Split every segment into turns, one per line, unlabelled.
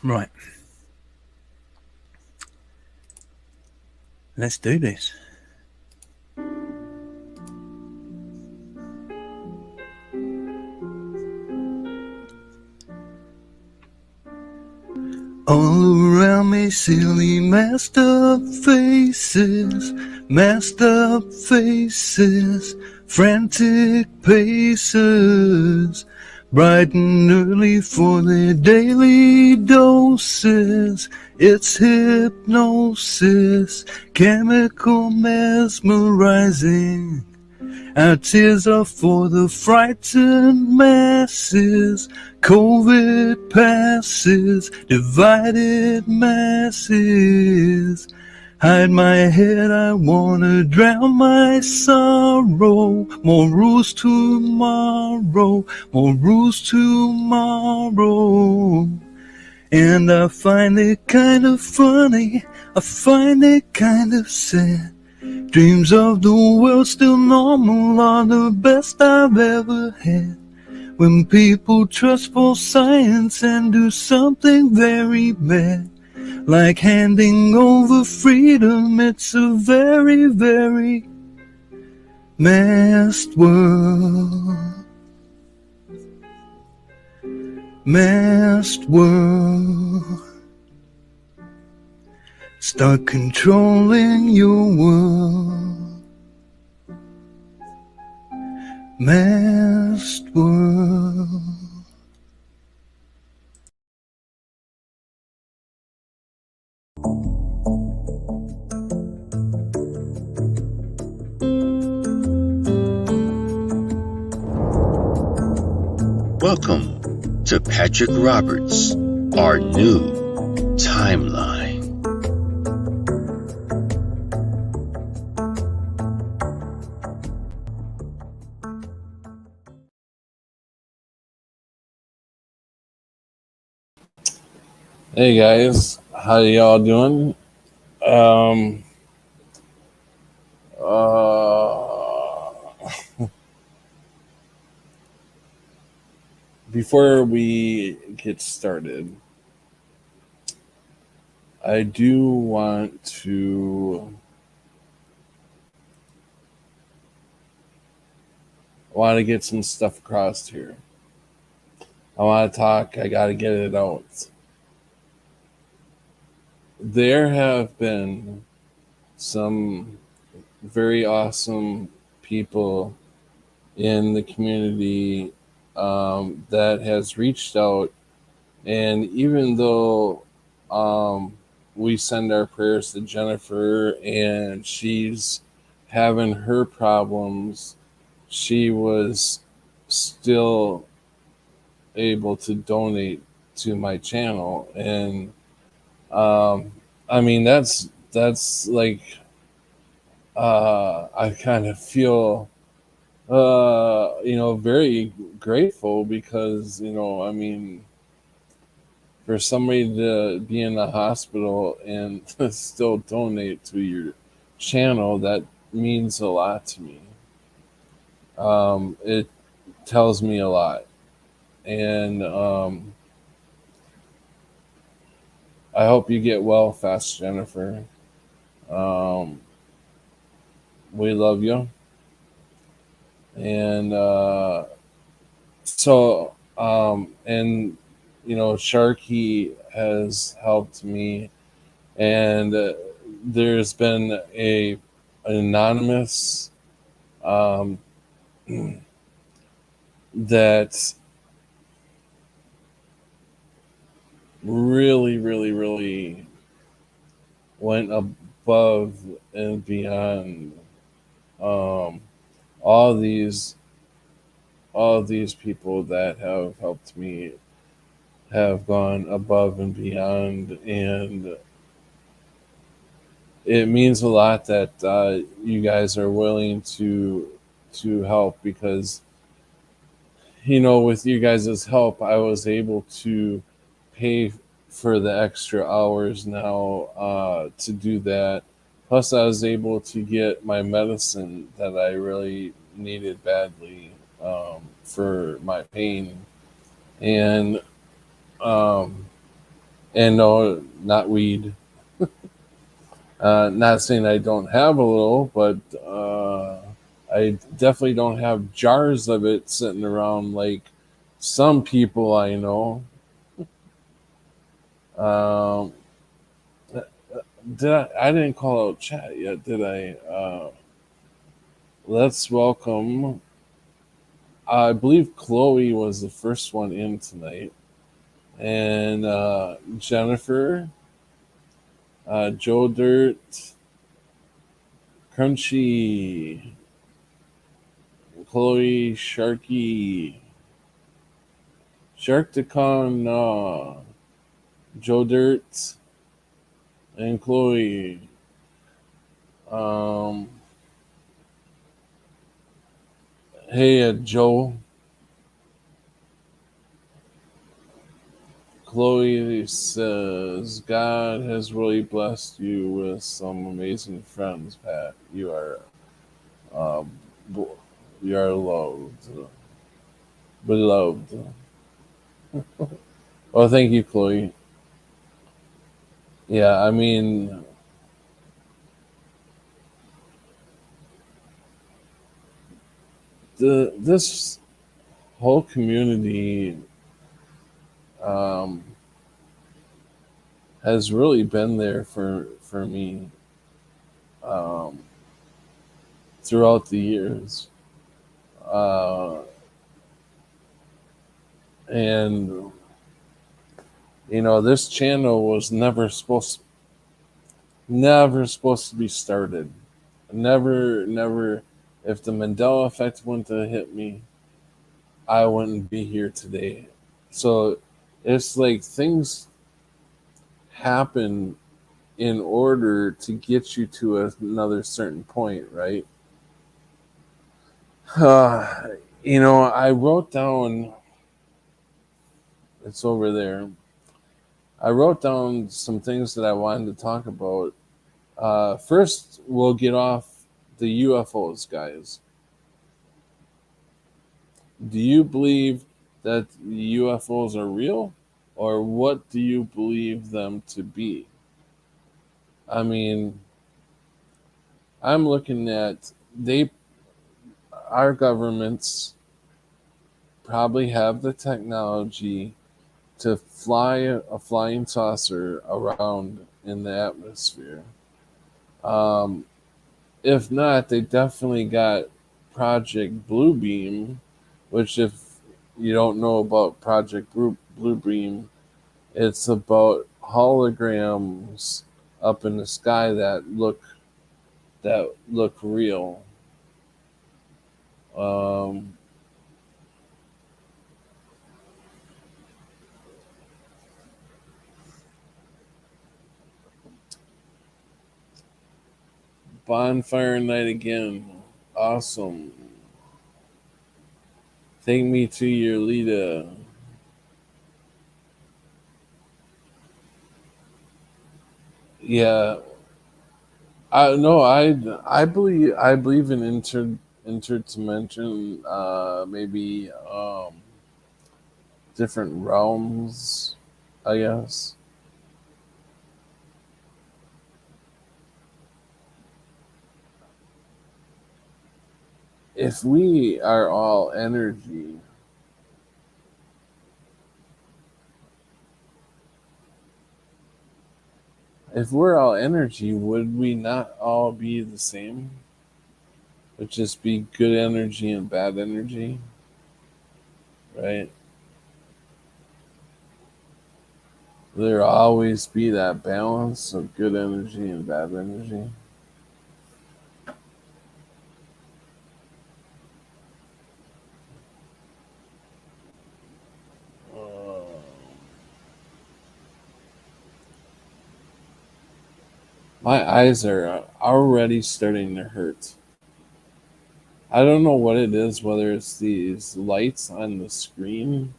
Right. Let's do this. All around me, silly messed up faces, frantic paces, bright and early for their daily doses. It's hypnosis, chemical mesmerizing. Our tears are for the frightened masses. COVID passes, divided masses. Hide my head, I wanna drown my sorrow. More rules tomorrow, more rules tomorrow. And I find it kind of funny, I find it kind of sad. Dreams of the world still normal are the best I've ever had. When people trust false science and do something very bad, like handing over freedom, it's a very, very masked world. Masked world. Start controlling your world. Masked world.
Welcome to Patrick Roberts, our new timeline.
Hey guys, how y'all doing? Um, uh, Before we get started, I do want to get some stuff across here. I want to talk. I got to get it out. There have been some very awesome people in the community that has reached out, and even though we send our prayers to Jennifer and she's having her problems, she was still able to donate to my channel. And I mean, that's like I kind of feel very grateful because, I mean, for somebody to be in the hospital and still donate to your channel, that means a lot to me. It tells me a lot. And I hope you get well fast, Jennifer. Um, we love you. And Sharky has helped me, and there's been an anonymous that really, really, really went above and beyond. Um, all these people that have helped me have gone above and beyond, and it means a lot that you guys are willing to help, because with you guys' help I was able to pay for the extra hours now to do that. Plus I was able to get my medicine that I really needed badly for my pain. And And no, not weed. Not saying I don't have a little, but I definitely don't have jars of it sitting around like some people I know. Um, I didn't call out chat yet, did I? Let's welcome. I believe Chloe was the first one in tonight, and Jennifer, Joe Dirt, Crunchy, Chloe, Sharky, Sharkticon, Joe Dirt, and Chloe. Um, hey, Joe. Chloe says, God has really blessed you with some amazing friends, Pat. Um, you are loved. Beloved. Well, thank you, Chloe. Yeah, I mean, this whole community um, has really been there for me um, throughout the years, uh, and this channel was never supposed to be started. Never. If the Mandela Effect wouldn't have hit me, I wouldn't be here today. So it's like things happen in order to get you to another certain point, right? Uh, I wrote down, it's over there. I wrote down some things that I wanted to talk about. First, we'll get off the UFOs, guys. Do you believe that the UFOs are real, or what do you believe them to be? I mean, I'm looking at our governments probably have the technology to fly a flying saucer around in the atmosphere. Um, if not, they definitely got Project Bluebeam, which, if you don't know about Project Bluebeam, it's about holograms up in the sky that look real. Um, Bonfire night again. Awesome. Take me to your leader. Yeah, I no, I believe in interdimension, maybe different realms, I guess. If we are all energy, if we're all energy, would we not all be the same? Would just be good energy and bad energy, right? There always be that balance of good energy and bad energy. Uh, my eyes are already starting to hurt. I don't know what it is, whether it's these lights on the screen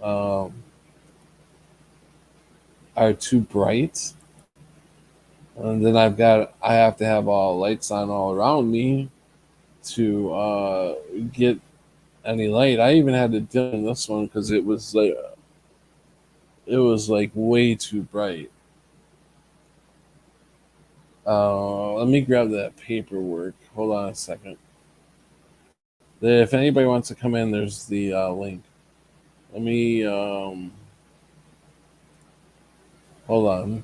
um, are too bright. And then I have to have all lights on all around me to get any light. I even had to dim this one because it was like it was like way too bright. Let me grab that paperwork. Hold on a second. If anybody wants to come in, there's the link. Let me hold on.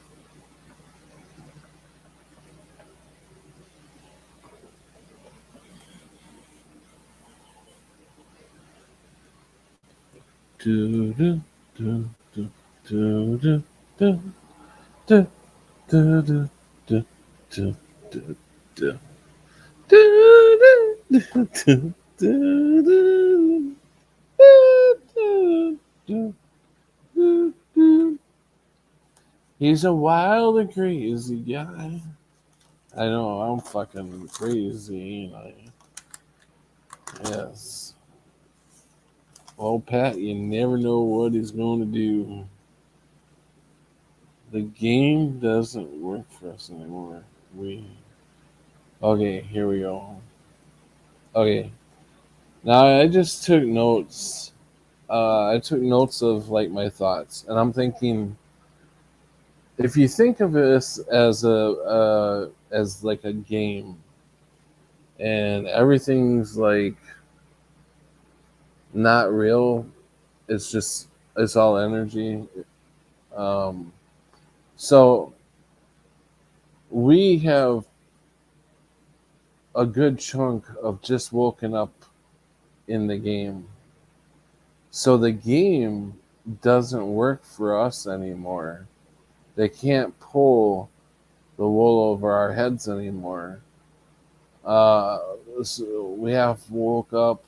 Do, do, do, do, do, do, do, do, do, do, do, do, do, do. He's a wild and crazy guy. I know, I'm fucking crazy, ain't I? Yes. Well, Pat, you never know what he's going to do. The game doesn't work for us anymore. Okay, here we go. Okay. Now, I just took notes. I took notes of, like, my thoughts. And I'm thinking, if you think of this as as like a game, and everything's like not real, it's all energy. Um, so we have a good chunk of just woken up in the game. So the game doesn't work for us anymore. They can't pull the wool over our heads anymore. Uh, so we have woke up.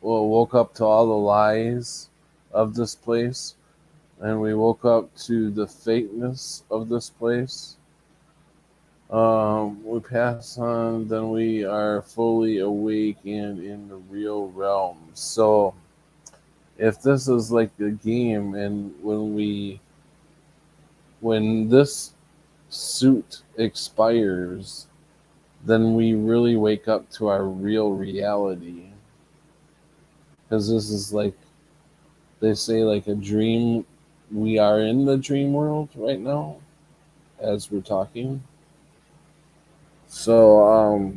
Woke up to all the lies of this place, and we woke up to the fakeness of this place. We pass on, then we are fully awake and in the real realm. So, if this is like a game, and when this suit expires, then we really wake up to our real reality. Because this is like, they say, like a dream. We are in the dream world right now as we're talking. So,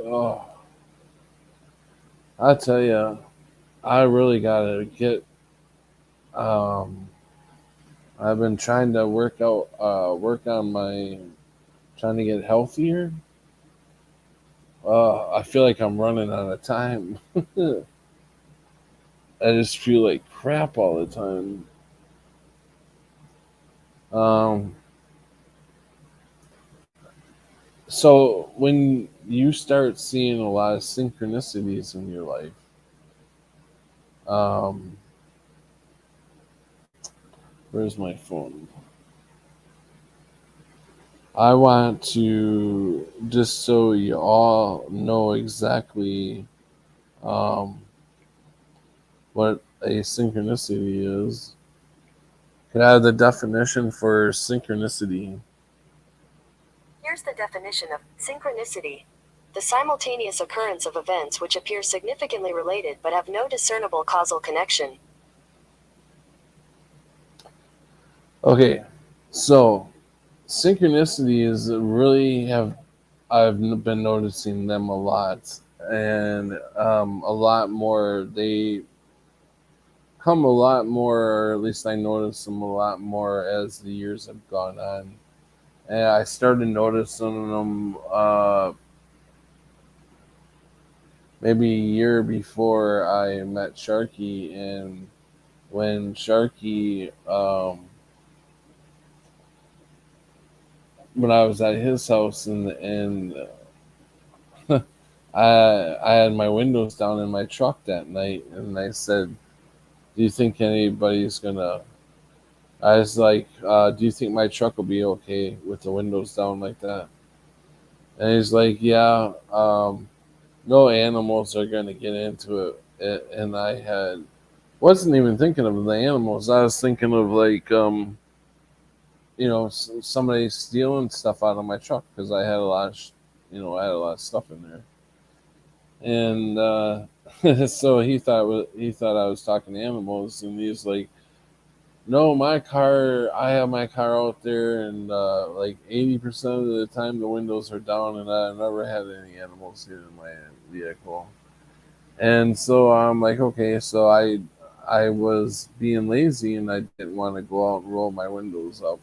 oh, I tell you, I really gotta get. Um, I've been trying to work on trying to get healthier. I feel like I'm running out of time. I just feel like crap all the time. Um, so when you start seeing a lot of synchronicities in your life, um, where's my phone? I want to, just so you all know exactly um, what a synchronicity is. Can I have the definition for synchronicity?
Here's the definition of synchronicity: the simultaneous occurrence of events which appear significantly related but have no discernible causal connection.
Okay, so synchronicities I've been noticing them a lot, and a lot more. They come a lot more, or at least I notice them a lot more as the years have gone on. And I started noticing them maybe a year before I met Sharky, and when Sharky, when I was at his house, and I had my windows down in my truck that night, and I said, "Do you think anybody's gonna?" I was like, "Do you think my truck will be okay with the windows down like that?" And he's like, "Yeah, no animals are gonna get into it." And I wasn't even thinking of the animals. I was thinking of, like, somebody stealing stuff out of my truck, because I had a lot of, I had a lot of stuff in there. And so he thought I was talking to animals, and he's like, "No, my car. I have my car out there, and like 80% of the time the windows are down, and I never had any animals here in my vehicle." And so I'm like, okay, so I was being lazy, and I didn't want to go out and roll my windows up.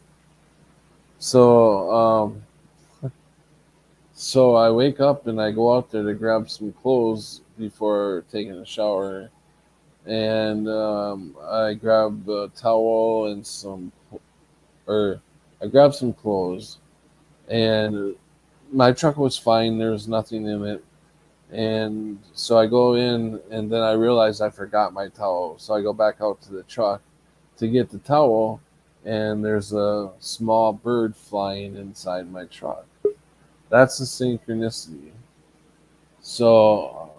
So so I wake up and I go out there to grab some clothes before taking a shower, and I grab a towel and or I grabbed some clothes, and my truck was fine. There was nothing in it, and so I go in, and then I realize I forgot my towel. So I go back out to the truck to get the towel, and there's a small bird flying inside my truck. That's a synchronicity. So,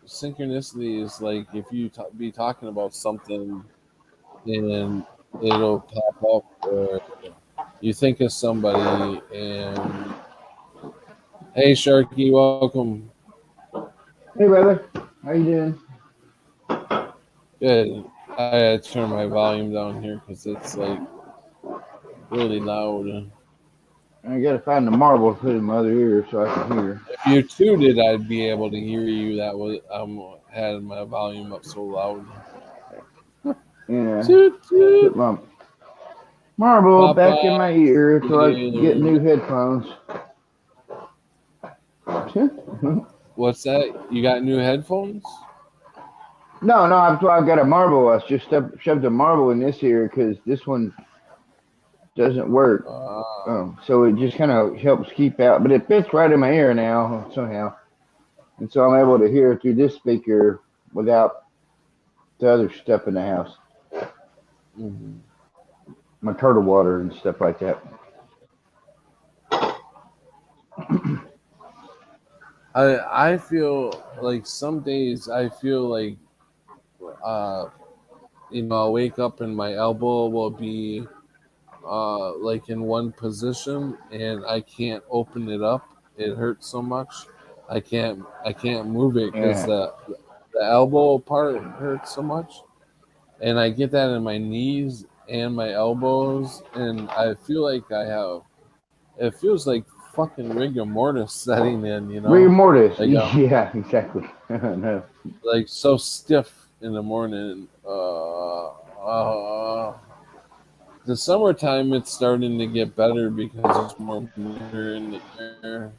synchronicity is like if you be talking about something and it'll pop up, or you think of somebody and hey, Sharky, welcome.
Hey, brother. How you doing?
Good. I had to turn my volume down here because it's like really loud.
I gotta find the marble to put in my other ear so I can hear.
If you tooted, I'd be able to hear you. That was had my volume up so loud.
Yeah,
Toot
put
toot.
my marble back in my
Popeye's
ear till I get
Taylor.
new headphones.
What's that? You got new headphones?
No, I've got a marble. I just shoved a marble in this ear because this one doesn't work.
Uh,
So it just kind of helps keep out, but it fits right in my ear now somehow, and so I'm able to hear through this speaker without the other stuff in the house,
mhm.
my turtle water and stuff like that.
I feel like some days I feel like uh I'll wake up and my elbow will be like in one position and I can't open it up. It hurts so much. I can't move it because
Yeah,
the elbow part hurts so much, and I get that in my knees and my elbows, and I feel like I have. It feels like fucking rigor mortis setting in,
rigor mortis.
like
Yeah, exactly. No.
like so stiff in the morning. The summertime, it's starting to get better because there's more moisture in the air.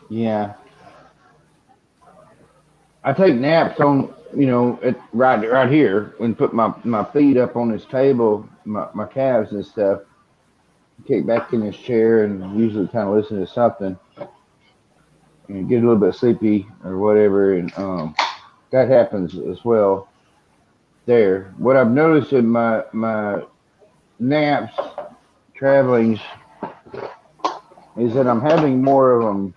Yeah, I take naps on right here and put my feet up on this table, my calves and stuff. Kick back in this chair and usually kind of listen to something and get a little bit sleepy or whatever, and that happens as well there. What I've noticed in my naps travelings is that I'm having more of them,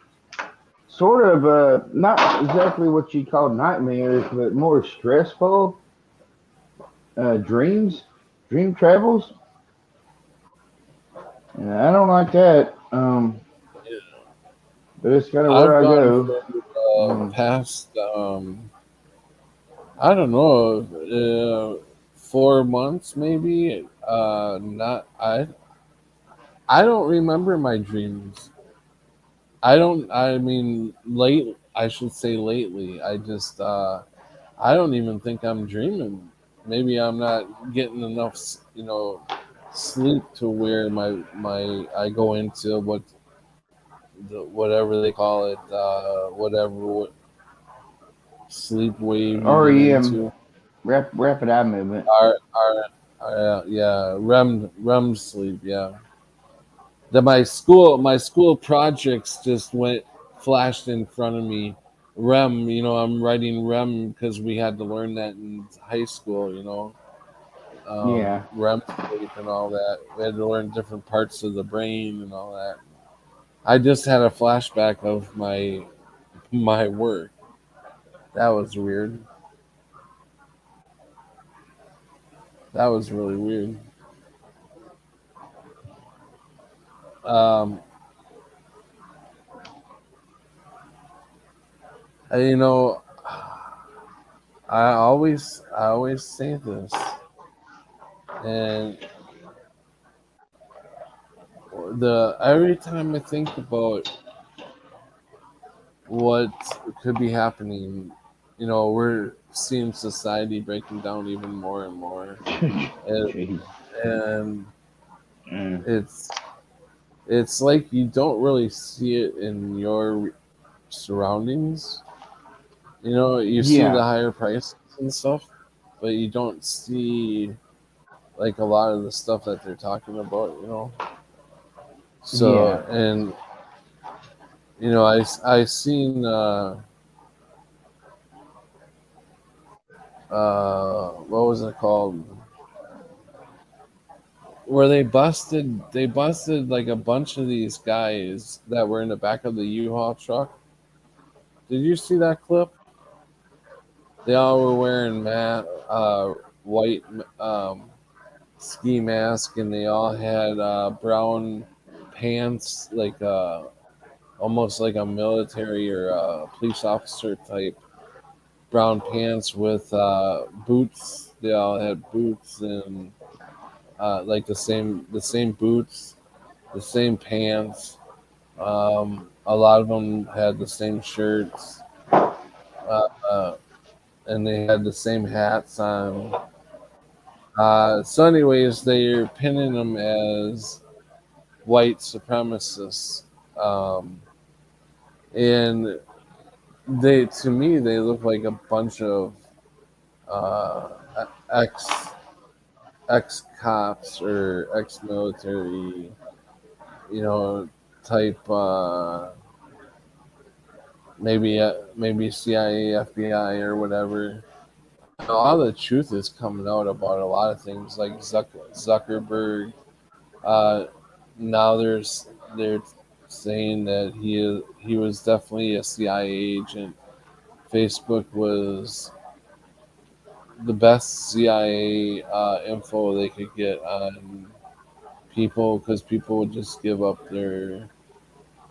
sort of not exactly what you call nightmares, but more stressful dreams, dream travels, and I don't like that. But it's kind of
I've
where I
gone
go.
for
Um,
past, I don't know, 4 months maybe. Not I don't remember my dreams. I don't. I mean, late. I should say lately. I just. I don't even think I'm dreaming. Maybe I'm not getting enough. Sleep to where I go into whatever they call it. Whatever sleep wave you get
REM,
into.
rapid eye movement.
Yeah, REM sleep. Yeah. That my school projects just went flashed in front of me. REM, I'm writing REM because we had to learn that in high school.
Yeah.
REM sleep and all that. We had to learn different parts of the brain and all that. I just had a flashback of my work. That was weird. That was really weird. Um, You know, I always say this, and the every time I think about what could be happening, we're seeing society breaking down even more and more, and,
Jeez.
and
Yeah.
it's like you don't really see it in your surroundings. You see the
Yeah.
higher prices and stuff, but you don't see like a lot of the stuff that they're talking about. So,
Yeah.
and I seen what was it called, where they busted like a bunch of these guys that were in the back of the U-Haul truck. Did you see that clip? They all were wearing white ski mask, and they all had brown pants, like almost like a military or a police officer type brown pants with boots. They all had boots and like the same boots, the same pants. A lot of them had the same shirts, uh, uh, and they had the same hats on. So, anyways, they're pinning them as white supremacists, um, and to me, they look like a bunch of uh, ex ex cops or ex military, you know, type. Maybe CIA, FBI, or whatever. All the truth is coming out about a lot of things, like Zuckerberg. Uh, now they're saying that he was definitely a CIA agent. Facebook was the best CIA info they could get on people, because people would just give up their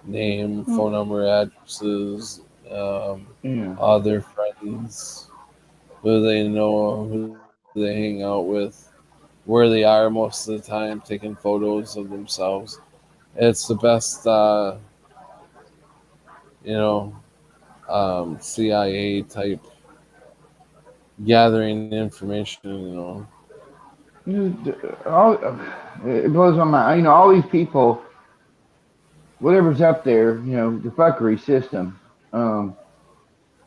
name,
Well,
phone number, addresses, um,
yeah.
all their friends, who they know, who they hang out with, where they are most of the time, taking photos of themselves. It's the best, you know, CIA type gathering information.
All, it blows my mind. All these people, whatever's up there, the fuckery system. Um,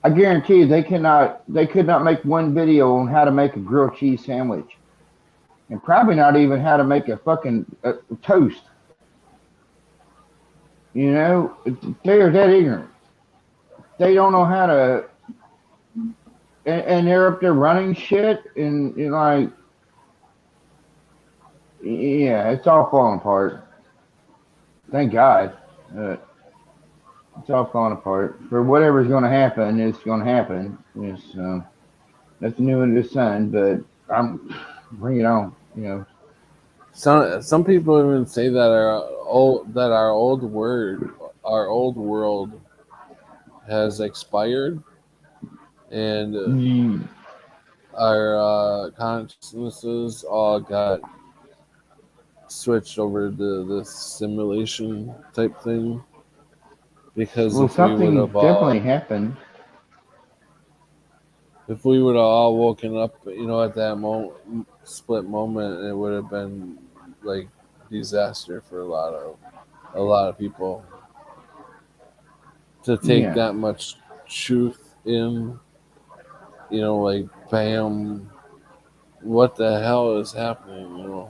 I guarantee you, they could not make one video on how to make a grilled cheese sandwich, and probably not even how to make a fucking toast. They're that ignorant. They don't know how to, and they're up there running shit, and like, yeah, it's all falling apart. Thank God. Uh, it's all falling apart. For whatever's going to happen, it's going to happen. It's nothing new under the sun, but bring it on.
Some people even say that our old world has expired, and
Mm,
our consciousnesses all got switched over to this simulation type thing. Because
well, something definitely happened.
if we would have all woken up, at that split moment, it would have been like disaster for a lot of people to take
Yeah.
that much truth in. Like, bam, what the hell is happening?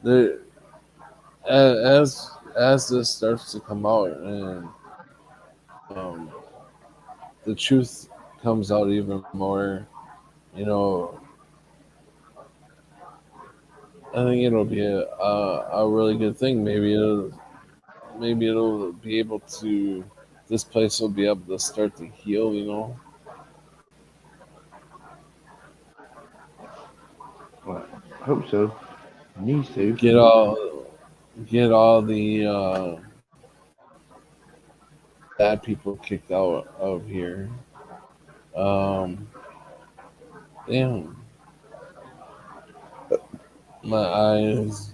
The, as this starts to come out, and um, the truth comes out even more, you know, I think it'll be a really good thing. Maybe it'll be able to. This place will be able to start to heal.
Well, I hope so. It needs to.
Get all get all the bad people kicked out of here. Damn, my eyes.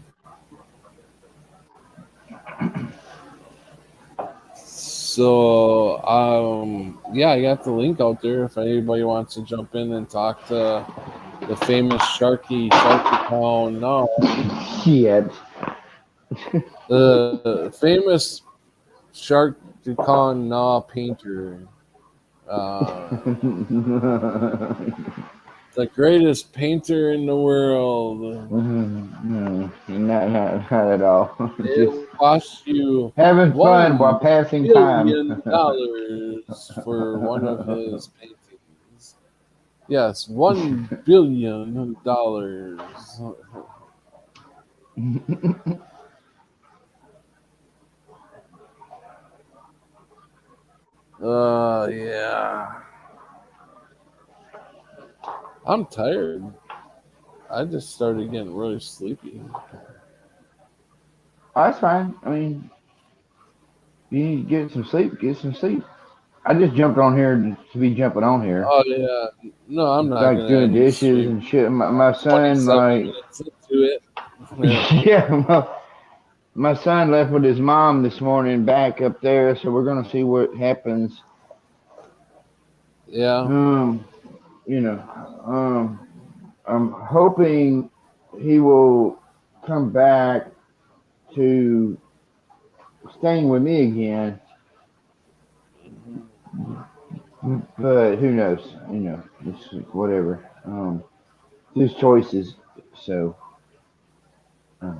So, yeah, I got the link out there if anybody wants to jump in and talk to the famous Sharky Town. No,
Shit.
the famous Sharky Nah painter. Uh, the greatest painter in the world.
No, not at all.
It
Just
will cost you
having fun while
$1
passing time.
billion for one of his paintings. Yes, $1 billion. Yeah. I'm tired. I just started getting really sleepy.
Oh, that's fine. I mean, you need to get some sleep. Get some sleep. I just jumped on here to be jumping on here,
Oh yeah. No, I'm not
like
gonna
doing
end the
dishes
stream.
and shit. My son,
27
like,
minutes into it. Yeah.
yeah, my son left with his mom this morning back up there, so we're gonna see what happens.
Yeah.
Um, you know, I'm hoping he will come back to staying with me again, but who knows? It's whatever. His choices. So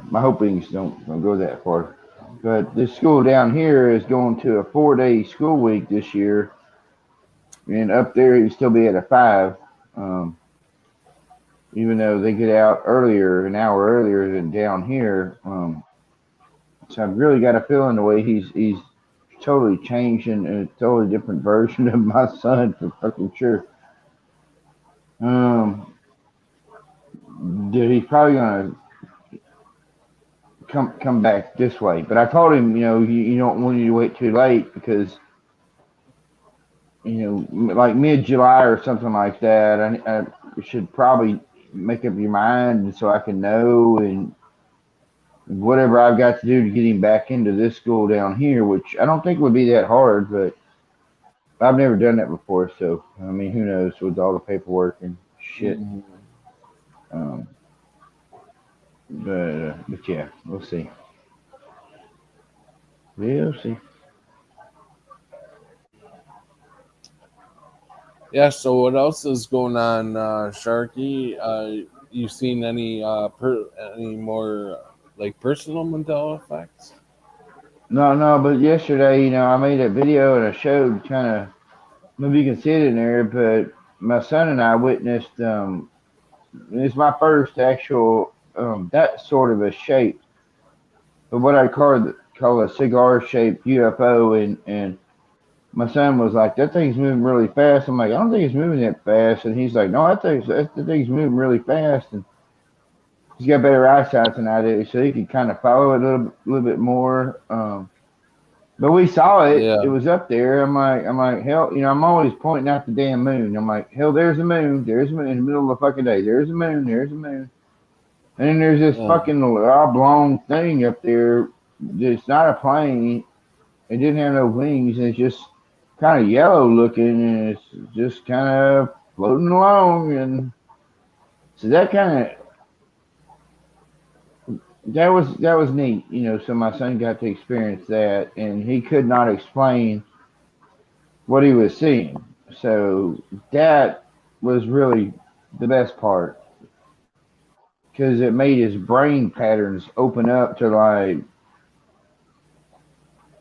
my hopings don't go that far. But this school down here is going to a 4-day school week this year, and up there he'd still be at a 5. Um, even though they get out earlier, an hour earlier than down here. So I've really got a feeling the way he's totally changed and a totally different version of my son for fucking sure. Um, he's probably gonna come back this way. But I told him, you don't want you to wait too late because like mid-July or something like that. I should probably make up your mind so I can know and whatever I've got to do to get him back into this school down here, which I don't think would be that hard, but I've never done that before. So I mean, who knows with all the paperwork and shit.
Mhm.
Um, but yeah, we'll see. We'll see.
Yeah. So what else is going on, Sharky? You seen any any more like personal Mandela effects?
No, but yesterday, I made a video and I showed kind of, maybe you can see it in there, but my son and I witnessed, it's my first actual, that sort of a shape, but what I call a cigar shaped UFO. And my son was like, that thing's moving really fast. I'm like, I don't think it's moving that fast. And he's like, no, that thing's moving really fast. And he's got better eyesight than I do, so he could kind of follow it a little bit more. But we saw it.
Yeah.
It was up there. I'm like, hell, I'm always pointing out the damn moon. I'm like, hell, there's the moon. There's the moon in the middle of the fucking day. There's the moon. There's the moon. And then there's this fucking oblong thing up there. It's not a plane. It didn't have no wings. And it's just kind of yellow looking, and it's just kind of floating along. And so that was neat. So my son got to experience that, and he could not explain what he was seeing. So that was really the best part because it made his brain patterns open up to like,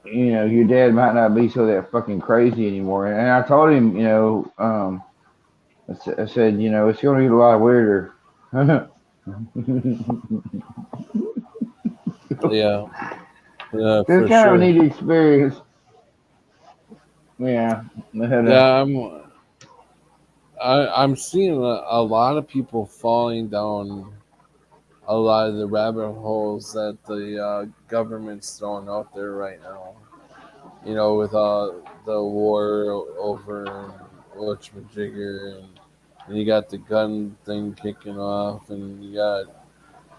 your dad might not be so that fucking crazy anymore. And I told him, I said, it's going to get a lot weirder.
Yeah. Yeah,
It's
for
kind of a
sure.
neat experience. Yeah.
Yeah, I'm seeing a lot of people falling down a lot of the rabbit holes that the government's throwing out there right now. with the war over whatchamajigger, and you got the gun thing kicking off, and you got,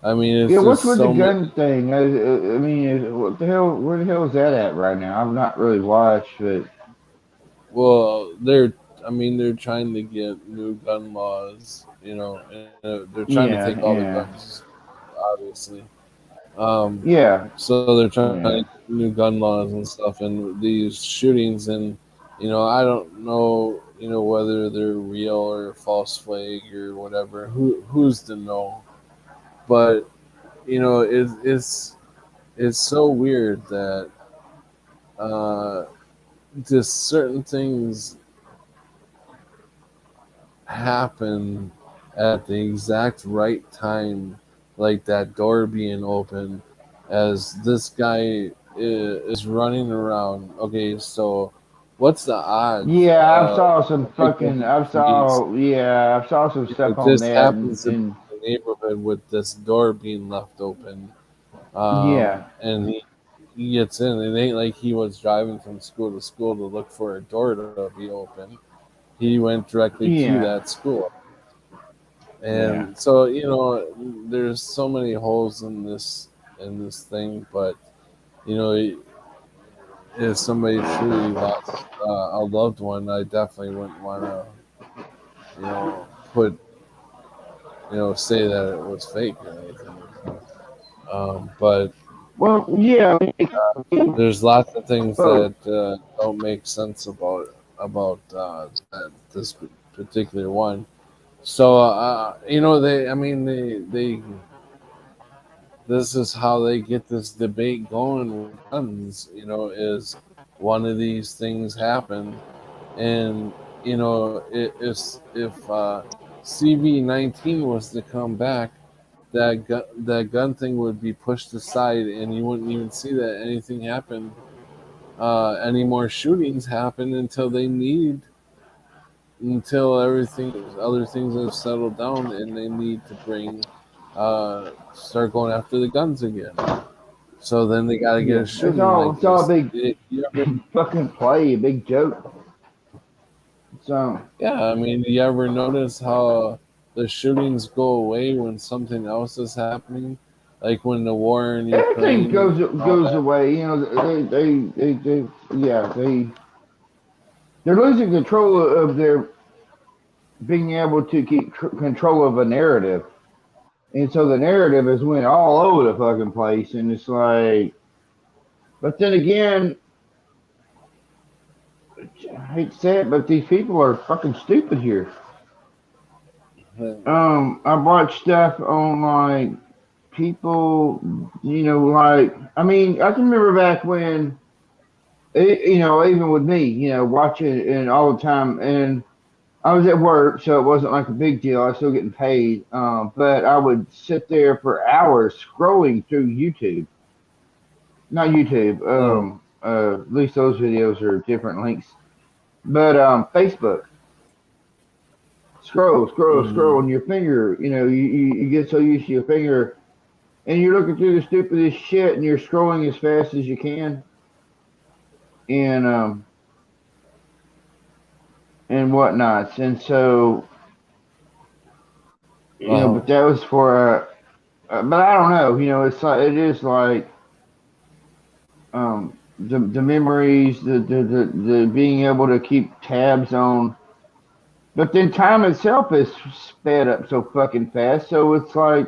I mean,
Yeah,
it's
what's
just
with the
so many.
gun thing? I mean, what the hell? Where the hell is that at right now? I've not really watched, but
Well, I mean, they're trying to get new gun laws, and they're trying to take
yeah,
all the
yeah,
guns, obviously. Um,
yeah,
so they're trying to
yeah.
get new gun laws and stuff, and these shootings, and I don't know, whether they're real or false flag or whatever. Who's to know? But it's so weird that uh, just certain things happen at the exact right time, like that door being open as this guy is running around. Okay, so what's the odds
Yeah,
of breaking these?
I saw some stuff
It
on
just
that,
happens to be
and
in the neighborhood with this door being left open,
yeah,
and he gets in. It ain't like he was driving from school to school to look for a door to be open. He went directly to
yeah,
that school.
yeah,
And so, there's so many holes in this thing, but you know, if somebody truly lost a loved one, I definitely wouldn't want to, put, say that it was fake or anything. But
well, yeah,
there's lots of things
both.
that don't make sense about this particular one. So, I mean, they this is how they get this debate going with guns, is one of these things happen, and if CV-19 was to come back, that gun thing would be pushed aside, and you wouldn't even see that anything happened, any more shootings happen until everything other things have settled down, and they need to start going after the guns again. So then they got to get
Yeah,
a shooting like
it's all a
this.
big
You ever,
fucking play, a big joke. So
yeah, I mean, you ever notice how the shootings go away when something else is happening, like when the war in
everything
Ukraine, all
goes
that.
away. You know, they're losing control of their being able to keep control of a narrative. And so the narrative has went all over the fucking place, and it's like, but then again, I hate to say it, but these people are fucking stupid here. I watch stuff on like people, like I mean, I can remember back when, even with me, watching and all the time, and I was at work, so it wasn't like a big deal. I was still getting paid, but I would sit there for hours scrolling through YouTube. Not YouTube.
Mm,
At least those videos are different links. But Facebook. Scroll,
mm,
and your finger. You get so used to your finger, and you're looking through the stupidest shit, and you're scrolling as fast as you can, and and whatnots. And so, but
well,
that was for. But I don't know. It's like it is like the memories, the being able to keep tabs on. But then time itself is sped up so fucking fast. So it's like,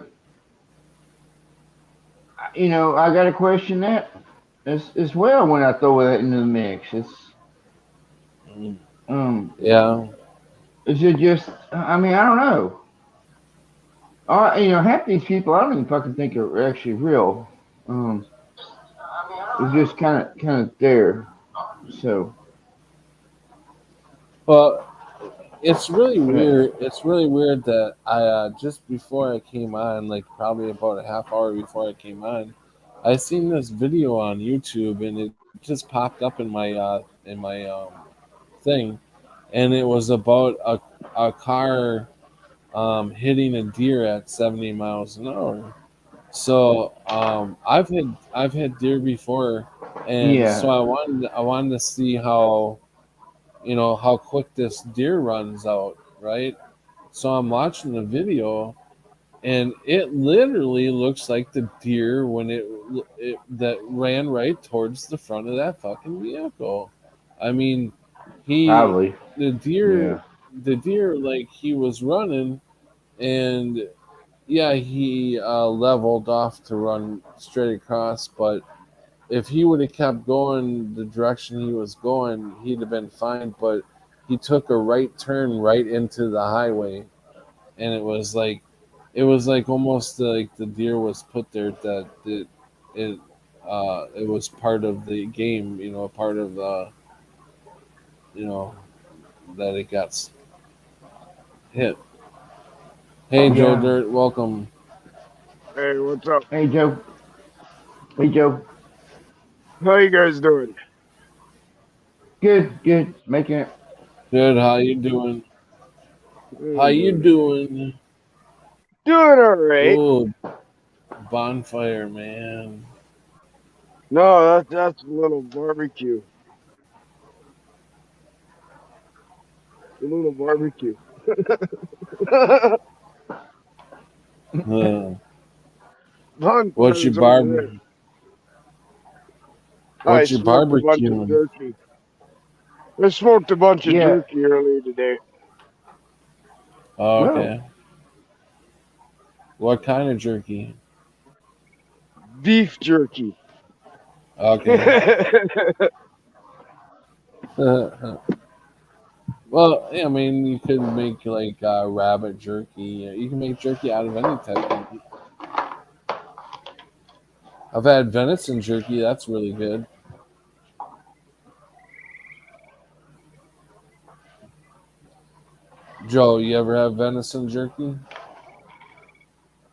I got to question that as well when I throw that into the mix.
mm,
Um,
yeah.
is it just? I mean, I don't know. Half these people I don't even fucking think are actually real. They're just kind of there. So
Well, it's really
yeah.
weird. It's really weird that I just before I came on, like probably about a half hour before I came on, I seen this video on YouTube, and it just popped up in my thing, and it was about a car hitting a deer at 70 miles an hour. So I've had deer before, And so
Yeah,
I wanted to see how, you know, how quick this deer runs out, right? So I'm watching the video, and it literally looks like the deer when it that ran right towards the front of that fucking vehicle. I mean, he
probably.
the deer
Yeah,
the deer, like, he was running, and yeah, he leveled off to run straight across, but if he would have kept going the direction he was going, he'd have been fine. But he took a right turn right into the highway, and it was like almost like the deer was put there that it it was part of the game, you know, part of the, you know, that it got hit. Hey, Joe
yeah.
Dirt, welcome.
Hey, what's up?
Hey Joe. Hey Joe.
How you guys doing?
Good, good. Making it.
Good. How you doing? How
Doing
you
good.
doing?
Doing all right.
Oh, bonfire, man.
No, that's a little barbecue. A little barbecue.
Uh, what's your
Bonfire's over
barb?
there. I
What's your
smoked a bunch of
barbecuing?
jerky. I smoked a bunch of
Yeah.
jerky earlier today.
Oh,
No.
okay. What kind of jerky?
Beef jerky.
Okay. Well, yeah, I mean, you could make like rabbit jerky. You can make jerky out of any type of meat. I've had venison jerky. That's really good. Joe, you ever have venison jerky?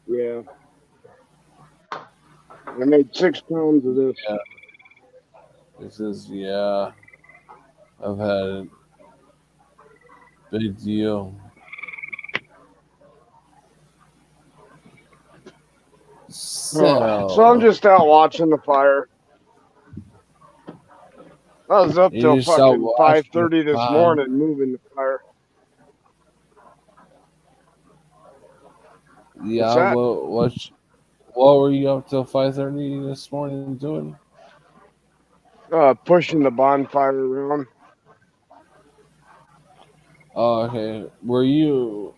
Yeah, I made 6 pounds of this.
Yeah. This is, yeah. I've had it. Big deal.
So I'm
So,
just out watching the fire. I was up till
you just out
fucking
watching the
5:30 this
fire.
morning moving the fire. What's
Yeah,
that?
what were you up till 5:30 this morning doing?
Pushing the bonfire around.
Oh, okay. Were you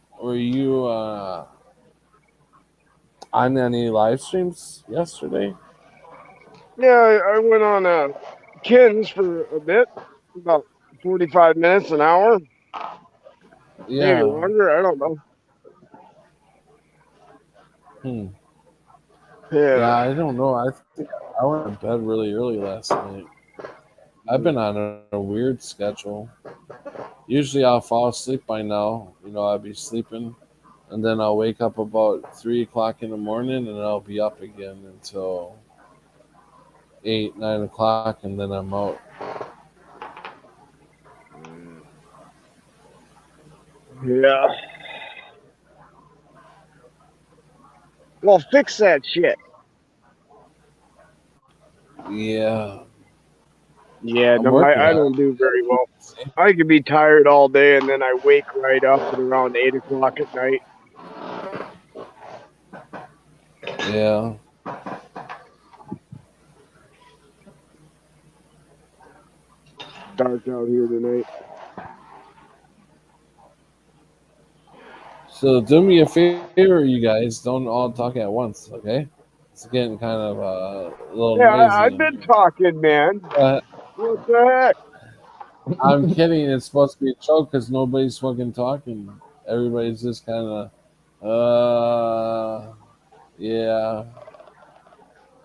on any live streams yesterday?
Yeah, I went on Kins for a bit, about 45 minutes, an hour, maybe
Yeah.
longer. I don't know.
Hmm. Yeah,
Yeah.
I don't know. I think I went to bed really early last night. I've been on a weird schedule. Usually I'll fall asleep by now. You know, I'll be sleeping, and then I'll wake up about 3 o'clock in the morning, and I'll be up again until 8, 9 o'clock, and then I'm out.
Yeah. Well, fix that shit.
Yeah,
Yeah,
I'm
no,
working
I
on
don't do very well.
it.
I could be tired all day and then I wake right up at around 8 o'clock at night.
Yeah.
Dark out here tonight.
So do me a favor, you guys. Don't all talk at once, okay? It's getting kind of a little
Yeah,
noisy
I've
in
been
here.
talking, man.
Uh,
What the heck?
I'm kidding. It's supposed to be a joke because nobody's fucking talking. Everybody's just kind of, yeah,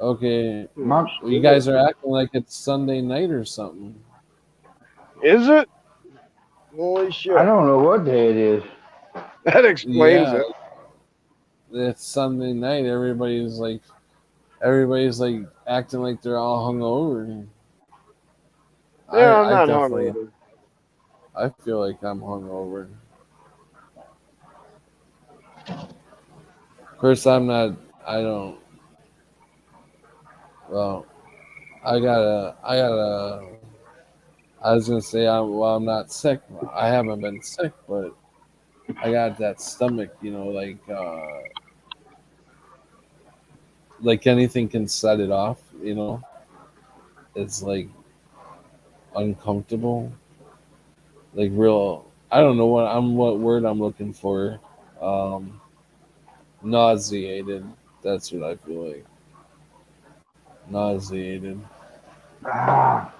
okay.
My,
Well, you guys are acting like it's Sunday night or something.
Is it? Holy
I
shit.
don't know what day it is.
That explains
Yeah,
it.
it's Sunday night. Everybody's like acting like they're all hungover.
Yeah, I'm
I
not
definitely,
hungover.
I feel like I'm hungover. Of course, I'm not. I don't. Well, I was gonna say, I'm not sick. I haven't been sick, but I got that stomach, like anything can set it off, It's like uncomfortable, like real. I don't know what word I'm looking for. Um, Nauseated. That's what I feel like. Nauseated.
Ah,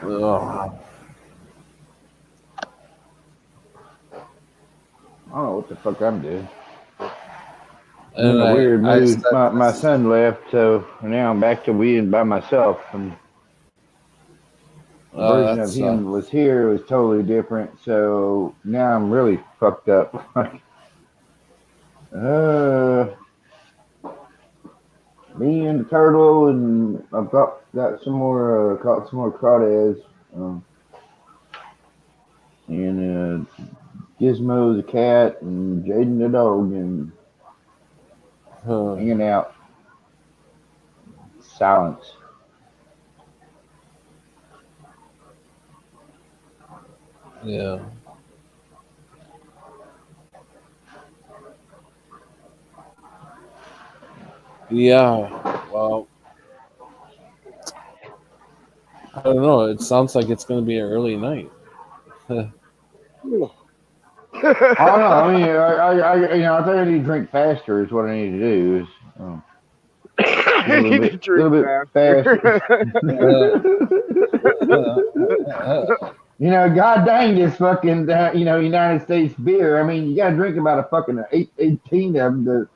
Ugh.
I don't know what the fuck I'm doing. I'm in
And
a weird
I
mood.
said
My
this.
son left, so now I'm back to being by myself. And the
Oh,
version
that
of him that was
sucks.
here was totally different. So now I'm really fucked up. uh, Me and the turtle, and I've got some more caught some more crawdads, um, and Gizmo the cat, and Jaden the dog, and
Huh.
hanging out. Silence.
Yeah. Yeah. Well, I don't know. It sounds like it's going to be an early night.
I don't know. I mean, I think I need to drink faster. Is what I need to do. Is get
I need to
a
drink
little bit faster.
faster.
God dang this fucking, United States beer. I mean, you got to drink about a fucking 18 of them to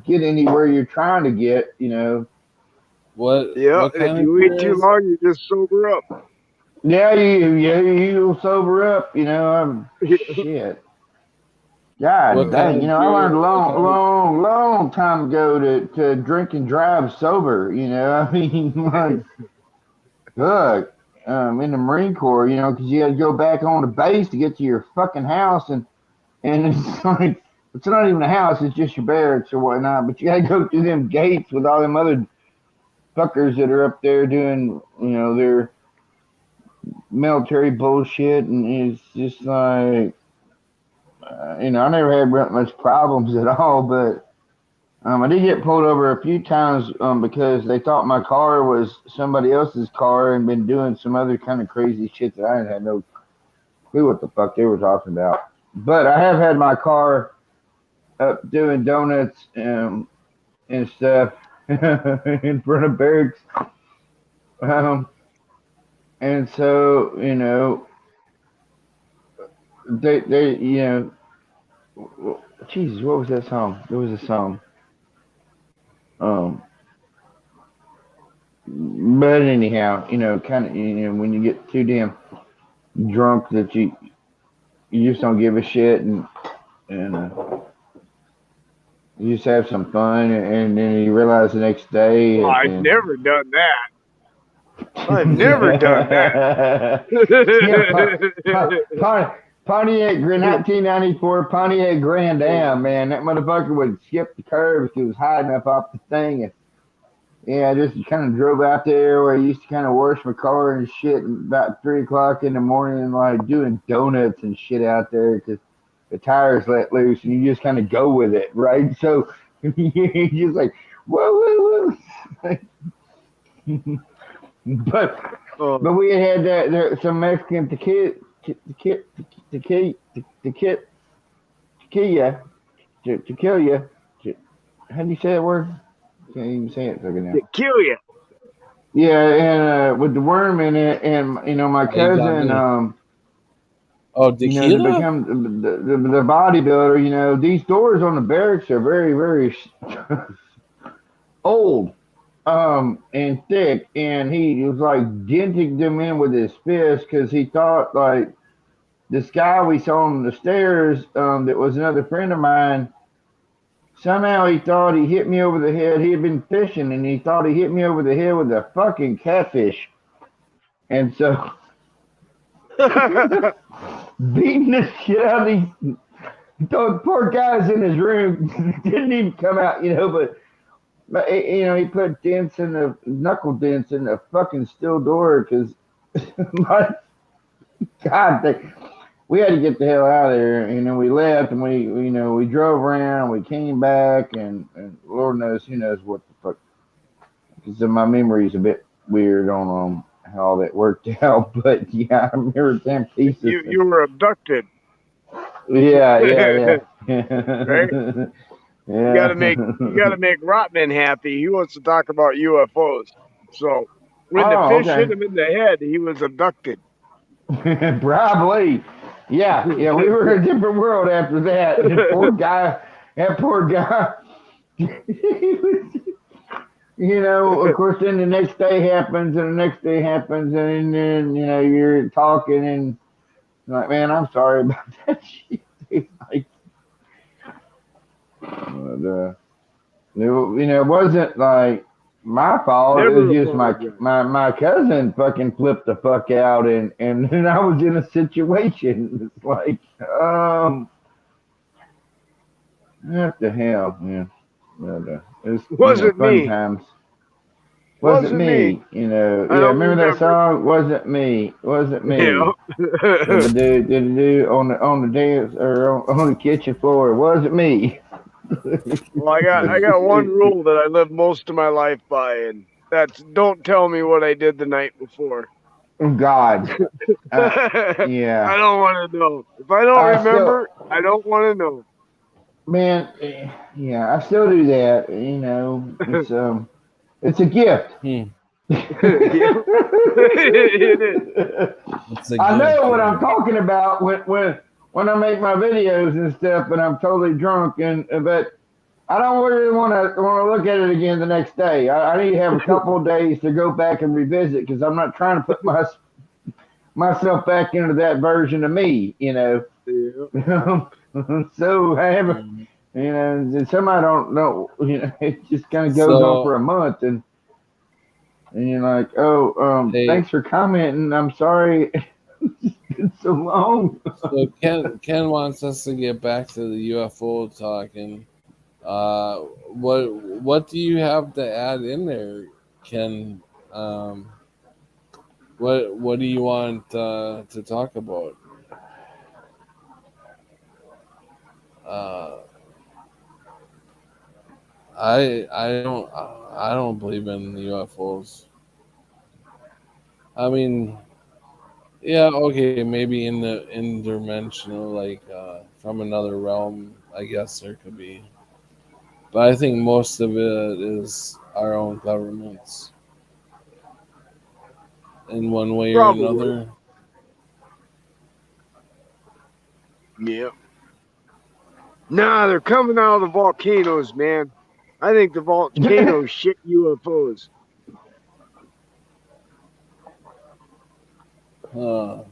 get anywhere you're trying to get.
Yeah,
What
and if
kind of
you wait
beer
too
is
long, you just sober up.
Yeah, you'll sober up. I'm shit. God
what kind
dang,
Uh,
of
I learned
beer?
a
What
long,
kind of
long, long time ago to drink and drive sober. I mean, like, look, in the Marine Corps, because you had to go back on the base to get to your fucking house, and it's like it's not even a house; it's just your barracks or whatnot. But you got to go through them gates with all them other fuckers that are up there doing, their military bullshit, and it's just like, I never had much problems at all, but I did get pulled over a few times because they thought my car was somebody else's car and been doing some other kind of crazy shit that I had no clue what the fuck they were talking about. But I have had my car up doing donuts and stuff in front of barracks. Um, and so, they Jesus, what was that song? There was a song. Um, but anyhow, kind of, when you get too damn drunk that you just don't give a shit, and you just have some fun, and then you realize the next day,
well, I've
and
never done that. I've never done
yeah, Pontiac 1994 Pontiac Grand Am, man, that motherfucker would skip the curve if it was high enough off the thing, and yeah, I just kind of drove out there where I used to kind of wash my car and shit about 3 o'clock in the morning, like doing donuts and shit out there because the tires let loose and you just kind of go with it, right? So you're just like, whoa, whoa, whoa. but
that.
but we had some Mexican tequila to kill you. How do you say that word? Can't even say it fucking now.
To kill you.
Yeah, and with the worm in it, and my
Now you got
cousin,
me. Oh,
to
tequila?
become the bodybuilder, these doors on the barracks are very, very old, and thick, and he was like denting them in with his fist because he thought like this guy we saw on the stairs, that was another friend of mine. Somehow he thought he hit me over the head. He had been fishing, and he thought he hit me over the head with a fucking catfish, and so beating the shit out of these poor guys in his room didn't even come out, but But you know, he put dents in the knuckle dents in the fucking steel door because, my God, we had to get the hell out of there. You know, we left and you know, we drove around, we came back, and Lord knows, who knows what the fuck. Because my memory's a bit weird on how all that worked out. But yeah, I remember 10 pieces.
You were abducted.
Yeah,
Right?
yeah.
You gotta make Rotman happy. He wants to talk about UFOs. So when the
Oh,
fish hit
okay.
him in the head, he was abducted.
Probably. Yeah, yeah. We were in a different world after that. That poor guy. You know, of course, then the next day happens, and the next day happens, and then you know you're talking, and like, man, I'm sorry about that shit. Like, but, you know, it wasn't like my fault. It was
Never
just
apologize.
my cousin fucking flipped the fuck out, and then I was in a situation. It's like, what the hell, man? But, it's, you know,
Wasn't
fun
me.
times. Wasn't
Wasn't me.
me, you know.
I
Yeah,
don't
remember that
remember.
song? Wasn't me. Wasn't me.
Yeah.
Did do on the dance or on the kitchen floor? It wasn't me.
Well, I got one rule that I live most of my life by, and that's don't tell me what I did the night before.
God.
I
Yeah.
don't want to know. If I don't
I still,
remember, I don't want to know.
man. Yeah, I still do that. You know, it's a gift.
Yeah. It is.
It's a
I know
gift.
what I'm talking about when I make my videos and stuff, and I'm totally drunk, and but I don't really want to look at it again the next day. I need to have a couple of days to go back and revisit because I'm not trying to put myself back into that version of me, you know.
Yeah.
So I haven't,
Mhm.
you know, and some I don't know, you know, it just kind of goes on for
So,
a month, and you're like, oh,
hey,
thanks for commenting. I'm sorry, it's been so long.
so Ken wants us to get back to the UFO talking. What do you have to add in there, Ken? Um, what do you want to talk about? Uh, I don't believe in UFOs. I mean, yeah, okay, maybe in the interdimensional, like from another realm. I guess there could be, but I think most of it is our own governments in one way or
Probably.
another.
Yeah. Nah, they're coming out of the volcanoes, man. I think the volcanoes shit UFOs.
Uh,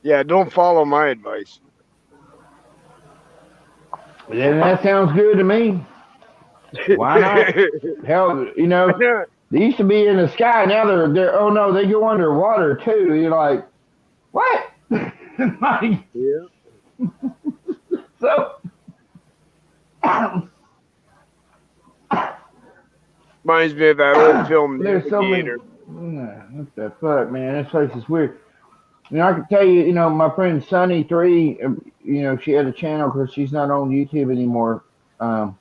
Yeah, don't follow my advice.
And that sounds good to me. Why not? Hell, you know, they used to be in the sky. Now they're. Oh no, they go underwater too. You're like, what? Like,
Yeah.
so.
Reminds me of that old film
There's so many.
Navigator.
What the fuck, man? This place is weird. You know, I can tell you, you know, my friend Sunny3, you know, she had a channel because she's not on YouTube anymore. Um,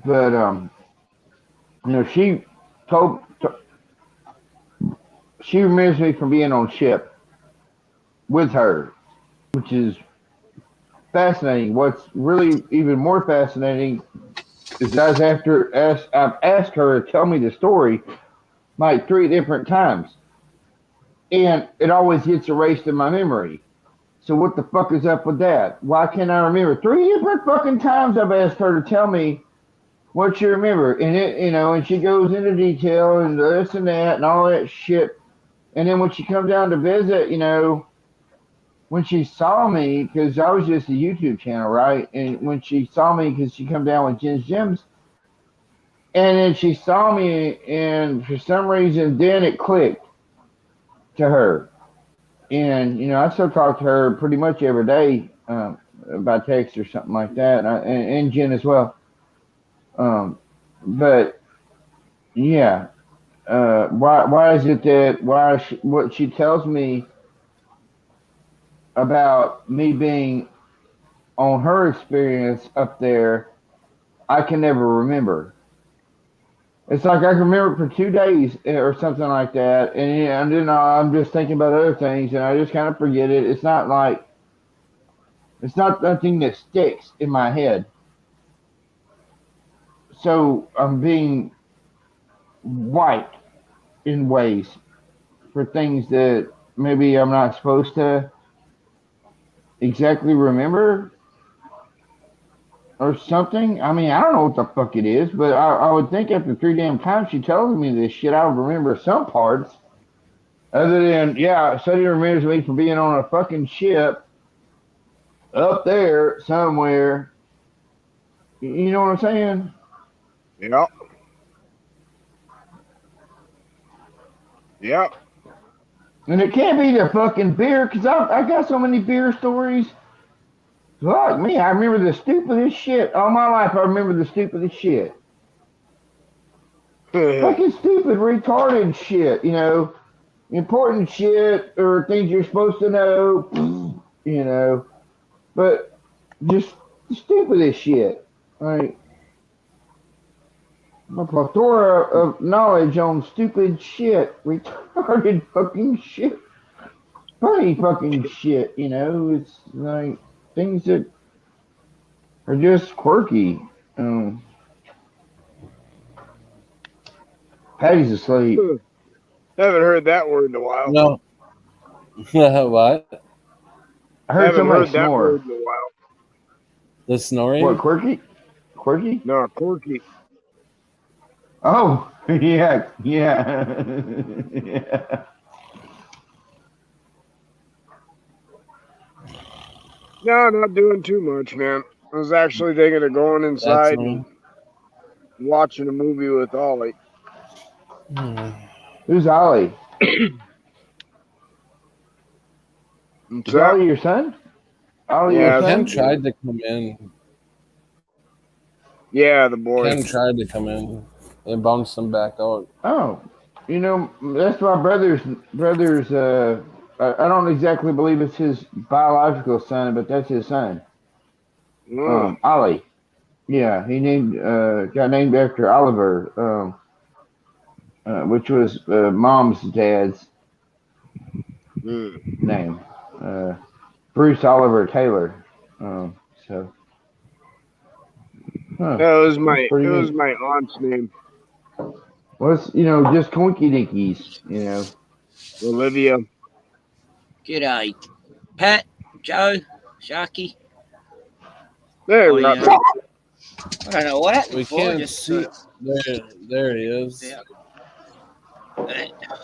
but you know, told, she remembers me from being on ship with her, which is fascinating. What's really even more fascinating is I've asked her to tell me the story like 3 different times, and it always gets erased in my memory. So what the fuck is up with that? Why can't I remember? 3 different fucking times I've asked her to tell me what you remember, and it, you know, and she goes into detail and this and that and all that shit. And then when she comes down to visit, you know, when she saw me, because I was just a YouTube channel, right? And when she saw me, because she come down with Jen's Gems, and then she saw me, and for some reason, then it clicked to her. And you know, I still talk to her pretty much every day. by text or something like that, and Jen as well. But yeah, why is it that what she tells me about me being on her experience up there, I can never remember. It's like I can remember for 2 days or something like that, and then I'm just thinking about other things, and I just kind of forget it. It's not nothing that sticks in my head. So I'm being wiped in ways for things that maybe I'm not supposed to exactly remember or something. I mean, I don't know what the fuck it is, but I would think after 3 damn times she tells me this shit, I would remember some parts. Other than, yeah, Sonny remembers me for being on a fucking ship up there somewhere. You know what I'm saying?
Yeah. Yeah.
And it can't be the fucking beer, because I got so many beer stories. Fuck me, I remember the stupidest shit. All my life, I remember the stupidest shit. Fucking stupid, retarded shit, you know. Important shit or things you're supposed to know, you know. But just the stupidest shit. Like, a plethora of knowledge on stupid shit, retarded fucking shit, funny fucking shit, you know. It's like things that are just quirky. Patty's asleep.
Haven't heard that word in a while.
No. What?
I heard
Haven't
somebody
heard that
snore.
word in a while.
The snoring?
What, quirky? Quirky?
No, quirky.
Oh, yeah, yeah. Yeah.
No, not doing too much, man. I was actually thinking of going inside and watching a movie with Ollie.
Who's Ollie? Is Ollie your son? Ollie
Yeah,
your son?
Ken tried to come in.
Yeah, the boy.
Ken tried to come in. They bounced him back out.
Oh, you know, that's my brother's. I don't exactly believe it's his biological son, but that's his son. Ollie. Yeah, he got named after Oliver, which was mom's dad's name, Bruce Oliver Taylor. So. Huh.
That was my aunt's name.
Well, it's, just coinky dinkies,
Olivia.
G'day, Pat, Joe, Sharky.
There,
I don't know what happened
We
before.
can't
Just
see. There he is.
Yeah.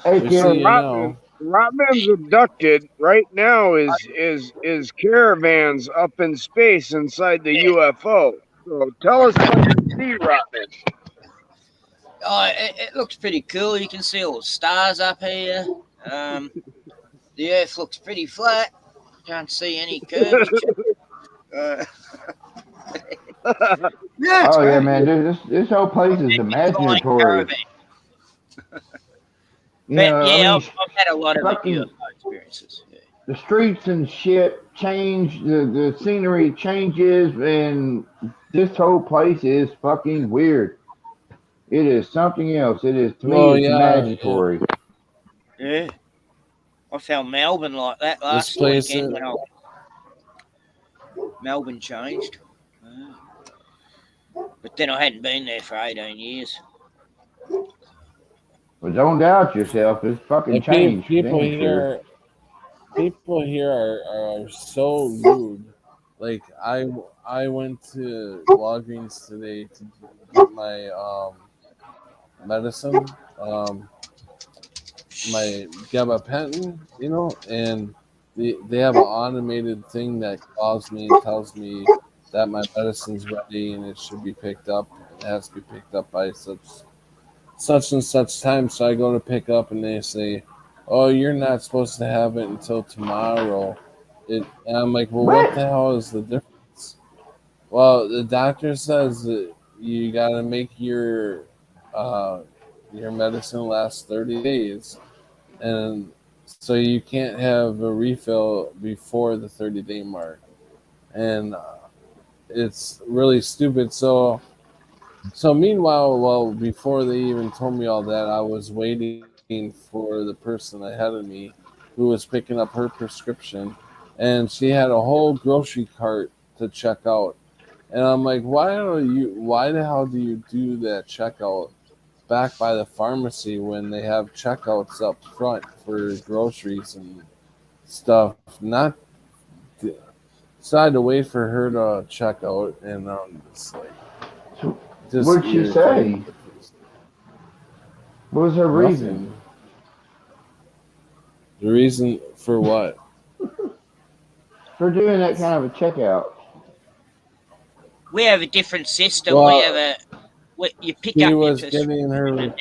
Hey,
We see you now.
Rotman's abducted right now. Is caravans up in space inside the UFO. So tell us what you see, Rotman.
Oh, it looks pretty cool. You can see all the stars up here. The Earth looks pretty flat. Can't see any curvature.
Yeah, man, this whole place is imaginatory.
I've had a lot of UFO experiences. Yeah.
The streets and shit change, the scenery changes, and this whole place is fucking weird. It is something else. It is, to me, it's imaginatory.
Yeah. I found Melbourne like that last weekend when Melbourne changed. But then I hadn't been there for 18 years.
Well, don't doubt yourself. It's fucking changed.
People here are so rude. Like I went to Walgreens today to get my medicine, my gabapentin, and they have an automated thing that calls me and tells me that my medicine's ready and it should be picked up. It has to be picked up by such and such time. So I go to pick up and they say, "Oh, you're not supposed to have it until tomorrow." And I'm like, "Well, what the hell is the difference?" Well, the doctor says that you got to make your medicine last 30 days, and so you can't have a refill before the 30-day mark, and it's really stupid. So meanwhile, well, before they even told me all that, I was waiting for the person ahead of me who was picking up her prescription, and she had a whole grocery cart to check out. And I'm like, why the hell do you do that checkout back by the pharmacy when they have checkouts up front for groceries and stuff? Not so I had to wait for her to check out, and just like
So,
just
what'd she
irritated.
say? What was her reason?
Nothing. The reason for what?
For doing that kind of a checkout?
We have a different system.
Well,
You pick
she
up your
was
prescription
getting
and then
her.
you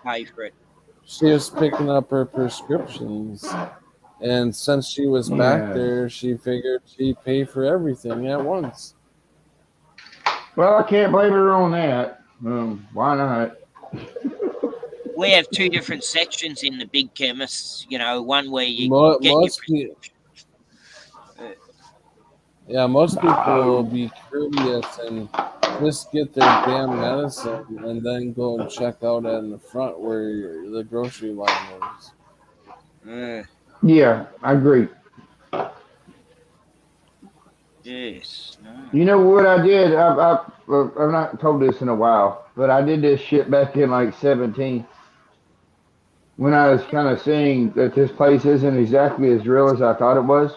pay for it.
She was picking up her prescriptions, and since she was back
Yeah.
there, she figured she'd pay for everything at once.
Well, I can't blame her on that. Why not?
We have two different sections in the big chemists. You know, one where you
Mo-
get your
most pe- Yeah, most people will
Oh,
be courteous and just get their damn medicine and then go and check out in the front where the grocery line is.
uh,
yeah, I agree.
yes. No.
You know what I did? I've not told this in a while, but I did this shit back in like 17 when I was kind of seeing that this place isn't exactly as real as I thought it was.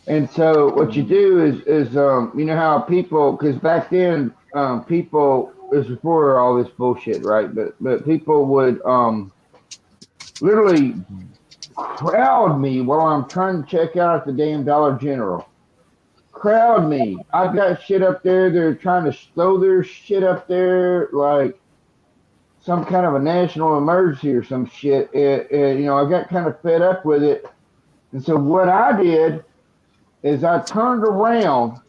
And so what you do is you know how people, because back then people, this was before all this bullshit, right? But people would literally crowd me while I'm trying to check out at the damn Dollar General. Crowd me. I've got shit up there. They're trying to throw their shit up there like some kind of a national emergency or some shit. You know, I got kind of fed up with it. And so what I did is I turned around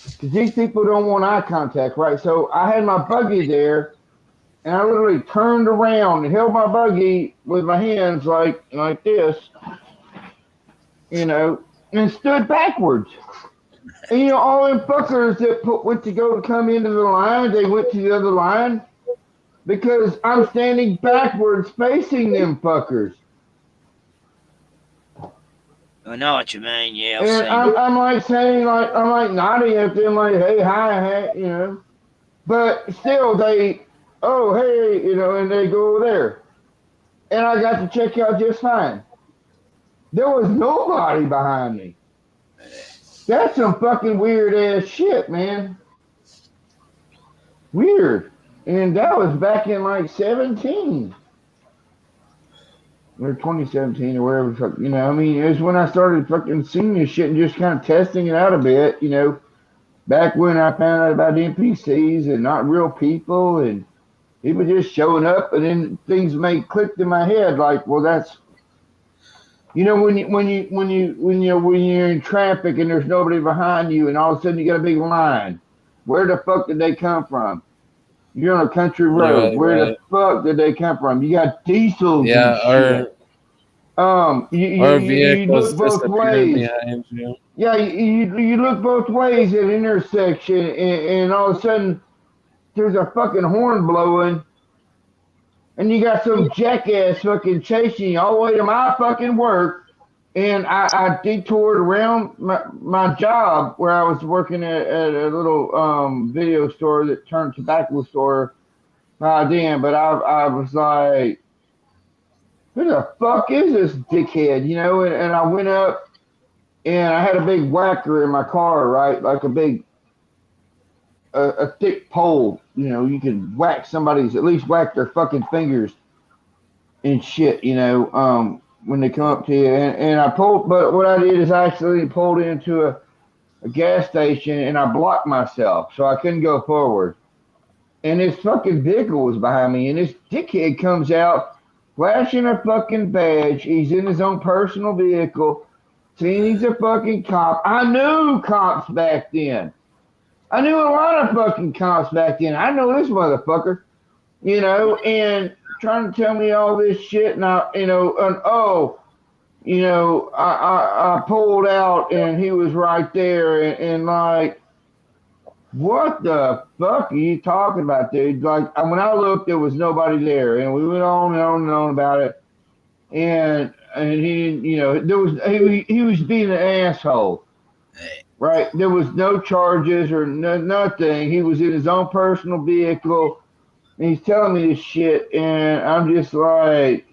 because these people don't want eye contact, right? So I had my buggy there, and I literally turned around and held my buggy with my hands like this, you know, and stood backwards. And you know, all them fuckers that went to go to come into the line, they went to the other line because I'm standing backwards facing them fuckers.
I know what you mean. Yeah, I've
And
seen it.
I'm like saying, like, I'm like nodding at them, like, hey, hi, you know. But still, oh, hey, you know, and they go over there. And I got to check out just fine. There was nobody behind me. That's some fucking weird ass shit, man. Weird. And that was back in like 17 or 2017 or whatever. You know, I mean, it was when I started fucking seeing this shit and just kind of testing it out a bit, you know, back when I found out about NPCs and not real people and people just showing up, and then things make clicked in my head like, well, that's, you know, when you're in traffic and there's nobody behind you, and all of a sudden you got a big line. Where the fuck did they come from? You're on a country road.
Right,
Where
right.
the fuck did they come from? You got diesels and
Yeah,
shit.
our
You
vehicles
look both
disappear
ways.
behind you.
Yeah, you look both ways at an intersection, and all of a sudden there's a fucking horn blowing, and you got some jackass fucking chasing you all the way to my fucking work. And I detoured around my job where I was working at a little video store that turned tobacco store by then. But I was like, who the fuck is this dickhead? You know, and I went up and I had a big whacker in my car, right? Like a big, a thick pole. You know, you can whack somebody's, at least whack their fucking fingers and shit, you know, when they come up to you. And I pulled, but what I did is I actually pulled into a gas station and I blocked myself so I couldn't go forward. And this fucking vehicle was behind me, and this dickhead comes out flashing a fucking badge. He's in his own personal vehicle, Saying he's a fucking cop. I knew cops back then. I knew a lot of fucking cops back then. I know this motherfucker, and trying to tell me all this shit, and I pulled out and he was right there, and like, what the fuck are you talking about, dude? Like, when I looked, there was nobody there, and we went on and on and on about it, and he didn't, he was being an asshole. Right, there was no charges or nothing. He was in his own personal vehicle, and he's telling me this shit, and I'm just like,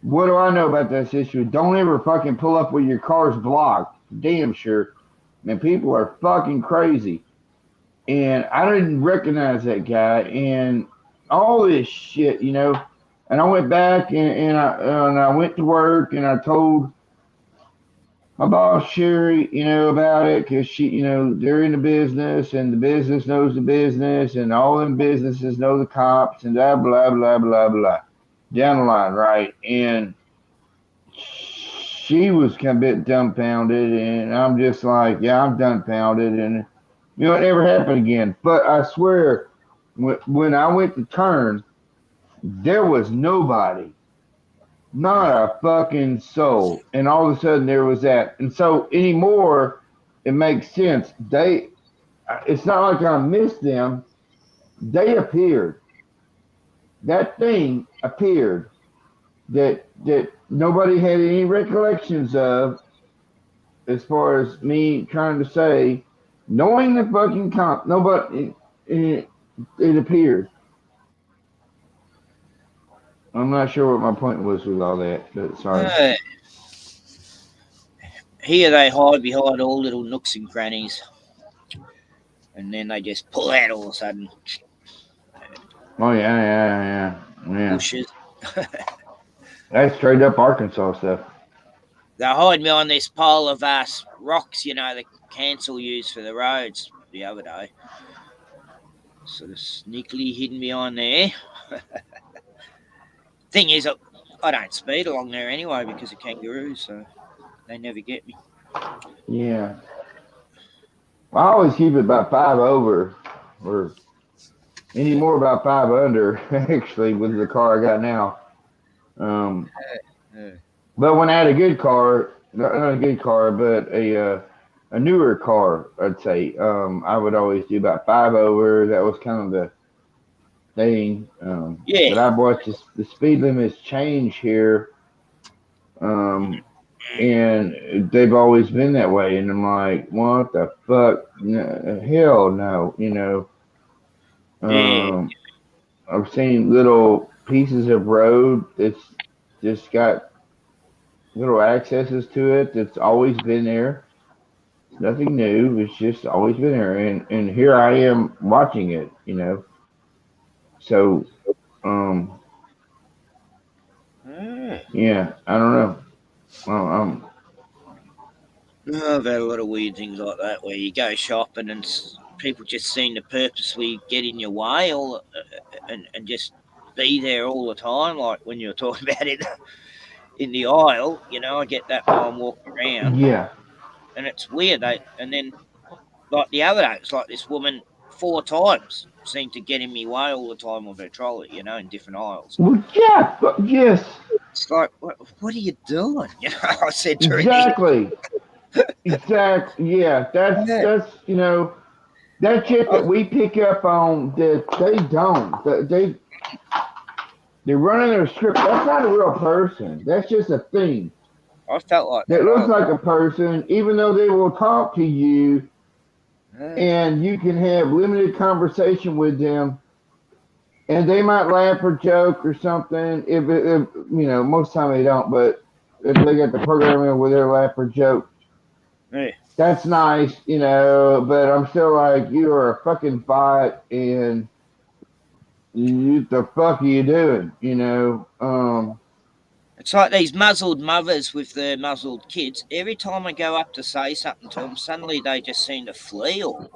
what do I know about this issue? Don't ever fucking pull up when your car's blocked. Damn sure. Man, people are fucking crazy. And I didn't recognize that guy, and all this shit, And I went back and I went to work, and I told my boss Sherry, about it, because she, they're in the business, and the business knows the business, and all them businesses know the cops, and blah blah blah blah blah. Down the line, right? And she was kind of a bit dumbfounded, and I'm just like, yeah, I'm dumbfounded, and it never happened again. But I swear, when I went to turn, there was nobody. Not a fucking soul. And all of a sudden there was that. And so anymore, it makes sense. It's not like I missed them. They appeared. That thing appeared that nobody had any recollections of, as far as me trying to say, knowing the fucking cop, nobody, it appeared. I'm not sure what my point was with all that, but sorry.
Here they hide behind all little nooks and crannies, and then they just pull out all of a sudden.
Oh yeah.
Bushes.
That's straight up Arkansas stuff.
They hide behind this pile of rocks, the council used for the roads the other day. Sort of sneakily hidden behind there. Thing is, I don't speed along there anyway because of kangaroos, so they never get me.
Yeah. I always keep it about 5 over, or any more about 5 under, actually, with the car I got now. But when I had a good car, not a good car, but a newer car, I'd say, I would always do about 5 over. That was kind of the thing. But I've watched the speed limits change here, and they've always been that way. And I'm like, what the fuck? No, hell no, I've seen little pieces of road that's just got little accesses to it that's always been there. It's nothing new. It's just always been there. And here I am watching it, So, yeah, I don't know.
I've had a lot of weird things like that where you go shopping and people just seem to purposely get in your way and just be there all the time. Like when you're talking about it in the aisle, I get that while I'm walking around.
Yeah.
And it's weird. And then, like the other day, it's like this woman 4 times seemed to get in my way all the time with her trolley, in different aisles.
Well, yeah, yes.
It's like, what are you doing? I said to her.
Exactly. Exactly. Yeah, that's that shit that we pick up on that they don't. They're running their script. That's not a real person. That's just a thing.
I felt like
that looks like a person, even though they will talk to you, and you can have limited conversation with them, and they might laugh or joke or something. If most of the time they don't, but if they got the program where they laugh or joke, that's nice, But I'm still like, you are a fucking bot, and the fuck are you doing?
It's like these muzzled mothers with their muzzled kids. Every time I go up to say something to them, suddenly they just seem to flee or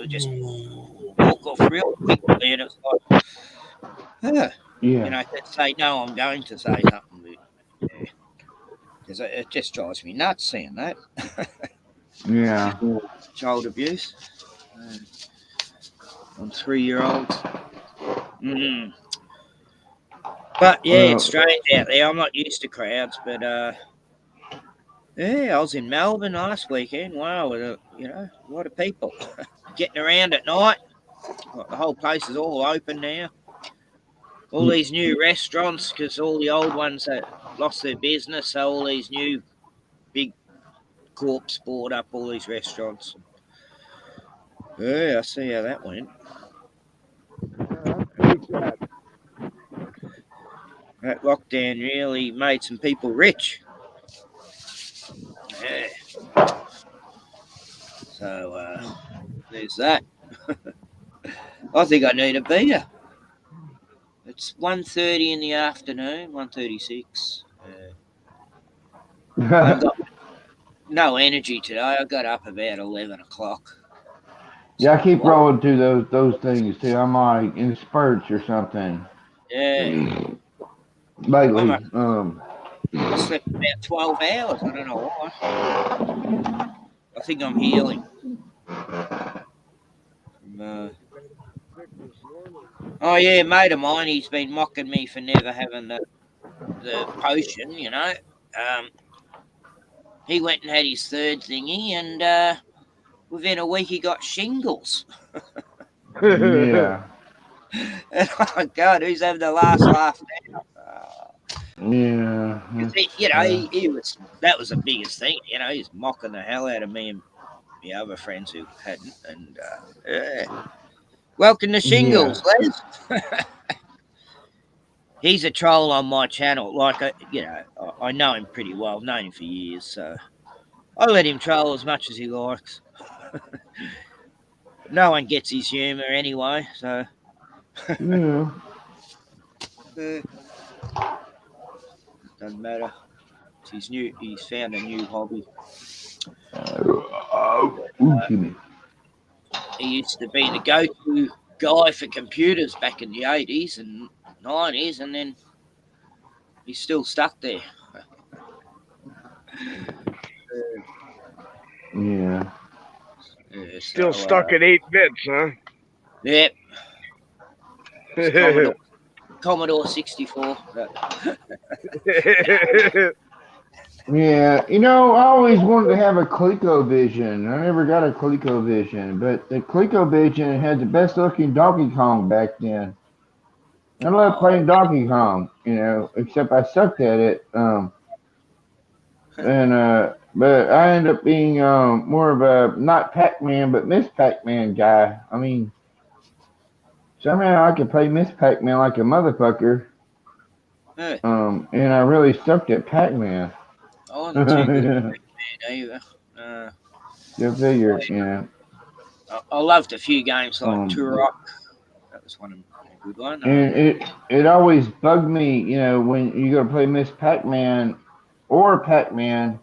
just walk off real quickly. And it's like, they say, no, I'm going to say something. because it just drives me nuts seeing that.
Yeah.
Child abuse on 3-year-olds. Mm. But yeah, it's strange out there. I'm not used to crowds, but yeah, I was in Melbourne last weekend. Wow, with a lot of people getting around at night. The whole place is all open now. All these new restaurants, because all the old ones that lost their business, so all these new big corps bought up all these restaurants. Yeah, I see how that went. That lockdown really made some people rich. Yeah. So there's that. I think I need a beer. It's 1:30 in the afternoon, 1:36. I've got no energy today. I got up about 11 o'clock.
Yeah, I keep rolling through those things too. I'm like in spurts or something.
Yeah.
Lately.
I slept about 12 hours. I don't know why. I think I'm healing. Oh yeah, mate of mine. He's been mocking me for never having the potion. He went and had his third thingy, and within a week he got shingles.
Yeah.
And oh God, who's having the last laugh now?
Yeah.
He was. That was the biggest thing. He's mocking the hell out of me and the other friends who hadn't. And yeah. Welcome to Shingles, Les. He's a troll on my channel. Like, I know him pretty well. I've known him for years, so I let him troll as much as he likes. No one gets his humour anyway, so.
Yeah.
Doesn't matter. He's found a new hobby. He used to be the go-to guy for computers back in the 80s and 90s, and then he's still stuck there.
Yeah.
Still stuck at 8 bits, huh?
Yep. Commodore 64.
Yeah, I always wanted to have a ColecoVision. I never got a ColecoVision, but the ColecoVision had the best looking Donkey Kong back then. I love playing Donkey Kong, except I sucked at it. But I ended up being more of a not Pac-Man, but Miss Pac-Man guy. I mean, somehow I could play Miss Pac-Man like a motherfucker. And I really sucked at Pac-Man.
I wasn't too good at Pac-Man either.
Go figure,
I loved a few games like Turok. That was a good one.
And it always bugged me, when you go to play Miss Pac-Man or Pac-Man,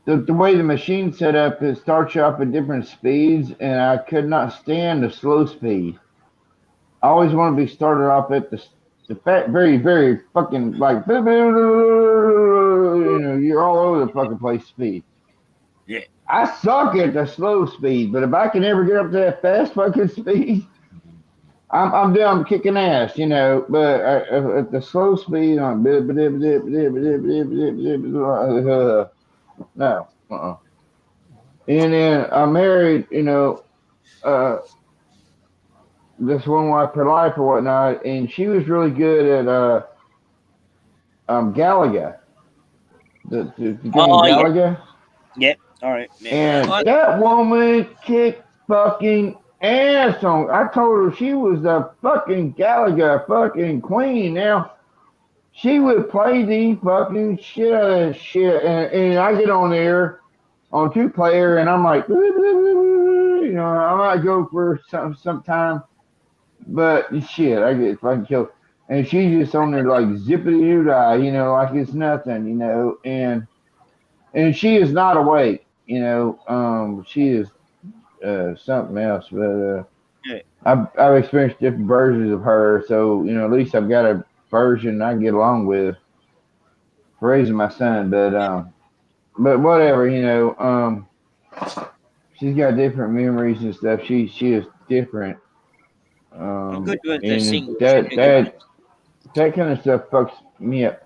the way the machine's set up, it starts you off at different speeds, and I could not stand the slow speed. I always want to be started off at the very, very fucking, like, you're all over the fucking place speed.
Yeah.
I suck at the slow speed, but if I can ever get up to that fast fucking speed, I'm down kicking ass, but at the slow speed, I'm no. And then I married, this one wife for life or whatnot, and she was really good at Galaga. The game Galaga.
Yep. All right.
And that woman kicked fucking ass on. I told her she was the fucking Galaga fucking queen. Now she would play the fucking shit out of that shit, and I get on there on 2-player, and I'm like, I might go for sometime, but shit, I get fucking killed. And she's just on there like zippity doo dah, like it's nothing, and she is not awake, she is something else, but I've experienced different versions of her, so at least I've got a version I can get along with raising my son, but whatever, she's got different memories and stuff. She is different.
I'm good with the
And
single
that
sugar, mate.
that that kind of stuff fucks me up.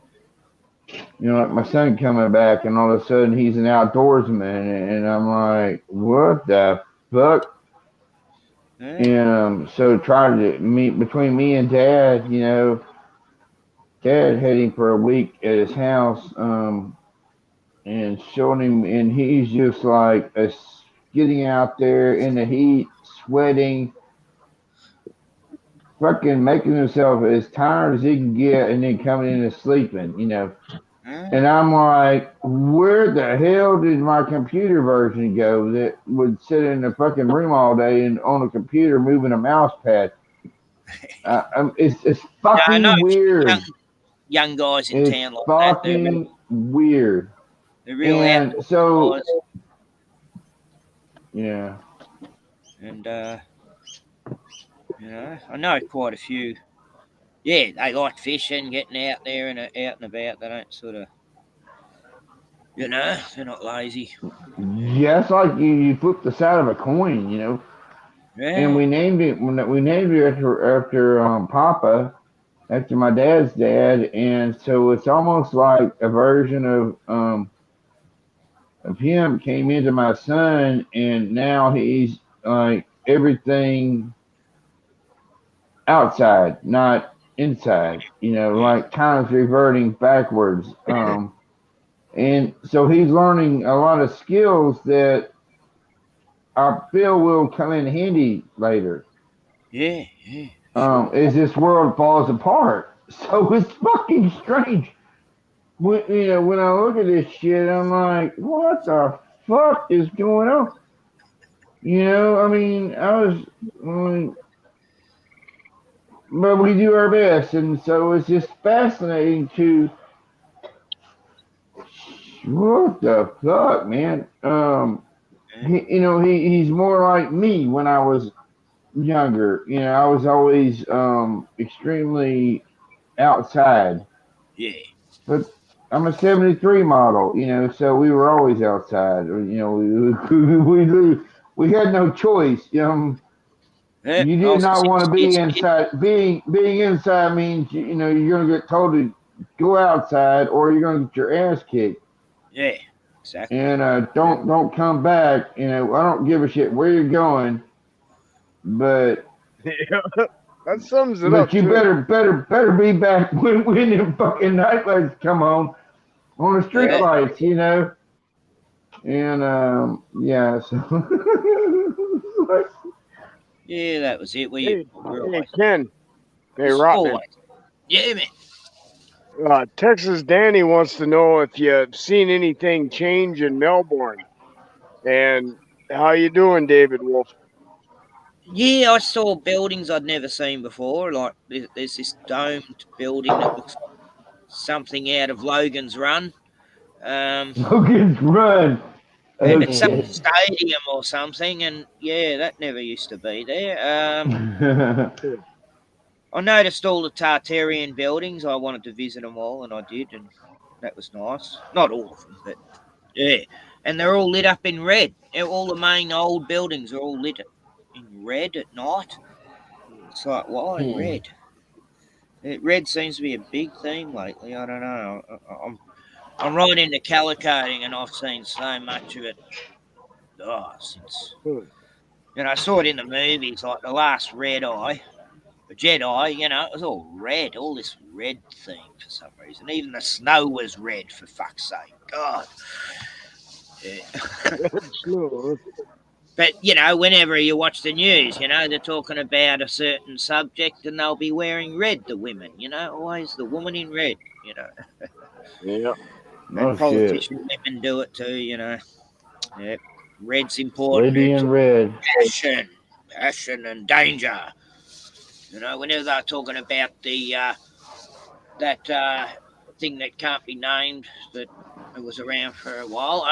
Like my son coming back, and all of a sudden he's an outdoorsman, and I'm like, what the fuck?
Yeah.
And so trying to meet between me and Dad, Dad heading for a week at his house, and showing him, and he's just like getting out there in the heat, sweating, fucking making himself as tired as he can get, and then coming in and sleeping.
Huh?
And I'm like, where the hell did my computer version go that would sit in the fucking room all day and on a computer moving a mouse pad? It's
Yeah, I know
fucking weird.
young guys in
It's
town like that.
fucking weird.
They're real
And
outdoor
so,
guys,
yeah.
and I know quite a few. Yeah, they like fishing, getting out there and out and about. They don't sort of, they're not lazy.
Yeah, it's like you flip the side of a coin. And
Yeah,
we named it after Papa, after my dad's dad, and so it's almost like a version of him came into my son, and now he's like everything outside, not inside.
yeah,
Like time's reverting backwards. And so he's learning a lot of skills that I feel will come in handy later.
yeah, sure.
As this world falls apart. So it's fucking strange. When I look at this shit, I'm like, what the fuck is going on? I mean, but we do our best, and so it's just fascinating to what the fuck, man. He's more like me when I was younger. I was always extremely outside,
Yeah,
but I'm a '73 model, so we were always outside. We had no choice.
yeah.
You
I
did
was a
not want to be
60s kid.
inside. Being inside means you're gonna get told to go outside, or you're gonna get your ass kicked.
Yeah, exactly.
And don't come back. I don't give a shit where you're going, but
Yeah, that sums it up
but you
too.
better be back when the fucking night lights come on the street
Yeah,
lights, And yeah, so
yeah, that was it.
Hey,
We're
hey,
always,
Ken. Hey, Rotman.
always. Yeah, man.
Texas Danny wants to know if you've seen anything change in Melbourne. And how you doing, David Wolf?
Yeah, I saw buildings I'd never seen before. Like there's this domed building that looks like something out of Logan's Run.
Logan's Run.
It's some
Okay.
stadium or something, and yeah, that never used to be there. I noticed all the Tartarian buildings. I wanted to visit them all, and I did, and that was nice. Not all of them, but yeah. And they're all lit up in red. All the main old buildings are all lit in red at night. It's like, why red? Red seems to be a big theme lately. I don't know. I'm right into color coding, and I've seen so much of it. Since I saw it in the movies, like the last Red Eye, the Jedi. It was all red, all this red theme for some reason. Even the snow was red, for fuck's sake. God. Yeah. But, whenever you watch the news, they're talking about a certain subject and they'll be wearing red, the women, always the woman in red,
Yeah.
Oh
And politician women do it too, Yeah. Red's important.
Lady in red.
Passion and danger. Whenever they're talking about the that thing that can't be named, that it was around for a while,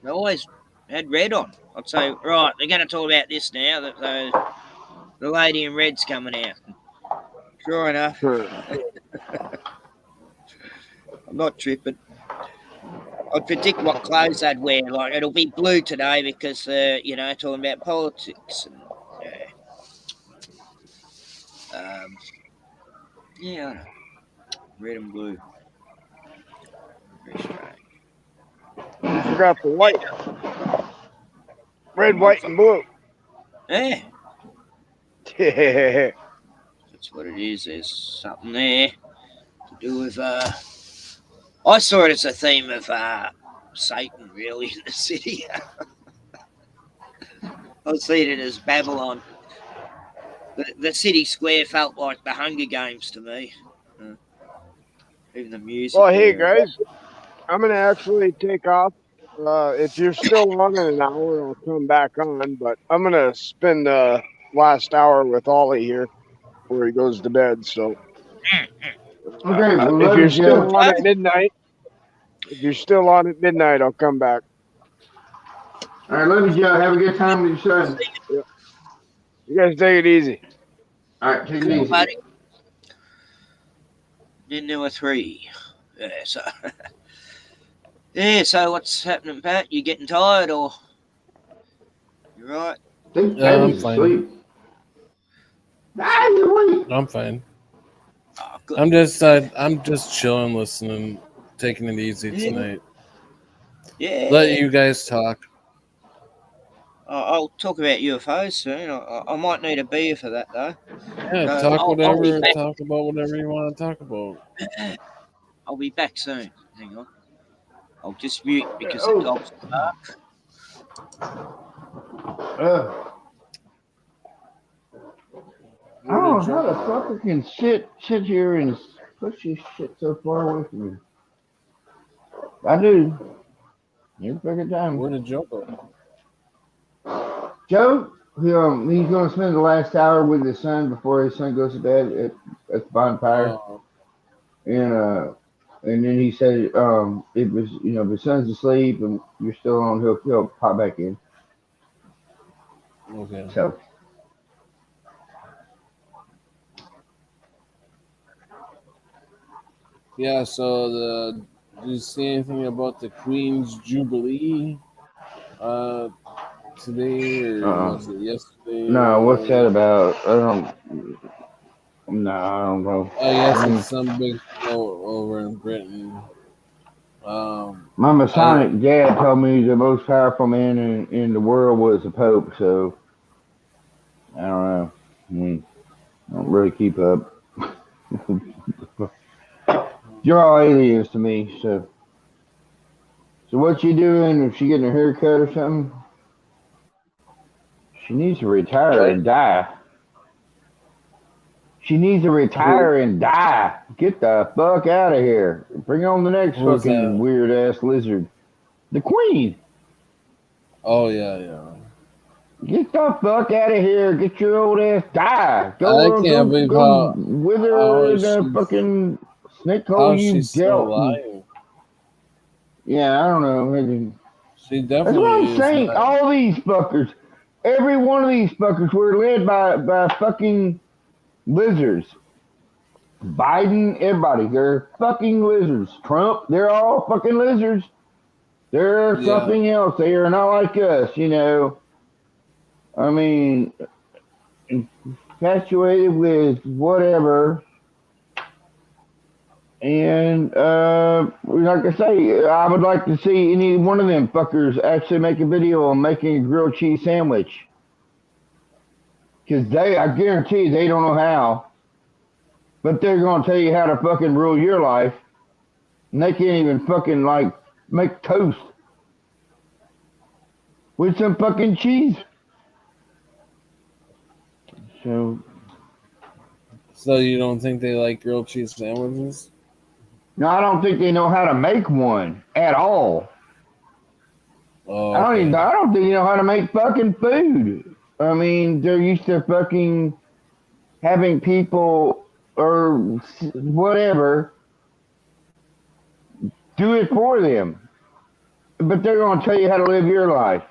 they always had red on. I'd say, right, they're going to talk about this now, that the lady in red's coming out. Sure enough, I'm not tripping. I'd predict what clothes I'd wear. Like, it'll be blue today because, talking about politics. And, I don't know. Red and blue. Very strange.
You forgot the white. Red, white, and blue.
Yeah.
Yeah.
That's what it is. There's something there to do with. I saw it as a theme of Satan, really, in the city. I see it as Babylon. The city square felt like the Hunger Games to me. Even the music.
Well, hey,
there.
guys. I'm going to actually take off. If you're still on in an hour, I'll come back on. But I'm going to spend the last hour with Ollie here before he goes to bed. So
Okay, well,
if
love
you're
you, Joe.
still on at midnight, I'll come back.
All right, love you, Joe. Have a good time with your son.
Yeah. You guys take it easy.
All right, take it
Cool,
easy.
buddy. Then there were 3. Yeah, so so what's happening, Pat? You getting tired or you right?
I think
I'm
Patty's
fine.
asleep. You're awake.
I'm fine.
Oh, good.
I'm just chilling, listening, taking it easy tonight.
Yeah.
Let you guys talk.
I'll talk about UFOs soon. I might need a beer for that though.
Yeah,
I'll be back.
talk about whatever you want to talk about.
I'll be back soon. Hang on. I'll just mute because the dog's bark.
I don't know how the fucker can sit here and push his shit so far away from me. I do. Every fucking time.
Where did Joe go?
Joe, he's going to spend the last hour with his son before his son goes to bed at the bonfire. And then he said, it was, if his son's asleep and you're still on, he'll pop back in.
Okay.
So.
Yeah, so did you see anything about the Queen's Jubilee today, or was it yesterday?
No, what's that about? I don't know.
I guess it's some big show over in Britain.
My Masonic dad told me the most powerful man in the world was the Pope, so I don't know. I don't really keep up. You're all aliens to me, so what you doing? If she getting a haircut or something? She needs to retire and die. She needs to retire and die. Get the fuck out of here. Bring on the next fucking weird ass lizard. The Queen.
Oh yeah.
Get the fuck out of here. Get your old ass die.
I can't believe how
wither in the fucking snake hole you dealt. Yeah, I don't know.
She definitely
That's what I'm saying. All these fuckers, every one of these fuckers were led by fucking lizards. Biden, everybody, they're fucking lizards. Trump, they're all fucking lizards. They're something else. They are not like us, I mean, infatuated with whatever. And like I say, I would like to see any one of them fuckers actually make a video on making a grilled cheese sandwich. Because I guarantee you, they don't know how. But they're going to tell you how to fucking rule your life. And they can't even fucking, make toast with some fucking cheese.
So you don't think they like grilled cheese sandwiches?
No, I don't think they know how to make one at all.
Oh,
okay. I don't think they know how to make fucking food. I mean, they're used to fucking having people or whatever do it for them. But they're going to tell you how to live your life.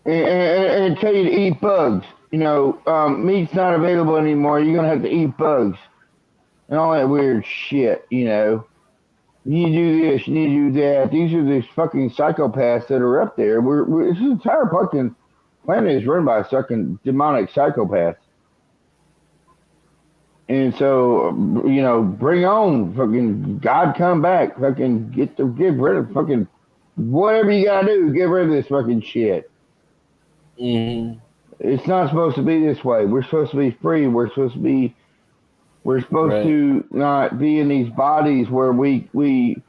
And tell you to eat bugs. Meat's not available anymore. You're going to have to eat bugs. and all that weird shit, you know. You need to do this, you need to do that. These are these fucking psychopaths that are up there. This entire fucking planet is run by fucking demonic psychopaths. And so, you know, bring on fucking God, come back, fucking get rid of fucking whatever you gotta do, get rid of this fucking shit.
Mm-hmm.
It's not supposed to be this way. We're supposed to be free. We're supposed
Right.
to not be in these bodies where we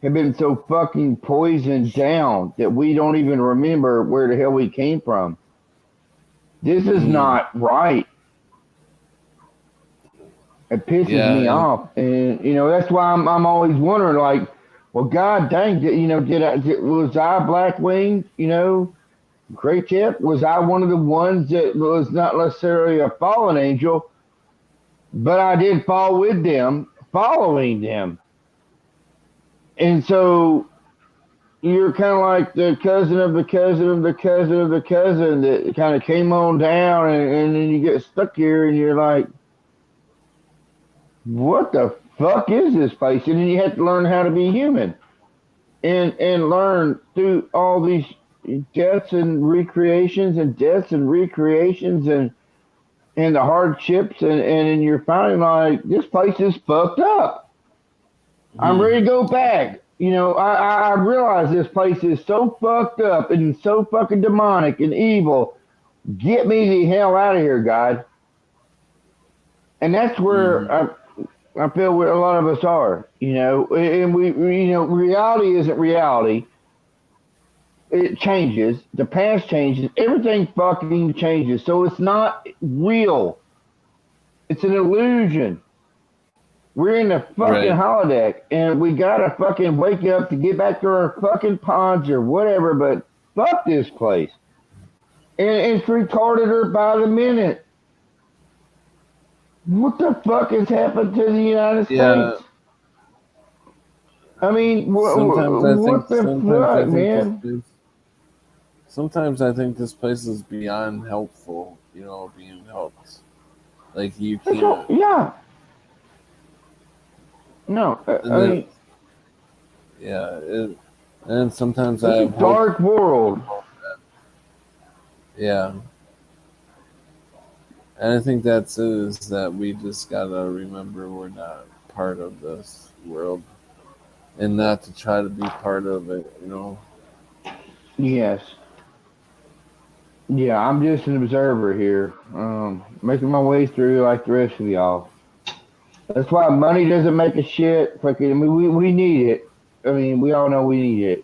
have been so fucking poisoned down that we don't even remember where the hell we came from. This is not right. It pisses me off, and you know that's why I'm always wondering, like, well, God dang, you know, was I black winged? You know, great tip. Was I one of the ones that was not necessarily a fallen angel, but I did fall with them, following them, and so you're kind of like the cousin of the cousin of the cousin of the cousin that kind of came on down, and then you get stuck here, and you're like, what the fuck is this place? And then you have to learn how to be human, and learn through all these deaths and recreations and and the hardships, and you're finally like, this place is fucked up. I'm ready to go back. You know, I realize this place is so fucked up and so fucking demonic and evil. Get me the hell out of here, God. And that's where I feel where a lot of us are, you know, and we you know, reality isn't reality. It changes. The past changes. Everything fucking changes. So it's not real. It's an illusion. We're in the fucking holodeck, and we gotta fucking wake up to get back to our fucking pods or whatever, but fuck this place. And it's retarded her by the minute. What the fuck has happened to the United States? I mean, what the fuck, man?
Sometimes I think this place is beyond helpful, you know, being helped. Like, you can't.
Yeah. No, I mean.
Yeah, and sometimes
it's a dark world.
Yeah. And I think that's it, is that we just gotta remember we're not part of this world, and not to try to be part of it, you know?
Yes. Yeah, I'm just an observer here, making my way through like the rest of y'all. That's why money doesn't make a shit. Fucking, I mean, we need it. I mean, we all know we need it.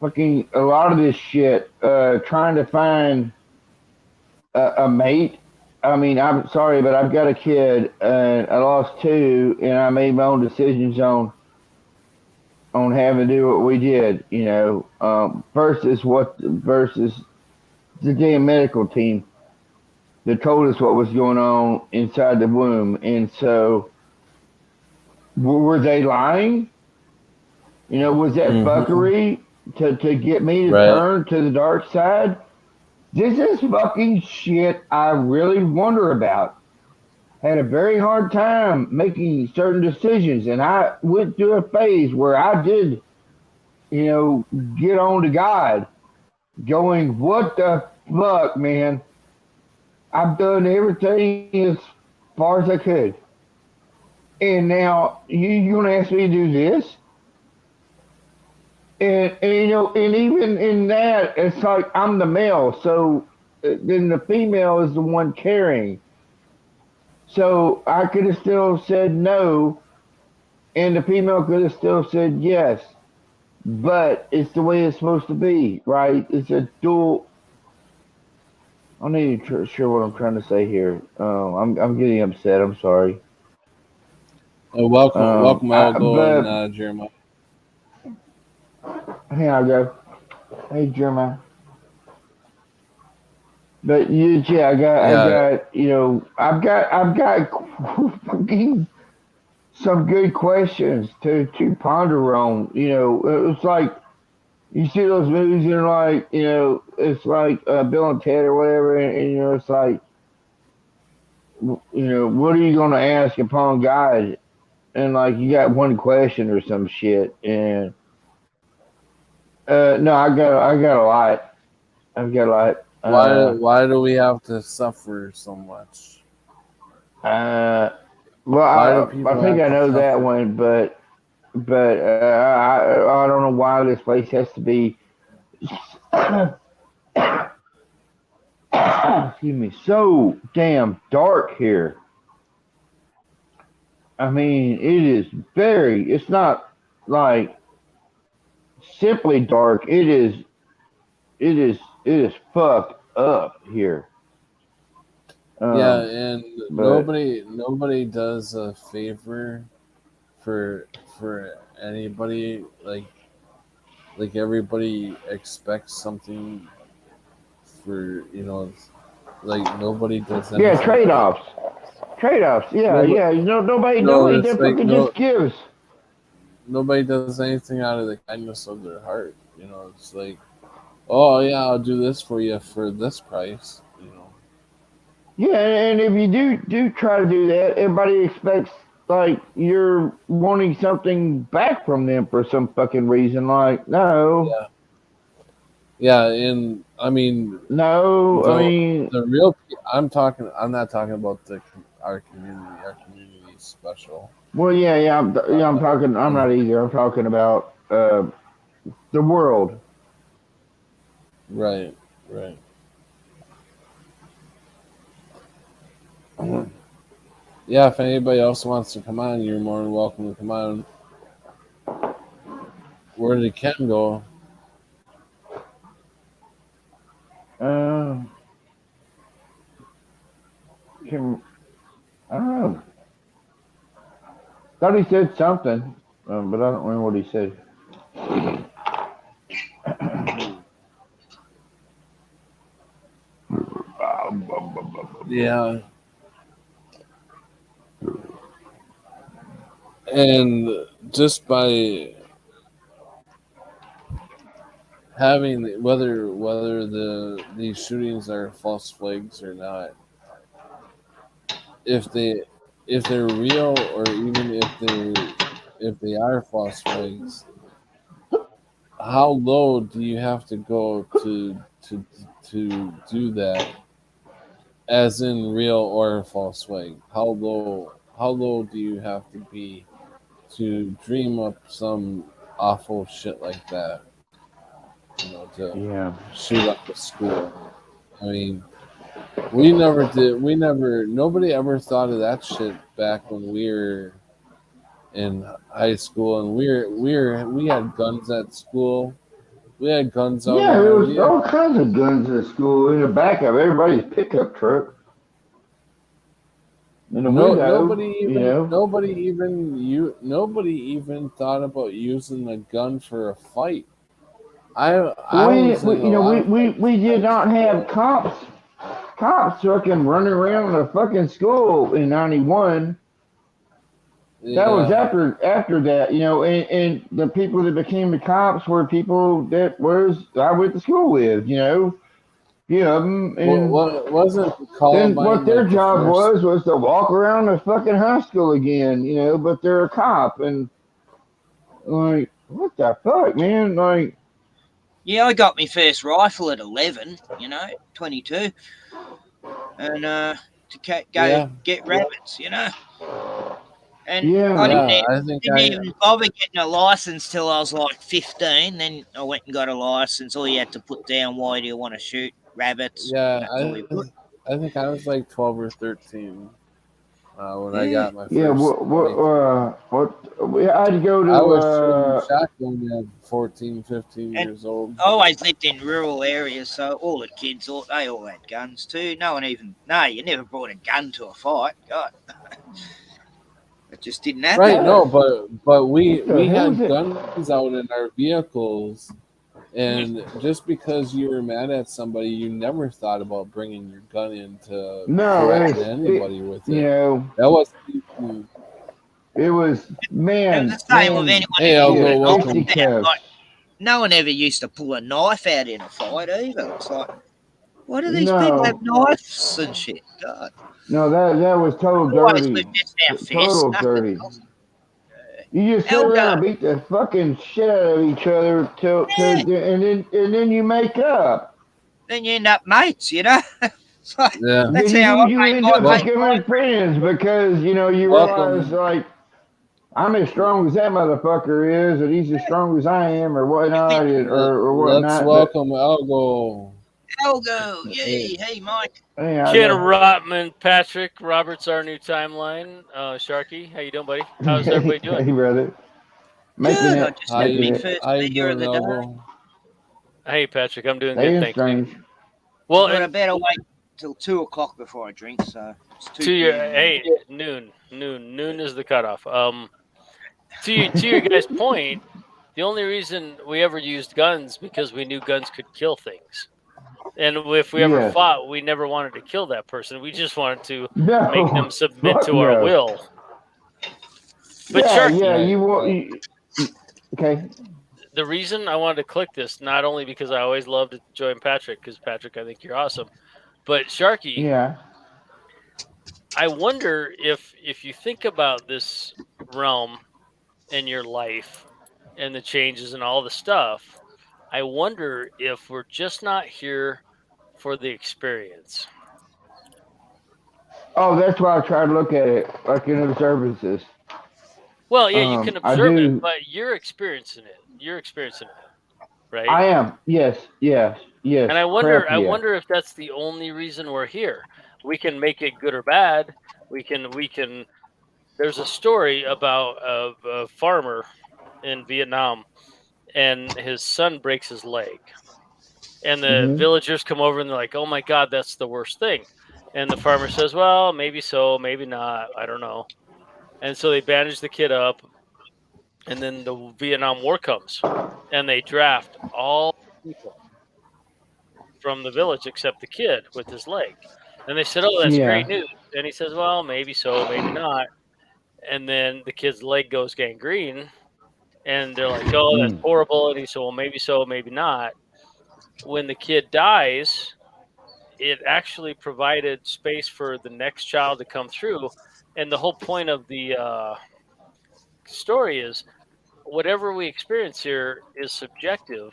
Fucking, a lot of this shit, trying to find a mate. I mean, I'm sorry, but I've got a kid, and I lost two, and I made my own decisions on having to do what we did. You know, versus the damn medical team that told us what was going on inside the womb, and so were they lying? You know, was that fuckery to get me to turn to the dark side? This is fucking shit I really wonder about. Had a very hard time making certain decisions, and I went through a phase where I did, you know, get on to God, going, what the fuck, man? I've done everything as far as I could. And now you're going to ask me to do this? And you know, and even in that, it's like I'm the male, so then the female is the one carrying. So I could have still said no, and the female could have still said yes. But it's the way it's supposed to be, right? It's a dual. I'm not even sure what I'm trying to say here. I'm getting upset. I'm sorry.
Welcome, Aldo and Jeremiah.
Here I go. Hey, Jeremiah. But yeah, I got, you know, I've got fucking some good questions to ponder on. You know, it's like you see those movies and they're like, you know, it's like Bill and Ted or whatever, and you know, it's like what are you gonna ask upon God? And like you got one question or some shit, and no, I got a lot. I've got a lot.
Why do we have to suffer so much?
Uh, well,
Why do
I
people
think
have
I
to
know that
suffer?
one, but I don't know why this place has to be excuse me, so damn dark here. I mean, it is very. It's not like simply dark. It is. It is fucked up here.
Yeah,
Um,
and
but
nobody does a favor for anybody. Like everybody expects something for like nobody does
yeah,
anything
trade
out of
offs. Trade offs. Yeah,
nobody.
yeah.
No,
Nobody
it's
that
like
fucking just gives.
nobody does anything out of the kindness of their heart. It's like, oh yeah, I'll do this for you for this price.
Yeah, and if you do try to do that, everybody expects like you're wanting something back from them for some fucking reason. Like, no,
Yeah, yeah, and I mean
no. I
the
mean,
the real. I'm talking. I'm not talking about our community. Our community is special.
well, yeah, yeah. I'm talking. I'm
Uh,
not either. I'm talking about the world.
right, right. Yeah, if anybody else wants to come on, you're more than welcome to come on. Where did Ken go?
Uh, can, I don't know. Thought he said something, but I don't remember what he said.
Yeah, and just by having whether these shootings are false flags or not, if they if they're real or even if they are false flags, how low do you have to go to do that? As in real or false flag? How low do you have to be to dream up some awful shit like that? To
Yeah.
shoot up a school. I mean, we never did. We never. Nobody ever thought of that shit back when we were in high school, and we had guns at school. We had guns out
Yeah,
on
there
our
was all
vehicle.
kinds of guns at school in the back of everybody's pickup truck in the
No,
window. You know.
nobody even thought about using a gun for a fight. I
We,
was in
we
a
you know
lot of fights
we
in
did
high
not have
school.
cops fucking running around the fucking school in '91. That was
Yeah.
after that, and the people that became the cops were people that was I went to school with, few of them, and
What wasn't
then what
Columbine
their
like the
job
first?
was to walk around the fucking high school again, but they're a cop, and like, what the fuck, man? Like,
Yeah, I got my first rifle at 11, 22, and to go
Yeah,
get rabbits, And I
yeah,
yeah. I think
didn't even bother getting a license till I was like 15. Then I went and got a license. All you had to put down, why do you want to shoot rabbits?
yeah.
That's all you put.
I think I was like 12 or 13 when I
Yeah.
got my
yeah.
first 22.
I had to go
I
to,
was shooting shotgun at 14, 15
And
years old.
I always lived in rural areas, so all the kids, they all had guns too. No, you never brought a gun to a fight. God, it just didn't
Right,
happen.
no,
uh,
but we
what the
we
hell is
had
it?
guns out in our vehicles, and just because you were mad at somebody, you never thought about bringing your gun in to
No,
threaten anybody with
you
it.
know,
That was even,
it was,
It was the
man,
same with
man,
anyone
hey,
who
I'll
pulled
yeah,
go.
a knife
Welcome.
out. Like,
fisticuffs.
no one ever used to pull a knife out in a fight either. It's like, Why do these people have
No,
knives and shit? God.
no, that was total
Always
dirty,
with just our fists,
total
nothing
dirty.
else.
You just sit around
Elga,
and beat the fucking shit out of each other
yeah.
and then you make up.
Then you end up mates, you know? It's like,
Yeah.
that's
You,
how
you
I
you
made
end
my
up
Well,
mate.
becoming friends because you know you realize
welcome.
like I'm as strong as that motherfucker is, and he's as strong as I am, or whatnot, or
Let's
whatnot. But
welcome Algo.
Elgo,
Hey,
yay, hey, Mike.
hey, I
Ken
got
Rotman, Patrick Roberts, our new timeline. Sharky, how you doing, buddy? How's everybody doing?
hey brother, making
Good, I
it,
just
how
had
making
my
you
it,
first
how you
beer of
doing,
the day.
Algo?
Hey, Patrick, I'm doing good,
staying
thank you.
strange.
Well,
But I
and
better wait till 2 o'clock before I drink, so it's 2
to your
p.m. now.
hey, noon is the cutoff. To your guys' point, the only reason we ever used guns because we knew guns could kill things, and if we ever
Yes.
fought, we never wanted to kill that person. We just wanted to make them
No.
submit
Fuck
to our
no.
will. But
Yeah, yeah.
Sharky,
Right,
You want.
right.
Okay.
the reason I wanted to click this, not only because I always love to join Patrick, because Patrick, I think you're awesome, but Sharky,
Yeah.
I wonder if you think about this realm in your life and the changes and all the stuff, I wonder if we're just not here for the experience.
Oh, that's why I try to look at it like an observances.
Well, yeah, you can
I
observe it,
do.
but you're experiencing it. You're experiencing it, right?
I am. Yes. Yes. Yes.
And
Crap.
I
Yeah.
wonder if that's the only reason we're here. We can make it good or bad. We can there's a story about a farmer in Vietnam and his son breaks his leg. And the
Mhm.
villagers come over and they're like, "Oh my god, that's the worst thing." And the farmer says, "Well, maybe so, maybe not. I don't know." And so they bandage the kid up and then the Vietnam War comes and they draft all the people from the village except the kid with his leg. And they said, "Oh, that's great
Yeah.
news." And he says, "Well, maybe so, maybe not." And then the kid's leg goes gangrene and they're like, "Oh, that's
Mm.
horrible." And he said, "Well, maybe so, maybe not." When the kid dies, it actually provided space for the next child to come through. And the whole point of the story is whatever we experience here is subjective.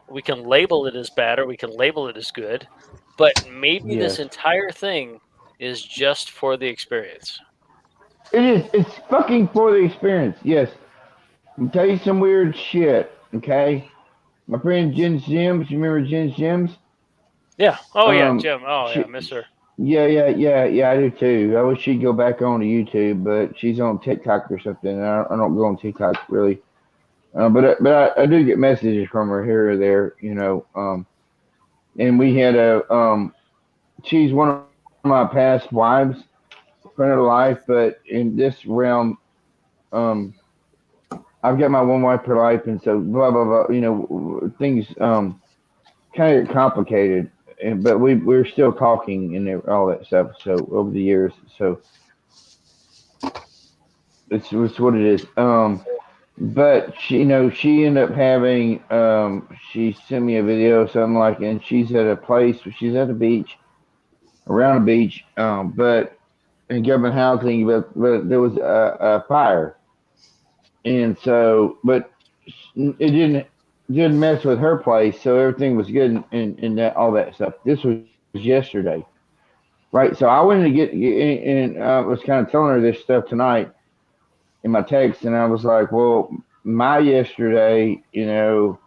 We can label it as bad or we can label it as good, but maybe this
Yes.
entire thing is just for the experience.
It is. It's fucking for the experience. Yes. I'll tell you some weird shit. Okay. My friend Jen's Gems. You remember Jen's Gems?
Yeah. Oh yeah,
Um.
Jim. Oh yeah,
She,
miss her.
yeah. I do too. I wish she'd go back on to YouTube, but she's on TikTok or something. I don't go on TikTok really. I do get messages from her here or there. And we had she's one of my past wives, friend of life, but in this realm, um, I've got my one wife per life, and so blah blah blah. Things kind of get complicated, but we're still talking and all that stuff. So over the years, so it's what it is. But she ended up having she sent me a video something like, and she's at a place, she's at a beach, around a beach, but in government housing, but there was a fire, and so but it didn't mess with her place, so everything was good and that all that stuff. This was yesterday, right? So I wanted to and I was kind of telling her this stuff tonight in my text, and I was like, well, my yesterday, a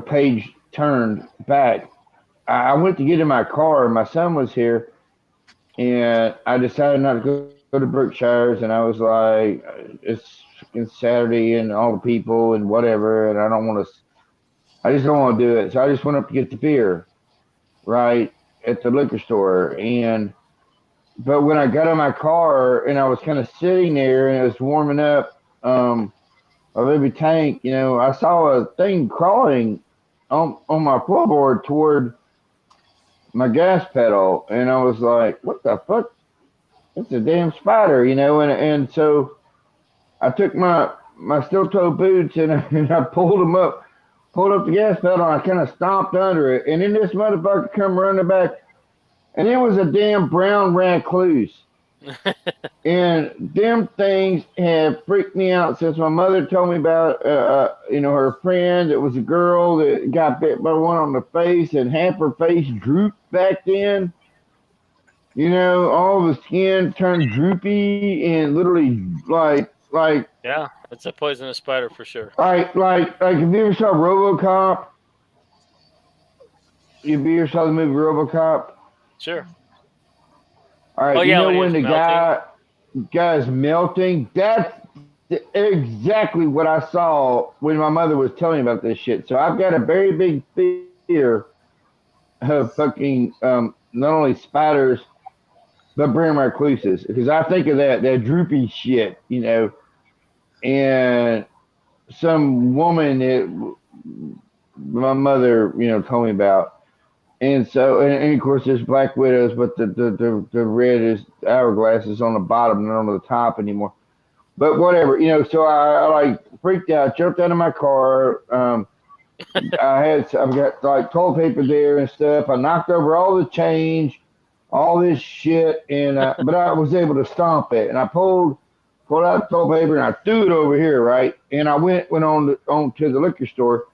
page turned back. I went to get in my car, and my son was here, and I decided not to go to Berkshire's, and I was like, it's Saturday, and all the people and whatever, and I just don't want to do it. So I just went up to get the beer, right, at the liquor store, but when I got in my car and I was kind of sitting there and it was warming up, a baby tank, I saw a thing crawling on my floorboard toward my gas pedal, and I was like, "What the fuck? It's a damn spider," And so I took my steel toe boots and I pulled them up pulled up the gas pedal, and I kind of stomped under it, and then this motherfucker come running back, and it was a damn brown recluse. And them things have freaked me out since my mother told me about, her friend. It was a girl that got bit by one on the face, and half her face drooped back then. All the skin turned droopy and literally
Yeah, it's a poisonous spider for sure.
like if you ever saw RoboCop, you ever saw the movie RoboCop?
Sure.
All right,
Oh yeah, when he
when
was
the
melting.
guy's melting, that's exactly what I saw when my mother was telling me about this shit. So I've got a very big fear of fucking not only spiders but brown recluses, because I think of that droopy shit, and some woman that my mother, told me about. And so, and of course, there's black widows, but the red is hourglass is on the bottom, not on the top anymore. But whatever, So I like freaked out, jumped out of my car. I've got like toilet paper there and stuff. I knocked over all the change, all this shit, and but I was able to stomp it, and I pulled out the toilet paper and I threw it over here, right? And I went on to the liquor store,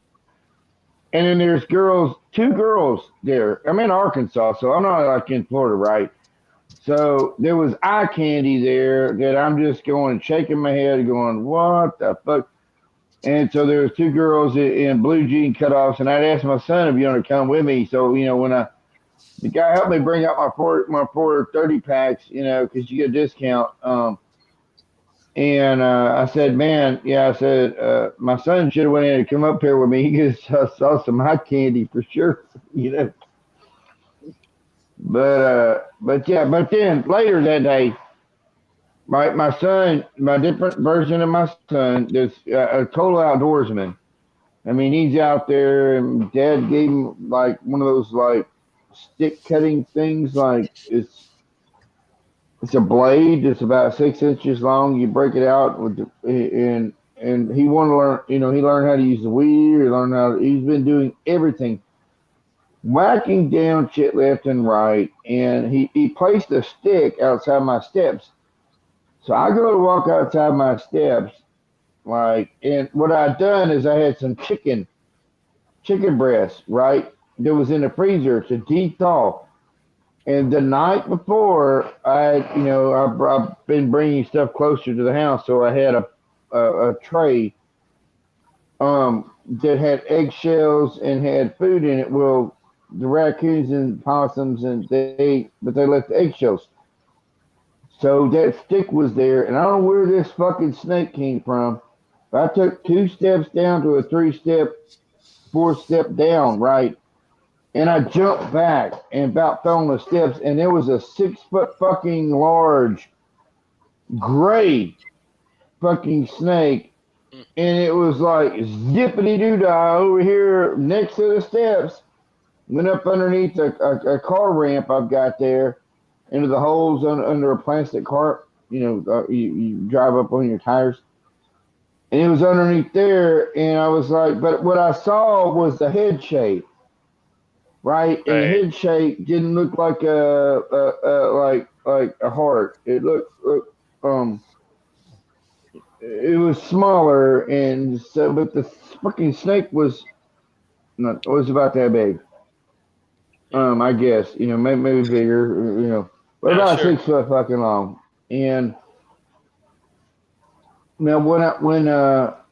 and then there's two girls there. I'm in Arkansas, so I'm not like in Florida, right? So there was eye candy there that I'm just going shaking my head, going, what the fuck? And so there was two girls in blue jean cutoffs, and I'd asked my son if you want to come with me. So when the guy helped me bring out my four 30 packs, because you get a discount. And I said, man, yeah, I said, my son should have went in and come up here with me. He saw some eye candy for sure, But yeah, but then later that day, my son, my different version of my son, there's a total outdoorsman. I mean, he's out there, and Dad gave him like one of those like stick cutting things. Like it's a blade. It's about 6 inches long. You break it out and he wanted to learn. He learned how to use the weed. He's been doing everything, whacking down shit left and right. And he placed a stick outside my steps. So I go to walk outside my steps, and what I'd done is I had some chicken breast, right? That was in the freezer to de-thaw. And the night before, I've been bringing stuff closer to the house, so I had a tray that had eggshells and had food in it. Well, the raccoons and possums but they left the eggshells. So that stick was there, and I don't know where this fucking snake came from. But I took 2 steps down to a 3-step, 4-step down, right? And I jumped back and about fell on the steps, and there was a 6-foot fucking large gray fucking snake, and it was like zippity doo dah over here next to the steps. Went up underneath a car ramp I've got there into the holes under a plastic cart. You drive up on your tires. And it was underneath there, and I was like, but what I saw was the head shape. Right, and the head shape didn't look like like a heart. It looked it was smaller, and so but the fucking snake was about that big. I guess maybe bigger. But about
sure.
6 foot fucking long. And now when I went out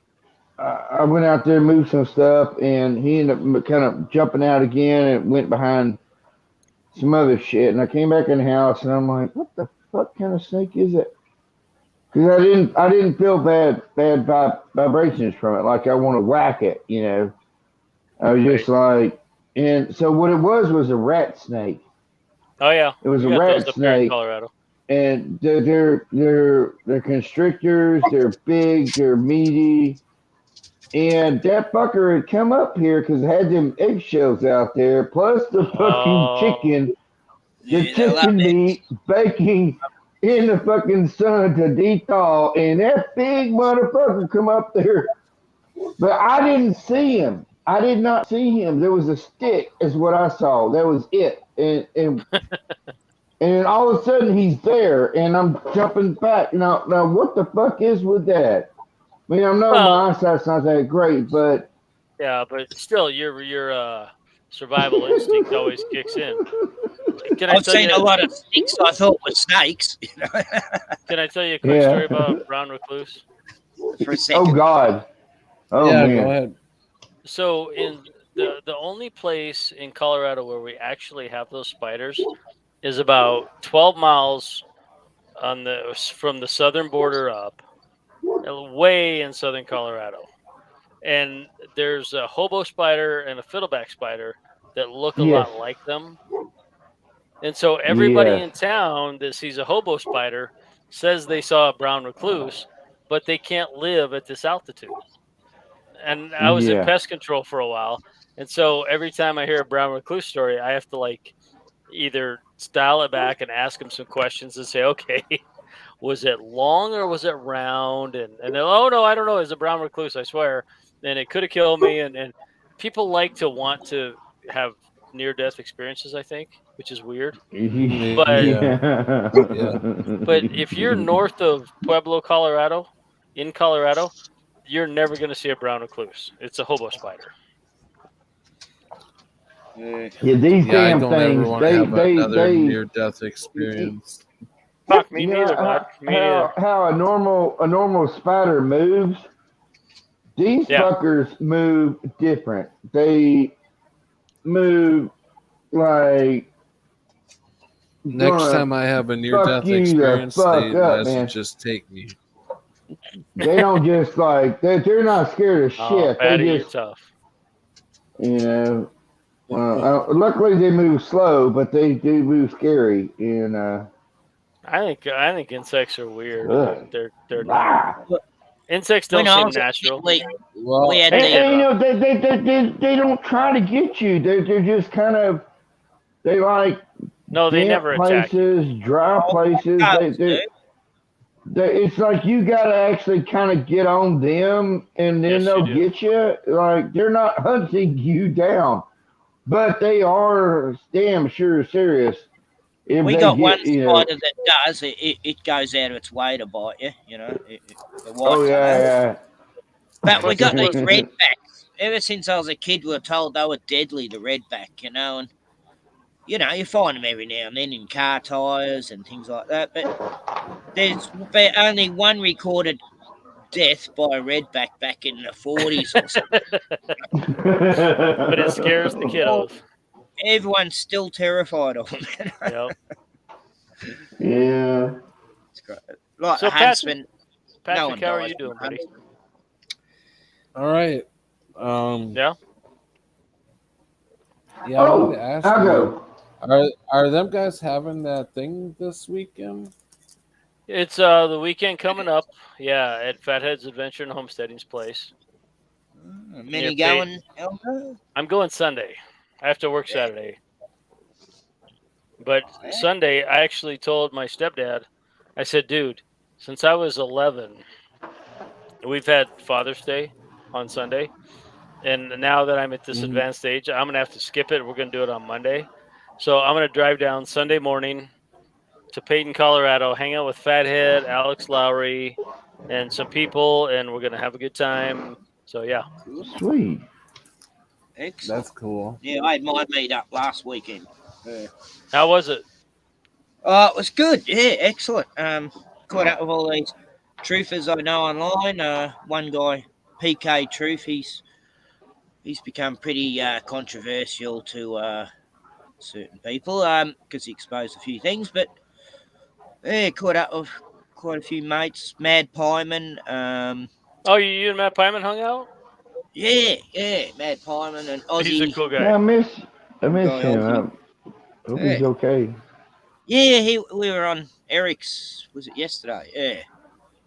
there and moved some stuff, and he ended up kind of jumping out again and went behind some other shit. And I came back in the house, and I'm like, what the fuck kind of snake is it? Because I didn't feel bad vibrations from it, like I want to whack it. I was just like, and so what it was a rat snake.
Oh yeah,
it was a rat snake.
In Colorado.
And they're constrictors. They're big. They're meaty. And that fucker had come up here because it had them eggshells out there, plus the fucking chicken, chicken meat baking in the fucking sun to de-thaw. And that big motherfucker come up there, but I didn't see him. I did not see him. There was a stick, is what I saw. That was it. And then all of a sudden he's there, and I'm jumping back. Now, what the fuck is with that? I mean, I know
Well,
my eyesight's not that great, but
yeah, but still, your survival instinct always kicks in. Can I
I've
tell
seen a
you?
lot of sticks I thought were snakes,
Can I tell you a quick
yeah.
story about brown recluse?
for a
Oh
second.
God. Oh
Yeah,
man.
go ahead.
So in the only place in Colorado where we actually have those spiders is about 12 miles from the southern border up, way in southern Colorado. And there's a hobo spider and a fiddleback spider that look a
Yes.
lot like them. And so everybody
Yes.
in town that sees a hobo spider says they saw a brown recluse, but they can't live at this altitude. And I was in
Yeah.
pest control for a while. And so every time I hear a brown recluse story, I have to like either dial it back and ask them some questions and say, okay, was it long or was it round? And they're, oh no, I don't know. It's a brown recluse, I swear. And it could have killed me. And people like to want to have near death experiences, I think, which is weird. But
Yeah. Yeah.
but if you're north of Pueblo, Colorado, in Colorado, you're never going to see a brown recluse. It's a hobo spider.
Yeah, these
Yeah, I
damn
don't ever
things,
want to
they,
have
they,
another
they,
near-death experience.
Fuck, me
you know
neither, bud. Me neither.
how a normal spider moves. These
Yeah.
fuckers move different. They move like
Next
gonna
time I have a
fuck
near-death
you the
experience,
fuck
they
up,
might as well
man.
just take me.
They don't just like they're not scared of
Oh,
shit. They
Patty, you're
just
tough.
luckily they move slow, but they do move scary. And
I think insects are weird.
ugh.
They're
Ah.
insects
When
don't
I
seem
was a kid,
natural.
we
Well,
had
Hey,
And,
the
you know they don't try to get you. They're just kind of they like
no, they
damp
never attack you.
places, dry places.
cubs, dude.
It's like you got to actually kind of get on them, and then
Yes, you
they'll
do.
get you. Like they're not hunting you down, but they are damn sure serious. If
We
they
got one
get
spider that does it goes out of its way to bite you. You know, the white
oh
tail.
yeah,
But we got these
yeah.
redbacks. Ever since I was a kid, we were told they were deadly. The redback, and you find them every now and then in car tires and things like that. But there's been only one recorded death by a redback back in the 40s or something.
But it scares the kiddos.
Everyone's still terrified of them.
Yep.
Yeah.
It's great. Like
So,
the huntsman.
Patrick,
one
how are
dies
you
from
doing, buddy?
huntsman.
all right.
Yeah.
Yeah, I wanted to ask
I'll
you,
go.
are them guys having that thing this weekend?
It's the weekend coming up. Yeah, at Fathead's Adventure and Homesteading's place.
Many
Near
going, Elder?
I'm going Sunday. I have to work Saturday. But Sunday, I actually told my stepdad, I said, dude, since I was 11, we've had Father's Day on Sunday. And now that I'm at this advanced age, I'm going to have to skip it. We're going to do it on Monday. So I'm going to drive down Sunday morning to Peyton, Colorado, hang out with Fathead, Alex Lowry, and some people, and we're going to have a good time. So, yeah.
Sweet.
Excellent.
That's cool.
Yeah, I had my meet up last weekend.
How was it?
It was good. Yeah, excellent. Caught up with all these truthers I know online. One guy, PK Truth, he's become pretty controversial to certain people because he exposed a few things. But yeah, caught up with quite a few mates. Mad Pieman.
Oh, you and Matt Pyman hung out?
Yeah, Mad Pieman and Ozzy.
He's a cool guy.
Yeah, I miss
Guy
him.
Ozzy.
I hope he's okay.
Yeah, we were on Eric's. Was it yesterday? Yeah,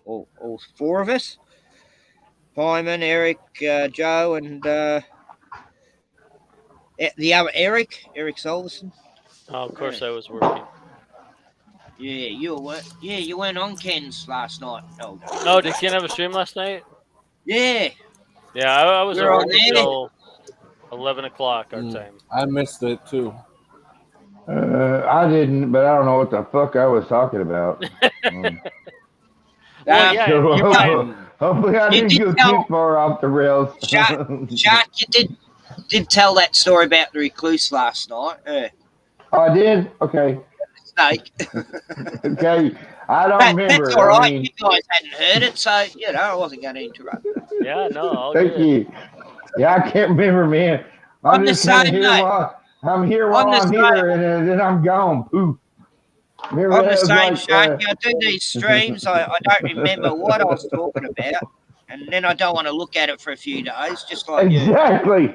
all four of us. Pyman, Eric, Joe, and the other Eric Solverson.
Oh, of course I was working.
Yeah, you went on Ken's last night.
Oh, did Ken have a stream last night?
Yeah.
Yeah, I was
We're
on
on there.
until 11 o'clock our time.
I missed it too.
I didn't, but I don't know what the fuck I was talking about.
Well, yeah,
So
you guys,
hopefully I
You
didn't
did
go
tell-
too far off the rails.
Shark, you did tell that story about the recluse last night.
Oh, I did? Okay.
Snake.
Okay. I don't
That's
remember.
all
I
right.
mean,
You guys hadn't heard it, so I wasn't going to interrupt.
yeah, no, all
thank
good.
you. Yeah, I can't remember, man.
I'm
I'm
the
just kind of
same,
here
mate.
while I'm here
I'm
while
the
I'm
same.
here, and then I'm gone. Poof. Remember
I'm the
that was
same,
like
Sharky. I do these streams. I don't remember what I was talking about, and then I don't want to look at it for a few days, just like you.
exactly.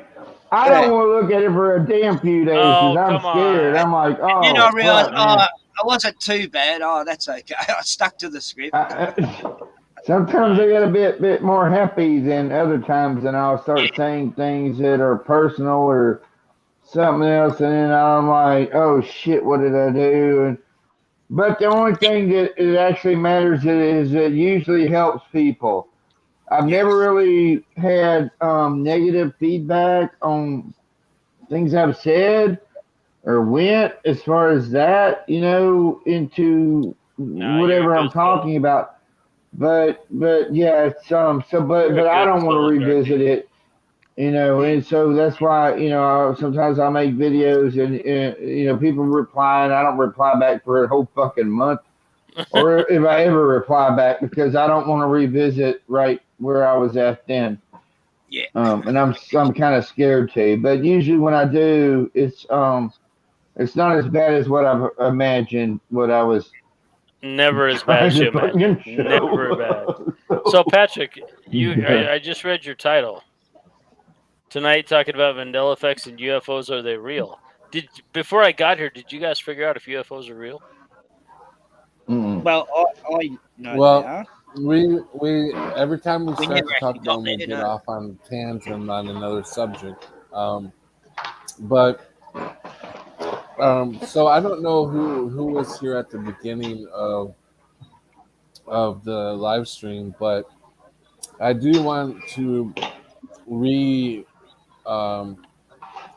I don't want to look at it for a damn few days because
Oh,
I'm
come
scared.
on.
I'm like,
And then I
oh
realised,
fuck, man.
I wasn't too bad. Oh, that's okay. I stuck to the script.
Sometimes I get a bit more happy than other times, and I'll start saying things that are personal or something else, and then I'm like, oh shit, what did I do? But the only thing that it actually matters is it usually helps people. I've never really had negative feedback on things I've said or went as far as that, into
Nah, you're
whatever I'm
good, Phil.
talking about. But yeah, it's
You're
but
a
I
good
don't want to
fellow,
revisit
Sharky.
it, and so that's why sometimes I make videos and people reply and I don't reply back for a whole fucking month, or if I ever reply back because I don't want to revisit right where I was at then.
Yeah.
And I'm kind of scared to, but usually when I do, it's not as bad as what I've imagined. What I was
Never as bad
trying
as
to
you imagine.
fucking show.
Never bad. So, Patrick, I just read your title tonight, talking about Mandela effects and UFOs. Are they real? Before I got here, did you guys figure out if UFOs are real?
Mm-mm.
I know they
Well,
are.
we every time we
We
start
never
to talk
actually
about
got
them,
there,
we get
no.
off on tangent on another subject. But so I don't know who was here at the beginning of the live stream, but I do want to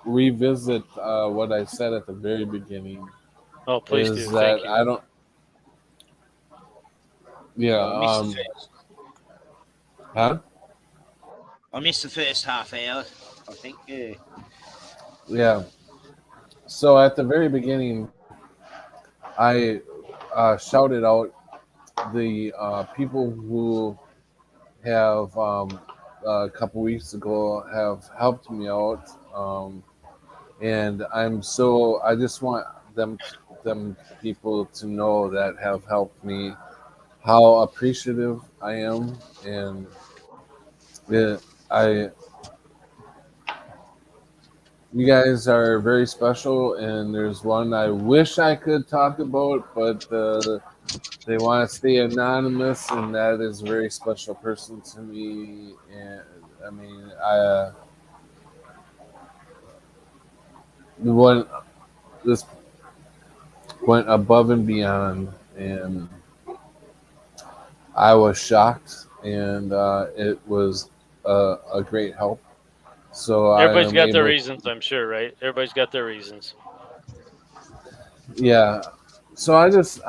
revisit what I said at the very beginning.
Oh, please
Is
do.
that
Thank you.
I don't? Yeah.
I missed the first.
Huh?
I missed the first half hour, I think. Yeah.
Yeah. So at the very beginning, I shouted out the people who have a couple weeks ago have helped me out, and I just want them people to know that have helped me how appreciative I am, and I you guys are very special, and there's one I wish I could talk about, but they want to stay anonymous, and that is a very special person to me. And I mean, this went above and beyond, and I was shocked, and it was a great help. So I
Everybody's
am
got their
able,
reasons, I'm sure, right? Everybody's got their reasons.
yeah. So I just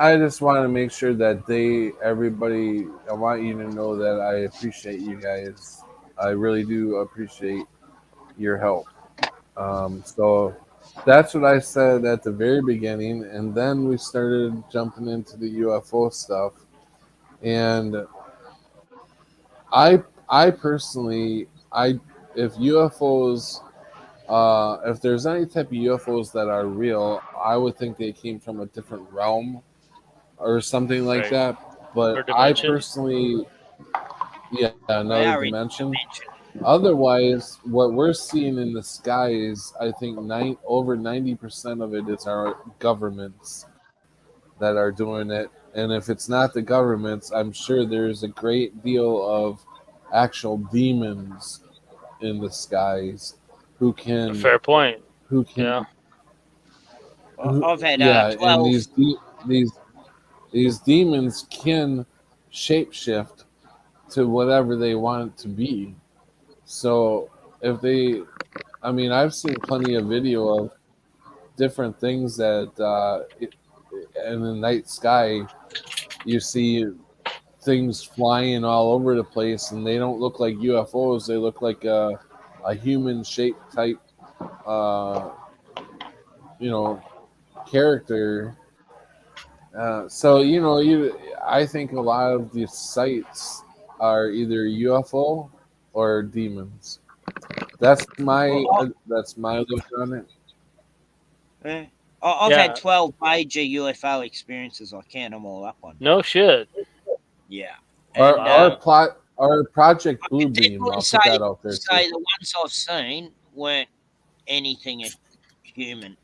want to make sure that everybody, I want you to know that I appreciate you guys. I really do appreciate your help. So that's what I said at the very beginning, and then we started jumping into the UFO stuff. And I personally, if UFOs, if there's any type of UFOs that are real, I would think they came from a different realm or something like
Right.
that. But
Or
I
dimension.
personally, yeah,
They
another
are in
dimension.
dimension.
Otherwise, what we're seeing in the skies, I think over 90% of it is our governments that are doing it. And if it's not the governments, I'm sure there's a great deal of actual demons in the skies who can
Fair point.
who
Yeah.
can who,
I've had
yeah, and
12.
these demons can shapeshift to whatever they want it to be. So if they, I mean, I've seen plenty of video of different things that in the night sky you see things flying all over the place, and they don't look like UFOs. They look like a human shaped type, uh, you know, character. So I think a lot of these sites are either UFO or demons. That's my look on it.
Yeah. I've
Yeah.
had 12 major UFO experiences. I count them all up on.
No shit.
Yeah.
Our
And
our plot, our Project
I can
Bluebeam.
definitely
I'll put that out there too.
say the ones I've seen weren't anything human.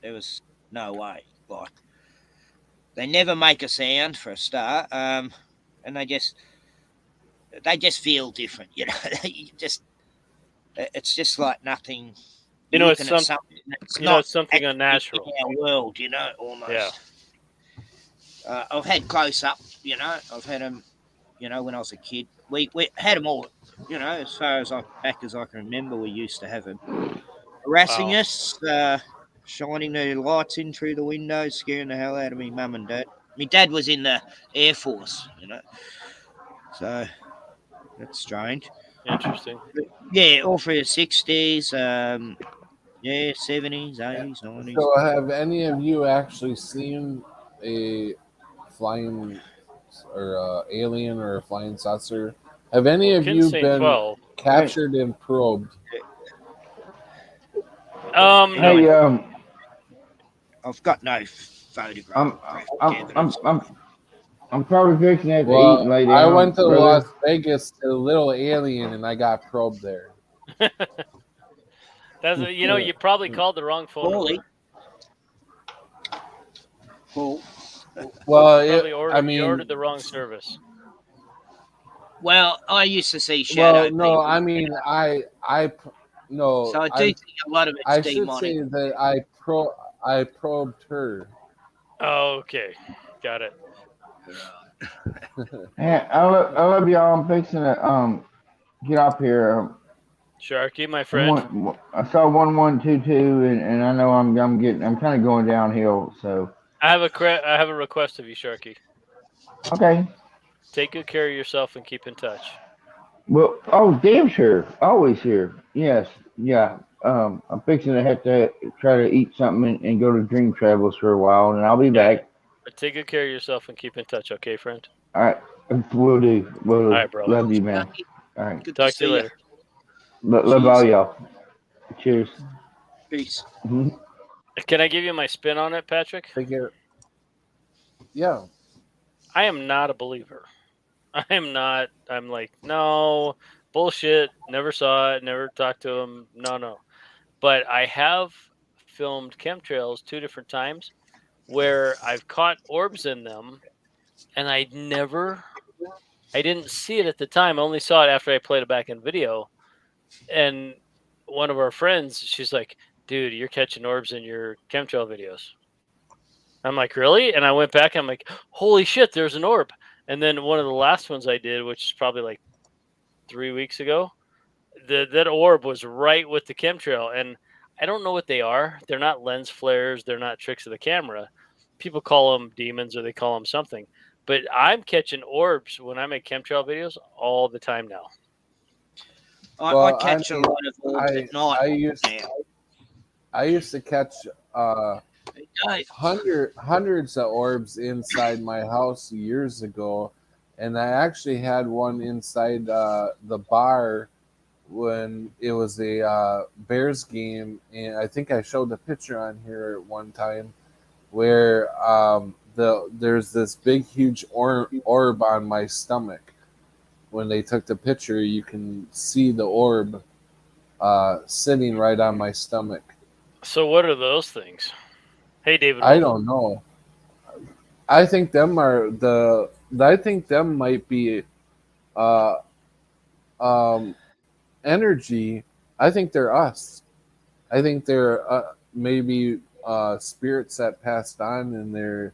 There was no way. Like, they never make a sound for a start, and they just feel different. It's just like nothing. You're
It's
looking at something that's
it's
not
something
actually
unnatural.
in our world. Almost.
Yeah.
I've had close up. I've had them. When I was a kid, we had them all. As far as back as I can remember, we used to have them harassing
Wow.
us, shining their lights in through the windows, scaring the hell out of me mum and dad. My dad was in the Air Force, so that's strange.
Interesting.
But yeah, all through the 60s, 70s, 80s, 90s.
So, have any of you actually seen a flying or alien or a flying saucer? Have any of you
Kinsane
been
12.
captured and probed?
No.
Hey,
I've got no photograph.
I'm probably fixing to have to eat and
Well,
lay
I
down,
went to
brother.
Las Vegas to Little Alien and I got probed there.
That's you probably called the wrong phone number.
Cool.
Well,
Probably
you
ordered the wrong service.
Well, I used to see shadow
well, no,
people.
I mean, no.
So I do think a lot of it's
I should
demonic.
say that I probed her.
Oh, okay. Got it.
Hey, I love y'all. I'm fixing to get off here.
Sharky, my friend.
I saw 1122, and I know I'm kind of going downhill. So
I have a request of you, Sharky.
okay.
Take good care of yourself and keep in touch.
Well, oh, damn sure. Always here. Yes. Yeah. I'm fixing to have to try to eat something and go to Dream Travels for a while, and I'll be back.
But take good care of yourself and keep in touch, okay, friend?
All right. Will do. Will do.
All right, bro.
Love you, man. All right.
Good
Talk
to
to you
see
later.
Love all y'all. Cheers.
Peace.
Mhm.
Can I give you my spin on it, Patrick?
Yeah.
I am not a believer. I am not. I'm like, no, bullshit. Never saw it. Never talked to him. No. But I have filmed chemtrails 2 different times where I've caught orbs in them, and I didn't see it at the time. I only saw it after I played it back in video. And one of our friends, she's like, dude, you're catching orbs in your chemtrail videos. I'm like, really? And I went back, I'm like, holy shit, there's an orb. And then one of the last ones I did, which is probably like 3 weeks ago, that orb was right with the chemtrail. And I don't know what they are. They're not lens flares. They're not tricks of the camera. People call them demons or they call them something. But I'm catching orbs when I make chemtrail videos all the time now.
I catch a lot of orbs at night.
I used to catch hundreds of orbs inside my house years ago, and I actually had one inside the bar when it was a Bears game, and I think I showed the picture on here at one time where there's this big huge orb on my stomach. When they took the picture, you can see the orb sitting right on my stomach.
So what are those things? Hey, David.
I don't know. I think them might be energy. I think they're us. I think they're maybe spirits that passed on, and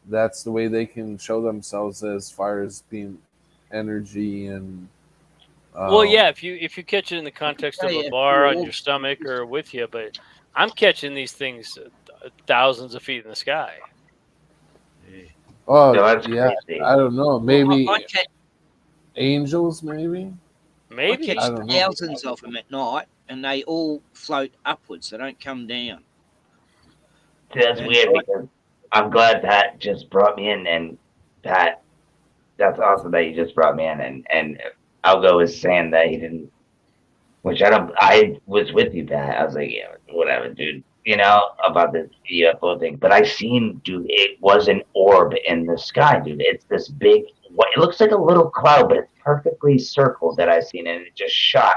that's the way they can show themselves as far as being energy and
Well, yeah, if you catch it in the context of a
Yeah,
bar on your
wolves.
stomach or with you, but I'm catching these things thousands of feet in the sky.
Oh,
No, that's
yeah.
crazy.
I don't know.
Well, I
Maybe
catch
angels, maybe?
I catch
I
Maybe.
don't know.
thousands of them at night, and they all float upwards. They don't come down.
See, that's
And
weird because I'm glad Pat just brought me in, and Pat, that's awesome that you just brought me in, and Algo was saying that he didn't, which I don't. I was with you, Pat. I was like, yeah, whatever, dude. You know about the UFO thing, but I seen, dude. It was an orb in the sky, dude. It's this big. It looks like a little cloud, but it's perfectly circled that I seen, and it just shot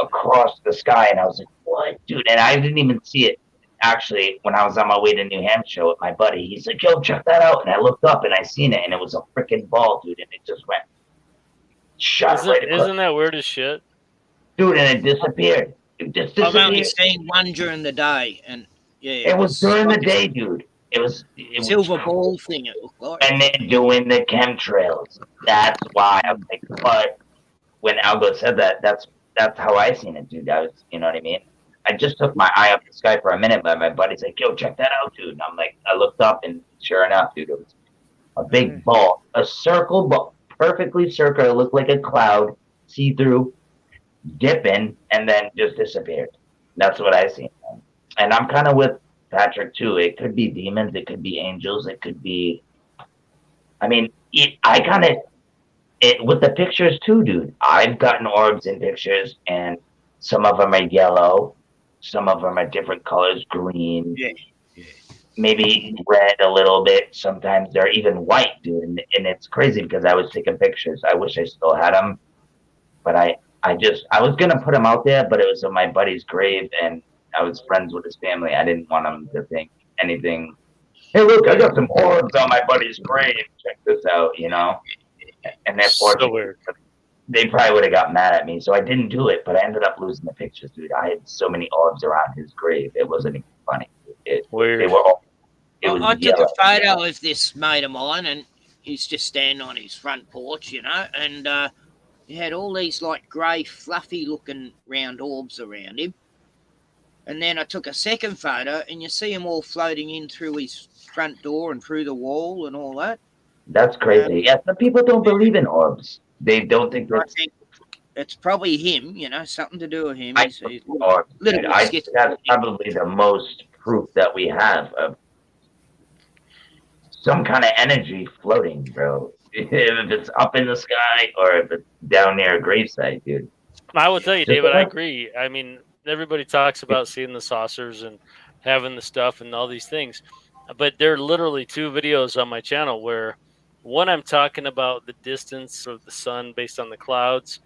across the sky, and I was like, "What, dude?" And I didn't even see it actually when I was on my way to New Hampshire with my buddy. He's like, "Yo, check that out!" And I looked up and I seen it, and it was a freaking ball, dude, and it just went shot right across,
Isn't that weird as shit?
dude, and it disappeared. It just
I've only
disappeared.
seen one during the day, and yeah,
It was during the
like
day, dude. It was
silver ball thing. It looked like.
and then doing the chemtrails. That's why I'm like, but when Algo said that, that's how I seen it, dude. I was, you know what I mean? I just took my eye off the sky for a minute, but my buddy's like, "Yo, check that out, dude." And I'm like, I looked up, and sure enough, dude, it was a big ball, a circle ball, perfectly circular. It looked like a cloud, see through, dipping, and then just disappeared. That's what I seen. And I'm kind of with Patrick too. It could be demons, it could be angels, it could be. I mean, I kind of with the pictures too, dude. I've gotten orbs in pictures, and some of them are yellow, some of them are different colors, green, maybe red a little bit. Sometimes they're even white, dude. And it's crazy because I was taking pictures. I wish I still had them, but I was gonna put them out there, but it was on my buddy's grave, and I was friends with his family. I didn't want him to think anything. Hey, look, I got some orbs on my buddy's grave. Check this out, you know. And therefore,
So weird.
they probably would have got mad at me. So I didn't do it, but I ended up losing the pictures, dude. I had so many orbs around his grave. It wasn't even funny.
Weird.
They were all. It was
I took
yellow.
a photo of this mate of mine, and he's just standing on his front porch, you know, and he had all these like grey, fluffy-looking round orbs around him. And then I took a second photo, and you see them all floating in through his front door and through the wall and all that.
That's crazy. Yeah, some people don't believe in orbs. They don't think
I
that's.
think it's probably him, you know, something to do with him.
I
He's
believe
a
in orbs,
little
dude.
bit sketchy.
That's probably the most proof that we have of some kind of energy floating, bro. If it's up in the sky or if it's down near a gravesite, dude.
I will tell you,
Just
David, I
like-
agree. I mean, everybody talks about seeing the saucers and having the stuff and all these things, but there are literally two videos on my channel where one I'm talking about the distance of the sun based on the clouds,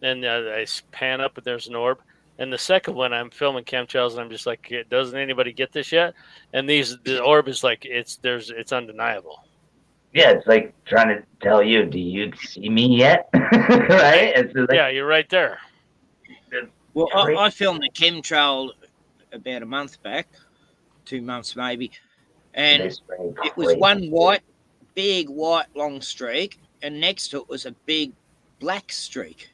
and I pan up and there's an orb. And the second one, I'm filming chemtrails, and I'm just like, doesn't anybody get this yet? And the orb is like, it's undeniable.
Yeah, it's like trying to tell you, do you see me yet? Right? It's like,
Yeah, you're right there.
Well, I filmed a chemtrail about a month back, 2 months maybe, and it was one white, big white long streak, and next to it was a big black streak,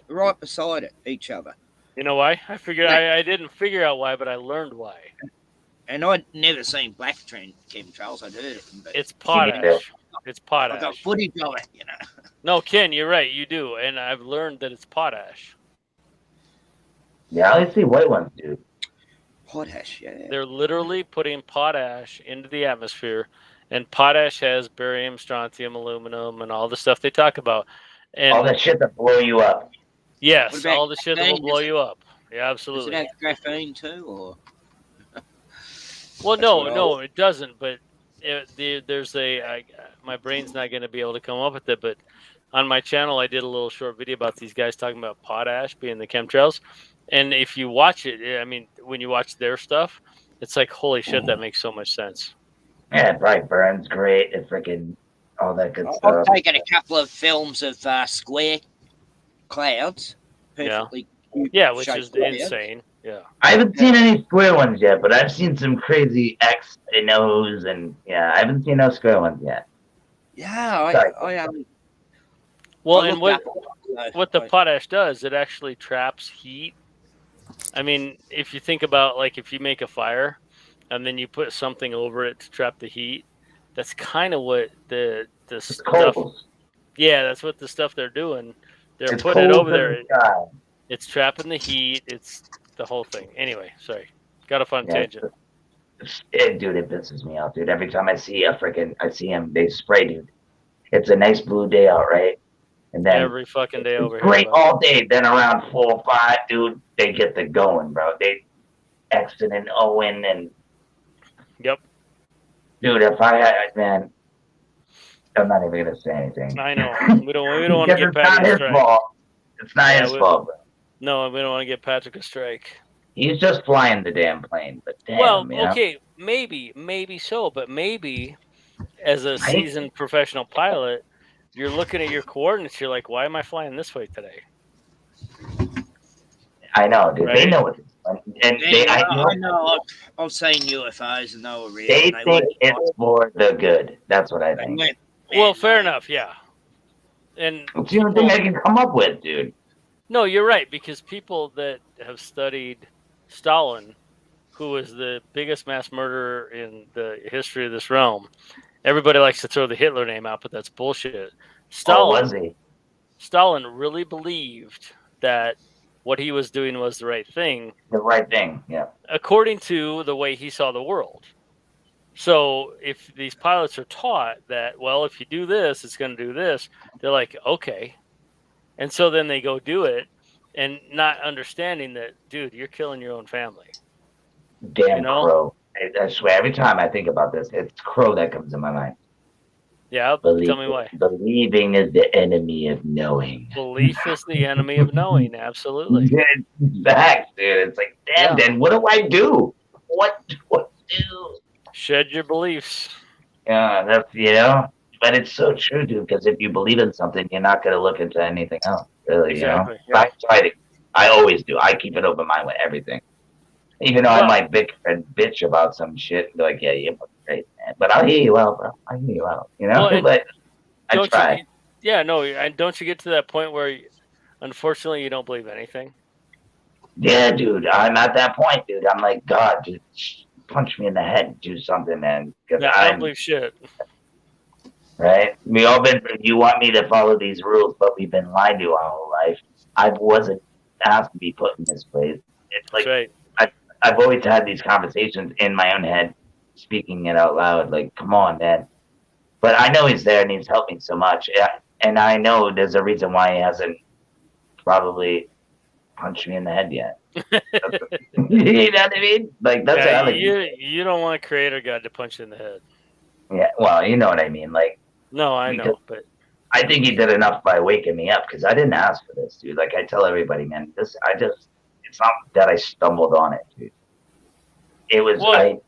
right beside it, each other.
You know why? I didn't figure out why, but I learned why.
And I'd never seen black chemtrails. I'd heard it. But
It's potash. It's
I got
potash.
footage of it, you know.
No, Ken, you're right. You do, and I've learned that it's potash.
yeah, I only see white ones, dude.
Potash, yeah.
They're literally putting potash into the atmosphere, and potash has barium, strontium, aluminum, and all the stuff they talk about. And
All that shit that blow you up.
yes,
What about
all the shit that will
graphene?
blow you up. Yeah,
Does
absolutely.
it have graphene too, or?
Well,
That's
no,
what I
no, it doesn't. But there's my brain's not going to be able to come up with it. But on my channel, I did a little short video about these guys talking about potash being the chemtrails. And if you watch it, I mean, when you watch their stuff, it's like, holy shit, that makes so much sense.
Yeah, it probably burns great. It freaking all that good
I've
stuff.
taken a couple of films of square clouds, perfectly.
Yeah, which
shaped
is
clouds.
insane. Yeah.
I haven't seen any square ones yet, but I've seen some crazy X and O's, and yeah, I haven't seen no square ones yet.
Yeah,
Sorry.
I
Well,
I
and
looked
what
up
what the potash does, it actually traps heat. I mean, if you think about like if you make a fire and then you put something over it to trap the heat, that's kind of what the
It's
stuff.
cold.
Yeah, that's what the stuff they're doing. They're
It's
putting it
cold
over
from
there.
the sky.
It's trapping the heat. It's the whole thing. Anyway, sorry. Got a fun
Yeah,
tangent.
dude, it pisses me off, dude. Every time I see him, they spray, dude. It's a nice blue day out, right? And then
Every fucking day
it's
over
great
here.
all day. Then around 4 or 5, dude, they get the going, bro. They Exton and Owen and
Yep.
dude, if I had, man, I'm not even gonna say anything.
I know. We don't want to get
It's not
Patrick a
his
strike.
fault. It's not
Yeah,
his fault, bro.
No, we don't want to get Patrick a strike.
He's just flying the damn plane. But damn,
Well,
you know?
okay, maybe so, but maybe as a seasoned professional pilot, you're looking at your coordinates. You're like, why am I flying this way today?
I know, dude.
Right?
They know what it's and
Yeah, I know. I've seen UFOs and they were real.
They think it's for the good. That's what I think.
Well, fair enough, yeah. And
it's the only thing I can come up with, dude.
No, you're right, because people that have studied Stalin, who was the biggest mass murderer in the history of this realm, everybody likes to throw the Hitler name out, but that's bullshit.
Was he?
Stalin really believed that what he was doing was the right thing.
The right thing, yeah.
According to the way he saw the world. So if these pilots are taught that, well, if you do this, it's going to do this, they're like, okay. And so then they go do it and not understanding that, dude, you're killing your own family.
Damn Crow. I swear, every time I think about this, it's Crow that comes in my mind.
Yeah, tell me why.
Believing is the enemy of knowing.
Belief is the enemy of knowing, absolutely.
Facts, dude. It's like, damn, then what do I do? What do I do?
Shed your beliefs.
Yeah, that's, you know, but it's so true, dude, because if you believe in something, you're not going to look into anything else, really,
exactly,
you know? Yeah. I always do. I keep an open mind with everything. Even though I might bitch about some shit, be like, yeah, you're great, man. But I'll hear you out, bro. I'll hear you out, you know?
Well,
but I try.
Don't you get to that point where, unfortunately, you don't believe anything?
Yeah, dude. I'm at that point, dude. I'm like, God, dude, punch me in the head, do something, man.
Yeah, I don't believe shit.
Right? You want me to follow these rules, but we've been lied to our whole life. I wasn't asked to be put in this place. It's like,
right.
I've always had these conversations in my own head, speaking it out loud, like, come on, man. But I know he's there and he's helped me so much. And I know there's a reason why he hasn't probably punched me in the head yet. You know what I mean? Like, that's what I like.
You don't want Creator God to punch you in the head.
Yeah, well, you know what I mean. Like,
no, I know, but
I think he did enough by waking me up because I didn't ask for this, dude. Like I tell everybody, man, it's not that I stumbled on it, dude. It was
explain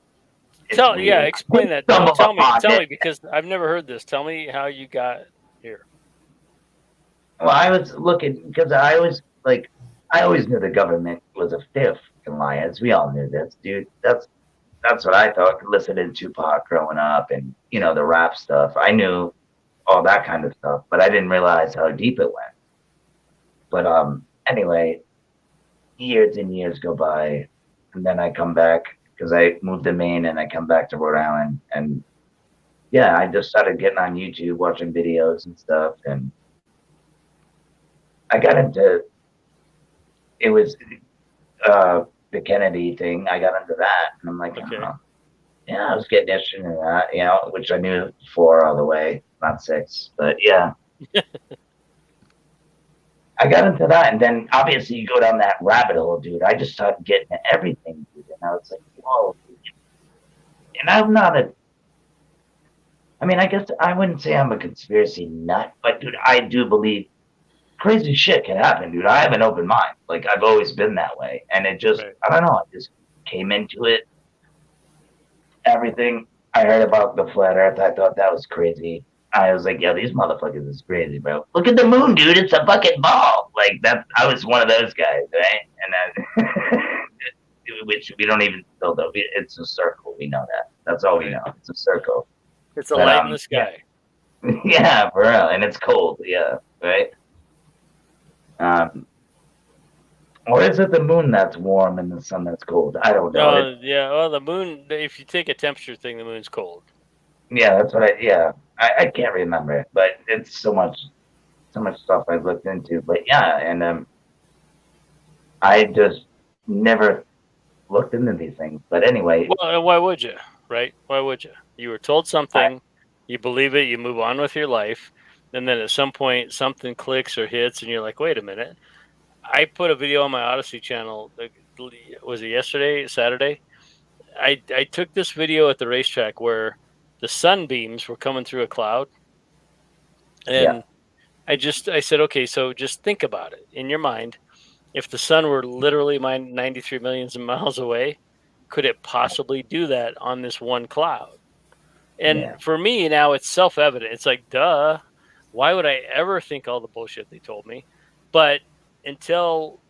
that. Tell me, because I've never heard this. Tell me how you got here.
Well, I was looking because I always knew the government was a fifth in liars. We all knew this, dude. That's what I thought. Listening to Tupac growing up, and you know the rap stuff. I knew all that kind of stuff, but I didn't realize how deep it went. But anyway, years and years go by, and then I come back because I moved to Maine, and I come back to Rhode Island, and yeah, I just started getting on YouTube, watching videos and stuff, and I got into it was the Kennedy thing. I got into that, and I'm like, yeah, I was getting interested in that, you know, which I knew 4 all the way, not 6, but yeah. I got into that, and then obviously you go down that rabbit hole, dude. I just started getting into everything, dude, and I was like, whoa. And I'm not I guess I wouldn't say I'm a conspiracy nut, but dude, I do believe crazy shit can happen, dude. I have an open mind. Like, I've always been that way. And it just, I don't know, I just came into it. Everything I heard about the flat earth, I thought that was crazy. I was like, yo, these motherfuckers is crazy, bro. Look at the moon, dude. It's a fucking ball. Like, I was one of those guys, right? And which we don't even know, though. It's a circle. We know that. That's all we know. It's a circle.
It's a light in the sky.
Yeah, for real. And it's cold. Yeah, right? Or is it the moon that's warm and the sun that's cold? I don't know.
Yeah. Well, the moon. If you take a temperature thing, the moon's cold.
Yeah, that's what I can't remember, but it's so much stuff I've looked into. But yeah, and I just never looked into these things. But anyway,
Well, why would you? Right? Why would you? You were told
I,
something, you believe it, you move on with your life, and then at some point something clicks or hits, and you're like, wait a minute. I put a video on my Odyssey channel. Was it yesterday, Saturday? I took this video at the racetrack where the sunbeams were coming through a cloud,
yeah,
and I said, okay, so just think about it in your mind. If the sun were literally 93 millions of miles away, could it possibly do that on this one cloud? And
yeah,
for me now, it's self-evident. It's like, duh. Why would I ever think all the bullshit they told me? But until,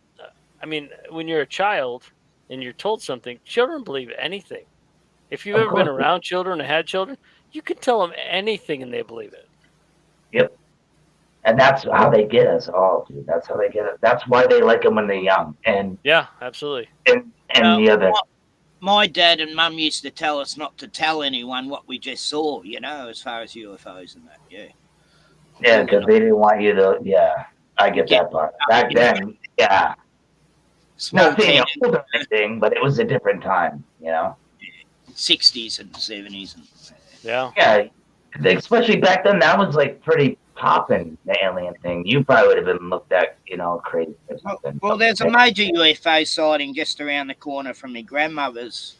I mean, when you're a child and you're told something, children believe anything. If you've
of
ever been
course.
around children or had children, you can tell them anything and they believe it.
Yep. And that's how they get us all, dude. That's how they get us. That's why they like them when they're young. And
Yeah, absolutely.
the other.
My dad and mum used to tell us not to tell anyone what we just saw, as far as UFOs and that. Yeah.
Yeah, because they didn't want you to. Yeah, I get that part. Back then, yeah.
Small
Not saying
town,
it was anything, but it was a different time,
60s and 70s.
Yeah.
Yeah, especially back then, that was like pretty popping, the alien thing. You probably would have been looked at, crazy or something.
Well, there's a major UFO sighting just around the corner from my grandmother's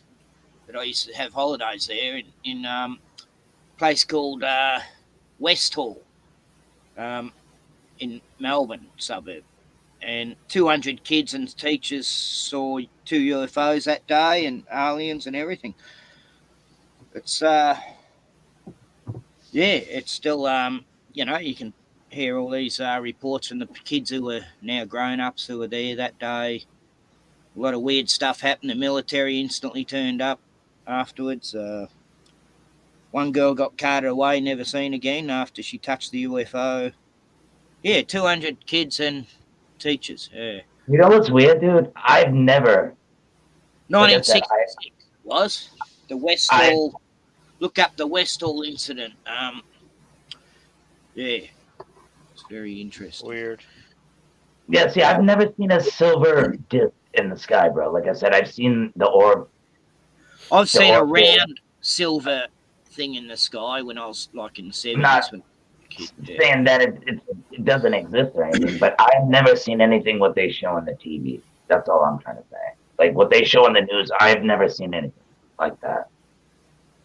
that I used to have holidays there in a place called West Hall in Melbourne suburb. And 200 kids and teachers saw 2 UFOs that day and aliens and everything. It's it's still you can hear all these reports from the kids who were now grown-ups who were there that day. A lot of weird stuff happened. The military instantly turned up afterwards. One girl got carted away, never seen again after she touched the UFO. Yeah, 200 kids and teachers. Yeah.
You know what's weird, dude? I've never.
1966 was the Westall. Look up the Westall incident. Yeah, it's very interesting.
Weird.
Yeah, see, I've never seen a silver disc in the sky, bro. Like I said, I've seen the orb.
I've seen a round silver thing in the sky when I was like in the 70s.
Not saying that it doesn't exist or anything, but I've never seen anything what they show on the TV. That's all I'm trying to say. Like what they show on the news, I've never seen anything like that.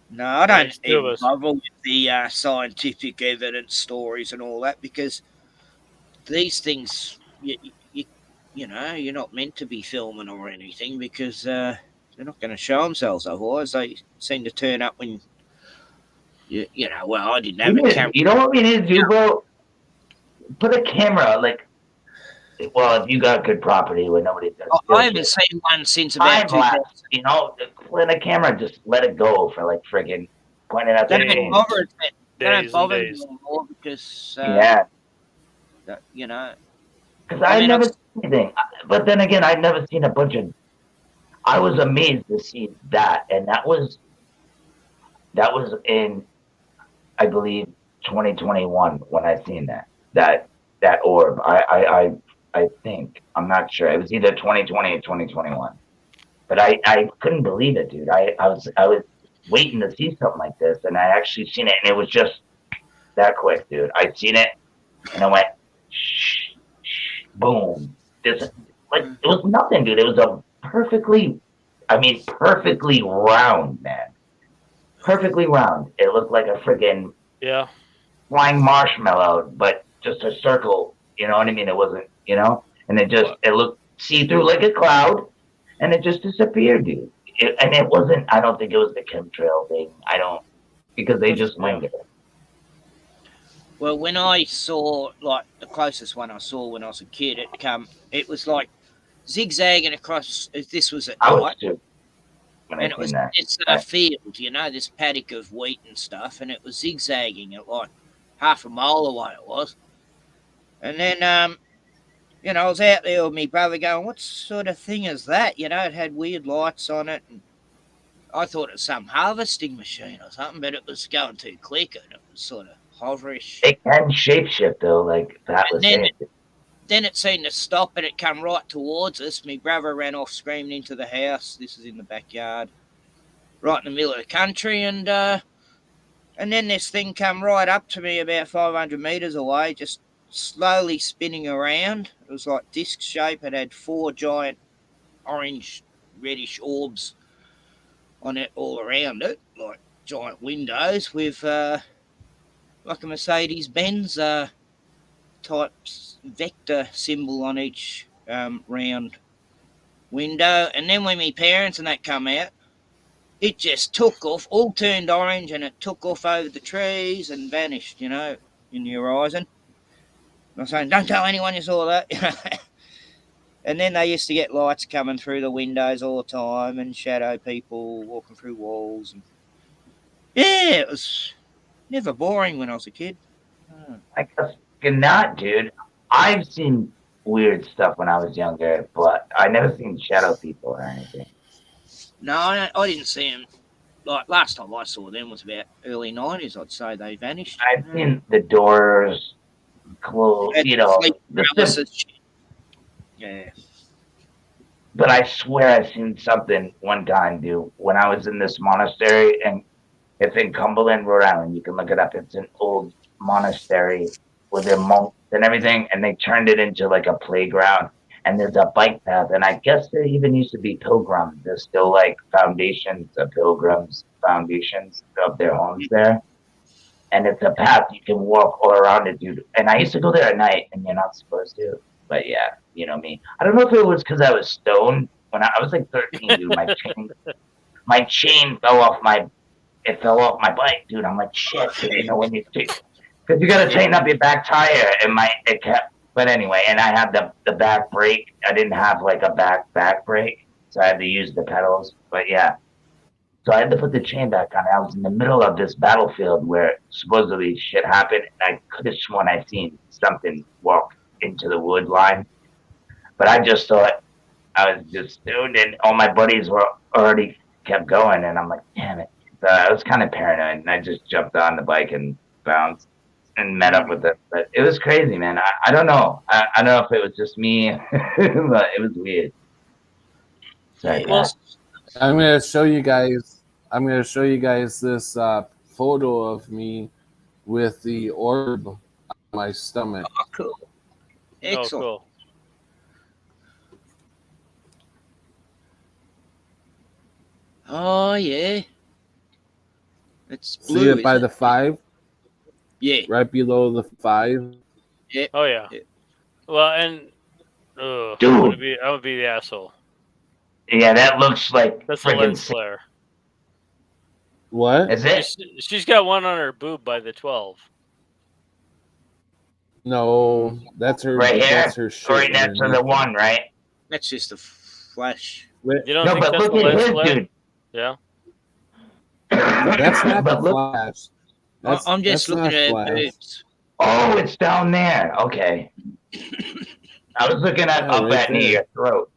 No, I don't even bother with the scientific evidence stories and all that because these things, you're not meant to be filming or anything because they're not going to show themselves. Otherwise, they seem to turn up when well, I didn't have a camera.
You know what we need to do, bro? Put a camera, well, if you got good property where nobody does.
I haven't seen one since about 2000.
Put a camera, just let it go for friggin' pointing out the
They don't bother me anymore because
because I've never seen anything. But then again, I've never seen a bunch of. I was amazed to see that, and that was in, I believe, 2021 when I seen that orb. I think, I'm not sure. It was either 2020 or 2021. But I couldn't believe it, dude. I was waiting to see something like this, and I actually seen it, and it was just that quick, dude. I seen it, and I went, shh, boom. It was nothing, dude. It was a perfectly round, man. Perfectly round. It looked like a friggin' flying marshmallow, but just a circle. You know what I mean? It wasn't, and it looked see-through like a cloud, and it just disappeared, dude. And it wasn't. I don't think it was the chemtrail thing. Because they just winged it.
Well, when I saw the closest one I saw when I was a kid, it was like zigzagging across. This was at night. And it was this field, this paddock of wheat and stuff, and it was zigzagging at like half a mile away it was. And then, I was out there with my brother going, what sort of thing is that? It had weird lights on it. And I thought it was some harvesting machine or something, but it was going too quick and it was sort of hoverish.
It can shapeshift though, like Pat was saying.
Then it seemed to stop and it come right towards us. My brother ran off screaming into the house. This is in the backyard, right in the middle of the country. And then this thing come right up to me about 500 metres away, just slowly spinning around. It was like disc shape. It had 4 giant orange reddish orbs on it all around it, like giant windows with like a Mercedes-Benz type vector symbol on each round window. And then when my parents and that come out, it just took off, all turned orange, and it took off over the trees and vanished, in the horizon. I was saying, don't tell anyone you saw that. And then they used to get lights coming through the windows all the time and shadow people walking through walls. And yeah, it was never boring when I was a kid.
I guess not, dude. I've seen weird stuff when I was younger, but I never seen shadow people or anything.
No, I didn't see them. Like, last time I saw them was about early 90s, I'd say they vanished.
I've seen the doors close,
Yeah.
But I swear I've seen something one time, dude, when I was in this monastery, and it's in Cumberland, Rhode Island. You can look it up. It's an old monastery with their monks and everything, and they turned it into like a playground. And there's a bike path, and I guess there even used to be pilgrims. There's still like foundations of pilgrims, foundations of their homes there. And it's a path you can walk all around it, dude. And I used to go there at night, and you're not supposed to. But yeah, you know me. I don't know if it was because I was stoned when I was like 13, dude. My chain fell off my bike, dude. I'm like, shit, when you because you gotta tighten up your back tire, and it kept. But anyway, and I had the back brake. I didn't have like a back brake, so I had to use the pedals. But yeah, so I had to put the chain back on. I was in the middle of this battlefield where supposedly shit happened, and I could have sworn I seen something walk into the wood line. But I just thought I was just stoned, and all my buddies were already kept going, and I'm like, damn it. So I was kind of paranoid, and I just jumped on the bike and bounced and met up with it. But it was crazy, man. I don't know. I don't know if it was just me, but it was weird. Sorry,
Well,
I'm gonna show you guys this photo of me with the orb on my stomach.
oh, cool. Excellent.
Oh, cool.
Oh, yeah. It's blue.
See it by the 5?
Yeah.
Right below the 5.
Yeah.
Oh, yeah.
Yeah.
Well, and I'm
Dude.
gonna be the asshole.
Yeah, that looks like
That's the
freaking
lens
sick.
flare.
What?
Is it?
She's got one on her boob by the 12.
No, that's her.
Right here?
That's her shirt.
Right next to the one, right?
That's just a flash.
You don't
No,
think
but
that's
look
the
at
lens
his,
flare?
dude.
Yeah.
That's not
But
the
look-
flash.
I'm just
that's
looking
not
at
flash.
boobs.
Oh, it's down there. Okay. I was looking at
Yeah,
up
right
at near
there.
your throat.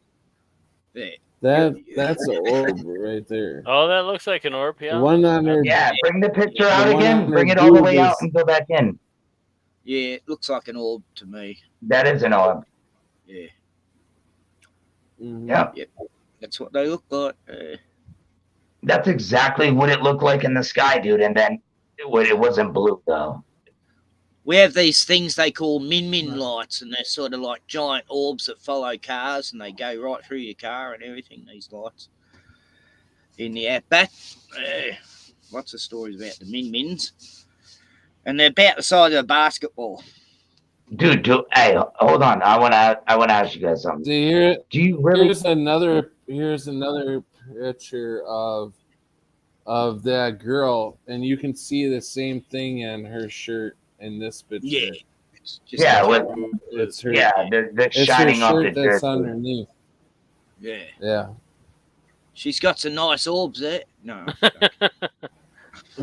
Yeah.
That's an orb right there.
Oh, that looks like an orb. Yeah.
The one on her.
Yeah, bring the picture
The
out
one
again.
on
Bring
her
it all the
boob
way out
is-
and go back in.
Yeah, it looks like an orb to me.
That is an orb.
Yeah.
Mhm.
Yeah.
That's what they look like.
That's exactly what it looked like in the sky, dude. And then it wasn't blue, though.
We have these things they call min lights, and they're sort of like giant orbs that follow cars, and they go right through your car and everything. These lights in the outback. Lots of stories about the mins, and they're about the size of a basketball.
Dude, hey, hold on. I wanna ask you guys something.
See here.
Do you really?
Here's another picture of that girl, and you can see the same thing in her shirt in this picture.
Yeah. It's just
Yeah,
It's her.
yeah, the
It's her
shining off the
shirt that's
dirt.
underneath.
Yeah.
Yeah.
She's got some nice orbs there. No.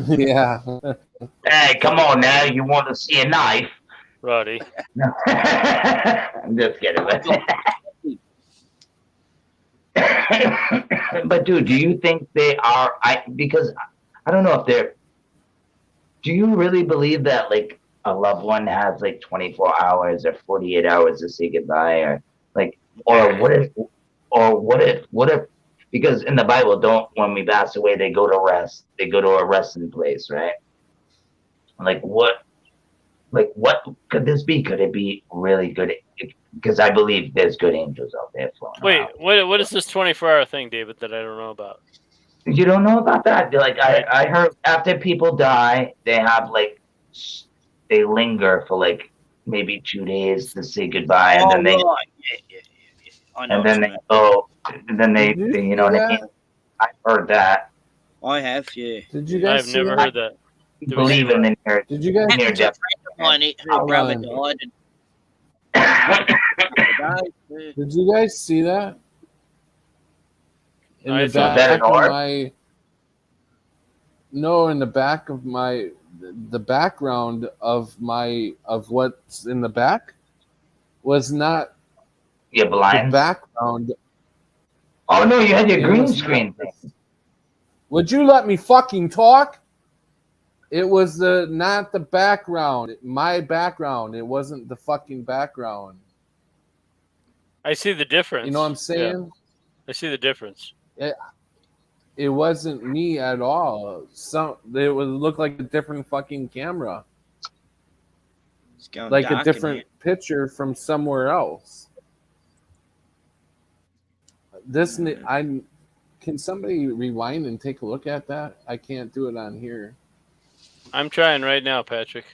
Yeah.
Hey, come on now. You want to see a knife?
Roddy.
No. I'm just kidding. But dude, do you think they are? Because I don't know if they're. Do you really believe that like a loved one has like 24 hours or 48 hours to say goodbye, or like, or what if? Because in the Bible, don't when we pass away, they go to rest. They go to a resting place, right? Like what? Like what could this be? Could it be really good? Because I believe there's good angels out there floating
Wait,
around.
what is this 24-hour thing, David, that I don't know about?
You don't know about that? Like I heard after people die, they have like they linger for like maybe 2 days to say goodbye, and then they
I know
and
what
then
you
they
mean.
go, and then they,
Did you
you
see
know what I
that?
mean? I heard that.
I have, yeah.
Did you guys
I've
see
never
that?
heard that. Do we
Believe
see
in
that?
the near
Did you guys?
near
Happened to a
death.
friend of mine, her
Hold
brother
on.
died, and
Did you guys see that? In
I
the
saw
Is that
back
an
of
orb?
my no, in the back of the background of what's in the back was not
You
the
blind?
background.
Oh no, you had your
It
green
was
screen
not.
thing.
Would you let me fucking talk? It was not the background. My background. It wasn't the fucking background.
I see the difference.
You know what I'm saying?
Yeah, I see the difference.
It wasn't me at all. It would look like a different fucking camera,
it's going
like a
dark in
different
here.
picture from somewhere else. This I can somebody rewind and take a look at that? I can't do it on here.
I'm trying right now, Patrick.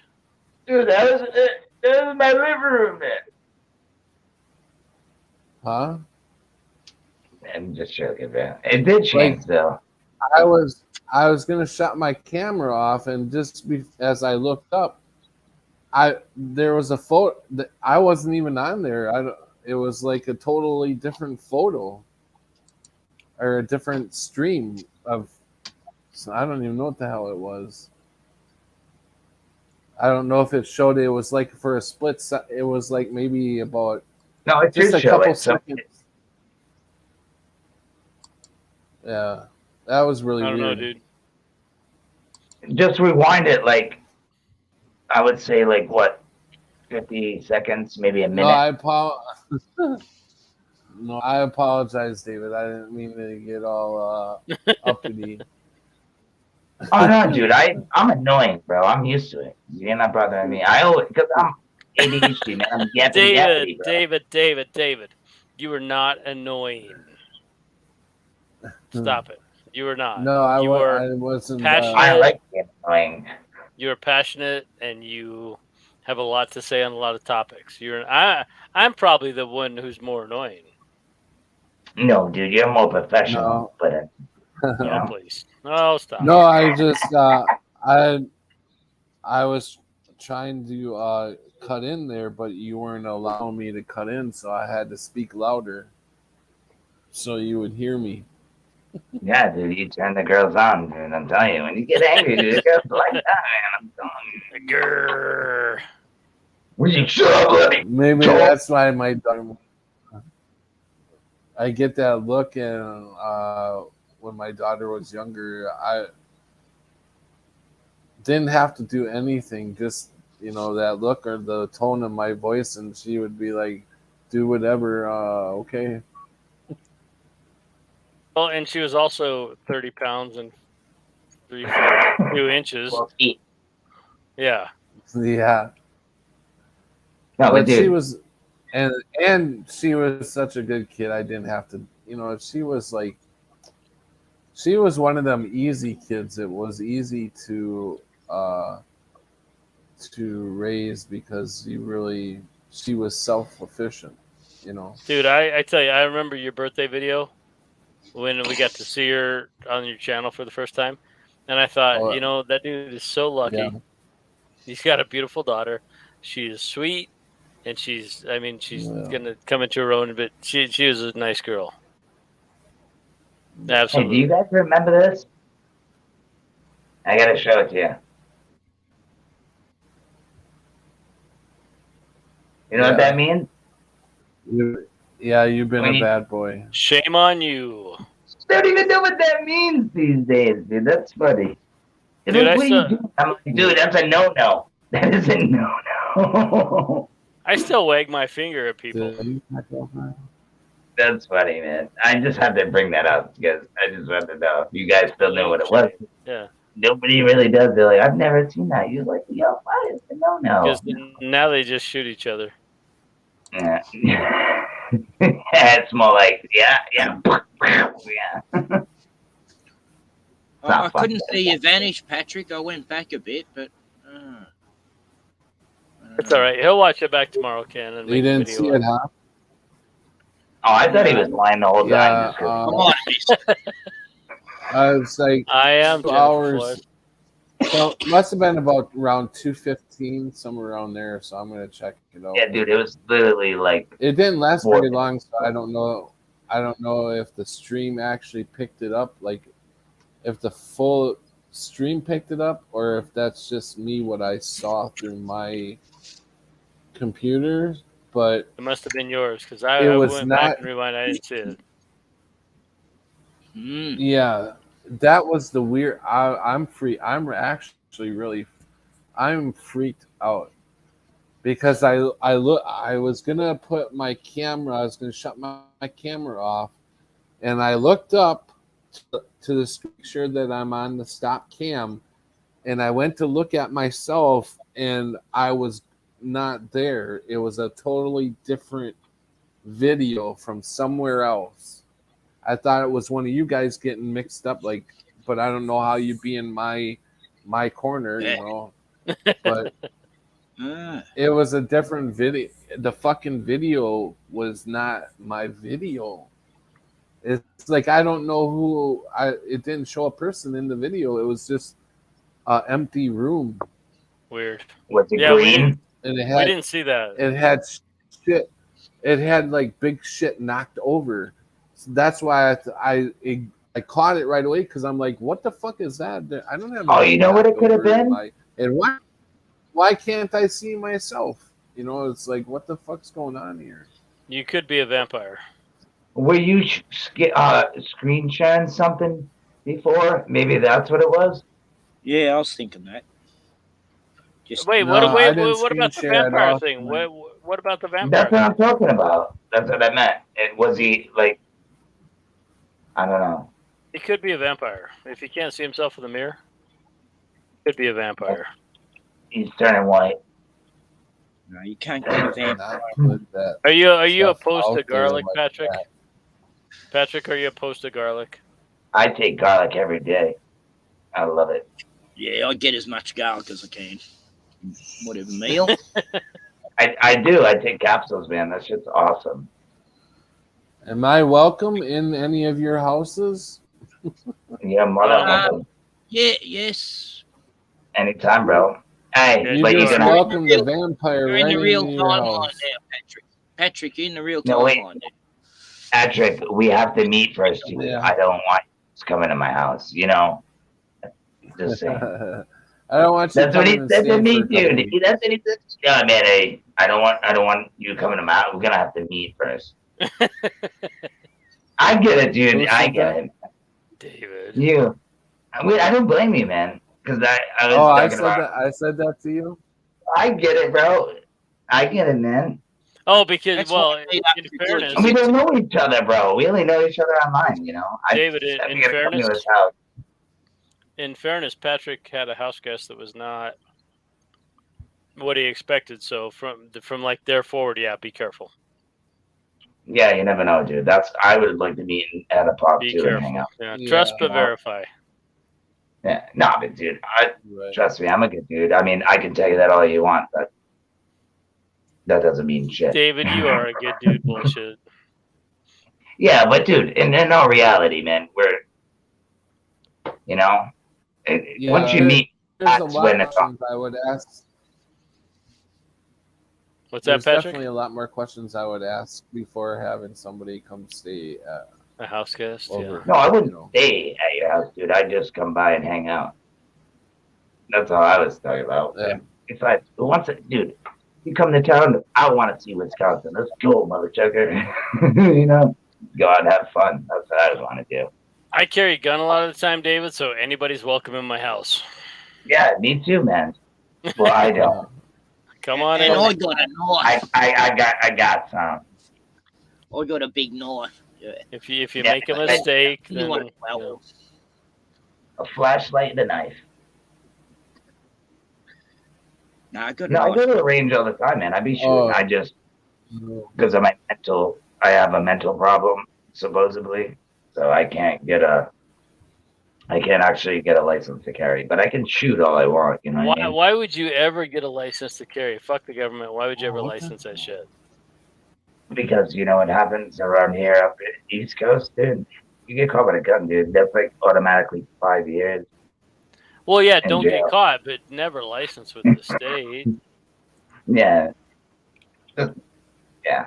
Dude, that was my living room, man.
Huh?
I'm just joking, man. It did change though.
I was gonna shut my camera off, and just as I looked up, there was a photo that I wasn't even on there. It was like a totally different photo or a different stream of. So I don't even know what the hell it was. I don't know if it showed. It was like for a split. It was like maybe about
No, it
just
did
a
show
couple
it. So
seconds. Yeah, that was really
I don't
weird.
know, dude.
just rewind it like I would say like what 50 seconds, maybe a minute.
No, I apologize, David. I didn't mean to get all uppity.
Oh no, dude, I'm annoying, bro. I'm used to it. You're not bothering me. Because I'm ADHD, man. I'm yappity, bro.
David, you are not annoying. Stop it. You are not.
No, I
are
wasn't.
passionate.
I like being annoying.
You are passionate, and you have a lot to say on a lot of topics. I'm probably the one who's more annoying.
No, dude, you're more professional.
No.
But you know.
Oh, please. No, stop.
No, I just I was trying to cut in there, but you weren't allowing me to cut in, so I had to speak louder so you would hear me.
Yeah, dude, you turn the girls on, dude. I'm telling you, when you get angry, dude, it goes like that, man. I'm telling you.
Grrr.
Will you shut up, buddy?
Maybe that's why my daughter. I get that look, and when my daughter was younger, I didn't have to do anything, just that look or the tone of my voice, and she would be like, "Do whatever." Okay.
Well, and she was also 30 pounds and 3 feet 2 inches.
12 feet.
Yeah.
Yeah.
No,
But
dude.
she was, and she was such a good kid. I didn't have to, she was one of them easy kids. It was easy to raise because she was self-sufficient,
Dude, I tell you, I remember your birthday video when we got to see her on your channel for the first time. And I thought, that dude is so lucky.
Yeah.
He's got a beautiful daughter. She is sweet. And she's going to come into her own, but she was a nice girl. Absolutely.
Hey, do you guys remember this? I got to show it to you. You know what that means?
You've been
When
a
you-
bad boy.
Shame on you.
Don't even know what that means these days, dude. That's funny. They're
Dude,
like,
I
what are you
still-
doing? I'm like, dude, that's a no-no. That is a no-no.
I still wag my finger at people.
That's funny, man. I just had to bring that up because I just wanted to know if you guys still know what it was.
Yeah.
Nobody really does. They're like, I've never seen that. You're like, yo, what is the no-no?
Because now they just shoot each other.
Yeah. It's more like, yeah.
I
Not fun.
couldn't see you vanish, Patrick. I went back a bit, but
It's all right. He'll watch it back tomorrow, Ken. And
You
make a
didn't
video
see
of
it, huh?
Oh, I thought he was lying the whole
Yeah,
time. Just 'cause
come on, Ace.
I was like
I am
2
Jennifer
hours.
Floyd.
So it must have been about around 2:15, somewhere around there. So I'm gonna check it out.
Yeah, dude, it was literally like
It didn't last
4
very long, so I don't know. I don't know if the stream actually picked it up, like if the full stream picked it up, or if that's just me what I saw through my computer. But
It must have been yours because
It
I
was
went back
not-
and rewind. I didn't see it.
yeah, that was the weird. I'm free. I'm actually really, I'm freaked out because I was gonna put my camera. I was gonna shut my camera off, and I looked up to the make sure that I'm on the stop cam, and I went to look at myself, and I was not there. It was a totally different video from somewhere else. I thought it was one of you guys getting mixed up, like, but I don't know how you'd be in my corner, you know. But it was a different video. The fucking video was not my video. It's like I don't know who. It didn't show a person in the video. It was just an empty room.
Weird.
Was it
Yeah,
green?
And it
We
had
didn't see that.
it had shit. It had like big shit knocked over. So that's why I caught it right away because I'm like, what the fuck is that? I don't have.
Oh, you know what it could have
knocked over
been?
and why can't I see myself? You know, it's like, what the fuck's going on here?
You could be a vampire.
Were you screen sharing something before? Maybe that's what it was.
Yeah, I was thinking that. Just
Wait,
No,
what
I didn't
about the
screen share at
vampire
all.
thing? What about the vampire?
That's what I'm talking about. That's what I meant. And was he like? I don't know.
He could be a vampire. If he can't see himself in the mirror, he could be a vampire.
He's turning white.
no, you can't get a vampire.
Not with that
Are you
stuff
opposed
out
to
there
garlic,
like
Patrick?
that.
Patrick, are you opposed to garlic?
I take garlic every day. I love it.
Yeah, I get as much garlic as I can. Whatever meal.
I do. I take capsules, man. That shit's awesome.
Am I welcome in any of your houses?
Yeah, mother.
Yeah, yes.
Anytime, bro. Hey,
You
but you
just
can.
welcome the vampire
You're in
right
the real
into your
timeline
house.
now, Patrick. Patrick, you're in the real
No, wait.
timeline now.
Patrick, we have to meet first.
Yeah.
I don't want you coming to my house. You know. Just saying.
I don't want you
That's what he
coming and
said to
staying
me,
for a couple
dude.
weeks.
That's what he said. Yeah, man. Hey, I don't want you coming to my house. We're gonna have to meet first. I get it, dude.
Who
I
said
get
that?
it.
David.
You. I don't blame you, man. Because I was
Oh, I
talking
said
about.
that. I said that to you.
I get it, bro. I get it, man.
Oh, because
That's
well,
why I made up
in
the good
fairness,
And we don't know each other, bro. We only know each other online, you know.
David,
I
in
gotta come to
fairness,
his house.
in fairness, Patrick had a house guest that was not what he expected. So from like there forward, yeah, be careful.
Yeah, you never know, dude. I would like to meet at a pub
Be
too and hang
careful.
out.
Yeah.
Yeah.
Trust but verify.
Yeah, nah, but dude,
Right.
trust me, I'm a good dude. I mean, I can tell you that all you want, but that doesn't mean shit.
David, you are a good dude. Bullshit.
Yeah, but dude, in all reality, man, you know,
Yeah,
once you meet,
There's a
that's
lot
when
of
it's
questions I would ask.
What's
There's
that, Patrick?
definitely a lot more questions I would ask before having somebody come stay
A house guest.
over.
Yeah.
No, I wouldn't
You know.
stay at your house, dude. I'd just come by and hang out. That's all I was talking about.
Yeah.
Besides, dude, You come to town, I want to see Wisconsin. Let's go, motherfucker. You know, go out and have fun. That's what I just want to do.
I carry a gun a lot of the time, David, so anybody's welcome in my house.
Yeah, me too, man. Well, I don't.
Come on
And
in.
I got a knife.
I got some.
I got a big knife. Yeah.
If you
Yeah,
make a mistake,
You
then
want
you know.
A flashlight and a knife.
No, I got a
No, I
knife.
go to the range all the time, man. I be shooting. I just because of my mental, I have a mental problem supposedly, so I can't actually get a license to carry, but I can shoot all I want. You know what I mean?
Why would you ever get a license to carry? Fuck the government. Why would you ever license that shit?
Because you know what happens around here up at the East Coast, dude. You get caught with a gun, dude. That's like automatically 5 years.
Well, yeah,
in
don't
jail.
get caught, but never licensed with the state.
Yeah. Yeah.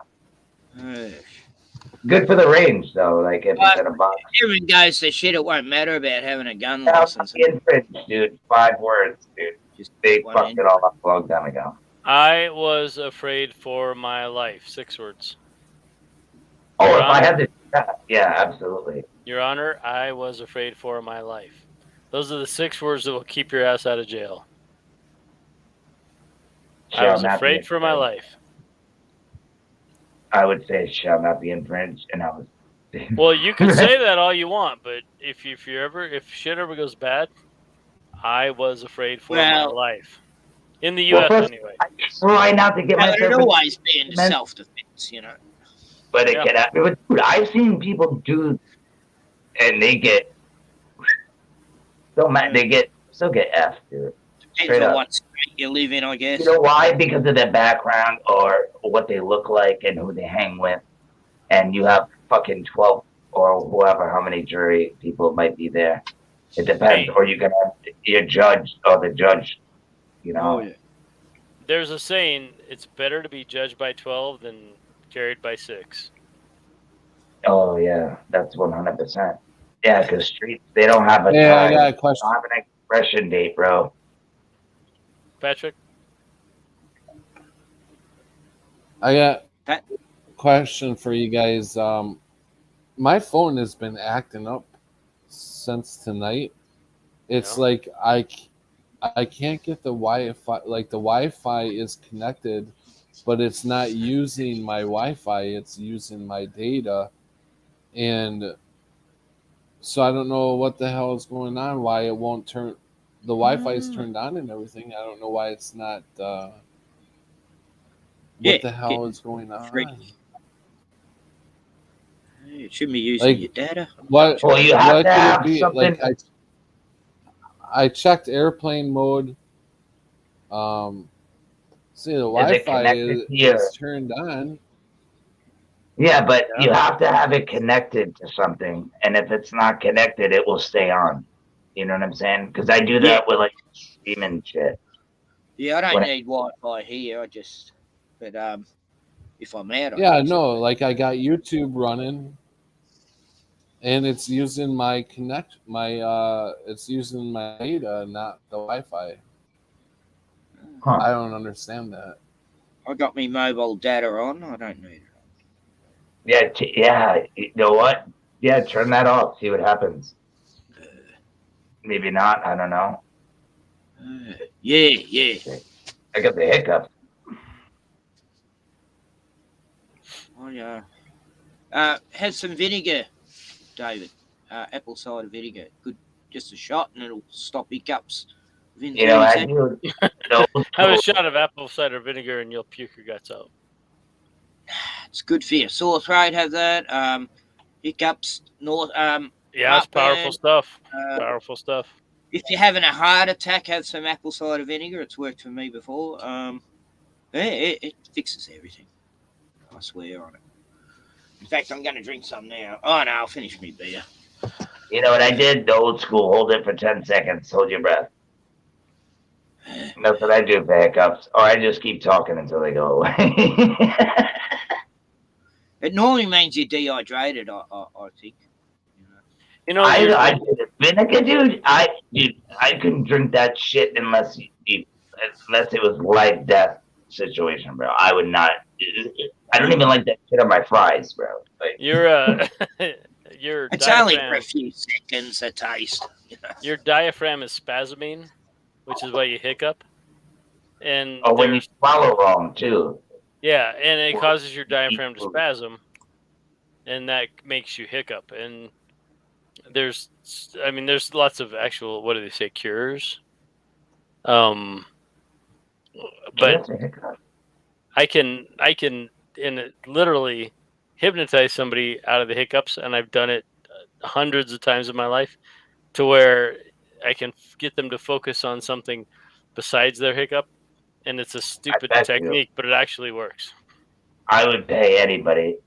Good for the range, though. Like if it's in a box.
Everyone goes to shit. It won't matter about having a gun
No,
license.
infringed, dude. 5 words, dude.
Just
They
one
fucked
in.
it all up a long time ago.
I was afraid for my life. 6 words.
Oh,
Your
if I
Honor,
had to, yeah, absolutely.
Your Honor, I was afraid for my life. Those are the 6 words that will keep your ass out of jail. I was afraid for my life.
I would say shall not be infringed, and I was.
Well, you can say that all you want, but if shit ever goes bad, I was afraid for my life. In the U.S. anyway.
I try not to get
Well,
myself.
it'd always be into self-defense, you know.
But it can happen. But dude, I've seen people do, and they get. They still get F, dude.
Depends on what state you live in, I guess.
You know why? Because of their background or what they look like and who they hang with. And you have fucking 12 or whoever, how many jury people might be there. It depends. Or you can have your judge or the judge, you know.
Oh, yeah.
There's a saying, it's better to be judged by 12 than carried by 6.
Oh, yeah. That's 100%. Yeah, because streets, they don't have a time.
I got a question.
They don't have an expression date, bro.
Patrick?
I got a question for you guys. My phone has been acting up since tonight. It's like I can't get the Wi-Fi. Like the Wi-Fi is connected, but it's not using my Wi-Fi. It's using my data. And so I don't know what the hell is going on, why it won't turn. The Wi-Fi is turned on and everything. I don't know why it's not. What the hell is going on?
It shouldn't be using your data.
What?
Well, you have to have something.
Like I checked airplane mode. See, the Wi-Fi is turned on.
Yeah, but you have to have it connected to something, and if it's not connected, it will stay on. You know what I'm saying? Because I do that with like streaming shit.
Yeah, I don't need Wi-Fi here. I just, but if I'm out,
Yeah, no, like I got YouTube running, and it's using my it's using my data, not the Wi-Fi.
Huh.
I don't understand that.
I got me mobile data on. I don't need it.
Yeah. You know what? Yeah, turn that off. See what happens. Maybe not. I don't know.
Yeah.
I got the hiccups.
Oh yeah. Have some vinegar, David. Apple cider vinegar. Good, just a shot, and it'll stop hiccups.
You know, I do.
Have a shot of apple cider vinegar, and you'll puke your guts out.
It's good for you. Sore throat. Have that. Hiccups.
Yeah, it's powerful stuff. Powerful stuff.
If you're having a heart attack, have some apple cider vinegar. It's worked for me before. It fixes everything. I swear on it. In fact, I'm going to drink some now. Oh, no, I'll finish me beer.
You know what I did? The old school. Hold it for 10 seconds. Hold your breath. That's what I do for hiccups. Or I just keep talking until they go away.
It normally means you're dehydrated, I think.
You know,
I did it. Vinegar, dude. I couldn't drink that shit unless it was life death. situation, bro. I would not. I don't even like that shit on my fries, bro. Like,
Your
It's only for
diaphragm,
a few seconds, a taste.
your diaphragm is spasming, which is why you hiccup. And
oh, when you
there's
swallow wrong too.
yeah, and it causes your diaphragm to spasm, and that makes you hiccup. And there's lots of actual, what do they say, cures. But
That's a hiccup.
I can literally hypnotize somebody out of the hiccups, and I've done it hundreds of times in my life, to where I can get them to focus on something besides their hiccup, and it's a stupid technique, but it actually works.
I would pay anybody.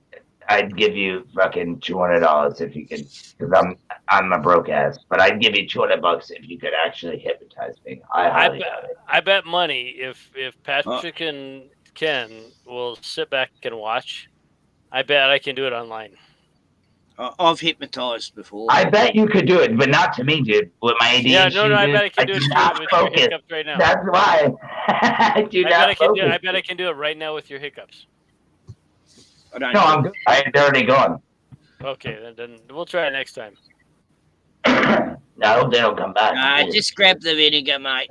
I'd give you fucking $200 if you could, because I'm a broke ass. But I'd give you $200 if you could actually hypnotize me.
I bet money if Patrick and Ken will sit back and watch, I bet I can do it online.
I've hypnotized before.
I bet you could do it, but not to me, dude. With my ADHD,
yeah, no, I bet I can
do
it
not
with
focus.
your hiccups right now.
That's why. I
bet I can do it right now with your hiccups.
No, I'm good. They're already gone.
Okay, then we'll try it next time.
I hope they don't come back.
Just grab the vinegar, mate.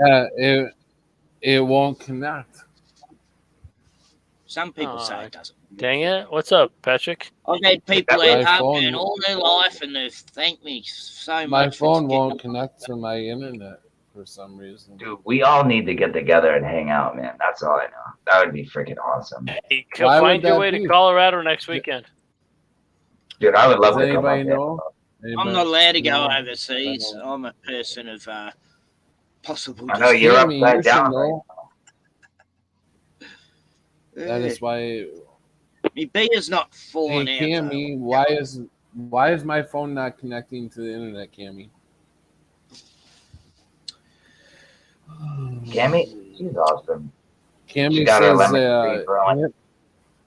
It won't connect.
Some people say it doesn't.
Dang it. What's up, Patrick?
I've had people that have been all their life, and they've thanked me so much.
My phone won't connect to my internet for some reason.
Dude, we all need to get together and hang out, man. That's all I know. That would be freaking awesome.
Hey, find your way to Colorado next weekend.
Dude, I would love
Does
to come
anybody
up
know?
I'm not allowed to go overseas. I'm a person of possible.
I know you're upside down. Right?
That is why.
My beer's not falling
hey,
out.
Cammy, why is my phone not connecting to the internet, Cammy?
Cammy, she's awesome.
Cammy says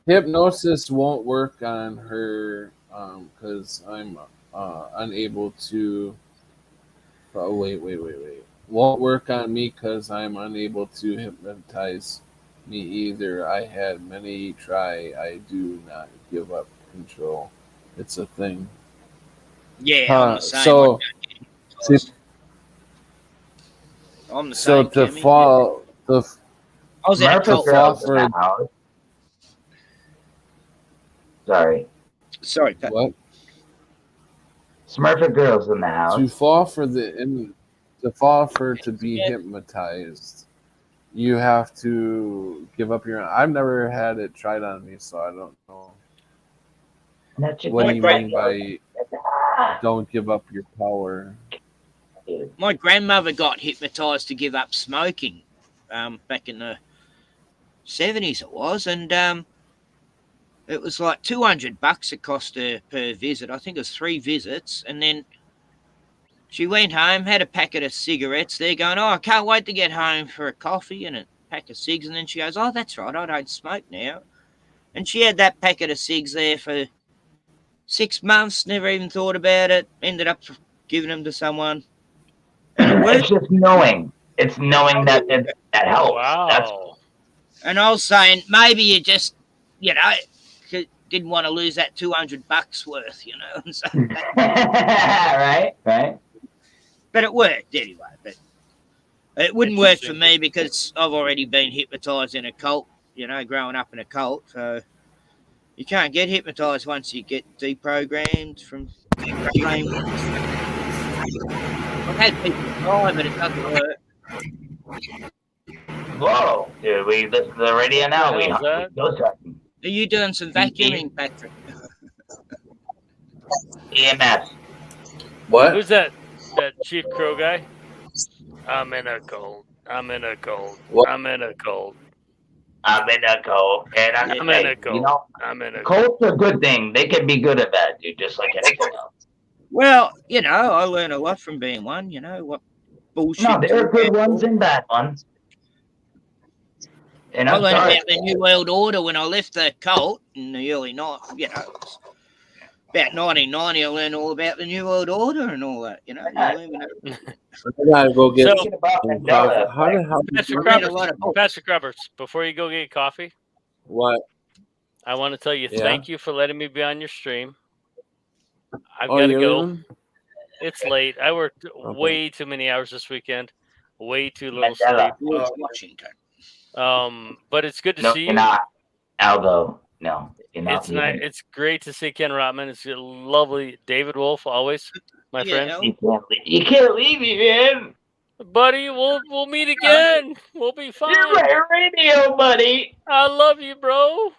hypnosis won't work on her because I'm unable to. Oh, wait. Won't work on me because I'm unable to hypnotize me either. I had many try. I do not give up control. It's a thing.
Yeah, I'm the same.
So,
I'm the
so
same.
to fall,
I was in a cult.
Sorry.
What?
Smurfit girls in the house.
To be hypnotized, you have to give up your. I've never had it tried on me, so I don't know. What do you mean by don't give up your power?
My grandmother got hypnotized to give up smoking back in the 70s it was, and it was like $200 it cost her per visit. I think it was 3 visits, and then she went home, had a packet of cigarettes there, going, I can't wait to get home for a coffee and a pack of cigs. And then she goes, oh, that's right, I don't smoke now. And she had that packet of cigs there for 6 months, never even thought about it, ended up giving them to someone.
It's just knowing. It's knowing that helps.
Wow.
And I was saying, maybe you just, didn't want to lose that $200 worth, So
right.
But it worked anyway. But it wouldn't work for me because I've already been hypnotized in a cult, growing up in a cult. So you can't get hypnotized once you get deprogrammed from brainwaves. I've had people try, but it doesn't work.
Whoa, dude, we listen to the radio now.
Are you doing some vacuuming, Patrick?
EMS.
What?
Who's that Chief Crow guy? I'm in a cold. I'm in a cold.
What?
I'm in a cold.
I'm in a cold. And
I'm in a cold. I'm in a
colds are a good thing. They can be good or bad, dude, just like anything else.
Well, I learned a lot from being one. What bullshit.
No, there are good ones and bad ones. And
I learned about the New World Order when I left the cult in the early night. about 1990, I learned all about the New World Order and all that. You know, you learn
I gotta go get
So-
Thinking about
some
Mandela
coffee. How the hell?
Patrick
read a lot
Roberts,
of books.
Patrick Roberts, before you go get coffee,
What?
I want to tell you
Yeah?
thank you for letting me be on your stream. I've
Oh,
got to
you're
go.
leaving?
It's late. I worked
Okay.
way too many hours this weekend. Way too little
Mandela.
sleep.
George Washington.
But it's good to
No,
see
you're
you.
not. Algo. No, you're not.
It's nice. It's great to see Ken Rotman. It's lovely. David Wolf, always my friend.
You can't leave me, man.
Buddy, we'll meet again. We'll be fine.
You're my radio buddy.
I love you, bro.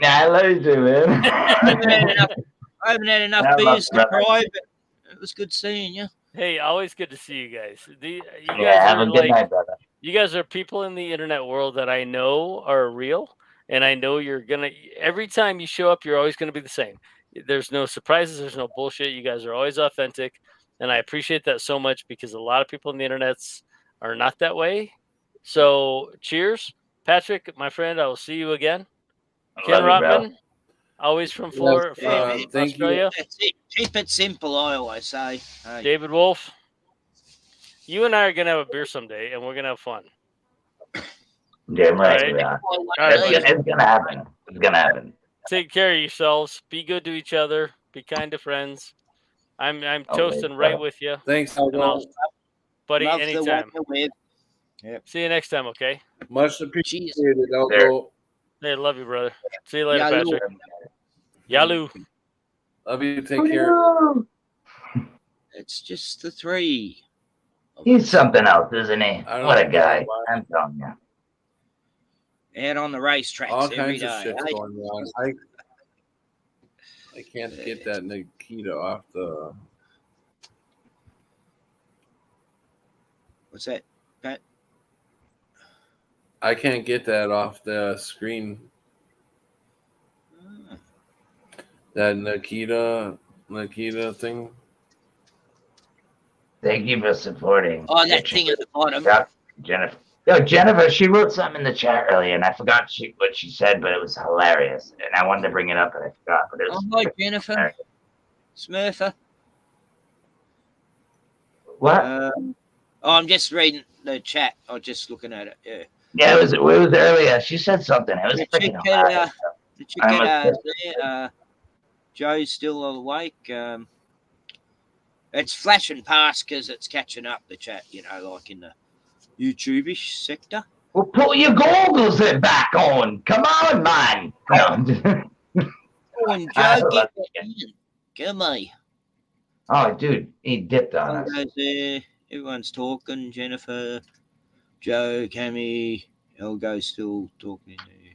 Nah, I love you too, man.
I haven't had enough
Yeah,
beers to
brother.
cry, but it was good seeing you.
Hey, always good to see you guys. You
Yeah,
guys
have
are
a good
like
night, brother.
you guys are people in the internet world that I know are real, and I know you're gonna. Every time you show up, you're always gonna be the same. There's no surprises. There's no bullshit. You guys are always authentic, and I appreciate that so much because a lot of people in the internets are not that way. So, cheers, Patrick, my friend. I will see you again. Ken
Love you, bro.
Rotman, always from
Yes,
Florida,
thank you.
Australia.
That's it. Keep it simple, I always say. Hey.
David Wolf, you and I are gonna have a beer someday, and we're gonna have fun.
Damn right.
All right.
Yeah.
All right, buddy.
It's gonna happen. It's gonna happen.
Take care of yourselves. Be good to each other. Be kind to friends. I'm
Okay,
toasting right
brother.
with you,
Thanks,
and
Algo.
buddy.
Love the
Anytime.
one with. Yep.
See you next time. Okay.
Much appreciated, Algo.
Hey, love you, brother. See you later,
Yalu.
Patrick. Yalu.
Love you. Take care.
It's just the three.
He's something else, isn't he?
I don't
What a
know
guy.
why.
I'm telling you.
Out on the racetracks
All
every
kinds of
day.
shit's
eh?
going on. I can't get that Nikita off the.
What's that, Pat?
I can't get that off the screen.
Ah.
That Nikita thing.
Thank you for supporting.
Oh, that thing at the bottom.
Yeah, Jennifer. Yo, Jennifer, she wrote something in the chat earlier, and I forgot what she said, but it was hilarious. And I wanted to bring it up, and I forgot. But it was
Oh, hi, Jennifer. Smurfer.
what?
I'm just reading the chat. I'm just looking at it. Yeah.
Yeah, it was earlier. She said something. It was
The
freaking
chick,
hilarious.
the chick there, Joe's still awake. It's flashing past because it's catching up the chat, you know, like in the YouTube-ish sector.
Well, put your goggles back on. Come on, man.
Oh, and
I
Joe,
love
get in. Come on.
Oh, dude, he dipped on us.
Goes there. Everyone's talking. Jennifer, Joe, Cammy, Elgo's still talking there.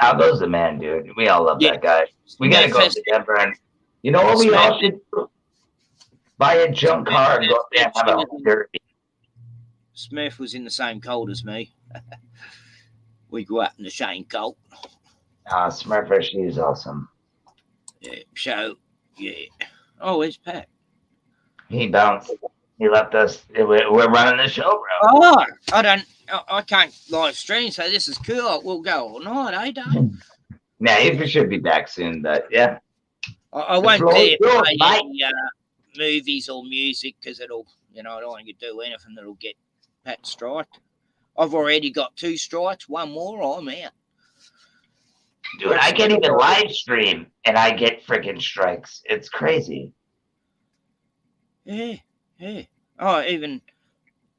Algo's the man, dude. We all love that guy. We gotta go to Denver, and you know what we all should do? Buy a junk car and go up there and have a derby.
Smith was in the same cult as me. We grew up in the same cult.
Smurfer, she's awesome.
Yeah, so, yeah. Oh, where's Pat?
He bounced. He left us. We're running the show, bro.
Oh, I can't live stream, so this is cool. We'll go all night, eh, Dave?
Nah, he should be back soon, but yeah.
I won't
floor
dare
is yours,
play
mate.
any movies or music because it'll, you know, I don't want to do anything that'll get Pat striked. I've already got 2 strikes, 1 more, I'm out.
Dude, I can't even live stream and I get freaking strikes. It's crazy.
Yeah. Oh, even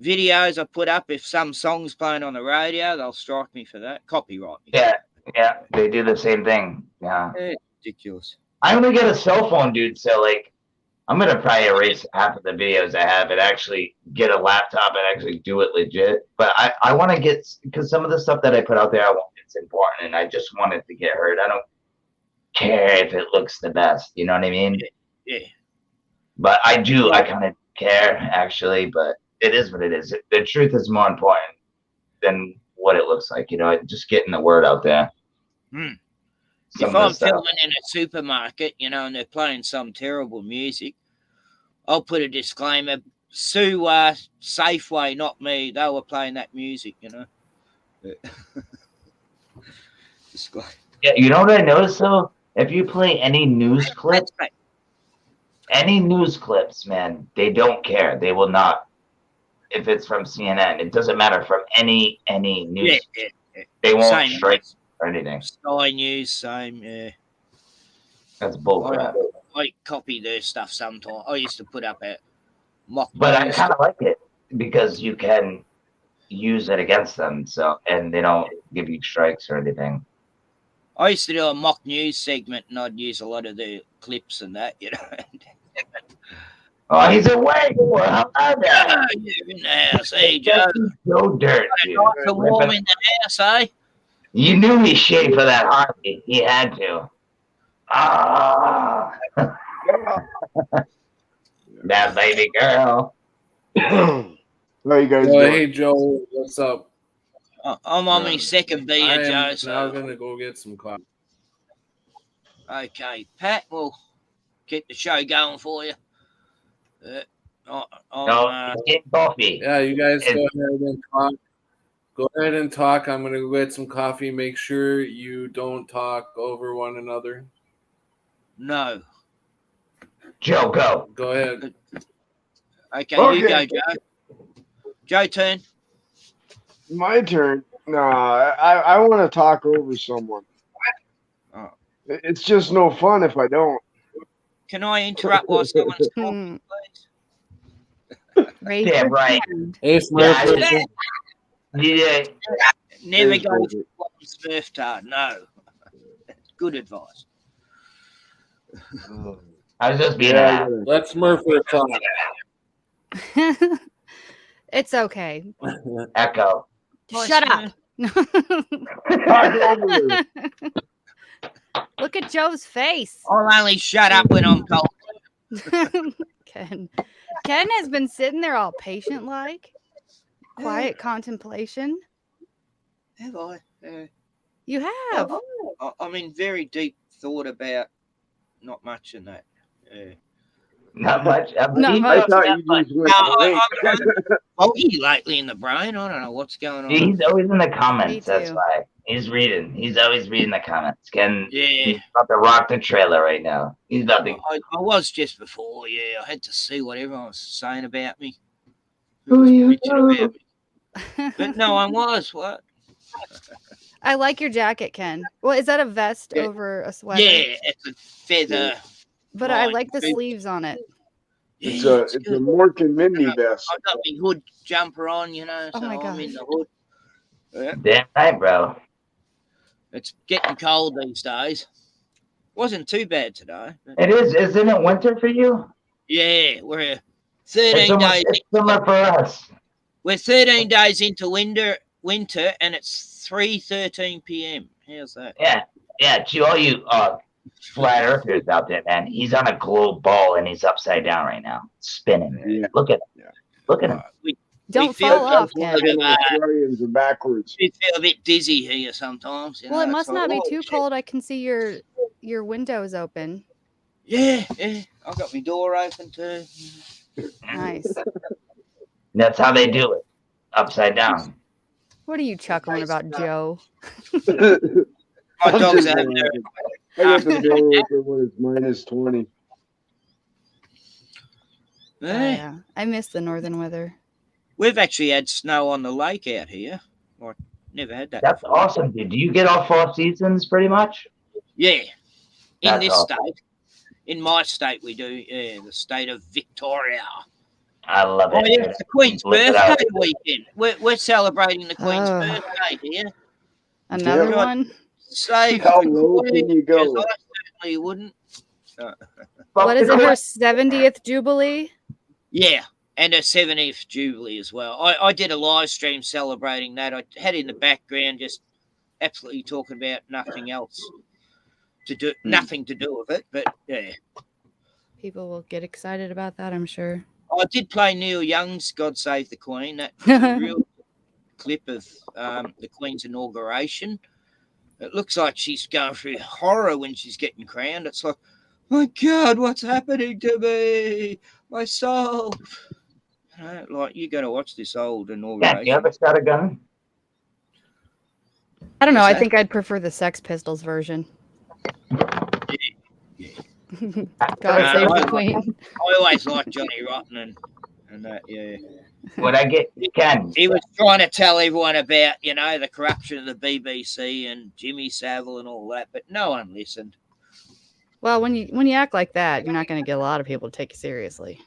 videos I put up, if some song's playing on the radio, they'll strike me for that. Copyright me.
Yeah, they do the same thing. Yeah.
Ridiculous.
I'm gonna get a cell phone, dude. So like, I'm gonna probably erase half of the videos I have and actually get a laptop and actually do it legit. But I want to get, because some of the stuff that I put out there, it's important, and I just want it to get heard. I don't care if it looks the best. You know what I mean?
Yeah.
But I do. I kind of care actually. But it is what it is. The truth is more important than what it looks like. You know, just getting the word out there.
If I'm filming in a supermarket, you know, and they're playing some terrible music, I'll put a disclaimer: sue Safeway, not me. They were playing that music, you know. Disclaimer.
Yeah, you know what I noticed though? If you play any news clip, any news clips, man, they don't care. They will not. If it's from CNN, it doesn't matter from any news.
Yeah.
They won't
Same.
strike or anything.
Sky News, same. Yeah.
That's bullcrap.
I copy their stuff sometimes. I used to put up a mock
But I
news.
kind of like it because you can use it against them. So, and they don't give you strikes or anything.
I used to do a mock news segment, and I'd use a lot of the clips and that, you know.
Oh, he's awake. Well, how about that?
You're in the house, hey Joe.
So dirt, dude.
Nice and warm in the house, eh?
You knew he shaved for that Harvey. He had to. Ah, that baby girl.
How you guys
Oh,
doing?
hey Joe, what's up?
I'm on my second beer,
I
Joe.
am now
So
gonna go get some coffee.
okay, Pat, we'll keep the show going for you.
No, he's getting coffee.
Yeah, you guys go ahead and talk. Go ahead and talk. I'm gonna go get some coffee. Make sure you don't talk over one another.
No.
Joe, go.
Go ahead.
Okay, you go, Joe. Joe, turn.
My turn. No, I want to talk over someone.
Oh.
It's just no fun if I don't.
Can I interrupt while someone's talking, please?
Raise
Yeah,
your
right.
hand.
Hey, Smurf.
Yeah.
Never
There's
go
David.
to one's Smurf tart. No. That's good advice.
I was just being an
Yeah,
ass.
Let's Smurf talk.
It's okay.
Echo.
Shut up.
Talk over her.
Look at Joe's face.
I'll only shut up when I'm told.
Ken has been sitting there all patient like, quiet contemplation.
Have I?
You have.
I'm in very deep thought about not much in that.
Not much.
Not
I
much.
thought you just went awake.
I'm foggy lately in the brain. I don't know what's going on.
He's always in the
Me
comments. That's
too.
why. He's reading. He's always reading the comments. Ken,
Yeah.
he's about to rock the trailer right now. He's about to.
I was just before, yeah. I had to see what everyone was saying about me.
Who
Was
you
bitching about me. But no one was. What?
I like your jacket, Ken. Well, is that a vest
Yeah.
over a sweater?
Yeah, it's a feather.
But I
lined
like the
suit.
sleeves on it.
It's
Yeah,
a
good.
Mork and Mindy vest.
I got my hood jumper on, you know,
Oh
so
my
I'm in
gosh.
the hood. Yeah.
Damn right, bro.
It's getting cold these days. Wasn't too bad today. But
It is. Isn't it winter for you?
yeah, we're
It's
13
almost,
days.
it's summer for us.
We're 13 days into winter, and it's 3:13 p.m. How's that?
Yeah. To all you flat earthers out there, man, he's on a globe ball and he's upside down right now, spinning.
Yeah.
Look at him.
Yeah.
Look at him.
We
Don't
feel
fall off, Ken.
Fucking Australians are backwards.
we feel a bit dizzy here sometimes. You
Well, it
know,
must
it's
not
like,
be
oh,
too
shit.
cold. I can see your windows open.
Yeah. I've got my door open too.
Nice.
That's how they do it, upside down.
What are you chuckling about, Joe?
My
I'm
dog's
just
having
laughing. I got the door open when it's minus 20.
Oh, yeah. I miss the northern weather.
We've actually had snow on the lake out here. Like, never had that.
That's
before.
awesome, dude. Do you get all 4 seasons pretty much?
Yeah. In
That's
this
awesome.
state. In my state, we do. Yeah, the state of Victoria.
I love it.
Oh, yeah, it's the Queen's
Live it out.
birthday weekend. We're celebrating the Queen's
Oh.
birthday here.
Another
Yeah.
one?
Save
How
the
low
Queen,
can you go?
because I certainly wouldn't.
What is it, her 70th Jubilee?
Yeah, and a 70th Jubilee as well. I did a live stream celebrating that. I had in the background just absolutely talking about nothing else to do, nothing to do with it. But yeah,
People will get excited about that, I'm sure.
I did play Neil Young's "God Save the Queen." That was a real clip of the Queen's inauguration. It looks like she's going through horror when she's getting crowned. It's like, my God, what's happening to me? My soul. Like, you got to watch this old
Yeah,
inauguration.
you ever shot a gun?
I don't know.
What's
I
that?
think I'd prefer the Sex Pistols version.
Yeah,
God save the
I,
Queen.
I always liked Johnny Rotten and that. Yeah.
When I get Ken,
He was trying to tell everyone about, the corruption of the BBC and Jimmy Savile and all that, but no one listened.
Well, when you act like that, you're not going to get a lot of people to take you seriously.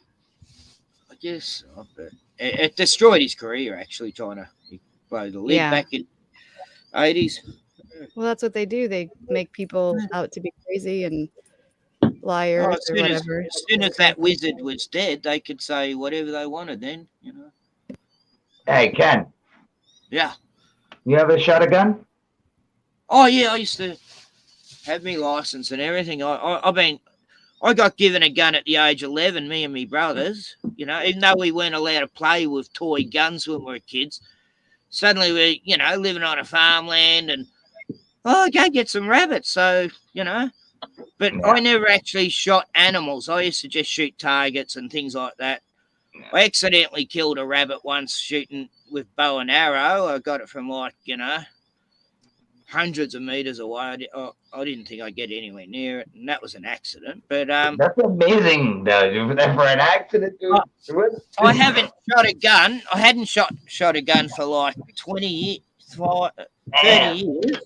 I guess so, but it destroyed his career, actually, trying to blow the lid back in 80s.
Well, that's what they do. They make people out to be crazy and liars
As
or
soon
whatever.
as soon as that wizard was dead, they could say whatever they wanted then,
hey Ken,
Yeah.
you ever shot a gun?
Oh, yeah, I used to have me license and everything. I got given a gun at the age of 11, me and me brothers, even though we weren't allowed to play with toy guns when we were kids. Suddenly we're, living on a farmland and, go get some rabbits. So, but I never actually shot animals. I used to just shoot targets and things like that. I accidentally killed a rabbit once shooting with bow and arrow. I got it from hundreds of meters away. I didn't think I'd get anywhere near it, and that was an accident. But
that's amazing, though. For an accident, dude.
I haven't shot a gun. I hadn't shot a gun for like 20 years, 30 years.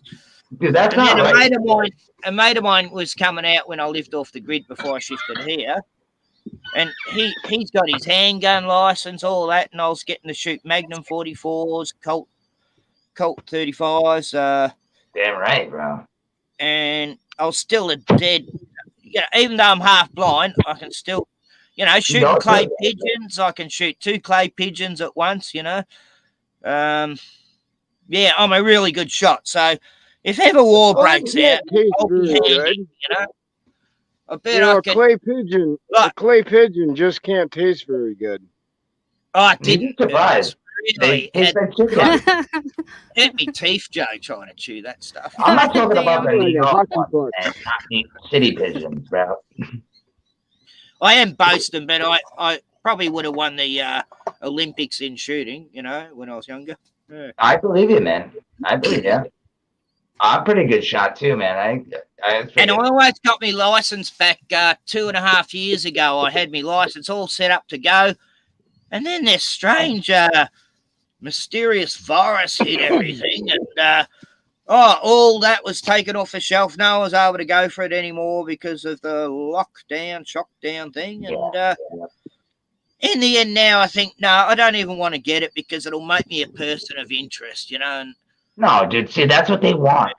Dude, that's not right.
A mate of mine was coming out when I lived off the grid before I shifted here, and he's got his handgun license, all that, and I was getting to shoot Magnum 44s, Colt 35s.
Damn right, bro.
And I was still a dead. Even though I'm half blind, I can still, shoot clay pigeons. I can shoot 2 clay pigeons at once. Yeah, I'm a really good shot. So if ever war breaks out, I'll be handy, I bet I can.
A clay pigeon just can't taste very good.
Oh, I didn't.
Surprised.
Really
taste like chicken.
Hurt me teeth, Joe, trying to chew that stuff.
I'm not talking about the New York ones, man, not the city pigeons, bro.
I am boasting, but I probably would have won the Olympics in shooting, when I was younger. Yeah.
I believe you, man. I believe you. I'm a pretty good shot too, man. I
always got me license back 2.5 years ago. I had me license all set up to go, and then this strange, mysterious virus hit everything, and all that was taken off the shelf. No one was able to go for it anymore because of the shockdown thing, and in the end, now I think no, I don't even want to get it because it'll make me a person of interest, And
no, dude, see, that's what they want,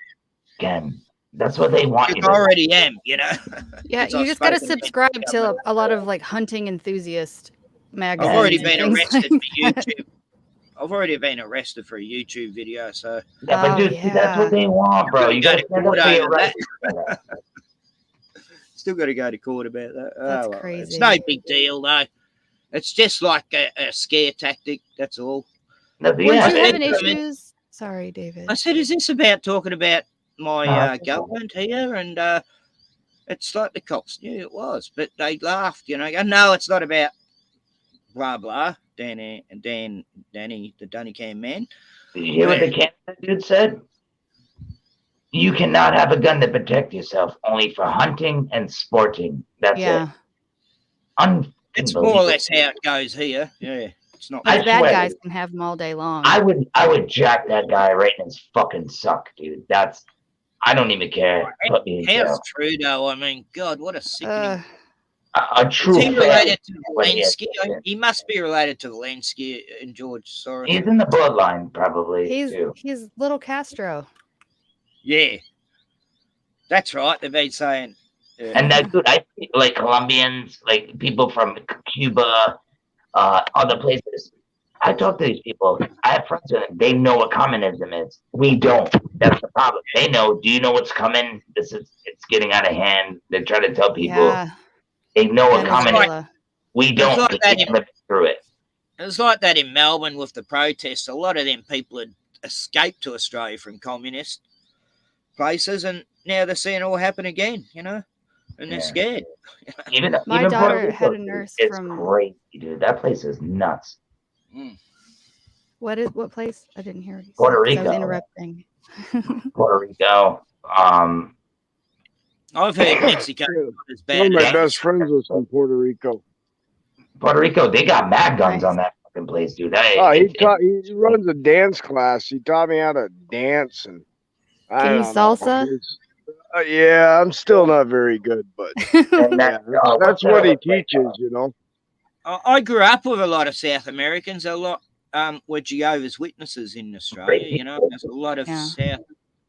Ken. That's what they want.
I already am,
Yeah, you just got to subscribe to a lot of like hunting enthusiast magazines.
I've already been arrested for YouTube. I've already been arrested for a YouTube video, so.
Yeah, but dude, see, that's what they want, bro. You got to stand up for your right.
Still got to go to court about that.
That's crazy.
It's no big deal, though. It's just like a scare tactic. That's all.
Weren't you having issues? Sorry, David.
I said, is this about talking about my government here? And it's like the cops knew it was, but they laughed, No, it's not about blah, blah. Danny, the Dunny Cam man.
You hear what the Canada dude said? You cannot have a gun to protect yourself, only for hunting and sporting. That's it.
It's more or less how it goes here. Yeah. It's not.
But bad guys can have them all day long.
I would jack that guy right in his fucking suck, dude. I don't even care.
How's true though? I mean, God, what a sickening.
A true.
Is he related to Zelensky? He must be related to Zelensky and George Soros.
He's in the bloodline, probably.
He's little Castro.
Yeah, that's right. They've been saying.
And that dude, I like Colombians, like people from Cuba, other places. I talk to these people. I have friends with them. They know what communism is. We don't. That's the problem. They know. Do you know what's coming? It's getting out of hand. They try to tell people.
Yeah.
They know what communism. We don't.
Like
we can't live through it.
It was like that in Melbourne with the protests. A lot of them people had escaped to Australia from communist places, and now they're seeing it all happen again. And they're scared.
My daughter had a nurse from.
It's crazy, dude. That place is nuts.
What place? I didn't hear it.
Puerto Rico.
I was interrupting.
Puerto Rico.
I've heard Mexico is
One of
bad.
my
Yeah.
best friends was from Puerto Rico.
Puerto Rico, they got mad guns
Nice.
on that fucking place, dude.
He runs a dance class. He taught me how to dance, and I
Can you
don't know.
salsa?
Yeah, I'm still not very good, but
and
yeah,
that,
that's what he teaches, you know.
I grew up with a lot of South Americans. A lot were Jehovah's Witnesses in Australia. You know, there's a lot of
Yeah.
South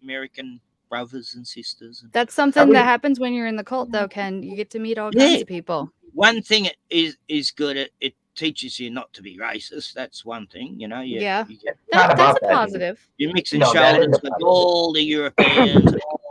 American brothers and sisters.
That's something that happens when you're in the cult, though, Ken. You get to meet all kinds of people.
One thing is good. It teaches you not to be racist. That's one thing. You know.
Yeah.
You get,
That's a positive.
you're mixing
No, that is
shoulders
a
with
positive.
all the Europeans. And all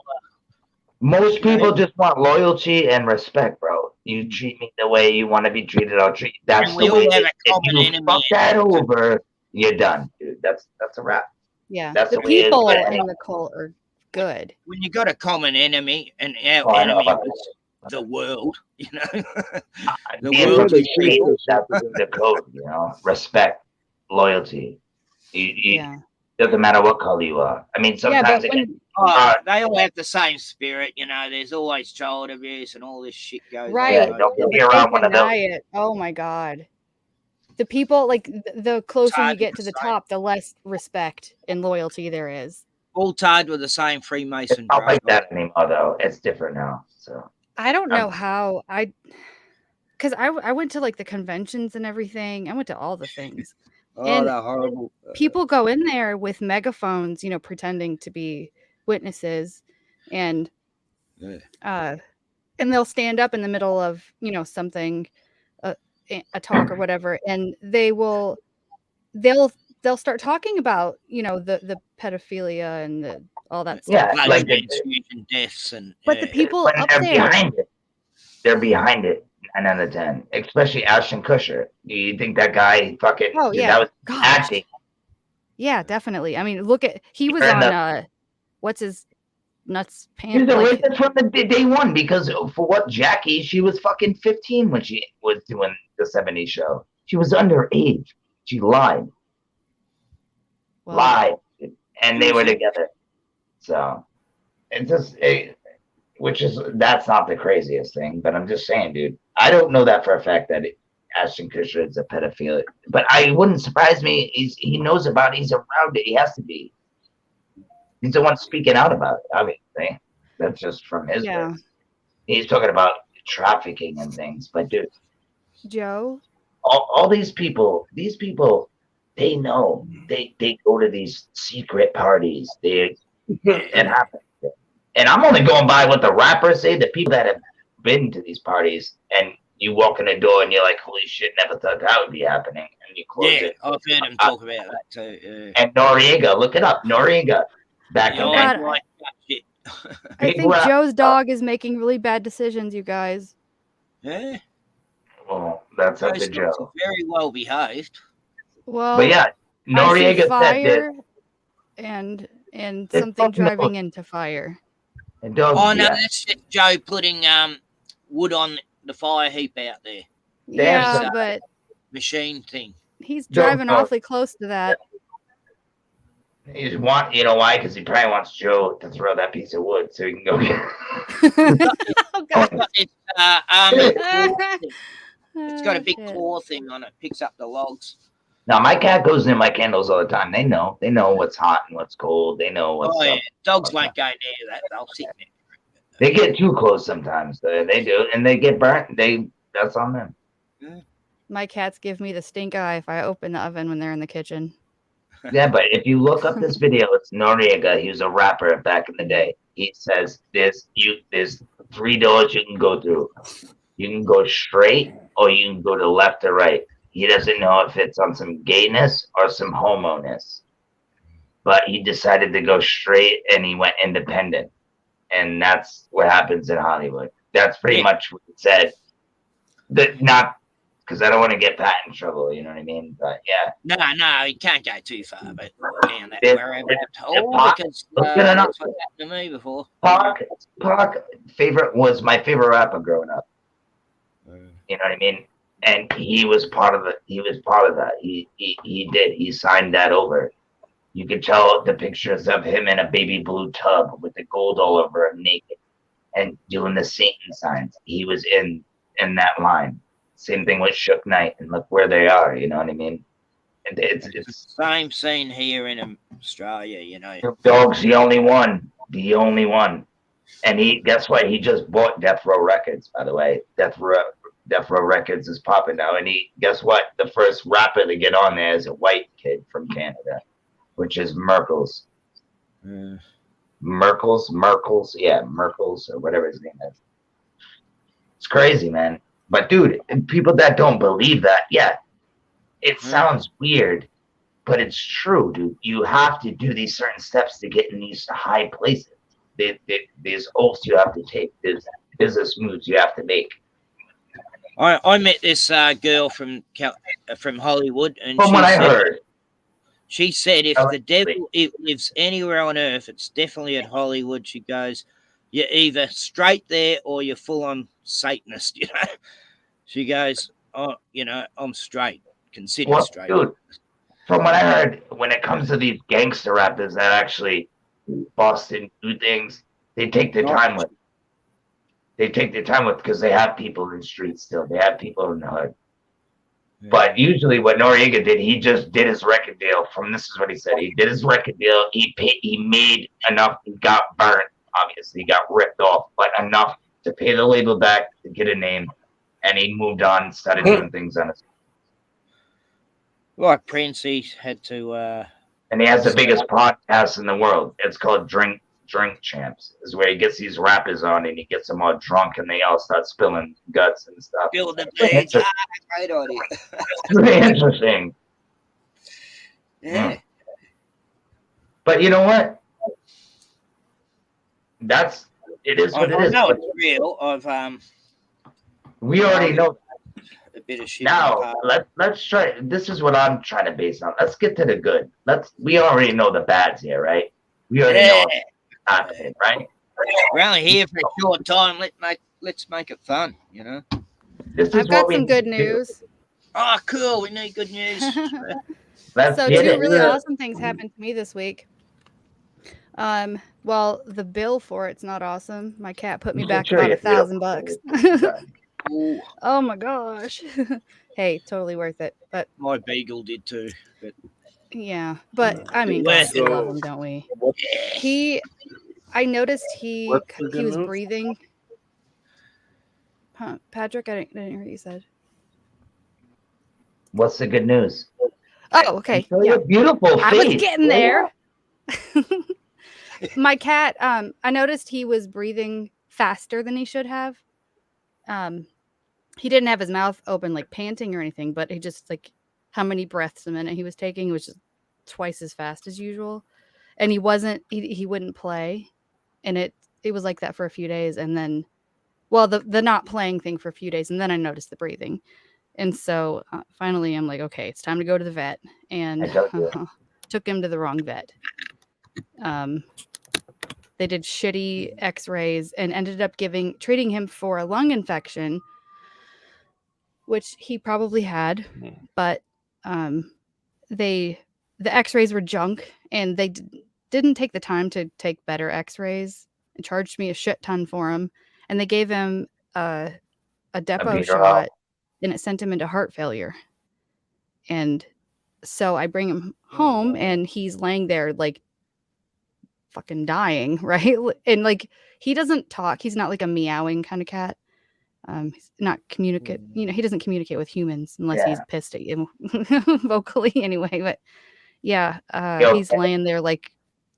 Most people just want loyalty and respect, bro. You treat me the way you want to be treated, I'll treat you. That's
And
the
we
way
all have
it
a
is.
common
If you
enemy.
fuck that over, you're done, dude. That's a wrap.
Yeah.
That's
The
the way it is.
people
But
in the cult are good.
When you got a common enemy, and our
Oh, I know
enemy
about
was the world, you know. The
being
world
Puerto
is people.
Rico.
that's the code, you know. Respect, loyalty.
Yeah.
Doesn't matter what color you are. I mean,
Yeah,
sometimes
but when,
They all have the same spirit, you know. There's always child abuse and all this shit goes
right,
on.
don't get
but
me
they
around one of
deny
those.
it. Oh my God. The people, like, the closer you
hard
get
to
to the
say.
top, the less respect and loyalty there is.
All tied with the same Freemason.
It's not like
bro.
that anymore, though. It's different now. So
I don't know how because I went to like the conventions and everything. I went to all the things.
Oh,
And
they're horrible.
people go in there with megaphones, you know, pretending to be witnesses, and and they'll stand up in the middle of, you know, something, a talk or whatever, and they'll start talking about, you know, the pedophilia and all that stuff.
yeah, like
transfusion deaths and
But the people
when
up
they're
there,
behind it, they're behind it. 9 out of 10, especially Ashton Kutcher. Do you think that guy fucking?
oh
dude,
yeah,
that was
gosh,
acting.
yeah, definitely. I mean, look at he was
You're in
on what's his nuts
He
pants?
was a
Like,
rapist from the day one because for what Jackie, she was fucking 15 when she was doing the 70s show. She was underage. She lied,
well,
and they were together. So it's just that's not the craziest thing, but I'm just saying, dude. I don't know that for a fact that Ashton Kutcher is a pedophile, but I wouldn't surprise me. He knows about it. He's around it. He has to be. He's the one speaking out about it, obviously. That's just from his way. He's talking about trafficking and things. But dude,
Joe,
all these people, they know. They go to these secret parties. It happens. And I'm only going by what the rappers say, the people that have been to these parties, and you walk in the door and you're like, holy shit, never thought that would be happening. And you close it.
I've heard him talk about that too.
And Noriega, look it up. Noriega. Back in
God,
like that shit.
I think Joe's dog is making really bad decisions, you guys.
Yeah.
Well, that's up to Joe.
Very well behaved.
Well,
but yeah, Noriega said
fire
this.
and something driving into fire.
And dogs,
oh no, that's just Joe putting wood on the fire heap out there.
Yeah, but
machine thing.
He's driving awfully close to that.
He's you know why? Because he probably wants Joe to throw that piece of wood so he can go get
oh, God.
It's got a big claw thing on it. Picks up the logs.
Now my cat goes near my candles all the time. They know what's hot and what's cold. They know what's up.
Dogs won't go near that. They'll sit there.
They get too close sometimes. They do, and they get burnt. That's on them.
My cats give me the stink eye if I open the oven when they're in the kitchen.
Yeah, but if you look up this video, it's Noriega. He was a rapper back in the day. He says there's 3 doors you can go through. You can go straight or you can go to left or right. He doesn't know if it's on some gayness or some homo-ness. But he decided to go straight and he went independent. And that's what happens in Hollywood. That's pretty much what it said. Not because I don't want to get Pat in trouble, you know what I mean? But yeah.
No, you can't go too far, but down that rabbit hole because that's what happened to me before.
Pac was my favorite rapper growing up. You know what I mean? And he was part of that. He signed that over. You could tell the pictures of him in a baby blue tub with the gold all over him naked. and doing the Satan signs. He was in that line. Same thing with Shook Knight, and look where they are. You know what I mean? And it's
Same scene here in Australia.
Snoop Dogg's the only one. The only one. And guess what? He just bought Death Row Records, by the way. Death Row Records is popping now. And guess what? The first rapper to get on there is a white kid from Canada, which is Merkles. Merkles, yeah, Merkles or whatever his name is. It's crazy, man. But dude, people that don't believe that, yeah, it sounds weird, but it's true, dude. You have to do these certain steps to get in these high places. There's oaths you have to take. There's business moves you have to make.
I met this girl from Hollywood, and
from what I heard,
she said if the devil lives anywhere on earth, it's definitely at Hollywood. She goes, you're either straight there or you're full on Satanist. She goes, oh, I'm straight, considered straight.
Dude, from what I heard, when it comes to these gangster rappers that actually bust and do things, they take their time with. They take their time with because they have people in the streets still. They have people in the hood. Yeah. But usually what Noriega did, he just did his record deal. This is what he said. He did his record deal. He made enough. He got burnt. Obviously, he got ripped off, but enough to pay the label back to get a name. And he moved on and started doing things on his own.
Like Prince, he had to...
and he has the biggest podcast in the world. It's called Drink Champs. Is where he gets these rappers on and he gets them all drunk and they all start spilling guts and stuff.
Spill the beans. Right on it.
It's really interesting.
Yeah.
But you know what? It is what it is.
No, it's real.
We already know.
A bit of shit.
Now let's try. This is what I'm trying to base on. Let's get to the good. We already know the bads here, right? We already know what's happening, right?
We're only here for a short time. Let's make it fun,
I've got some good news.
Oh, cool! We need good news.
So two really awesome things happened to me this week. Well, the bill for it's not awesome. My cat put me back about $1,000. Oh my gosh. Hey, totally worth it. But
my beagle did too. But
yeah, but I mean, God, we love him, don't we? I noticed he was breathing. Huh, Patrick, I didn't hear what you said.
What's the good news?
Oh, okay.
Yeah. Beautiful face.
I was getting there. My cat, I noticed he was breathing faster than he should have. He didn't have his mouth open, like panting or anything, but he just like how many breaths a minute he was taking was just twice as fast as usual. And he wouldn't play. And it was like that for a few days. And then, well, the not playing thing for a few days. And then I noticed the breathing. And so finally I'm like, okay, it's time to go to the vet. And took him to the wrong vet. They did shitty x-rays and ended up treating him for a lung infection, which he probably had, but the x-rays were junk and they didn't take the time to take better x-rays and charged me a shit ton for them. And they gave him a depot shot and it sent him into heart failure. And so I bring him home and he's laying there like fucking dying, right? And like he doesn't talk. He's not like a meowing kind of cat. He's not communicate. He doesn't communicate with humans unless he's pissed at you vocally anyway. But yeah, he's laying there like,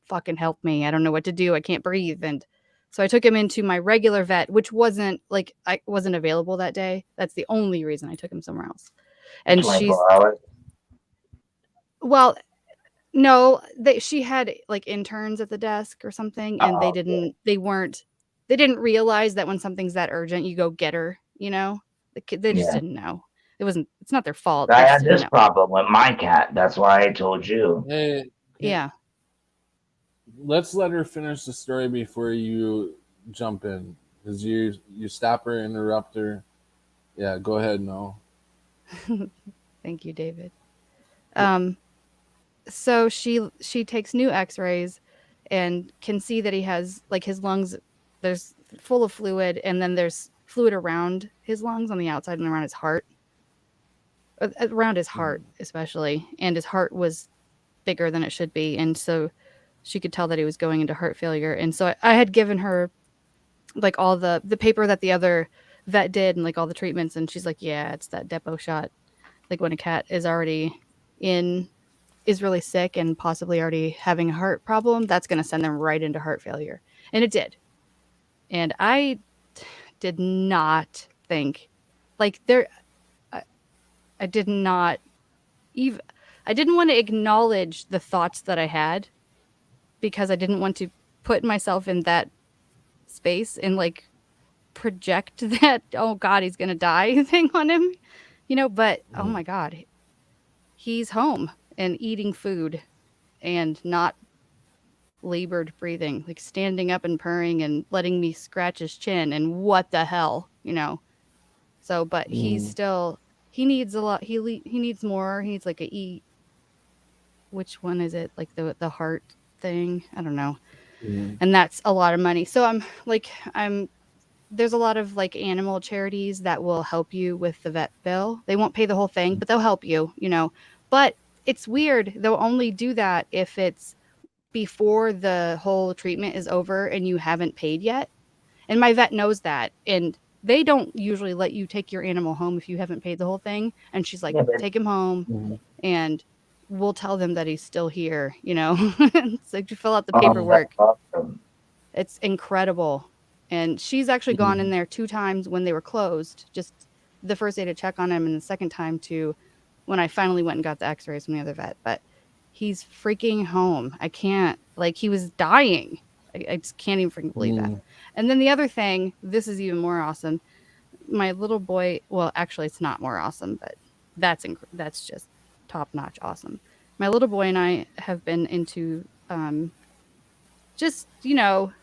fucking help me. I don't know what to do. I can't breathe. And so I took him into my regular vet, which wasn't available that day. That's the only reason I took him somewhere else. And well, no, she had like interns at the desk or something, and they didn't realize that when something's that urgent, you go get her. They just didn't know. It's not their fault.
I had this problem with my cat. That's why I told you.
Hey,
yeah.
Let's let her finish the story before you jump in, because you stop her, interrupt her. Yeah, go ahead, no.
Thank you, David. So she takes new x-rays and can see that he has like his lungs, there's full of fluid, and then there's fluid around his lungs on the outside and around his heart. Around his heart, especially. And his heart was bigger than it should be. And so she could tell that he was going into heart failure. And so I had given her like all the paper that the other vet did and like all the treatments. And she's like, yeah, it's that depot shot. Like when a cat is already is really sick and possibly already having a heart problem, that's going to send them right into heart failure. And it did. And I did not think like I did not even, I didn't want to acknowledge the thoughts that I had because I didn't want to put myself in that space and like project that, oh God, he's going to die thing on him, but oh my God, he's home and eating food and not labored breathing, like standing up and purring and letting me scratch his chin and what the hell, So, but he's still, he needs a lot. He needs more. He needs like which one is it? Like the heart thing? I don't know. And that's a lot of money. So there's a lot of like animal charities that will help you with the vet bill. They won't pay the whole thing, but they'll help you, but it's weird. They'll only do that if it's before the whole treatment is over and you haven't paid yet. And my vet knows that. And they don't usually let you take your animal home if you haven't paid the whole thing. And she's like, take him home and we'll tell them that he's still here, It's like you fill out the paperwork.
Awesome.
It's incredible. And she's actually gone in there 2 times when they were closed, just the first day to check on him and the second time to when I finally went and got the x-rays from the other vet. But he's freaking home. I can't, like, he was dying. I just can't even freaking believe that. And then the other thing, this is even more awesome. My little boy, well, actually it's not more awesome, but that's just top-notch awesome. My little boy and I have been into just,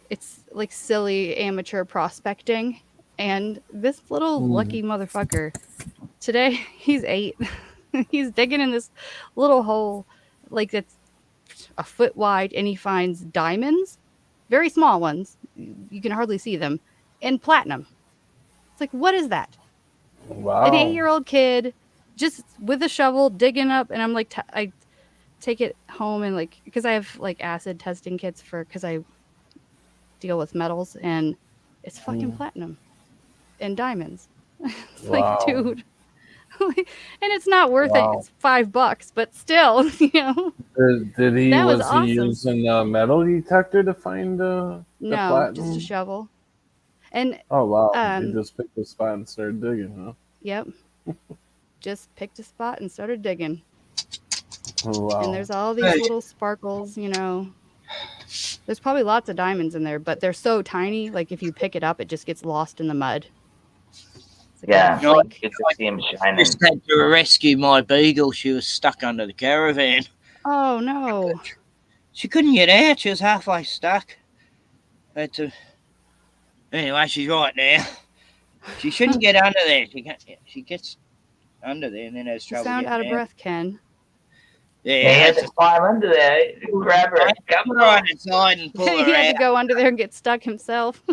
it's like silly amateur prospecting. And this little lucky motherfucker, today he's 8. He's digging in this little hole like that's a foot wide, and he finds diamonds, very small ones. You can hardly see them, and platinum. It's like, what is that?
Wow.
An 8-year-old kid just with a shovel digging up, and I'm like, I take it home and like, because I have like acid testing kits because I deal with metals, and it's fucking platinum and diamonds. It's like, dude. And it's not worth it. It's $5, but still,
Did he?
That was
Was
awesome.
he using a metal detector to find the platinum?
Just a shovel. And
oh wow, he just picked a spot and started digging, huh?
Yep. Just picked a spot and started digging.
Oh wow.
And there's all these little sparkles, There's probably lots of diamonds in there, but they're so tiny. Like if you pick it up, it just gets lost in the mud.
Yeah, you can see him shining.
Just had to rescue my beagle. She was stuck under the caravan.
Oh no!
She couldn't get out. She was halfway stuck. Anyway, she's right now. She shouldn't get under there. She gets under there and then has trouble.
You sound out of breath, Ken.
Yeah,
he had to climb under there, grab her,
come right inside and pull her
He had
out.
to go under there and get stuck himself.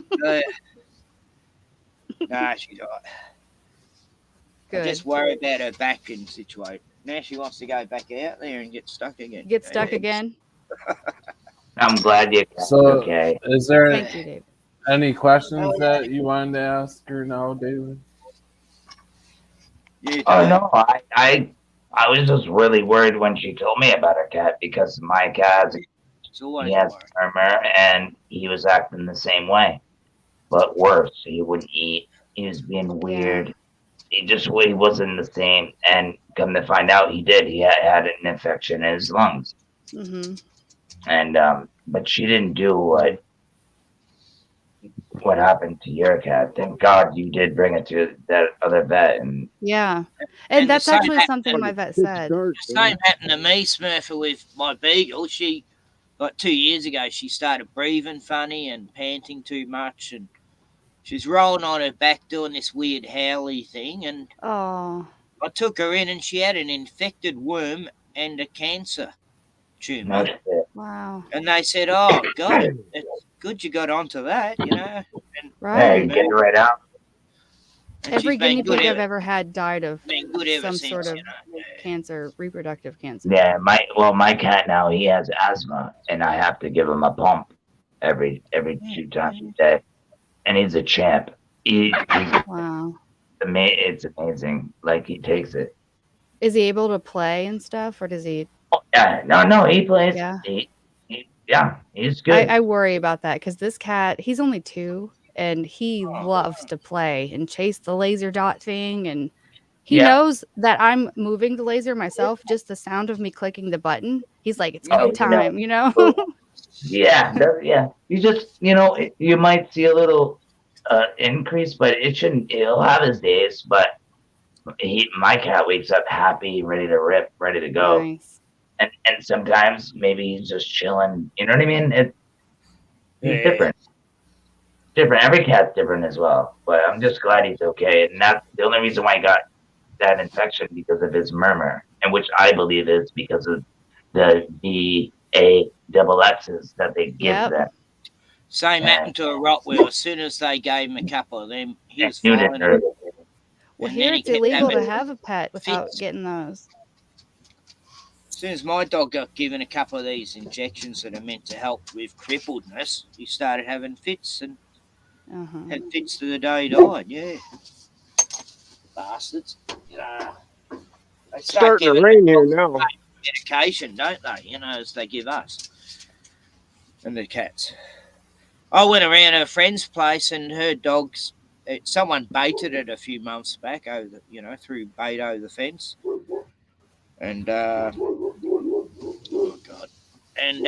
Nah, she's all right.
Good.
I just worry about her back and situation. Now she wants to go back out there and get stuck again.
Get stuck again?
I'm glad you're okay.
Is there
Thank you, David.
any questions that you wanted to ask her now, David?
Oh no, I was just really worried when she told me about her cat because my cat, he has murmur and he was acting the same way, but worse. He wouldn't eat. He was being weird. He wasn't the same. And come to find out, he did. He had an infection in his lungs. And but she didn't do what happened to your cat. Thank God you did bring it to that other vet. And
that's actually something my vet said.
The same happened to me, Smurfer, with my beagle. She, like 2 years ago, she started breathing funny and panting too much, and she's rolling on her back doing this weird howly thing. And I took her in, and she had an infected worm and a cancer tumor.
Wow.
And they said, "Oh God, it's good you got onto that,
Right.
get it right out.
And
Every
she's been
guinea
good
pig I've
ever,
ever had died of
been good ever
some
since,
sort of
you know. Yeah.
cancer, reproductive cancer.
Yeah, my cat now, he has asthma, and I have to give him a pump every 2 times a day, and he's a champ. He's
Wow.
it's amazing. Like, he takes it.
Is he able to play and stuff, or does he?
Oh, yeah, no, he plays.
Yeah.
He's good.
I worry about that because this cat, he's only 2, and he loves to play and chase the laser dot thing, and he
Yeah.
knows that I'm moving the laser myself. Just the sound of me clicking the button, he's like, "It's go time," you know.
Yeah, You just, you might see a little increase, but it shouldn't. He'll have his days, but my cat wakes up happy, ready to rip, ready to go.
Nice.
And sometimes maybe he's just chilling. You know what I mean? He's different. Different. Every cat's different as well. But I'm just glad he's okay. And that's the only reason why he got that infection, because of his murmur, and which I believe is because of the VAXXs that they give them.
Same happened to a Rottweiler. As soon as they gave him a couple of them, he was
Knew
fine.
that
Well,
And
here
then he
it's
kept
illegal to
having
have a pet without
fits.
getting those.
As soon as my dog got given a couple of these injections that are meant to help with crippledness, he started having fits and had fits to the day he died. Yeah, bastards. They start
Starting to
giving
rain here now.
medication, don't they? You know, as they give us and the cats. I went around her friend's place and her dogs. Someone baited it a few months back over, threw bait over the fence, and oh god, and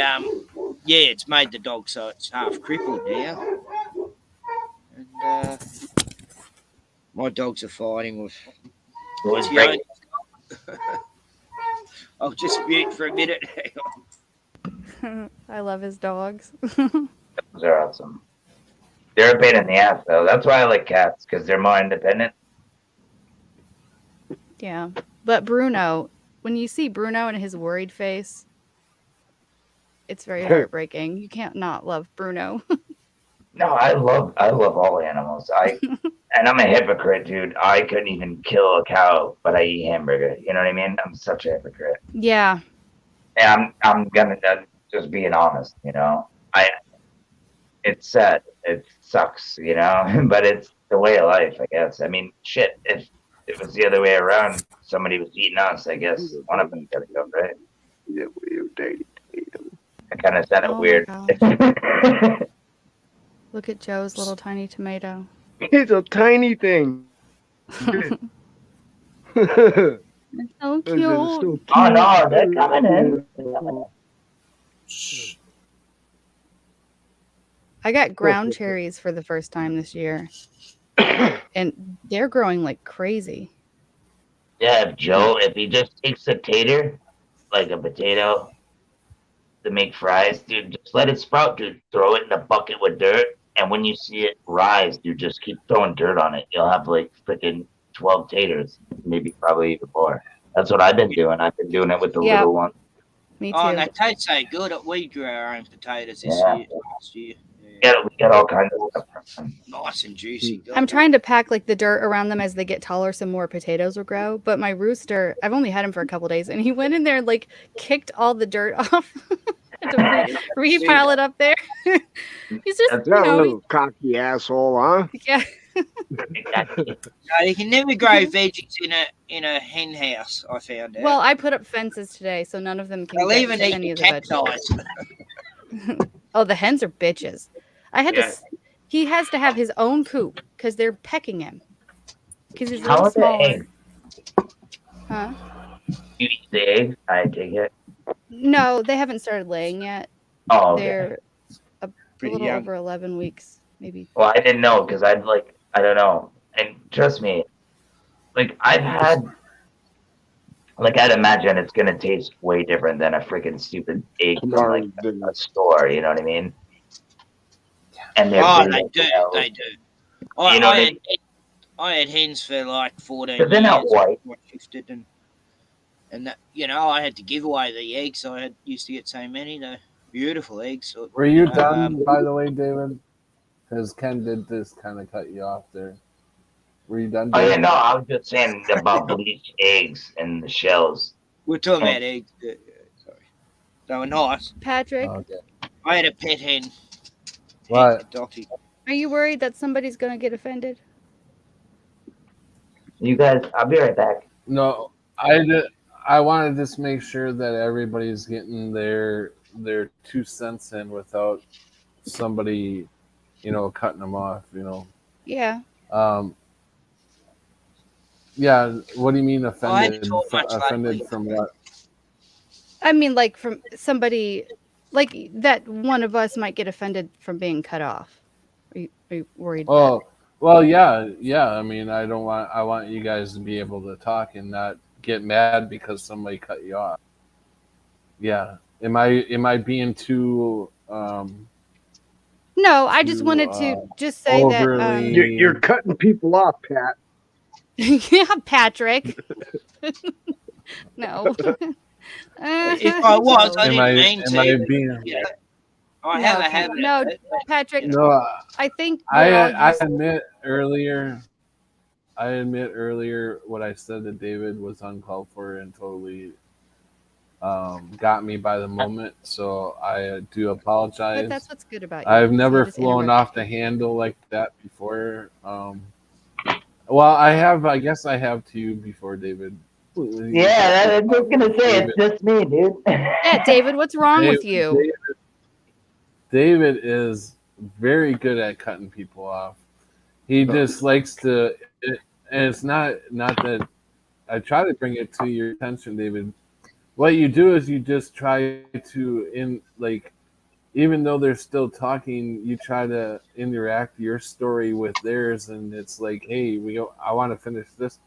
it's made the dog so it's half crippled now. And my dogs are fighting with. I'll just mute for a minute.
I love his dogs.
Dogs are awesome. They're a pain in the ass, though. That's why I like cats, because they're more independent.
Yeah. But Bruno, when you see Bruno and his worried face, it's very heartbreaking. You can't not love Bruno.
No, I love all animals. And I'm a hypocrite, dude. I couldn't even kill a cow, but I eat hamburger. You know what I mean? I'm such a hypocrite.
Yeah.
And I'm gonna just being honest. It's sad. It sucks, but it's the way of life, I guess. I mean, shit. If it was the other way around, somebody was eating us, I guess one of them gotta go, right?
Yeah,
I kind of sounded weird.
Look at Joe's little tiny tomato.
It's a tiny thing.
It's so cute.
Oh no, they're coming in.
I got ground cherries for the first time this year. And they're growing like crazy.
Yeah, if he just takes a tater, like a potato, to make fries, dude, just let it sprout, dude. Throw it in a bucket with dirt, and when you see it rise, dude, just keep throwing dirt on it. You'll have like freaking 12 taters, maybe probably even more. That's what I've been doing. I've been doing it with the little one.
Me too.
Oh, and they taste so good. We grew our own potatoes last year.
Yeah, we got all kinds of stuff.
Nice and juicy.
I'm trying to pack like the dirt around them as they get taller so more potatoes will grow. But my rooster, I've only had him for a couple days, and he went in there and like kicked all the dirt off to repile it up there. He's just
little cocky asshole, huh?
Yeah.
No, you can never grow veggies in a hen house. I found out.
Well, I put up fences today, so none of them can
They'll even
get
eat
any of the
cacti.
vegetables. Oh, the hens are bitches. I had to. He has to have his own coop because they're pecking him. Because he's a little smaller. Huh?
You eat the eggs? I take it.
No, they haven't started laying yet.
Oh, okay.
They're a little
young.
over 11 weeks, maybe.
Well, I didn't know because I don't know. And trust me, I'd imagine it's gonna taste way different than a freaking stupid egg from a store. You know what I mean? And
They do. I had hens for like 14 years.
They're not white.
And that, I had to give away the eggs. I used to get so many. They're beautiful eggs.
Were you done, by the way, David? Because Ken did this kind of cut you off there. Were you done?
Oh yeah,
Dave?
no, I was just saying about bleached eggs and the shells.
We're talking about eggs. Sorry. They were nice.
Patrick,
Oh, okay.
I had a pet hen.
What?
Dottie.
are you worried that somebody's gonna get offended?
You guys, I'll be right back.
No, I want to just make sure that everybody's getting their 2 cents in without somebody, cutting them off.
Yeah.
Yeah. What do you mean offended?
talk much
Offended
lately.
from what?
I mean, like from somebody, like that one of us might get offended from being cut off. Are you worried?
Oh, well, yeah. I mean, I want you guys to be able to talk and not get mad because somebody cut you off. Yeah. Am I being too
No, I just wanted to just say
overly?
that
You're cutting people off, Pat.
yeah, Patrick. No.
If I was, I
Am
didn't mean
am I
to.
being?
Yeah. I have a habit.
No,
of it, but,
Patrick.
you know.
No,
I think we're all
I
used-
admit earlier. I admit earlier what I said to David was uncalled for and totally got me by the moment. So I do apologize.
But that's what's good about you.
I've
So
never
you just
flown
interrupt
off the handle like that before. Well, I have. I guess I have to you before, David.
Yeah, I was just gonna say
David.
it's just me, dude.
Yeah, David, what's wrong with you?
David is very good at cutting people off. He just likes to, and it's not that I try to bring it to your attention, David. What you do is you just try to even though they're still talking, you try to interact your story with theirs, and it's like, hey, I want to finish this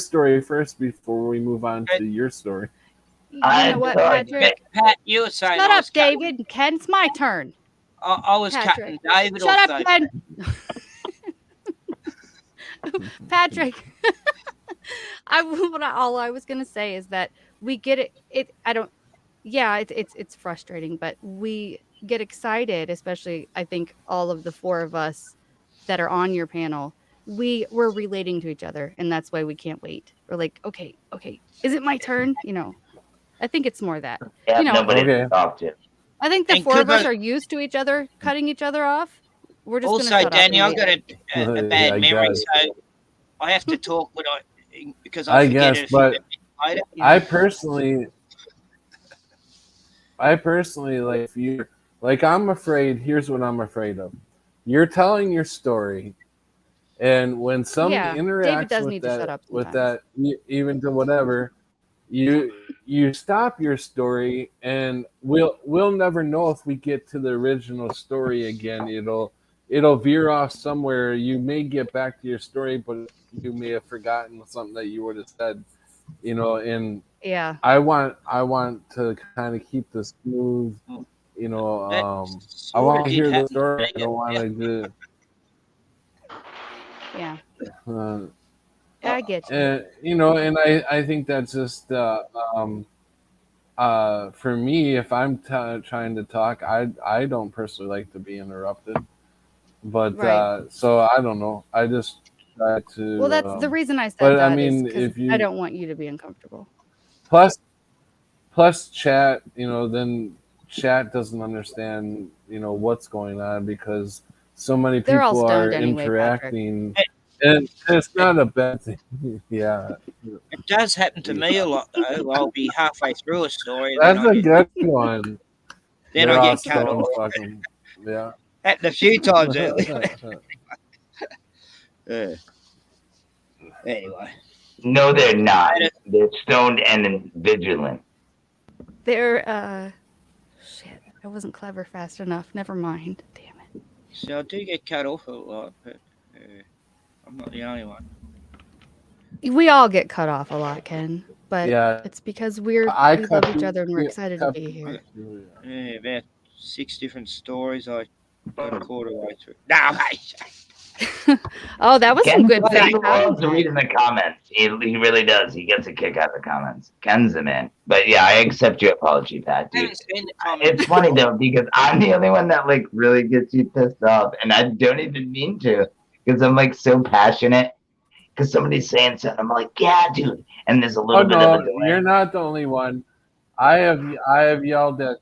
story first before we move on to your story.
You know what, Patrick?
Pat, you were saying.
Shut
I
up,
was cutting-
David. Ken, it's my turn.
I was
Patrick.
cutting David
Shut
off.
up, Ken. Patrick. All I was gonna say is that we get it. It's frustrating, but we get excited, especially I think all of the four of us that are on your panel. We're relating to each other, and that's why we can't wait. We're like, okay, is it my turn? I think it's more that.
Yeah, nobody to talk to.
I think the
And
four of us
could I-
are used to each other cutting each other off. We're just
Also,
gonna shut
Danny,
up
I've got a bad
I
memory,
guess.
so I have to talk when because
I
I forget
guess,
it
but
later.
I personally like if you like. I'm afraid. Here's what I'm afraid of. You're telling your story, and when somebody
Yeah, David
interacts
does
with
need to shut up
that, even to whatever, you stop your story, and we'll never know if we get to the original story again. It'll veer off somewhere. You may get back to your story, but you may have forgotten something that you would have said. And
Yeah.
I want to kind of keep this smooth. I want to hear the story. I don't want to do.
Yeah. I get you.
And I think that's just for me. If I'm trying to talk, I don't personally like to be interrupted. But
Right.
so I don't know. I just try to.
Well, that's the reason I said
but
that.
I mean,
is 'cause
if you
I don't want you to be uncomfortable.
plus chat, then chat doesn't understand, what's going on because so many
They're all
people are
stoned anyway,
interacting, and it's not a bad thing. Yeah,
It does happen to me a lot, though. I'll be halfway through a story.
that's
then I
a
get,
good one.
then
They're
I
all
get cut
stoned
off.
fucking, yeah.
Happened a few times earlier. Anyway.
No, they're not. They're stoned and vigilant.
They're shit. I wasn't clever fast enough. Never mind. Damn it.
So I do get cut off a lot, but I'm not the only one.
We all get cut off a lot, Ken. But
Yeah.
it's because we
cut
love each
you-
other and we're
you
excited to
cut
be here.
Yeah, about 6 different stories I got caught away through. No, mate.
Oh, that was some good fact.
He loves reading the comments. He really does. He gets a kick out of the comments. Ken's the man. But yeah, I accept your apology, Pat.
I
Dude.
haven't seen the comment.
It's funny though because I'm the only one that like really gets you pissed off, and I don't even mean to because I'm like so passionate. Because somebody's saying something, I'm like, yeah, dude, and there's a little bit of a delay.
You're not the only one. I have yelled at.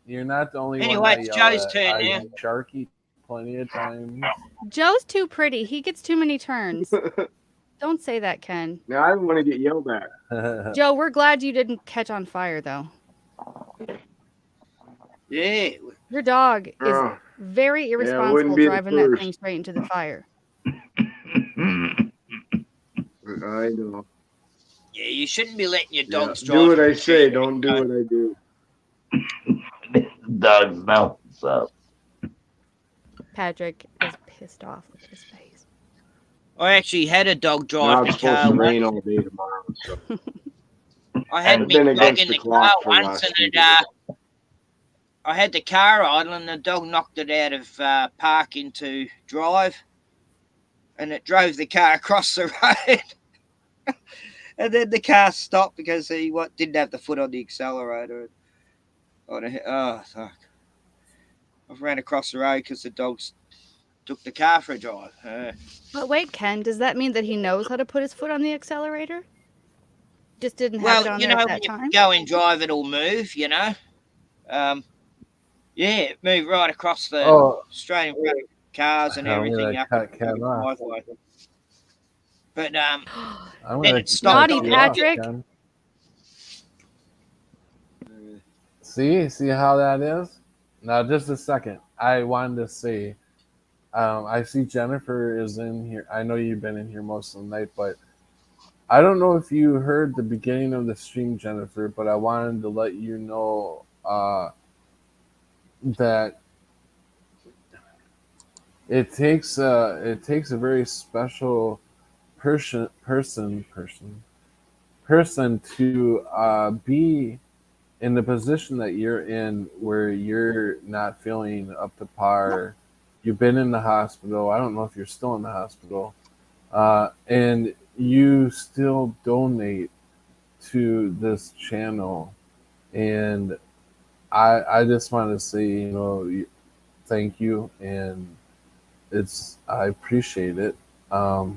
You're not the only one.
Anyway,
that
it's
yelled
Joe's
at.
turn
I
now.
yelled at Sharky plenty of times.
Joe's too pretty. He gets too many turns. Don't say that, Ken.
Now I want to get yelled at.
Joe, we're glad you didn't catch on fire, though.
Yeah.
Your dog is
Oh.
very irresponsible
wouldn't be the
driving that
first.
thing straight into the fire.
I know.
Yeah, you shouldn't be letting your dogs drive.
Do what I say, don't do what I do.
Dogs know what's up.
Patrick is pissed off with his face.
I actually had a dog
Now
drive
it's
the
supposed
car.
to rain all day tomorrow. So.
I had
And
me
been
dog
against
in
the
the
clock
car
for
once,
last
and
few
it,
days.
I had the car idle, and the dog knocked it out of park into drive, and it drove the car across the road. And then the car stopped because he didn't have the foot on the accelerator. Oh, fuck. I ran across the road because the dogs took the car for a drive.
But wait, Ken, does that mean that he knows how to put his foot on the accelerator? Just didn't have it on there at that time?
When you go and drive, it'll move, you know. Yeah, it moved right across the straight in front of cars and everything up the driveway. But then it stopped.
Naughty Patrick.
See how that is? Now, just a second. I wanted to say, I see Jennifer is in here. I know you've been in here most of the night, but I don't know if you heard the beginning of the stream, Jennifer, but I wanted to let you know that it takes a very special person to be in the position that you're in, where you're not feeling up to par. You've been in the hospital. I don't know if you're still in the hospital, and you still donate to this channel, and I just want to say, thank you, and I appreciate it. But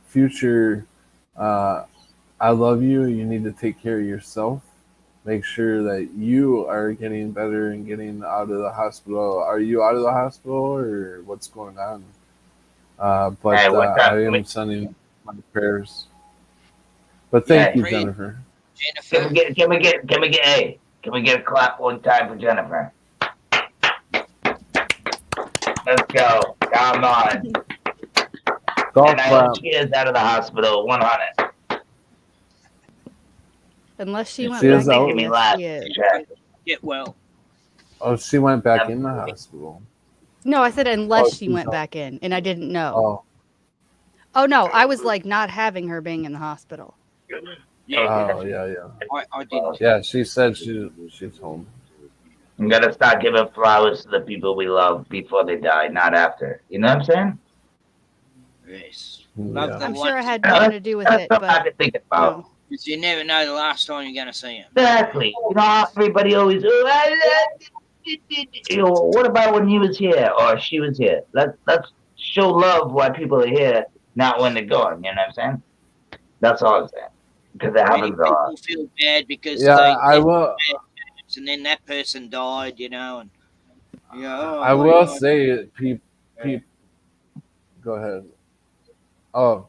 future, I love you. You need to take care of yourself. Make sure that you are getting better and getting out of the hospital. Are you out of the hospital, or what's going on? But I am sending my prayers. But thank you, Jennifer.
Can we get a clap one time for Jennifer? Let's go. Come on. And I hope she is out of the hospital 100.
Unless she went back in.
Get well.
Oh, she went back in the hospiol.
No, I said unless she went back in, and I didn't know. Oh no, I was like not having her being in the hospital.
Yeah.
I didn't.
Yeah, she said she's home.
We gotta start giving flowers to the people we love before they die, not after. You know what I'm saying?
Yes.
I'm sure it had nothing to do with it, but
think about.
Because you never know the last time you're gonna see him.
Exactly. Everybody always. What about when he was here or she was here? Let's show love while people are here, not when they're gone. You know what I'm saying? That's all I'm saying. Because it happens a lot.
People feel bad because
I will.
And then that person died, and
I will say, go ahead. Oh,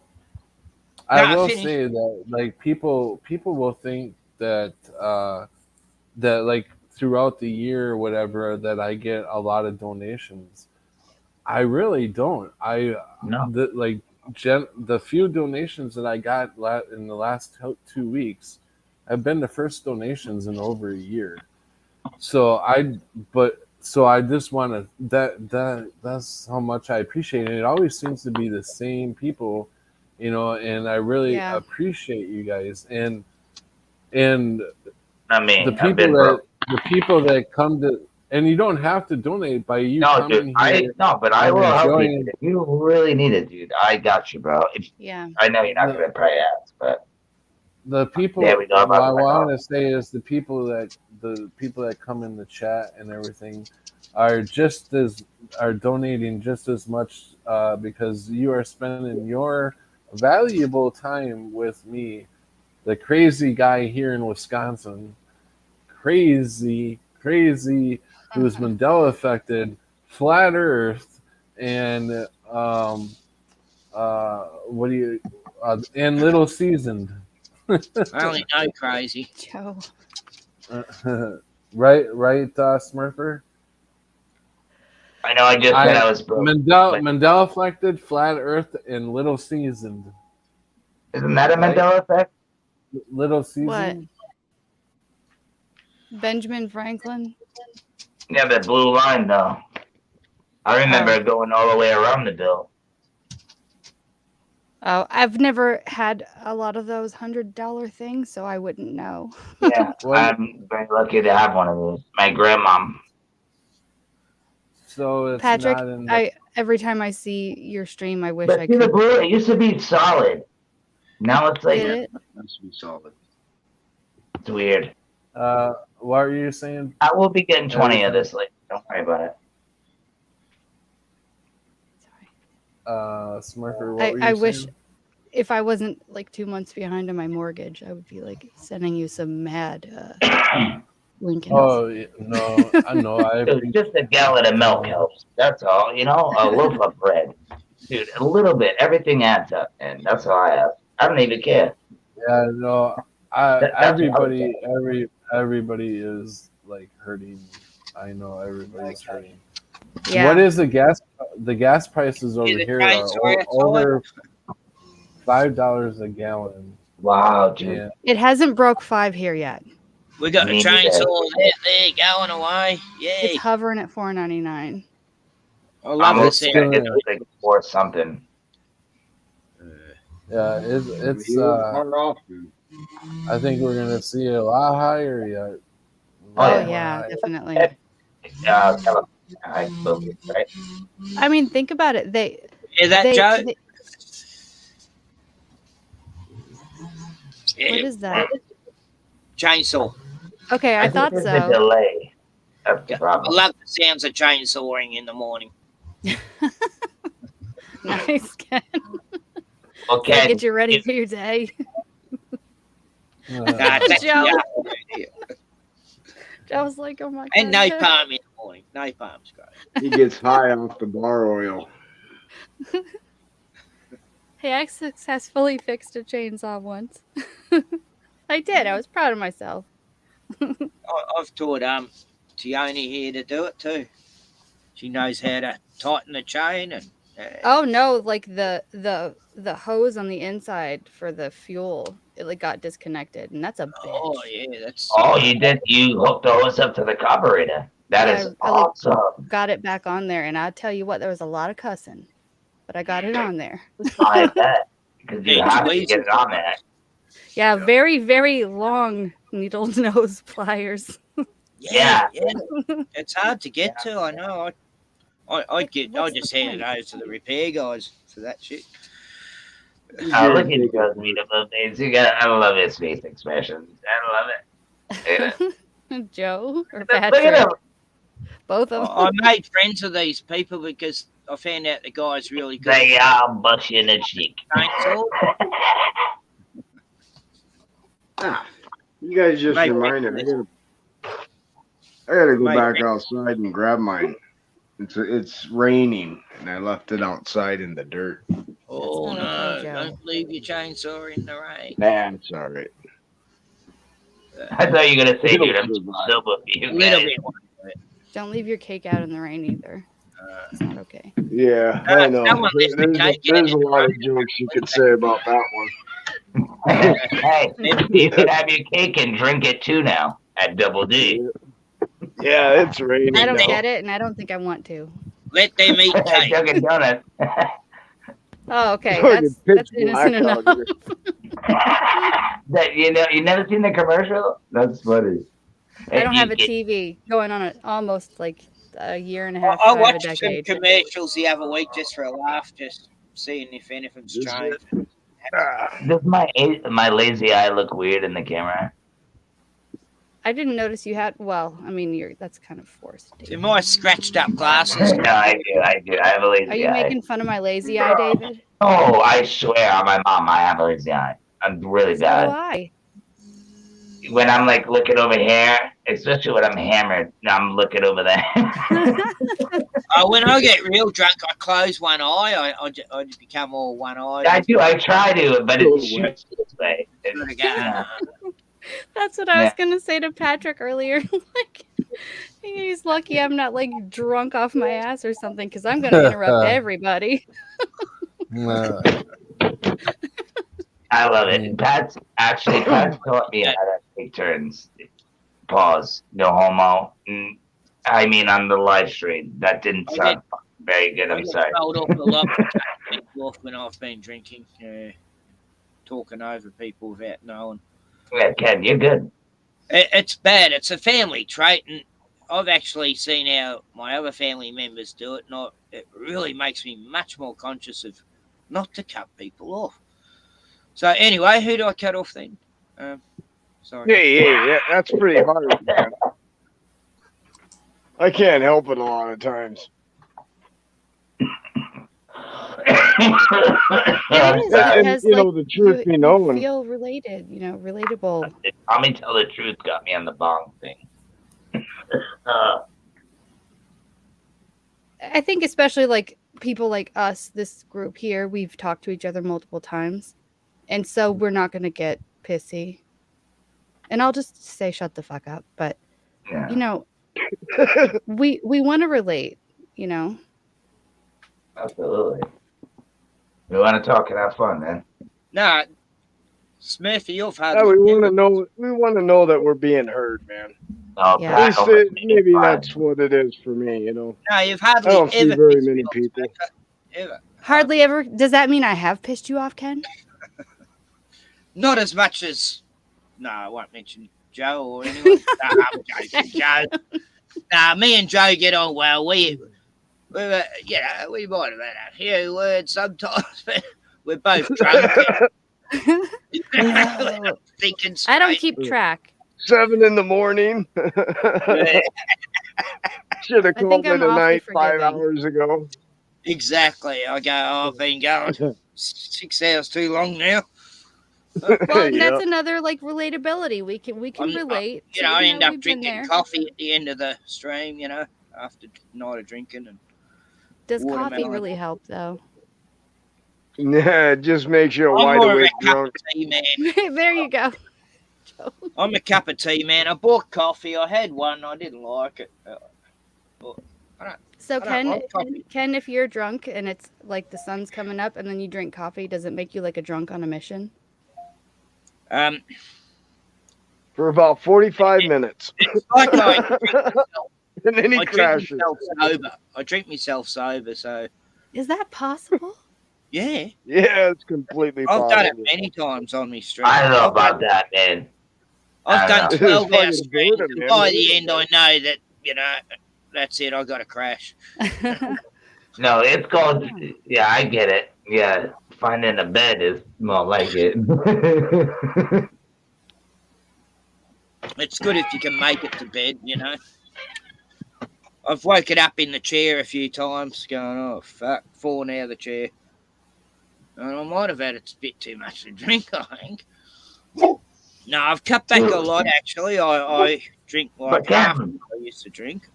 I will say that like people will think that that like throughout the year or whatever that I get a lot of donations. I really don't. The few donations that I got in the last 2 weeks have been the first donations in over a year. So I just want to that's how much I appreciate it. It always seems to be the same people, and I really appreciate you guys and
I mean,
the people that come to And you don't have to donate by you
No,
coming
dude.
here.
But I
and
will help you.
enjoying
Dude. If you really need it, dude, I got you, bro.
Yeah.
I know you're not
the,
gonna probably ask, but
the people.
there we go.
What I
About
want to say is the people that come in the chat and everything are donating just as much because you are spending your valuable time with me, the crazy guy here in Wisconsin, crazy, who's Mandela affected, flat Earth, and what do you and little seasoned.
I only know crazy.
Joe.
right, Smurfer.
I know. I just said I was broke.
Mandela affected, flat Earth, and little seasoned.
Isn't that a Mandela effect?
Little seasoned.
What? Benjamin Franklin?
Yeah, that blue line though. I remember it going all the way around the bill.
Oh, I've never had a lot of those $100 things, so I wouldn't know.
Yeah, I'm very lucky to have one of those. My grandmom.
So it's
Patrick,
not in the...
every time I see your stream, I wish
But
I
see,
could.
the blue, it used to be solid. Now it's like
Did it?
Has to be solid.
It's weird.
What are you saying?
I will be getting 20 of this later. Don't worry about it.
Smurfer, what were you
I
saying?
wish if I wasn't like 2 months behind on my mortgage, I would be like sending you some mad Lincolns.
Oh no, I know.
Dude, just a gallon of milk helps. That's all. You know, a loaf of bread. Dude, a little bit. Everything adds up, and that's all I have. I don't even care.
Yeah, no. Everybody is like hurting. I know everybody's hurting.
Yeah.
What is the gas? The gas prices over here are over $5 a gallon.
Wow, dude.
Yeah.
It hasn't broke 5 here yet.
We got a chainsaw there going away. Yay.
It's hovering at $4.99.
I love this
It's
area.
like for something.
Yeah, it's I think we're gonna see it a lot higher yet.
Oh yeah, definitely.
Right?
I mean, think about it.
Is that Joe?
What is that?
Chainsaw.
Okay, I thought
think
so.
there's a delay. That's the
I
problem.
love the sounds of chainsawing in the morning.
Nice, Ken.
Okay.
Does that get you ready for your day? Joe. I was like, oh my god.
And napalm in the morning. Napalm's great.
He gets high off the bar oil.
Hey, I successfully fixed a chainsaw once. I did. I was proud of myself.
I've taught Tioni here to do it too. She knows how to tighten the chain and.
Oh no! Like the hose on the inside for the fuel, it like got disconnected, and that's a bitch.
Oh yeah, that's.
Oh, you did. You hooked the hose up to the carburetor. That is awesome.
Got it back on there, and I'll tell you what, there was a lot of cussing, but I got it on there.
I bet because you have to get it on there.
Yeah, very, very long needle nose pliers.
Yeah. It's hard to get to. I know. I just hand it over to the repair guys for that shit.
Look at you guys, beautiful things. I love his face expressions. I love it.
Joe or
Look at
Patrick?
him.
Both of them.
I made friends with these people because I found out the guy's really good.
They are bushy in the cheek.
You guys just reminded me. I gotta go back outside and grab mine. It's raining, and I left it outside in the dirt.
Oh no! Don't leave your chainsaw in the rain.
Nah, it's all right.
I thought you were gonna say, dude, I'm still with you.
Don't leave your cake out in the rain either. It's not okay.
Yeah, I know. There's a lot of jokes you could say about that one.
Hey, you could have your cake and drink it too now at Double D.
Yeah, it's raining.
I don't get it, and I don't think I want to.
Let them eat cake.
Dunkin' Donuts.
Oh, okay. That's innocent enough.
That you never seen the commercial? That's funny.
I don't have a
You-
TV going on almost like a year and a
I,
half,
I
shy of a
watched some
decade.
commercials the other week just for a laugh, just seeing if anything's
Is
changed.
Does my lazy eye look weird in the camera?
I didn't notice you had. Well, I mean, that's kind of forced.
See my scratched up glasses.
No, I do. I have a lazy eye.
Are you making fun of my lazy eye, David?
Oh, I swear on my mom, I have a lazy eye. I'm really
So do
bad.
I.
When I'm like looking over here, especially when I'm hammered, I'm looking over there.
When I get real drunk, I close one eye. I just become all one eyed.
I do. I try to, but it shoots this way.
That's what I was gonna say to Patrick earlier. Like, he's lucky I'm not like drunk off my ass or something, because I'm gonna interrupt everybody.
I love it. Pat's taught me how to take turns. Pause. No homo. I mean, on the live stream, that didn't sound very good. I'm sorry.
I get told off a lot when I've been drinking, talking over people without knowing.
Yeah, Ken, you're good.
It's bad. It's a family trait, and I've actually seen how my other family members do it, and it really makes me much more conscious of not to cut people off. So anyway, who do I cut off then? Sorry.
Yeah, that's pretty hard, man. I can't help it a lot of times.
Because,
you know, the truth be known.
You feel related, relatable.
Tell me tell the truth got me on the bong thing.
I think especially like people like us, this group here, we've talked to each other multiple times. And so we're not going to get pissy. And I'll just say, shut the fuck up. But, we want to relate,
Absolutely. We want to talk and have fun, man.
Nah, Smurfy, you've had.
Yeah, we want to know. We want to know that we're being heard, man.
Yeah.
Maybe that's what it is for me,
No, you've hardly
I don't see
ever
very many people.
Ever.
Hardly ever. Does that mean I have pissed you off, Ken?
Not as much as. No, I won't mention Joe or anyone. Nah, I'm joking, Joe. Nah, me and Joe get on well. We might have had a few words sometimes, but we're both drunk. Thinking straight.
I don't keep track.
7 a.m. Should have called it a night 5 hours ago.
Exactly. I've been going 6 hours too long now.
Well, that's another like relatability. We can relate.
I end up drinking coffee at the end of the stream. After a night of drinking. And
does coffee really help though?
Yeah, it just makes you a wide awake drunk.
Tea, man.
There you go.
I'm a cup of tea, man. I bought coffee. I had one. I didn't like it.
So Ken, if you're drunk and it's like the sun's coming up and then you drink coffee, does it make you like a drunk on a mission?
For about 45 minutes.
It's like
and then he crashes.
I drink myself sober, so.
Is that possible?
Yeah.
Yeah, it's completely possible.
I've done it many times on my stream.
I don't know about that, man.
I've done 12-hour streams, and by the end I know that, that's it, I got to crash.
No, it's called, yeah, I get it. Yeah, finding a bed is more like it.
It's good if you can make it to bed, I've woken up in the chair a few times going, oh, fuck, falling out of the chair. And I might have had a bit too much to drink, I think. No, I've cut back a lot, actually. I drink like half what I used to drink.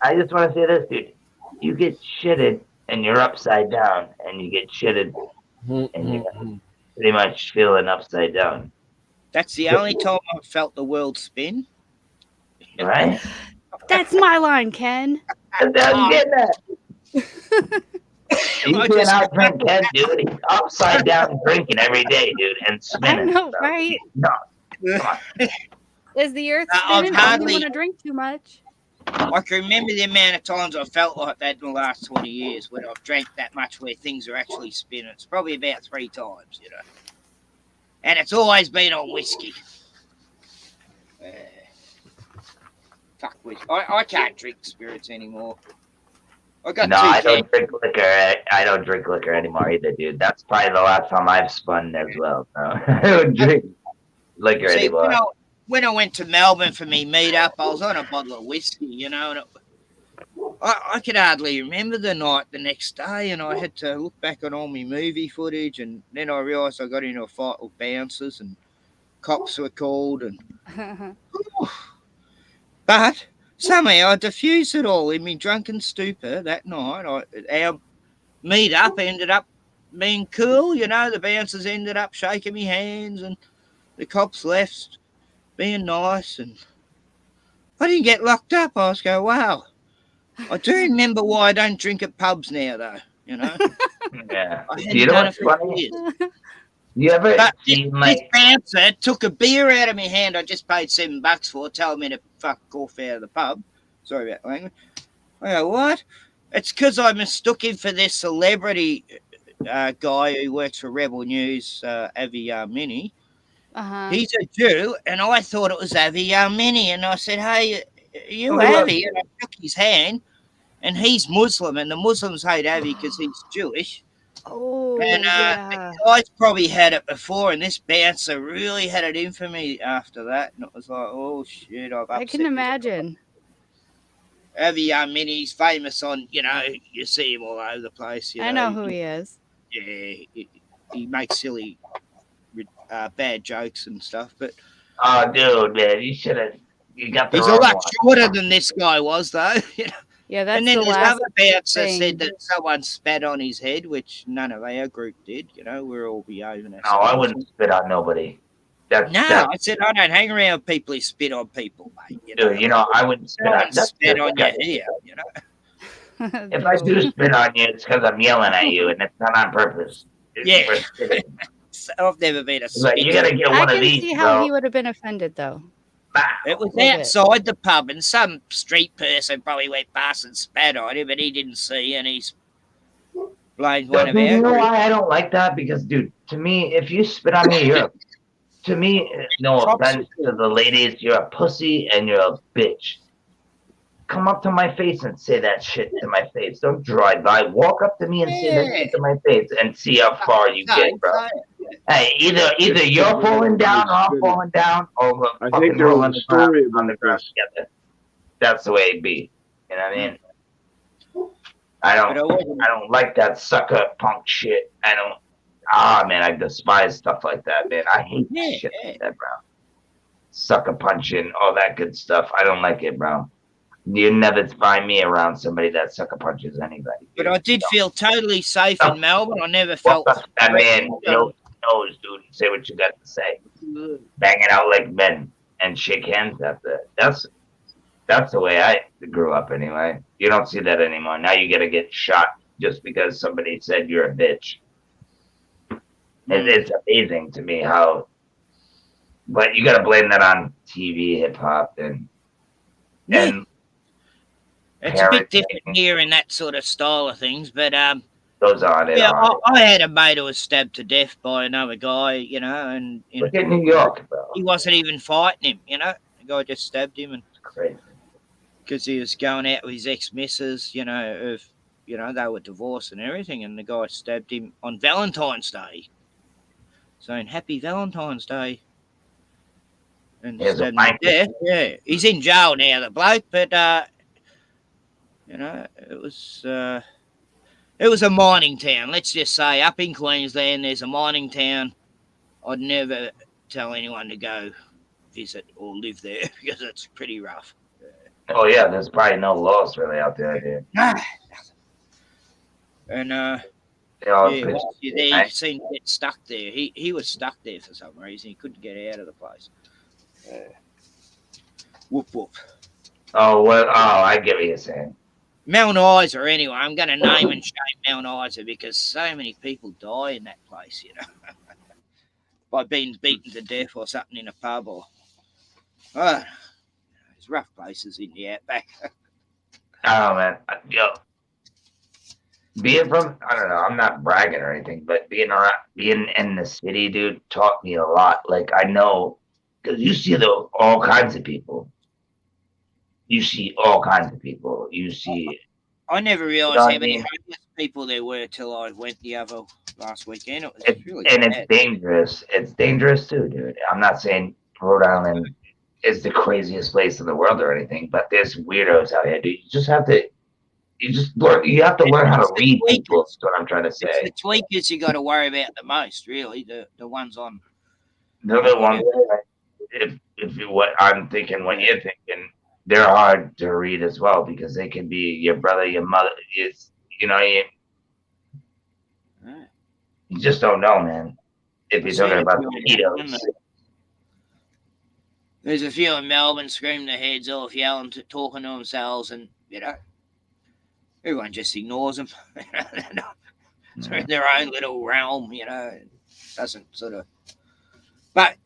I just want to say this, dude. You get shitted and you're upside down, and you get shitted and you're pretty much feeling upside down.
That's the only time I've felt the world spin.
Right?
That's my line, Ken.
I'm getting that. You can out-drink Ken, dude. He's upside down drinking every day, dude, and spinning.
I know, right?
No. Come on.
Is the earth spinning? I don't want to drink too much.
I can remember the amount of times I felt like that in the last 20 years when I've drank that much where things are actually spinning. It's probably about 3 times, And it's always been on whiskey. Fuck with. I can't drink spirits anymore. I got
No,
two
I
cans.
don't drink liquor. I don't drink liquor anymore either, dude. That's probably the last time I've spun as well. So I don't drink liquor
See,
anymore.
when I went to Melbourne for me meet-up, I was on a bottle of whiskey, you know, and I could hardly remember the night the next day, and I had to look back on all my movie footage, and then I realised I got into a fight with bouncers, and cops were called, and but somehow I diffused it all in me drunken stupor that night. Our meet-up ended up being cool, you know. The bouncers ended up shaking me hands, and the cops left being nice, and I didn't get locked up. I was going, wow. I do remember why I don't drink at pubs now, though. You know,
Yeah.
I
You
hadn't
know
done it
what's
for
funny?
years.
You ever
But
seen
this
like
bouncer took a beer out of my hand. I just paid $7 for, telling me to fuck off out of the pub. Sorry about the language. I go, what? It's because I mistook him for this celebrity guy who works for Rebel News, Avi Mini. He's a Jew, and I thought it was Avi Mini. And I said, hey, you Avi? And I shook his hand, and he's Muslim, and the Muslims hate Avi because he's Jewish.
Oh,
And
yeah.
the guys probably had it before, and this bouncer really had it in for me after that. And it was like, oh, shit, I've upset
I can imagine.
Avi Mini's famous on, you know, you see him all over the place.
I know who he is.
Yeah, he makes silly, bad jokes and stuff, but
oh dude, man, you got the
he's a
wrong
lot
one.
shorter than this guy was, though. You know?
Yeah, that's
And then
the
this
last
other bouncer
thing.
said that someone spat on his head, which none of our group did. You know, we're all behaving ourselves.
No, I wouldn't spit on nobody.
I said I don't hang around with people who spit on people, mate.
Dude, you know, I wouldn't spit on.
Spit on your hair, you know.
If I do spit on you, it's because I'm yelling at you, and it's not on purpose.
Yeah. I've never been a
like, you gotta get one
I
of these.
can see how
bro.
he would have been offended, though.
It was outside the pub, and some street person probably went past and spat on him, and he didn't see, and he's blamed one of our
You know
group.
why I don't like that? Because, dude, to me, if you spit on me, you're to me, no offense to the ladies, you're a pussy and you're a bitch. Come up to my face and say that shit to my face. Don't drive by. Walk up to me and say that shit to my face and see how far you get, bro. Hey, either you're falling down or I'm falling down, or we're fucking rolling on the ground together. That's the way it be. You know what I mean? I don't like that sucker punk shit. Man, I despise stuff like that, man. I hate shit like that, bro. Sucker punching, all that good stuff. I don't like it, bro. You never find me around somebody that sucker punches anybody.
But I did feel totally safe in Melbourne. I never felt
that man knows, dude. Say what you got to say. Bang it out like men and shake hands after. That's the way I grew up anyway. You don't see that anymore. Now you gotta get shot just because somebody said you're a bitch. It's amazing to me how, but you gotta blame that on TV, hip hop, and
it's a bit different here in that sort of style of things. But
goes on.
I had a mate who was stabbed to death by another guy, you know, and
look at New York, bro.
He wasn't even fighting him, you know. The guy just stabbed him, and
crazy
because he was going out with his ex-missus, you know, they were divorced and everything, and the guy stabbed him on Valentine's Day, saying Happy Valentine's Day, and stabbed him to death. Yeah, he's in jail now, the bloke, but you know, it was a mining town. Let's just say up in Queensland, there's a mining town. I'd never tell anyone to go visit or live there because it's pretty rough.
Oh yeah, there's probably no laws really out there, dude.
And he seemed to get stuck there. He was stuck there for some reason. He couldn't get out of the place. Whoop whoop.
Oh well. Oh, I get what you're saying.
Mount Isa, anyway. I'm going to name and shame Mount Isa because so many people die in that place, you know, by being beaten to death or something in a pub or. There's rough places in the outback.
Oh man, being from, I don't know, I'm not bragging or anything, but being in the city, dude, taught me a lot. Like I know, because you see all kinds of people. you see all kinds of people. You see,
I never
you know
realised
what
how
I
many
mean?
homeless people there were till I went the other last weekend. It was
It's,
really
and
bad.
it's dangerous. It's dangerous too, dude. I'm not saying Rhode Island is the craziest place in the world or anything, but there's weirdos out here, dude. You just have to. You just learn. You have to learn how
It's
to
the
read people.
tweakers.
That's what I'm trying to
It's the
say.
tweakers you got to worry about the most, really. The ones on
They're the ones.
whatever.
If you what I'm thinking, what you're thinking, they're hard to read as well because they can be your brother, your mother. It's you know
Right.
you just don't know, man. If
I've
you're
seen
talking
a
about
few
the
in Melbourne.
pedos.
There's a few in Melbourne screaming their heads off, yelling, talking to themselves, and everyone just ignores them. They're in their own little realm, doesn't sort of. But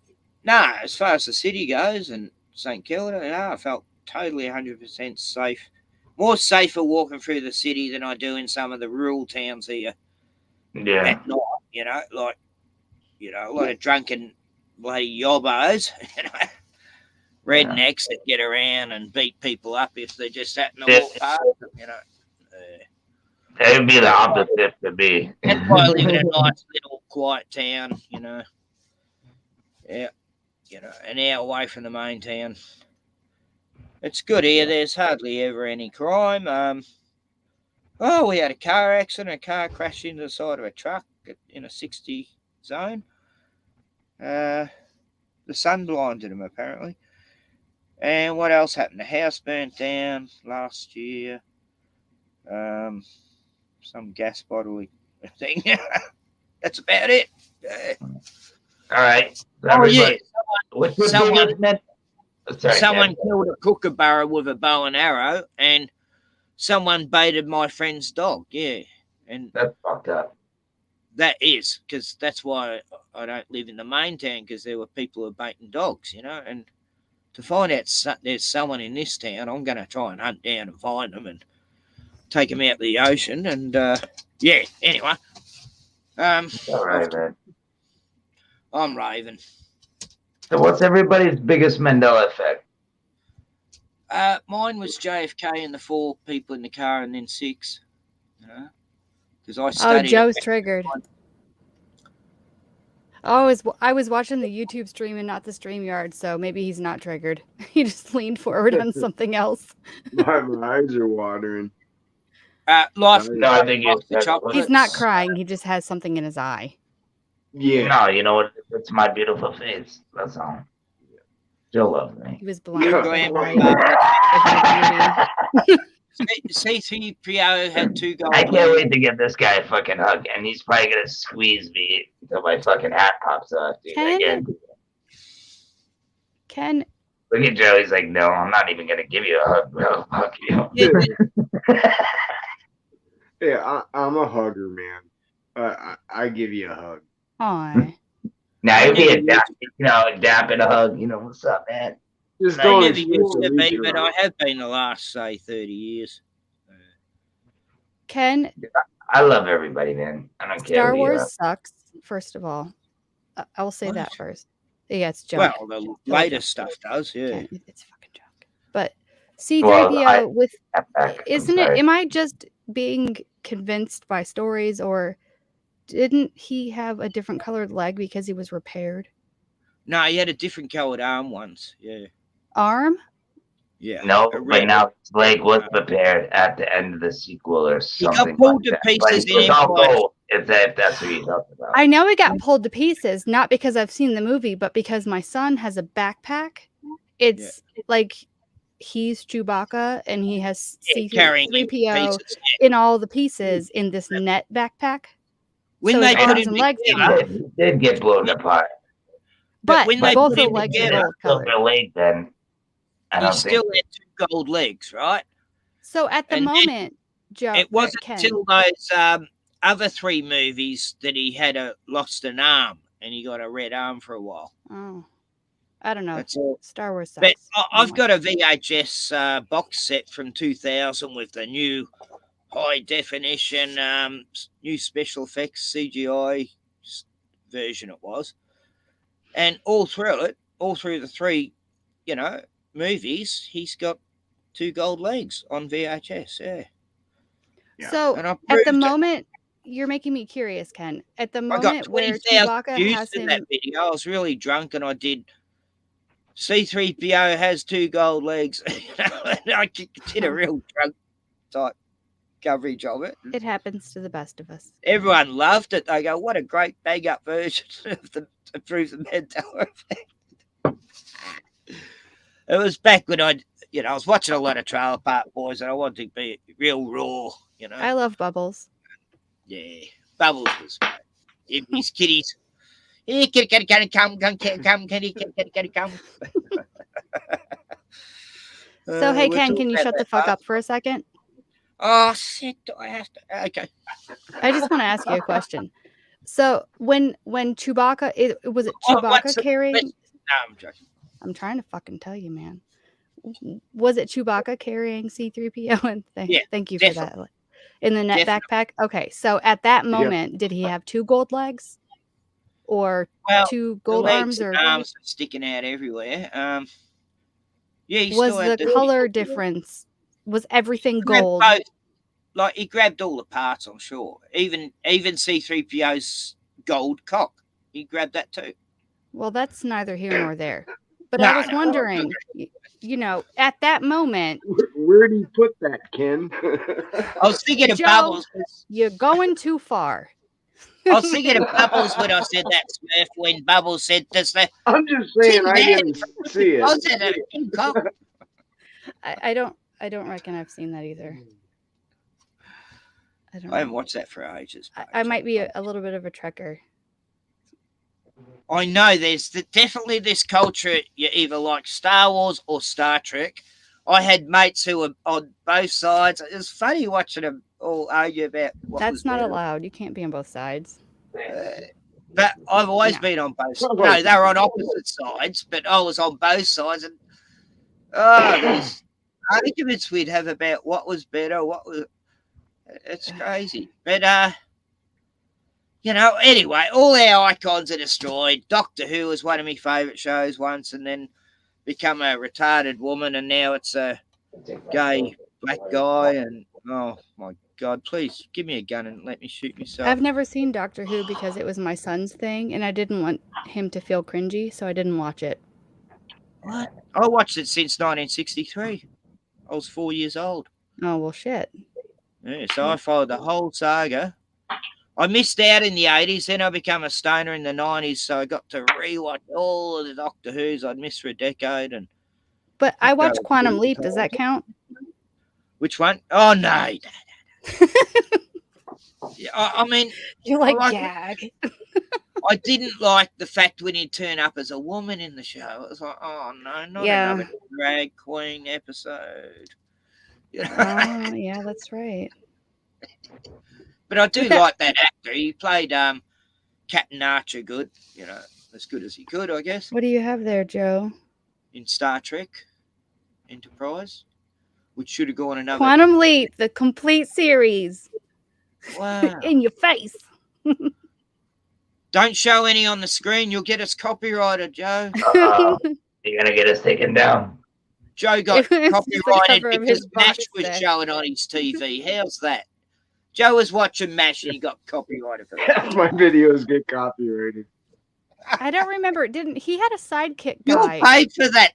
no, as far as the city goes and St Kilda, I felt totally 100% safe. More safer walking through the city than I do in some of the rural towns here
Yeah.
at night. Like a lot of drunken bloody yobbos, rednecks that get around and beat people up if they just happen to walk past them.
It would be the opposite to be.
That's why I live in a nice little quiet town, Yeah, an hour away from the main town. It's good here. There's hardly ever any crime. We had a car accident. A car crashed into the side of a truck in a 60 zone. The sun blinded him, apparently. And what else happened? The house burnt down last year. Some gas bottle thing. That's about it.
All right.
Someone killed a kookaburra with a bow and arrow, and someone baited my friend's dog. Yeah, and
that's fucked up.
That is because that's why I don't live in the main town, because there were people who were baiting dogs, and to find out there's someone in this town, I'm going to try and hunt down and find them and take them out to the ocean. And anyway,
all right, man.
I'm raving.
So, what's everybody's biggest Mandela effect?
Mine was JFK and the 4 people in the car, and then 6. Because I studied.
Joe's triggered. I was watching the YouTube stream and not the StreamYard, so maybe he's not triggered. He just leaned forward on something else.
My eyes are watering.
Life.
No, I think
he's not crying. He just has something in his eye.
Yeah.
No, you know what? It's my beautiful face. That's all. Still love me.
He was blind.
C3PO had 2 gold.
I can't wait to get this guy a fucking hug, and he's probably gonna squeeze me until my fucking hat pops off, dude.
Ken.
Look at Joe. He's like, no, I'm not even gonna give you a hug, bro. Fuck you.
Yeah, I'm a hugger, man. I give you a hug.
Aw.
Now it'd be a dap and a hug. What's up, man?
Just
I never used to be, but I have been the last, say, 30 years.
Ken,
I love everybody, man. I don't care.
Star Wars sucks, first of all. I will say that first. Yeah, it's junk.
Well, the latest stuff does, yeah.
It's fucking junk. But C3PO isn't it? Am I just being convinced by stories, or didn't he have a different colored leg because he was repaired?
No, he had a different colored arm once. Yeah.
Arm?
Yeah.
No, but now his leg was prepared at the end of the sequel or something.
He got pulled to pieces in
gold, if that's what you're talking about.
I know he got pulled to pieces, not because I've seen the movie, but because my son has a backpack. It's like he's Chewbacca and he has C3PO in all the pieces in this net backpack.
When they put him
legs
he did get blown apart.
But
when they
both
put
the
him
legs
together,
are gold colored.
Leg then.
He still had 2 gold legs, right?
So at the moment, Joe,
it wasn't until those other 3 movies that he had lost an arm and he got a red arm for a while.
Oh, I don't know.
That's all.
Star Wars sucks.
But I've got a VHS box set from 2000 with the new high definition, new special effects CGI version. It was, and all through the 3, movies, he's got 2 gold legs on VHS. Yeah.
So
And I
at the
proved it.
moment, you're making me curious, Ken. At the
I got
moment where
20,000
Chewbacca
views
has
to
him,
that video. I was really drunk and I did C-3PO has 2 gold legs. And I did a real drunk type coverage of it.
it happens to the best of us.
Everyone loved it. They go, what a great bang up version of the to prove the Mandela effect. It was back when I was watching a lot of Trailer Park Boys and I wanted to be real raw,
I love Bubbles.
Yeah, Bubbles was great. His kitties. Hey, kitty, come.
So, hey, Ken, can you shut the fuck up for a second?
Oh, shit, do I have to? Okay.
I just want to ask you a question. So, when Chewbacca, was it Chewbacca carrying?
No, I'm joking.
I'm trying to fucking tell you, man. Was it Chewbacca carrying C-3PO? And thank you for that. In the net backpack? Okay, so at that moment, did he have 2 gold legs? Or 2 gold arms? Or
arms sticking out everywhere. Yeah,
was the color difference? Was everything gold?
Both. Like he grabbed all the parts, I'm sure. Even C-3PO's gold cock, he grabbed that too.
Well, that's neither here nor there. But I was wondering, at that moment,
where do you put that, Ken?
I was thinking of
Joe,
Bubbles.
You're going too far.
I was thinking of Bubbles when I said that, Smurf, when Bubbles said this.
I'm just saying I didn't see it.
I said a cock.
I don't reckon I've seen that either.
I haven't watched that for ages.
I might be a little bit of a trekker.
I know there's definitely this culture. You either like Star Wars or Star Trek. I had mates who were on both sides. It was funny watching them all argue about what
That's
was
not
better.
allowed. You can't be on both sides.
But I've always been on both sides. No, they were on opposite sides, but I was on both sides. And there's arguments we'd have about what was better, it's crazy. But anyway, all our icons are destroyed. Doctor Who was one of my favourite shows once, and then become a retarded woman, and now it's a gay black guy. And oh my God, please give me a gun and let me shoot myself.
I've never seen Doctor Who because it was my son's thing, and I didn't want him to feel cringy, so I didn't watch it.
What? I watched it since 1963. I was 4 years old.
Oh, well, shit.
Yeah, so I followed the whole saga. I missed out in the 80s, then I became a stoner in the 90s, so I got to rewatch all of the Doctor Who's I'd missed for a decade.
But I watched Quantum Leap. Does that count?
Which one? Oh, no. I mean...
You're like gag.
I didn't like the fact when he'd turn up as a woman in the show. It was like, oh, no, not another drag queen episode.
Oh, yeah, that's right.
But I do like that actor. He played Captain Archer good, as good as he could, I guess.
What do you have there, Joe?
In Star Trek Enterprise, which should have gone another...
Quantum Leap, the complete series.
Wow.
In your face.
Don't show any on the screen. You'll get us copyrighted, Joe.
You're going to get us taken down.
Joe got copyrighted because MASH was showing on his TV. How's that? Joe was watching MASH and he got copyrighted for that.
My videos get copyrighted.
I don't remember. Didn't he had a sidekick guy?
You paid for that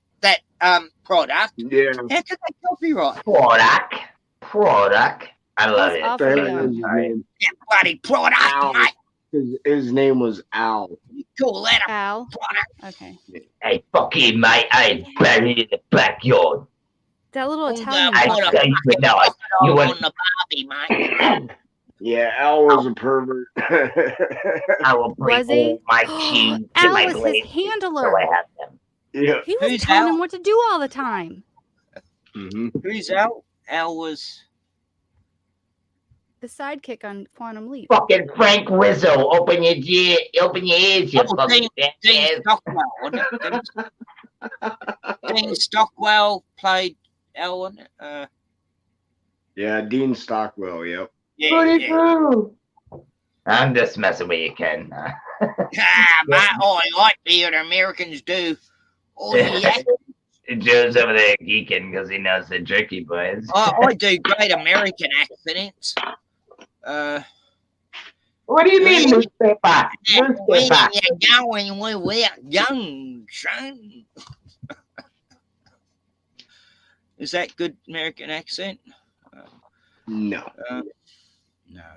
product.
Yeah.
How could they copyright?
Product. I love it.
Yeah, bloody product, mate.
His name was Al.
You call that a
Al?
product?
Okay.
Hey, fuck you, mate. I buried in the backyard.
That little Italian.
You
on the Barbie, mate.
Yeah, Al was a pervert.
I will bring all my keys to my
Al was his handler.
So I have them.
Yeah.
He was telling him what to do all the time.
Mm-hmm.
Who's Al? Al was
the sidekick on Quantum Leap.
Fucking Frank Rizzo. Open your ears, you fucking
Dean Stockwell, wasn't it? Dean Stockwell played Al, wasn't it?
Yeah, Dean Stockwell, yep.
Yeah.
I'm just messing with you, Ken.
Mate, I like being Americans do. Oh, yeah.
Joe's over there geeking because he knows the jerky boys.
I do great American accents.
What do you mean newspaper?
Where
Newspaper.
you going with that young son? Is that good American accent?
No.
No.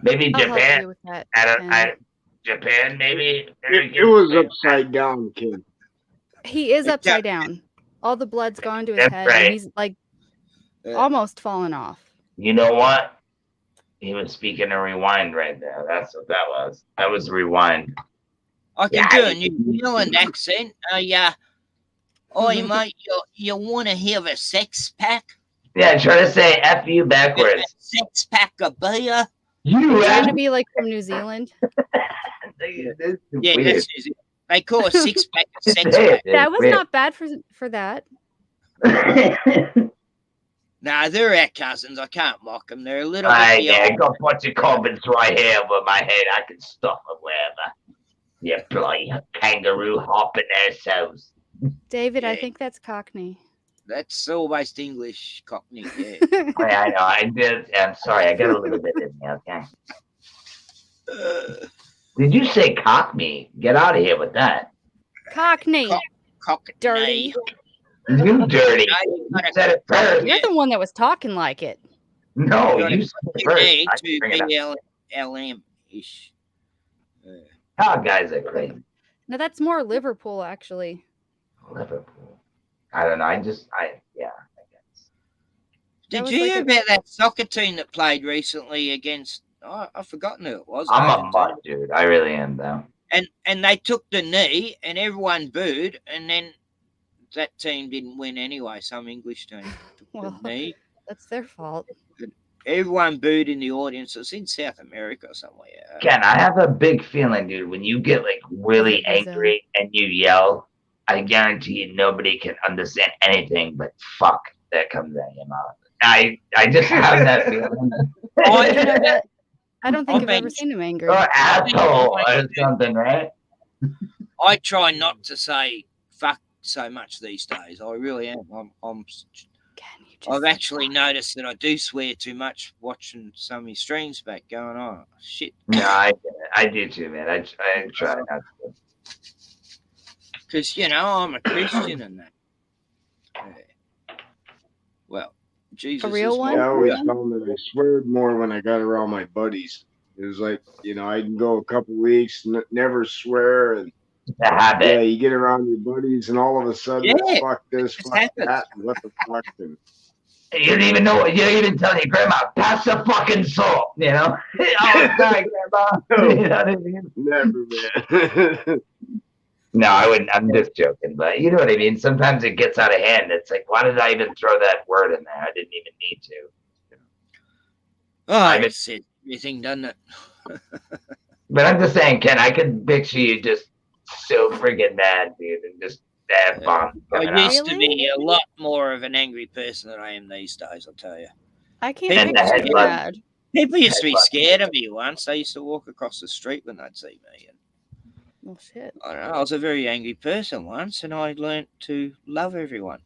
Maybe
I'll help
Japan.
you with that.
Japan, maybe.
It was upside down, kid.
He is upside down. All the blood's gone to his
That's
head,
right.
and he's like almost fallen off.
You know what? He was speaking a rewind right there. That's what that was. That was rewind.
I can do a New Zealand accent. Yeah. Oi, mate, you want to have a sex pack?
Yeah, try to say F you backwards.
A sex pack of beer?
You
Trying to be like from New Zealand.
Yeah, that's New Zealand. They call a six pack a sex pack.
That was not bad for that.
Nah,
they're our cousins. I can't mock them. They're a little bit.
Yeah, I got a bunch of carbons right here over my head. I can stuff them wherever. Yeah, bloody kangaroo hopping themselves.
David, I think that's Cockney.
That's almost English Cockney. Yeah.
I know. I did. I'm sorry. I got a little bit in me. Okay. Did you say Cockney? Get out of here with that.
Cockney.
Cockney.
Dirty.
You dirty. You said it first.
You're the one that was talking like it.
No, you said it first. I
To
can bring it up.
be LM-ish.
Oh, guys are crazy.
No, that's more Liverpool, actually.
Liverpool. I don't know. I guess.
Did you hear about that soccer team that played recently against? I've forgotten who it was.
I'm a mutt, dude. I really am, though.
And they took the knee, and everyone booed, and then that team didn't win anyway. Some English team took
Well,
the knee.
That's their fault.
Everyone booed in the audience. It's in South America somewhere.
Ken, I have a big feeling, dude. When you get like really angry and you yell, I guarantee you nobody can understand anything but "fuck" that comes out of your mouth. I just have that feeling.
I don't think I've ever seen him angry.
Or asshole or something, right?
I try not to say "fuck" so much these days. I really am. I've actually noticed that I do swear too much watching some of your streams back. Going, oh shit.
No, I do too, man. I try not to.
Because I'm a Christian and that. Well, Jesus.
A real one?
I always found that I sweared more when I got around my buddies. It was like, I can go a couple weeks, never swear, and yeah, you get around your buddies, and all of a sudden, fuck this, fuck that, and what the fuck. And
you didn't even know what. You didn't even tell your grandma, pass the fucking salt. Oh, sorry, grandma. You know what I mean?
Never, man.
No, I wouldn't. I'm just joking, but you know what I mean. Sometimes it gets out of hand. It's like, why did I even throw that word in there? I didn't even need to.
Oh, it said everything, doesn't it?
But I'm just saying, Ken, I could picture you just so friggin' mad, dude, and just that bomb.
I used to be a lot more of an angry person than I am these days, I'll tell you.
I can't picture you mad.
People used to be scared of me once. They used to walk across the street when they'd see me.
Well, shit.
I don't know. I was a very angry person once, and I learned to love everyone.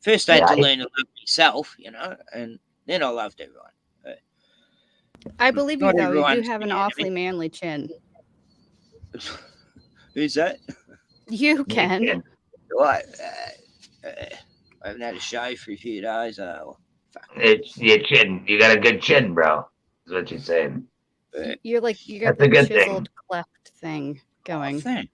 First, I had to learn to love myself, and then I loved everyone.
I believe you, though. You do have an awfully manly chin.
Who's that?
You can.
What? I haven't had a shave for a few days.
It's your chin. You got a good chin, bro. Is what you're saying.
You got the chiseled cleft thing going.
Oh, thanks.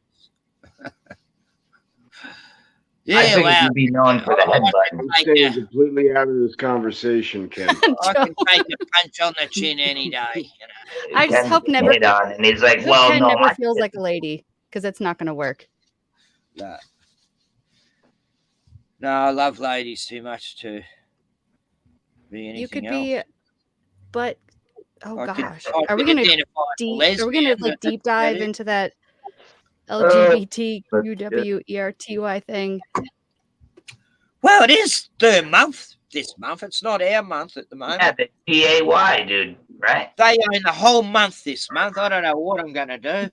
I think you'd be known for the headbutt.
I'm staying completely out of this conversation, Ken.
I can take a punch on the chin any day.
I just hope never.
And he's like,
Ken never feels like a lady because it's not going to work.
No, I love ladies too much to be anything
You could
else.
be, but
I
gosh,
could
are we going to deep dive into that LGBTQWERTY thing?
Well, it is the month this month. It's not our month at the moment.
Yeah, the PAY, dude, right?
They own the whole month this month. I don't know what I'm going to do.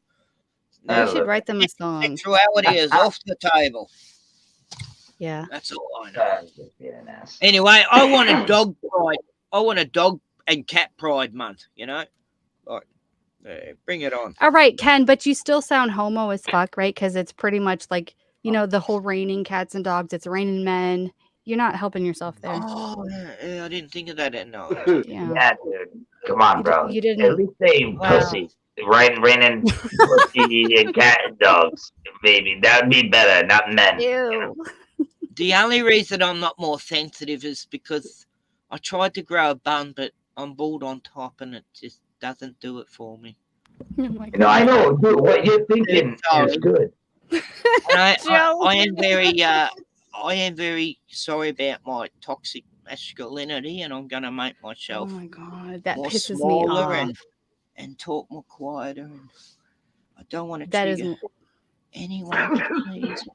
You should write them a song.
Sexuality is off the table.
Yeah.
That's all I know.
Just being an ass.
Anyway, I want a dog pride. I want a dog and cat pride month. Like, bring it on.
All right, Ken, but you still sound homo as fuck, right? Because it's pretty much like, the whole raining cats and dogs. It's raining men. You're not helping yourself there.
Oh, yeah, I didn't think of that. No.
Yeah.
Dude. Come on, bro.
You didn't.
At least say
Wow.
pussy. Raining pussy and cat and dogs, baby. That would be better, not men.
Ew.
The only reason I'm not more sensitive is because I tried to grow a bun, but I'm bald on top, and it just doesn't do it for me.
Oh my God.
No, I know, dude. What you're thinking is good.
And I am very sorry about my toxic masculinity, and I'm gonna make
Oh
myself
my God, that
more
pisses me
smaller
off.
and talk more quieter. And I don't want to
That is.
trigger anyone, please.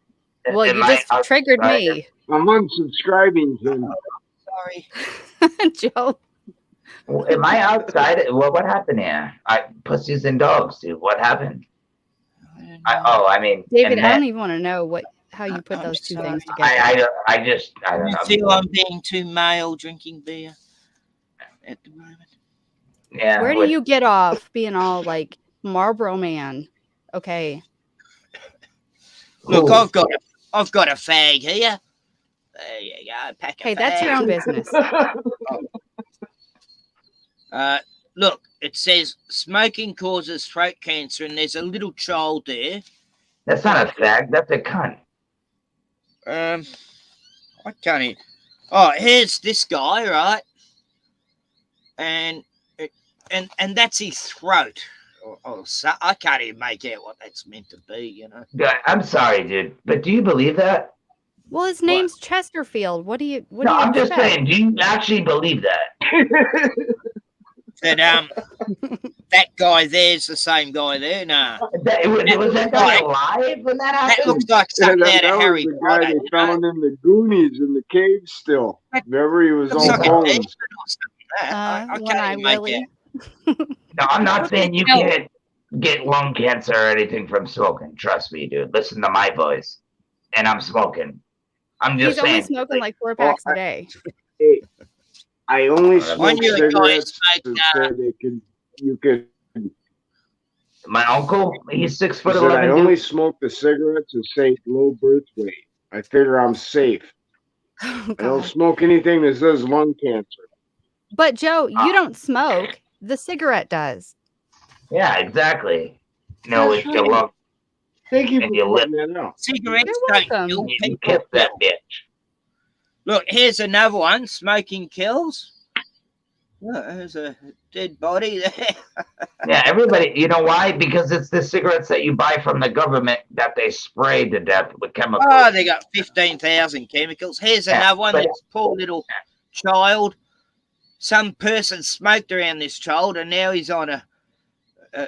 Well, you just triggered me,
I'm unsubscribing to him.
Sorry.
Joe.
Am I outside? What happened here? Pussies and dogs, dude. What happened? I mean,
David, I don't even want to know how you put those two things together.
I don't
I
know.
feel I'm being too male drinking beer at the moment.
Yeah.
Where do you get off being all like Marlboro Man? Okay.
Look, I've got a fag here. There you go. Pack a
Hey,
fag.
that's your own business.
Look, it says smoking causes throat cancer, and there's a little child there.
That's not a fag. That's a cunt.
I can't even. Oh, here's this guy, right? And that's his throat. So I can't even make out what that's meant to be,
Yeah, I'm sorry, dude, but do you believe that?
Well, his name's Chesterfield. What do you?
No, I'm just saying. Do you actually believe that?
That guy there's the same guy there. Nah.
Was that guy alive when that happened?
That looks like something out of Harry
the
Potter.
guy they found in the Goonies in the cave still. Remember, he was all bones.
I can't even make it.
No, I'm not saying you can't get lung cancer or anything from smoking. Trust me, dude. Listen to my voice. And I'm smoking. I'm just
He's
saying.
only smoking like 4 packs a day.
Hey, I only smoke
you're a guy
cigarettes that you could.
My uncle, he's 6'11".
I only smoke the cigarettes that say low birth weight. I figure I'm safe.
Oh,
I don't smoke anything that says lung cancer.
But Joe, you don't smoke. The cigarette does.
Yeah, exactly. No, it's your lung.
Thank you
And
for
your lip.
pointing that out.
Cigarettes
You're
don't
welcome.
kill
You
people.
kiss that bitch.
Look, here's another one. Smoking kills. Look, there's a dead body there.
Yeah, everybody. You know why? Because it's the cigarettes that you buy from the government that they spray to death with chemicals.
Oh, they got 15,000 chemicals. Here's another one. This poor little child. Some person smoked around this child, and now he's on a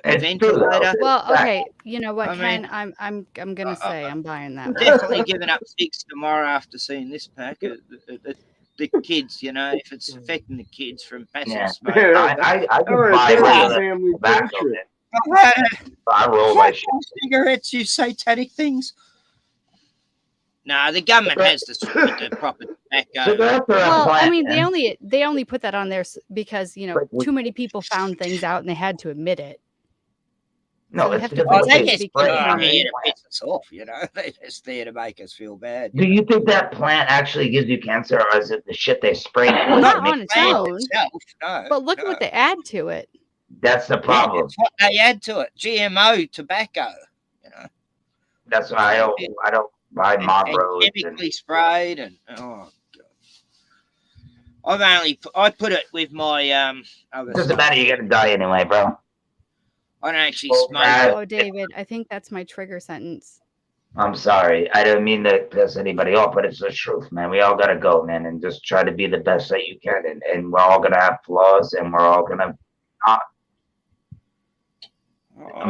ventilator.
Well, okay. You know what,
I
Ken?
mean,
I'm gonna say I'm buying that.
Definitely giving up 6 tomorrow after seeing this pack. The kids, if it's affecting the kids from passive smoke.
I just buy regular tobacco. I roll my shit.
Cigarettes, you satanic things. No, the government has the proper tobacco.
Well, I mean, they only put that on there because too many people found things out and they had to admit it.
No,
so
it's
have to
because
They
they
just put it on here to piss us off, They just there to make us feel bad.
Do you think that plant actually gives you cancer, or is it the shit they spray?
Well, not on its own.
No,
but look at what they add to it.
That's the problem.
It's what they add to it. GMO tobacco.
That's why I don't buy Marlboros.
Chemically sprayed and oh god. I put it with my other
Doesn't matter. You're gonna die anyway, bro.
I don't actually smoke.
Oh, David, I think that's my trigger sentence.
I'm sorry. I don't mean to piss anybody off, but it's the truth, man. We all gotta go, man, and just try to be the best that you can. And we're all gonna have flaws, and we're all gonna not.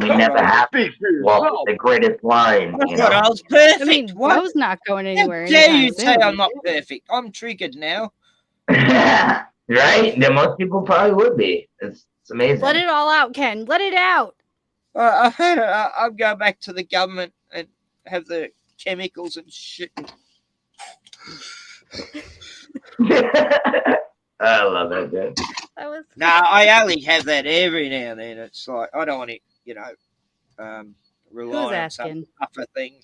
We never have the greatest line.
I was perfect.
I mean, Joe's not going anywhere.
How dare you
anytime
say
soon.
I'm not perfect? I'm triggered now.
Right? Then most people probably would be. It's amazing.
Let it all out, Ken. Let it out.
I've had it. I'll go back to the government and have the chemicals and shit
I love that, dude.
That was
No, I only have that every now and then. It's like I don't want to, rely on some
asking?
puffer thing.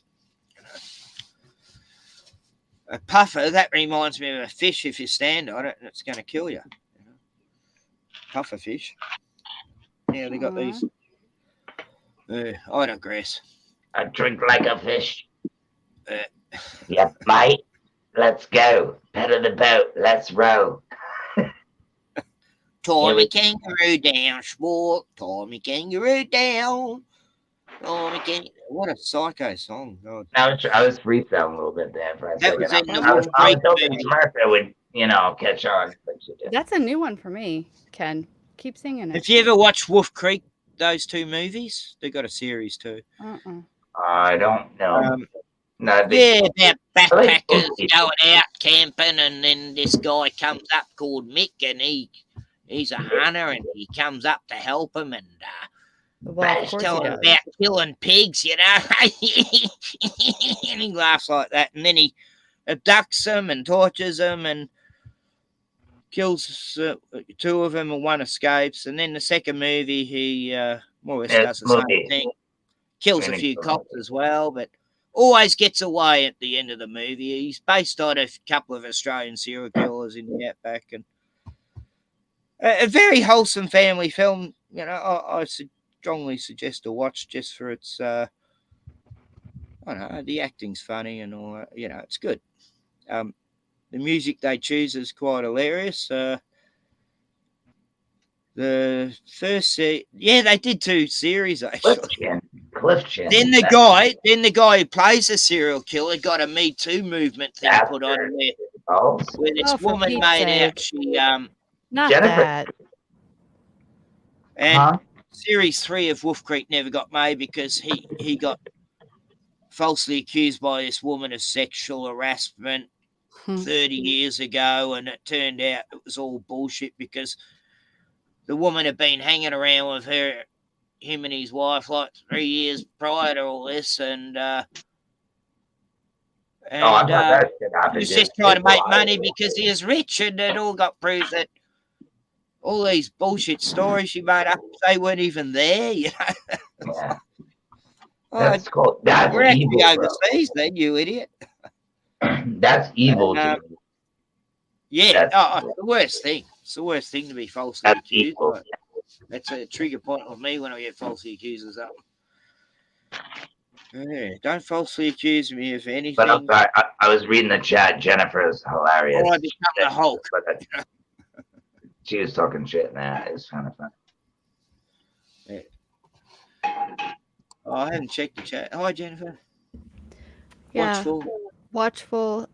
A puffer, that reminds me of a fish. If you stand on it, it's going to kill you. Puffer fish. Yeah, they got these. I digress.
I drink like a fish.
Uh,
Yep, mate. Let's go. Pedal the boat. Let's row.
Tommy Kangaroo down, sport. Tommy Kangaroo down. Tommy Kangaroo. What a psycho song. God.
I was freestyling a little bit there for a
That
second.
was in the
I
Wolf
was
Creek
hoping
movie.
Martha would, catch on. But she didn't.
That's a new one for me, Ken. Keep singing it.
Have you ever watched Wolf Creek, those two movies? They got a series too.
I don't know.
About backpackers going out camping, and then this guy comes up called Mick, and he's a hunter, and he comes up to help him, and
of course
telling
he
him
does.
about killing pigs, and he laughs like that, and then he abducts them and tortures them and kills two of them, and one escapes. And then the second movie, he more or less does the same thing, kills a few cops as well, but always gets away at the end of the movie. He's based on a couple of Australian serial killers in the outback, and a very wholesome family film. I strongly suggest to watch just for its. I don't know, the acting's funny and all. It's good. The music they choose is quite hilarious. The first, they did 2 series actually.
Cliff Chin.
Then the guy who plays the serial killer got a Me Too movement thing put on where this woman made out she
not
Jennifer.
that.
And series 3 of Wolf Creek never got made because he got falsely accused by this woman of sexual harassment 30 years ago, and it turned out it was all bullshit because the woman had been hanging around with him and his wife like 3 years prior to all this, and he was just trying to make money because he is rich, and it all got proved that all these bullshit stories she made up, they weren't even there,
Yeah. That's cool. That's
we're
evil,
actually overseas then, you idiot.
That's evil to me.
Yeah, it's the worst thing. It's the worst thing to be falsely accused. That's a trigger point with me when I get falsely accused of something. Yeah, don't falsely accuse me of anything.
But I'm sorry, I was reading the chat. Jennifer is hilarious.
Or I become the Hulk.
She was talking shit, man. It was kind of fun.
Yeah. Oh, I haven't checked the chat. Hi, Jennifer.
Yeah. Watchful.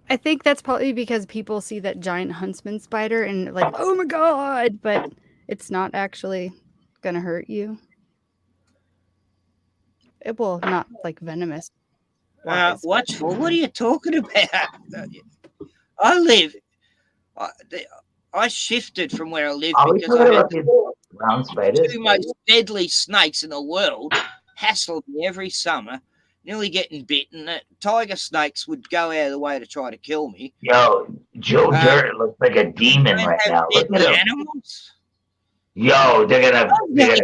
I think that's probably because people see that giant huntsman spider and like, oh my god, but it's not actually gonna hurt you. It will not like venomous.
Watchful. What are you talking about? I shifted from where I live because I had the 2 most deadly snakes in the world hassled me every summer, nearly getting bitten. Tiger snakes would go out of the way to try to kill me.
Yo, Joe Dirt looks like a demon right now. Look at him.
Animals?
Yo, they're gonna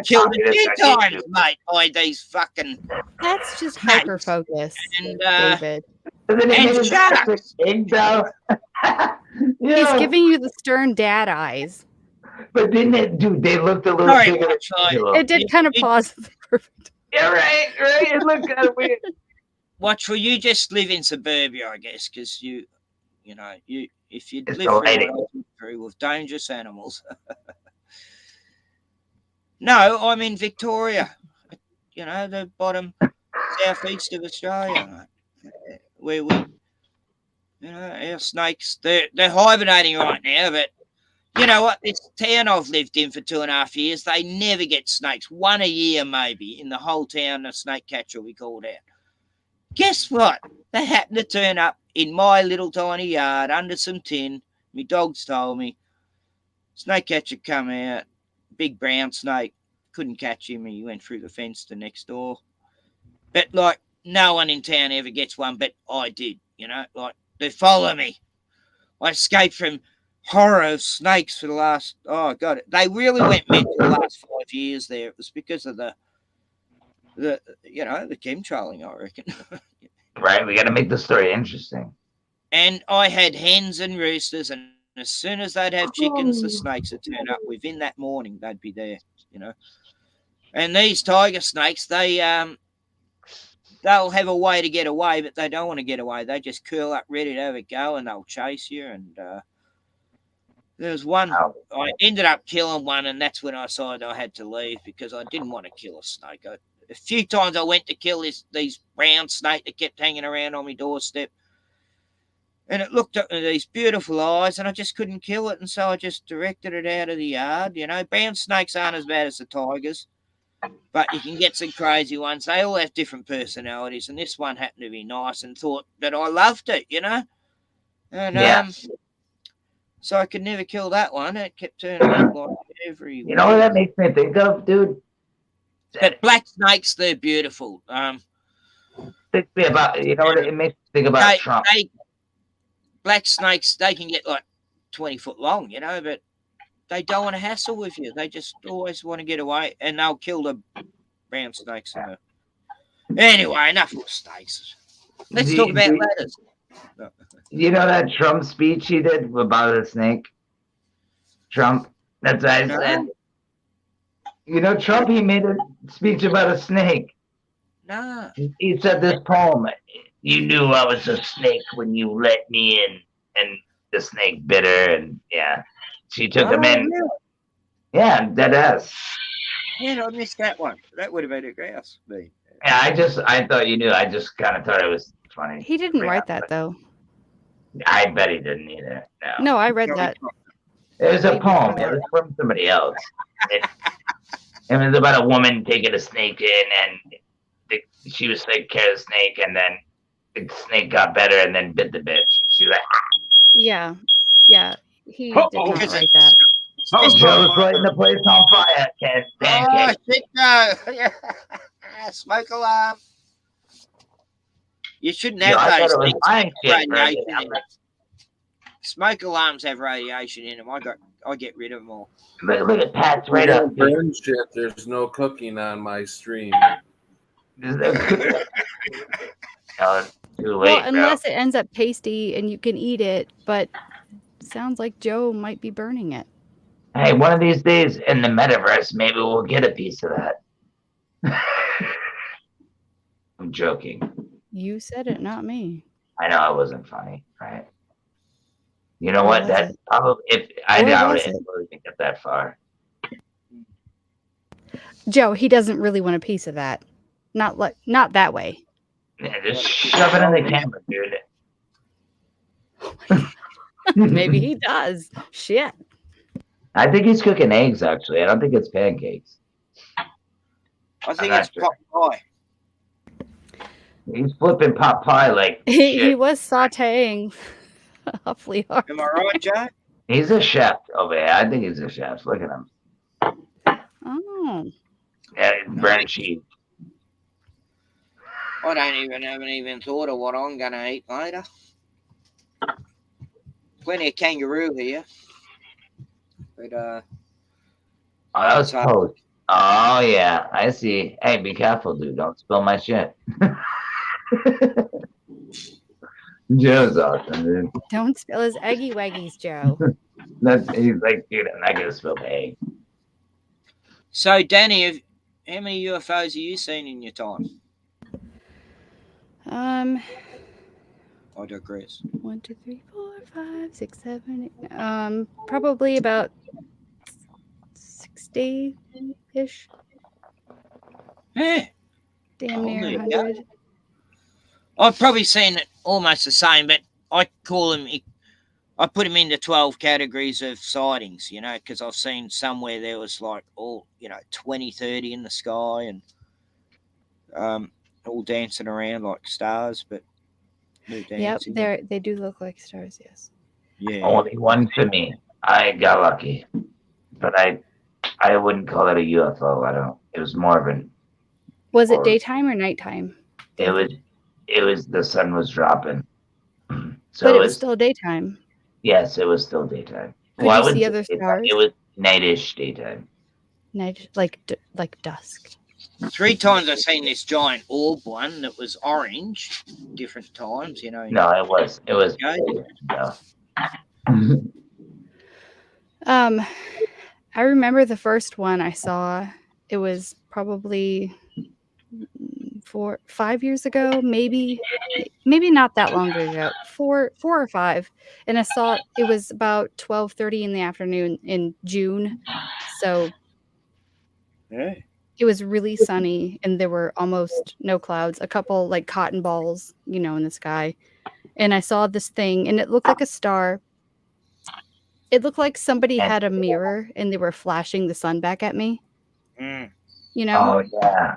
kill me 2 times, mate, by these fucking.
That's just hyper focus,
and
David.
And sharks.
He's giving you the stern dad eyes.
But didn't it, dude? They looked a little bigger.
It did kind of pause.
Yeah, right. It looked kind of weird.
Watch, will you just live in suburbia, I guess, because if you
It's
live through with dangerous animals. No, I'm in Victoria. The bottom southeast of Australia, mate. Where our snakes, they're hibernating right now, but you know what? This town I've lived in for 2.5 years, they never get snakes. 1 a year, maybe, in the whole town, a snake catcher will be called out. Guess what? They happen to turn up in my little tiny yard under some tin. My dogs told me. Snake catcher come out, big brown snake. Couldn't catch him. He went through the fence to next door. But, no one in town ever gets one, but I did. you know, like they follow me. I escaped from horror of snakes for the last, oh God, they really went mental the last 5 years there. It was because of the the chemtrailing, I reckon.
Right, we got to make the story interesting.
And I had hens and roosters, and as soon as they'd have chickens, the snakes would turn up. Within that morning, they'd be there, you know. And these tiger snakes, they'll have a way to get away, but they don't want to get away. They just curl up, ready to have a go, and they'll chase you. And there was one, I ended up killing one, and that's when I decided I had to leave because I didn't want to kill a snake. A few times I went to kill these brown snake that kept hanging around on my doorstep. And it looked up with these beautiful eyes, and I just couldn't kill it. And so I just directed it out of the yard. You know, brown snakes aren't as bad as the tigers, but you can get some crazy ones. They all have different personalities, and this one happened to be nice and thought that I loved it, you know. And so I could never kill that one. It kept turning up like every week.
You know what that makes me think of, dude?
But black snakes, they're beautiful.
Think me about, you know what it makes me think about Trump.
Black snakes, they can get like 20 foot long, you know, but they don't want to hassle with you. They just always want to get away, and they'll kill the brown snakes. Anyway, enough of snakes. Let's talk about ladders.
You know that Trump speech he did about the snake? Trump, that's what I said. You know, Trump, he made a speech about a snake.
No.
He said this poem. You knew I was a snake when you let me in, and the snake bit her, and yeah, she took him in.
Really?
Yeah, dead ass.
Man, I missed that one. That would have been a grouse.
Yeah, I thought you knew. I just kind of thought it was funny.
He didn't write that though.
I bet he didn't either.
No, I read that.
It was a poem. It was from somebody else. It was about a woman taking a snake in, and she was taking care of the snake, and then the snake got better and then bit the bitch. She's like,
yeah. He did not write that.
Joe's lighting the place on fire.
Shit, no. Smoke alarm. You shouldn't have those things. Smoke alarms have radiation in them. I get rid of them all.
Look at Pat's right up.
Burn shit. There's no cooking on my stream.
Too late,
well, unless it ends up pasty and you can eat it, but sounds like Joe might be burning it.
Hey, one of these days in the metaverse, maybe we'll get a piece of that. I'm joking.
You said it, not me.
I know it wasn't funny, right? You know what? That's probably I doubt it really didn't get that far.
Joe, he doesn't really want a piece of that. Not that way.
Yeah, just shove it in the camera, dude.
Maybe he does. Shit.
I think he's cooking eggs, actually. I don't think it's pancakes.
I think it's pot pie.
He's flipping pot pie like
he was sauteing awfully hard.
Am I right, Joe?
He's a chef over here. I think he's a chef. Look at him.
Oh.
Yeah, burnt cheese.
I haven't even thought of what I'm going to eat later. Plenty of kangaroo here. But,
oh, that was toast. Oh, yeah. I see. Hey, be careful, dude. Don't spill my shit. Joe's awesome, dude.
Don't spill his eggy waggies, Joe.
He's like, dude, I'm not going to spill the egg.
So, Danny, how many UFOs have you seen in your time? I digress.
1, 2, 3, 4, 5, 6, 7, 8. Probably about 60-ish.
Yeah.
Damn near 100.
I've probably seen it almost the same, but I put them into 12 categories of sightings, you know, because I've seen somewhere there was like all, 20, 30 in the sky and all dancing around like stars, but
yep, they do look like stars, yes.
Yeah.
Only one for me. I got lucky. But I wouldn't call it a UFO. It was more of an...
Was it daytime or nighttime?
It was the sun was dropping. So
But it was still daytime.
Yes, it was still daytime.
Could you see other stars?
It was nightish daytime.
Night, like dusk.
3 times I've seen this giant orb one that was orange, different times, you know.
No, it was no.
I remember the first one I saw. It was probably 5 years ago, maybe not that long ago. 4 or 5, and I saw it was about 12:30 in the afternoon in June. So
Yeah.
it was really sunny, and there were almost no clouds. A couple like cotton balls, in the sky. And I saw this thing, and it looked like a star. It looked like somebody had a mirror, and they were flashing the sun back at me.
Mm.
Oh yeah.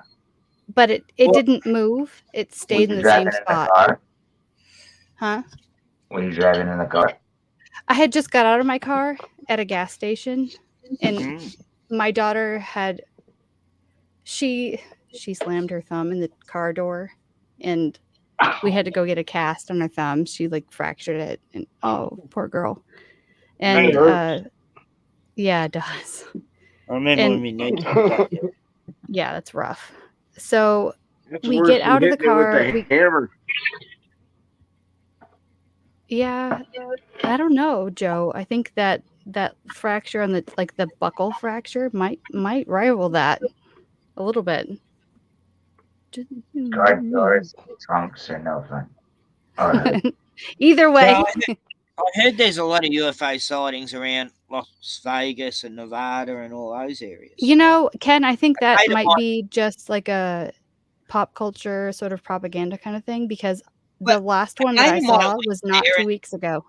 But it didn't move. It stayed in the same spot. Huh?
Were you driving in the car?
I had just got out of my car at a gas station, and my daughter had she slammed her thumb in the car door, and we had to go get a cast on her thumb. She like fractured it, and oh, poor girl. And yeah, it does.
I remember when we need to
yeah, that's rough. So we get out of the car. Yeah, I don't know, Joe. I think that fracture on the buckle fracture might rival that a little bit.
Car doors, trunks are no fun. All right.
Either way.
Well, I heard there's a lot of UFO sightings around Las Vegas and Nevada and all those areas.
Ken, I think that might be just like a pop culture sort of propaganda kind of thing, because the last one that I saw was not 2 weeks ago.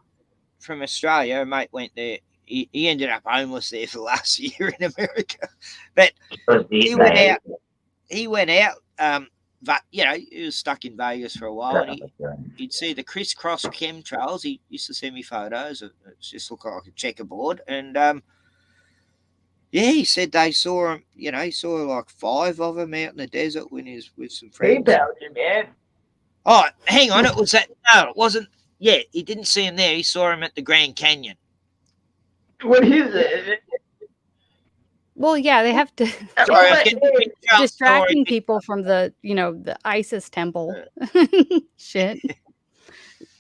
From Australia, a mate went there. He ended up homeless there for the last year in America. But he went out. He went out. But he was stuck in Vegas for a while, and he'd see the crisscross chemtrails. He used to send me photos. It just looked like a checkerboard, and he said they saw him. He saw like 5 of them out in the desert when he was with some friends.
Hey, Belgian man.
Oh, hang on. It was that. No, it wasn't. Yeah, he didn't see him there. He saw him at the Grand Canyon.
What is it?
Well, yeah, they have to distracting people from the ISIS temple shit.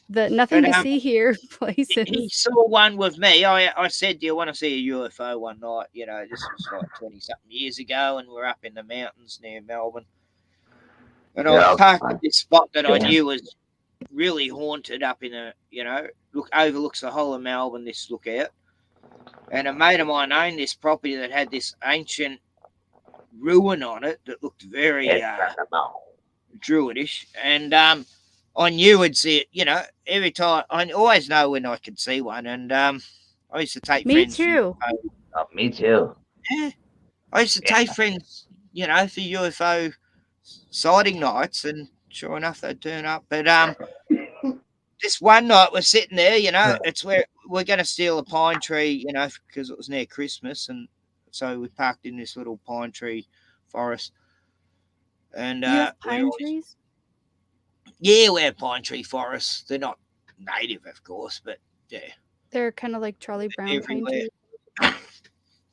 The nothing to see here places.
He saw one with me. I said, "Do you want to see a UFO one night?" This was like 20-something years ago, and we're up in the mountains near Melbourne. And I parked at this spot that I knew was really haunted up in overlooks the whole of Melbourne, this lookout. And a mate of mine owned this property that had this ancient ruin on it that looked very druidish. And I knew I'd see it, every time. I always know when I could see one. And I used to take friends.
Me too.
Me too.
Yeah. I used to take friends, for UFO sighting nights, and sure enough, they'd turn up. But this one night we're sitting there, it's where we're going to steal a pine tree, because it was near Christmas. And so we parked in this little pine tree forest. And
you have pine trees?
Yeah, we have pine tree forests. They're not native, of course, but yeah.
They're kind of like Charlie Brown pine trees.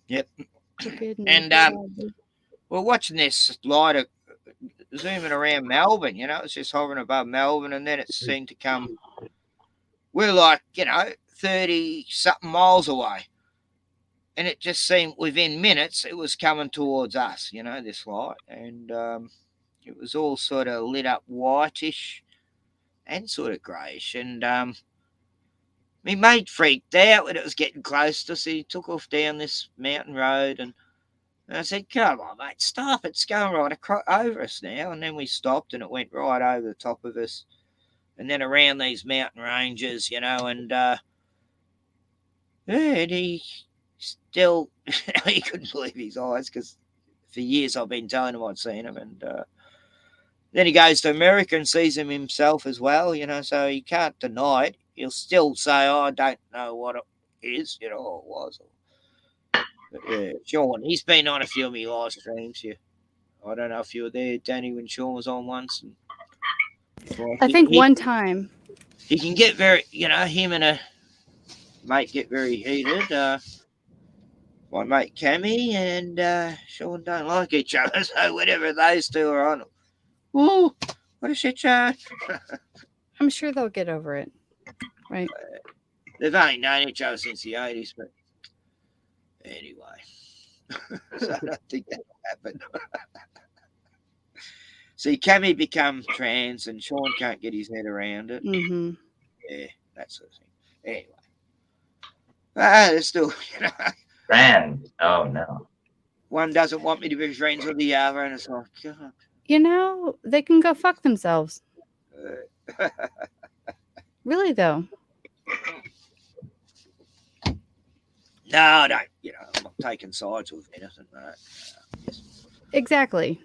Yep. And we're watching this lighter zooming around Melbourne, it's just hovering above Melbourne, and then it seemed to come. We're like, 30-something miles away. And it just seemed within minutes it was coming towards us, this light. And it was all sort of lit up whitish and sort of greyish. And my mate freaked out when it was getting close to us. He took off down this mountain road, and I said, "Come on, mate, stop. It's going right over us now." And then we stopped, and it went right over the top of us. And then around these mountain ranges, and and he still, he couldn't believe his eyes, because for years I've been telling him I'd seen him. And then he goes to America and sees him himself as well, so he can't deny it. He'll still say, "Oh, I don't know what it is, or it was." But yeah, Sean, he's been on a few of my live streams. Yeah. I don't know if you were there, Danny, when Sean was on once. And
I think one time.
he can get very, him and a mate get very heated. My mate Cammy and Sean don't like each other, so whenever those two are on, ooh, what a shit show.
I'm sure they'll get over it, right?
They've only known each other since the 80s, but anyway. So I don't think that'll happen. See, Cammy become trans and Sean can't get his head around it.
Mm-hmm.
Yeah, that sort of thing. Anyway. There's still,
Trans. Oh no.
one doesn't want me to be friends with the other, and it's like, God.
You know, they can go fuck themselves. Really, though.
No, I don't. I'm not taking sides with anything.
Exactly.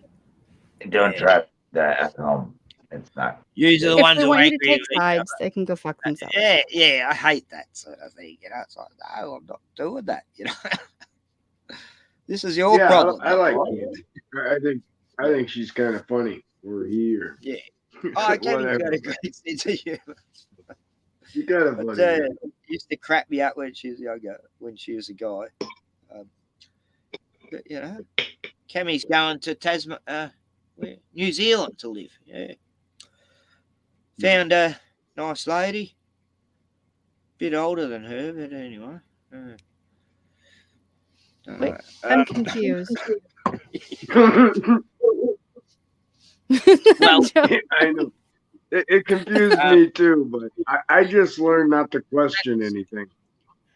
Don't try that at home. It's not.
Usually the
If
ones
they
who
want you
angry
to take
with each
sides,
other.
they can go fuck themselves.
Yeah, I hate that sort of thing. It's like, no, I'm not doing that. This is your problem.
I like Candy. I think she's kind of funny. Or here.
Yeah. Oh, Candy's got a great sense of humor.
She kind of funny.
Used to crap me up when she was younger, when she was a guy. But, Cammy's going to New Zealand to live. Yeah. Found a nice lady. Bit older than her, but anyway.
Wait, I'm confused.
Well,
I know. It confused me too, but I just learned not to question anything.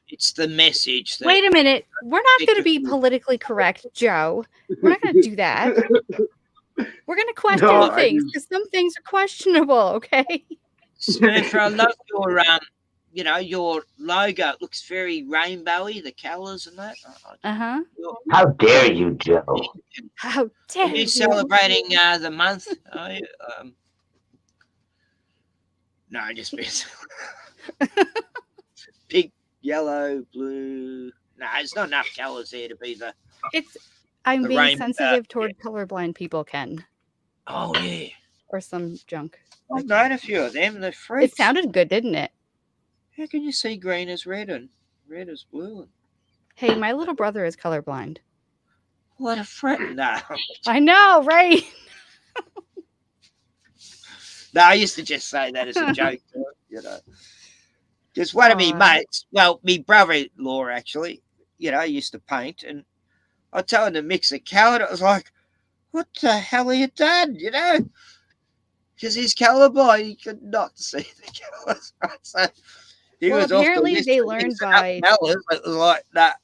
It's the message.
Wait a minute. We're not going to be politically correct, Joe. We're not going to do that. We're going to question things because some things are questionable, okay?
Smurf, I love your logo. It looks very rainbowy, the colours and that.
Uh-huh.
How dare you, Joe?
How dare
you? Celebrating the month? No, just pink, yellow, blue. No, it's not enough colours there to be the.
I'm being sensitive toward colorblind people, Ken.
Oh yeah.
Or some junk.
I've known a few of them. They're freaks.
It sounded good, didn't it?
How can you see green as red and red as blue?
Hey, my little brother is colorblind.
What a friend! No.
I know, right?
No, I used to just say that as a joke, Just one of me mates, well, me brother-in-law actually, used to paint, and I told him to mix a colour, and it was like, what the hell are you done, Because he's colourblind, he could not see the colours, right? So he was
apparently they learned by
colours, it was like that.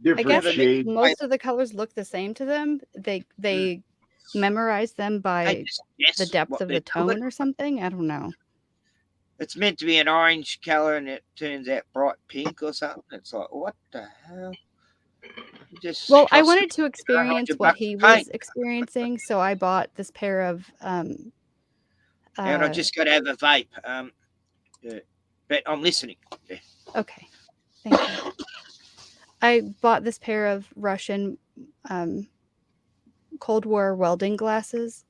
I guess most of the colors look the same to them. They memorize them by the depth of the tone or something. I don't know.
It's meant to be an orange color and it turns out bright pink or something. It's like, what the hell?
I wanted to experience what he was experiencing, so I bought this pair of
and I just got to have a vape. But I'm listening. Yeah.
Okay. Thank you. I bought this pair of Russian Cold War welding glasses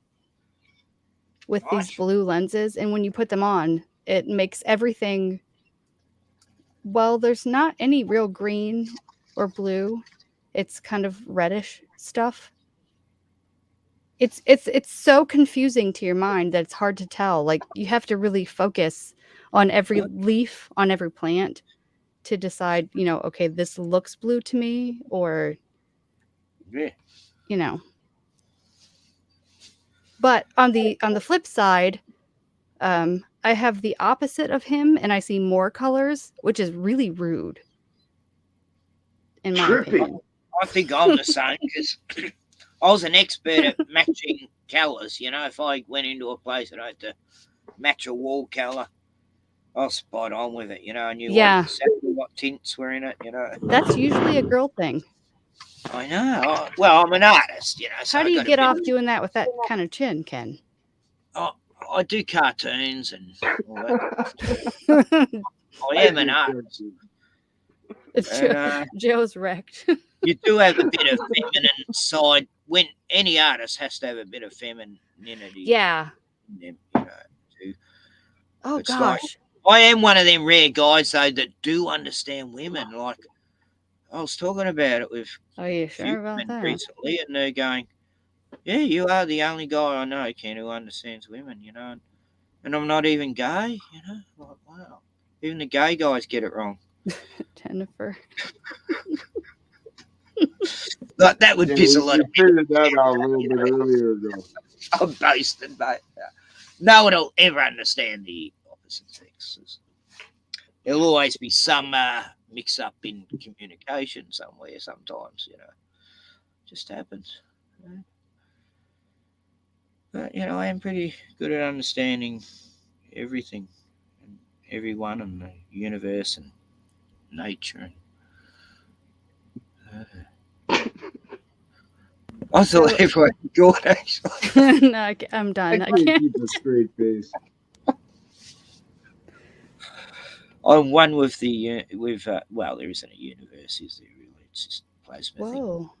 with these blue lenses, and when you put them on, it makes everything, well, there's not any real green or blue. It's kind of reddish stuff. It's so confusing to your mind that it's hard to tell. Like, you have to really focus on every leaf, on every plant to decide, okay, this looks blue to me, or But on the flip side, I have the opposite of him, and I see more colors, which is really rude. In my opinion.
I think I'm the same because I was an expert at matching colours. If I went into a place and I had to match a wall colour, I was spot on with it. I knew exactly what tints were in it.
That's usually a girl thing.
I know. Well, I'm an artist. So
how do you get off doing that with that kind of chin, Ken?
I do cartoons and all that. I am an artist.
Joe's wrecked.
You do have a bit of feminine side. When any artist has to have a bit of femininity.
Yeah.
In them,
Oh
It's like,
gosh.
I am one of them rare guys though that do understand women. Like I was talking about it with
Are you
a few
sure about
women
that?
recently, and they're going, "Yeah, you are the only guy I know, Ken, who understands women." And I'm not even gay. Like wow, even the gay guys get it wrong.
Jennifer.
Like that would
Yeah,
piss a
we
lot of
figured that out a little bit earlier ago.
I'm boasting, but no one will ever understand the opposite sex. There'll always be some mix up in communication somewhere. Sometimes, just happens. But I am pretty good at understanding everything and everyone and the universe and nature. I thought
So-
everyone got actually.
No, I'm done. I
can't
can't.
keep a straight face.
I'm one with the well, there isn't a universe, is there really? It's just plasma thing,
Whoa.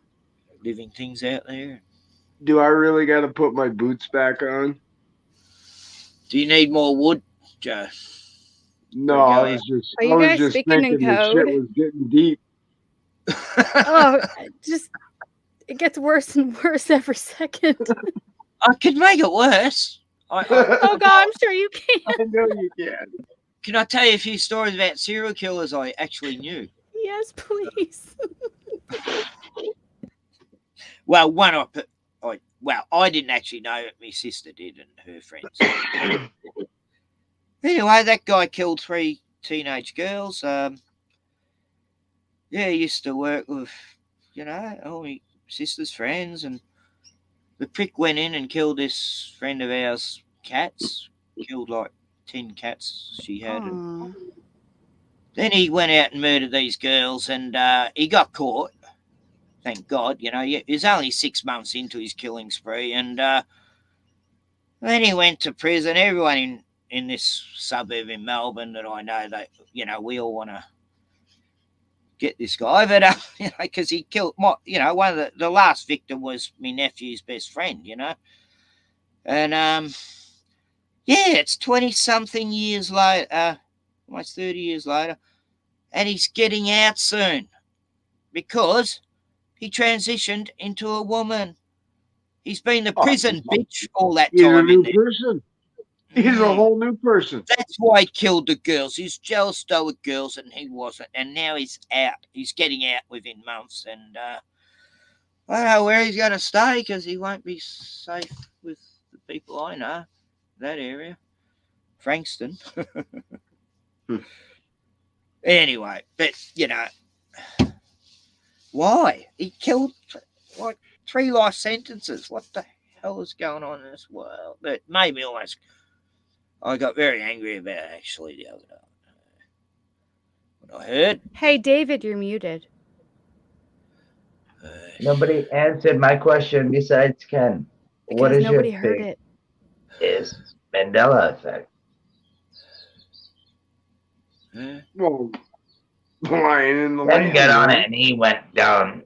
living things out there.
Do I really got to put my boots back on?
Do you need more wood, Joe?
No,
There we
I
go.
was just
Are you guys speaking in
thinking the shit
code?
was getting deep.
Oh, it gets worse and worse every second.
I could make it worse.
Oh God, I'm sure you can.
I know you can.
Can I tell you a few stories about serial killers I actually knew?
Yes, please.
Well, I didn't actually know it. My sister did, and her friends. Anyway, that guy killed 3 teenage girls. He used to work with, all my sister's friends, and the prick went in and killed this friend of ours' cats. Killed like 10 cats she had. And
Aw.
then he went out and murdered these girls, and he got caught. Thank God, he was only 6 months into his killing spree, and then he went to prison. Everyone in this suburb in Melbourne that I know, that we all want to get this guy, but because he killed one of the last victim was my nephew's best friend, and it's 20-something years later, almost 30 years later, and he's getting out soon because he transitioned into a woman. He's been the prison bitch all that
He's a
time.
new person. He's a whole new person.
That's why he killed the girls. He's jealous with girls, and he wasn't. And now he's out. He's getting out within months, and I don't know where he's going to stay because he won't be safe with the people I know, that area, Frankston. Anyway, but why he killed like 3 life sentences? What the hell is going on in this world? That made me almost. I got very angry about it actually the other day. What I heard.
Hey, David, you're muted.
Nobody answered my question besides Ken. What
Because
is your
nobody heard
thing?
it.
Is Mandela effect?
Well, lying in the
Ken
land.
got on it and he went down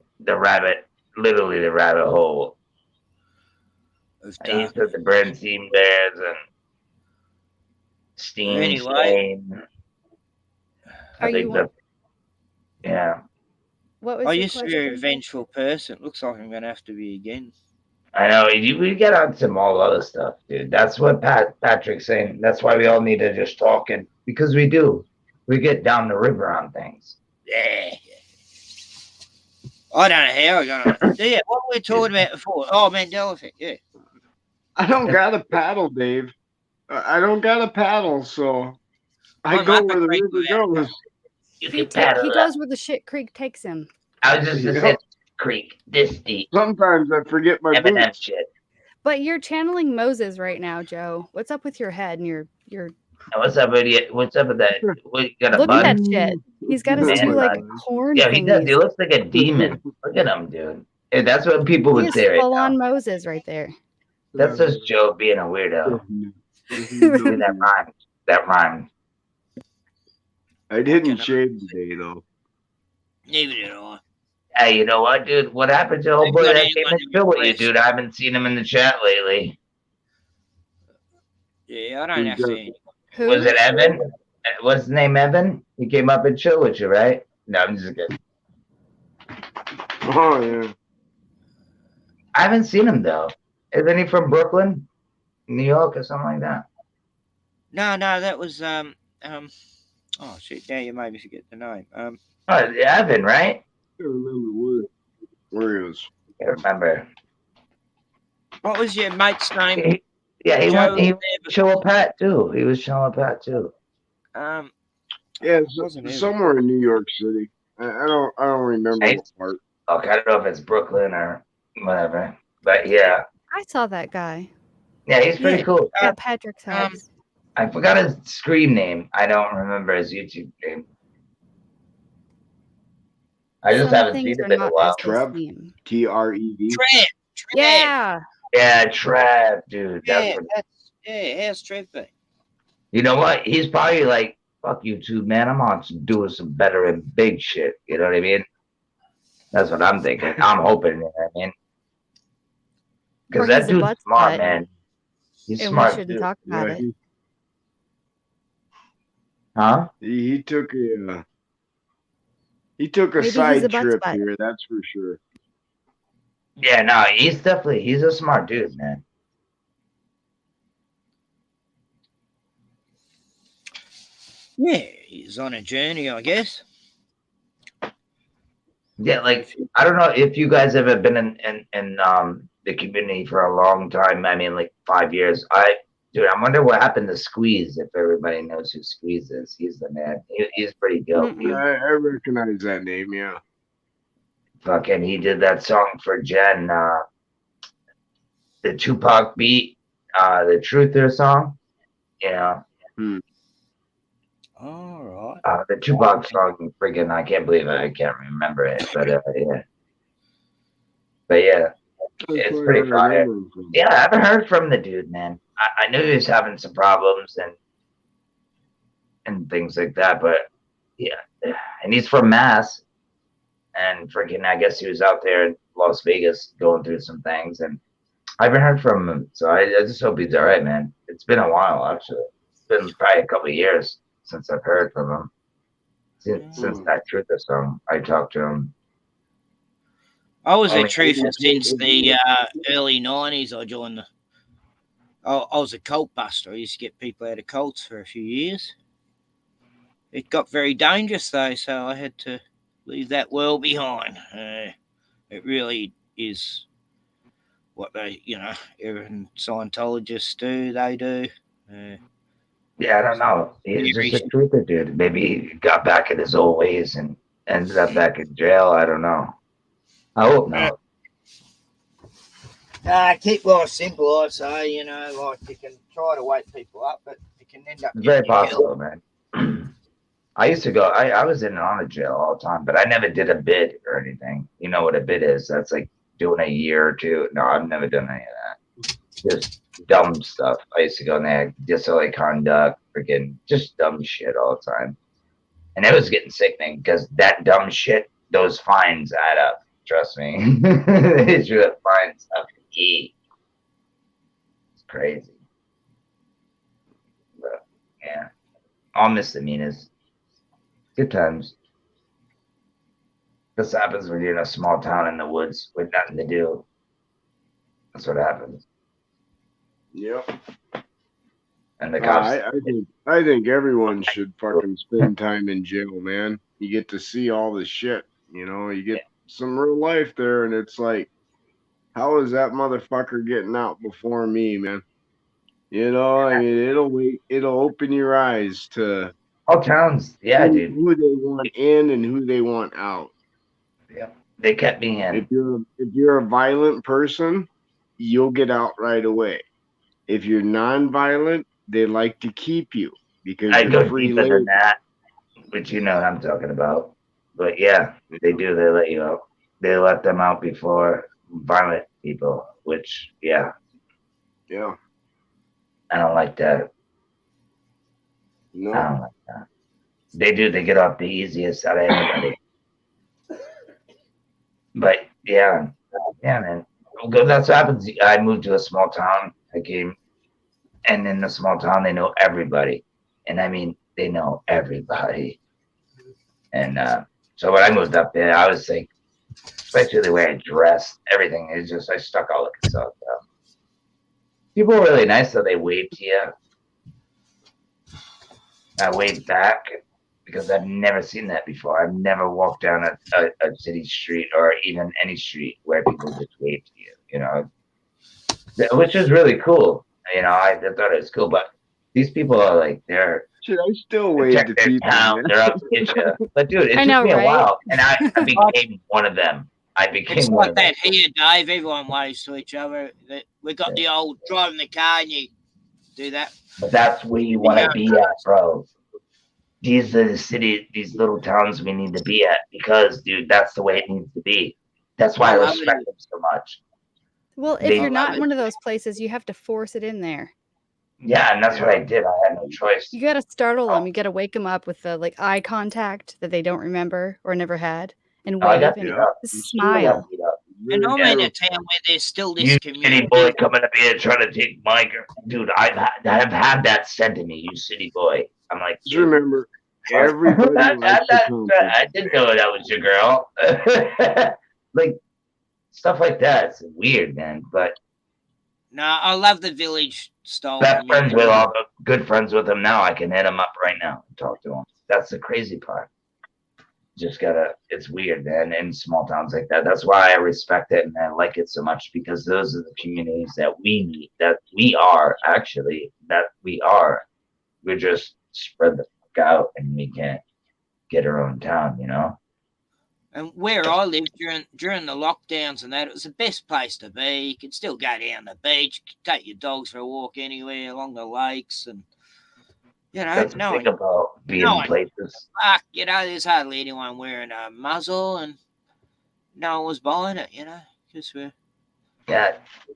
literally the rabbit hole. And he said the Bernstein Bears and Steam
Anyway.
Stain.
Are you?
Yeah.
What was
I
your
used to be a
question?
vengeful person. Looks like I'm going to have to be again.
I know. We get on some all other stuff, dude. That's what Patrick's saying. That's why we all need to just talk. Because we do. We get down the river on things.
Yeah. I don't know how I got on it. Yeah, what were we talking about before? Oh, Mandela Effect, yeah.
I don't got a paddle, Dave. I don't got a paddle, so I
I'm
go
up
where
a
the
creek
river
without a
goes.
He goes where the shit creek takes him.
I was just
Yeah.
saying, creek this deep.
Sometimes I forget my
Eminem
boots.
shit.
But you're channeling Moses right now, Joe. What's up with your head and your?
What's up with you? What's up with that? What, you got a
Look
bud?
at that shit. He's got his
Man
two like
bun.
horn
Yeah, he does.
thingies.
He looks like a demon. Look at him, dude. Hey, that's what people
He
would
is
say right
full
now.
on Moses right there.
That's just Joe being a weirdo. Dude, that rhymed. That rhymed.
I didn't shave today, though.
Neither did I.
Hey, you know what, dude? What happened to old boy that came and chill with you, dude? I haven't seen him in the chat lately.
Yeah, I don't have to.
Who?
Was it Evan? What's his name, Evan? He came up and chill with you, right? No, I'm just kidding.
Oh yeah.
I haven't seen him though. Isn't he from Brooklyn, New York, or something like that?
No, that was oh shit, now you made me forget the name.
Oh, Evan, right?
I can't remember where he was.
I remember.
What was your mate's name?
He
Joe
went chill with Pat too. He was chilling with Pat too.
Um,
Yeah,
wasn't Evan.
somewhere in New York City. I don't remember
Hey.
what part.
Okay, I don't know if it's Brooklyn or whatever, but yeah,
I saw that guy
yeah, he's pretty cool.
at Patrick's house.
I forgot his screen name. I don't remember his YouTube name. I just
Some
haven't
things
seen
are
him in a
not
while.
as they
Trev?
seem.
Trev.
Trev.
Yeah.
Yeah, Trev, dude.
Yeah, how's Trev been?
You know what? He's probably like, fuck YouTube, man. I'm on doing some better and big shit. You know what I mean? That's what I'm thinking. I'm hoping, you know what I mean? Because that
he's a
dude's
butt
smart,
slut,
man. He's
and
smart,
we shouldn't
dude.
talk about it.
Huh?
He took a
Maybe he's
side
a butt
trip
slut.
here, that's for sure.
Yeah, no, he's a smart dude, man.
Yeah, he's on a journey, I guess.
Yeah, like I don't know if you guys ever been in the community for a long time. I mean, like 5 years. I wonder what happened to Squeeze. If everybody knows who Squeeze is, he's the man. He's pretty dope.
I recognize that name, yeah.
Fucking, he did that song for Jen, the Tupac beat, the Truther song. Yeah.
All right.
The Tupac song, friggin', I can't believe it. I can't remember it, but yeah. But yeah, it's pretty fire. Yeah, I haven't heard from the dude, man. I knew he was having some problems and things like that, but yeah. And he's from Mass. And freaking, I guess he was out there in Las Vegas going through some things, and I haven't heard from him. So I just hope he's all right, man. It's been a while, actually. It's been probably a couple of years since I've heard from him. Since that Truther song, I talked to him.
I was a truther since the early 90s. I joined I was a cult buster. I used to get people out of cults for a few years. It got very dangerous, though, so I had to leave that world behind. It really is what they, everything Scientologists do, they do.
Yeah, I don't know. He's just a truther dude. Maybe he got back in his old ways and ended up back in jail. I don't know. I hope not.
Keep life simple, I'd say. Like you can try to wake people up, but you can end up.
It's very possible, man. I used to go. I was in and out of jail all the time, but I never did a bid or anything. You know what a bid is? That's like doing a year or two. No, I've never done any of that. Just dumb stuff. I used to go in there, disorderly conduct, freaking just dumb shit all the time. And it was getting sickening because that dumb shit, those fines add up. Trust me. These fines up to E. It's crazy. But yeah. All misdemeanors. Good times. This happens when you're in a small town in the woods with nothing to do. That's what happens.
Yep.
And the cops.
I think everyone should fucking spend time in jail, man. You get to see all the shit. You get some real life there, and it's like, how is that motherfucker getting out before me, man? I mean, it'll open your eyes to
all towns, dude.
Who they want in and who they want out.
Yeah, they kept me in.
If you're a violent person, you'll get out right away. If you're non-violent, they like to keep you because
I
you're
go
free
deeper
labor.
than that, which you know what I'm talking about. But yeah, they do. They let you out. They let them out before violent people, which yeah. I don't like that.
No.
I don't like that. They do. They get off the easiest out of anybody. But yeah, man. That's what happens. I moved to a small town. I came, and in the small town, they know everybody. and I mean, they know everybody. And so when I moved up there, I was like, especially the way I dressed, everything is just, I stuck all the stuff out. People were really nice, though. They waved to you. I waved back because I've never seen that before. I've never walked down a city street or even any street where people just wave to you, you know, which is really cool. You know, I thought it was cool, but these people are like, they're,
Shit, I still wave to
their
people,
town,
man.
they're out to get you. But dude, it
I
took
know,
me a
right?
while, and I became one of them. I became
It's
one
like
of them.
that here, Dave. Everyone waves to each other. We got the old driving the car and you do that.
But that's where you want to be at, bro. These are the city, these little towns we need to be at because, dude, that's the way it needs to be. That's why I respect them so much.
Well, if you're not in one of those places, you have to force it in there.
Yeah, and that's what I did. I had no choice.
You got to startle them. You got to wake them up with the like eye contact that they don't remember or never had, and wave and smile.
And I'm in a town where there's still this
You
community.
city boy coming up here trying to take my girl. Dude, I've had that said to me, you city boy. I'm like,
just remember, everybody
I didn't know that was your girl. Like, stuff like that. It's weird, man. But
no, I love the village style.
best friends with all the good friends with them now. I can hit them up right now and talk to them. That's the crazy part. Just gotta, it's weird, man, in small towns like that. That's why I respect it and I like it so much, because those are the communities that we need, that we are actually, we're just spread the fuck out and we can't get our own town, you know?
And where I lived during the lockdowns and that, it was the best place to be. You could still go down the beach, take your dogs for a walk anywhere along the lakes, and you know,
that's the thing about being in places.
Fuck, you know, there's hardly anyone wearing a muzzle, and no one was buying it. You know, because we're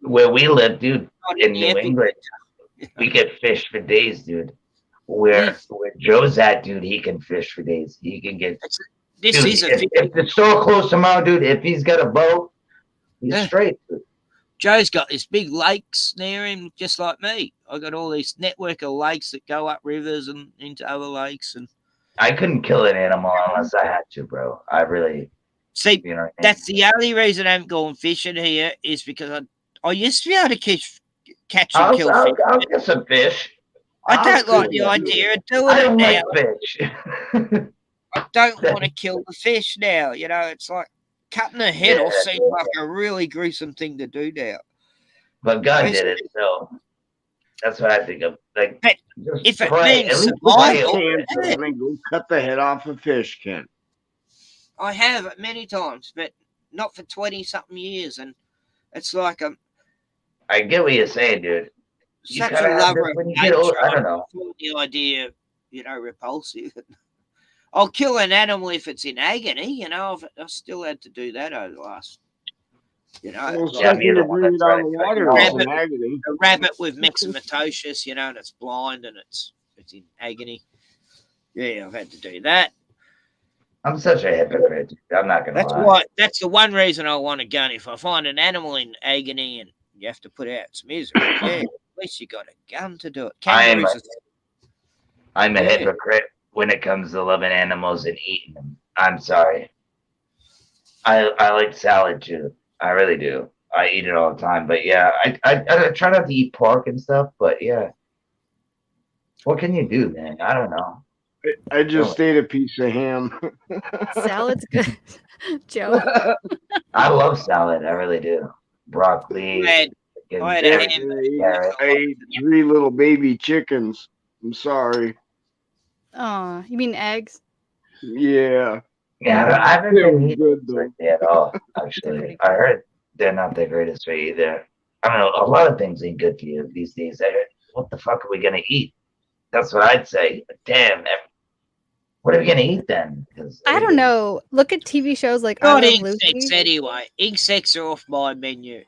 where we live, dude, in New England, we get fish for days, dude. Where Joe's at, dude, he can fish for days. He can get. If the store closed tomorrow, dude, if he's got a boat, he's straight. Dude.
Joe's got this big lakes near him, just like me. I got all this network of lakes that go up rivers and into other lakes, and
I couldn't kill an animal unless I had to, bro. I really
see.
You know what I mean?
That's the only reason I'm going fishing here is because I used to be able to catch and kill fish.
I'll get some fish.
I don't like the idea of doing it now.
Fish.
I don't want to kill the fish now. You know, it's like cutting the head off seems like a really gruesome thing to do now.
But God did it, so that's what I think of. Like,
but if it means survival,
go cut the head off a fish, Ken.
I have many times, but not for 20-something years, and it's like
I get what you're saying, dude.
Such a lover of nature.
I don't know.
The idea, you know, repulsive. I'll kill an animal if it's in agony. You know, I've still had to do that over the last. You know, a rabbit with myxomatosis, you know, and it's blind and it's in agony. Yeah, I've had to do that.
I'm such a hypocrite. I'm not gonna lie.
That's the one reason I want a gun. If I find an animal in agony and you have to put out its misery, at least you got a gun to do it.
I'm a hypocrite when it comes to loving animals and eating them. I'm sorry. I like salad too. I really do. I eat it all the time. But yeah, I try not to eat pork and stuff. But yeah, what can you do, man? I don't know.
I just ate a piece of ham.
Salad's good, Joe.
I love salad. I really do. Broccoli.
I ate 3 little baby chickens. I'm sorry.
Oh, you mean eggs?
Yeah.
Yeah, I haven't been eating like that at all, actually. I heard they're not the greatest way either. I don't know. A lot of things ain't good for you these days. I heard, what the fuck are we going to eat? That's what I'd say. Damn. What are we going to eat then?
I don't know. Look at TV shows like
Not insects anyway. Insects are off my menu.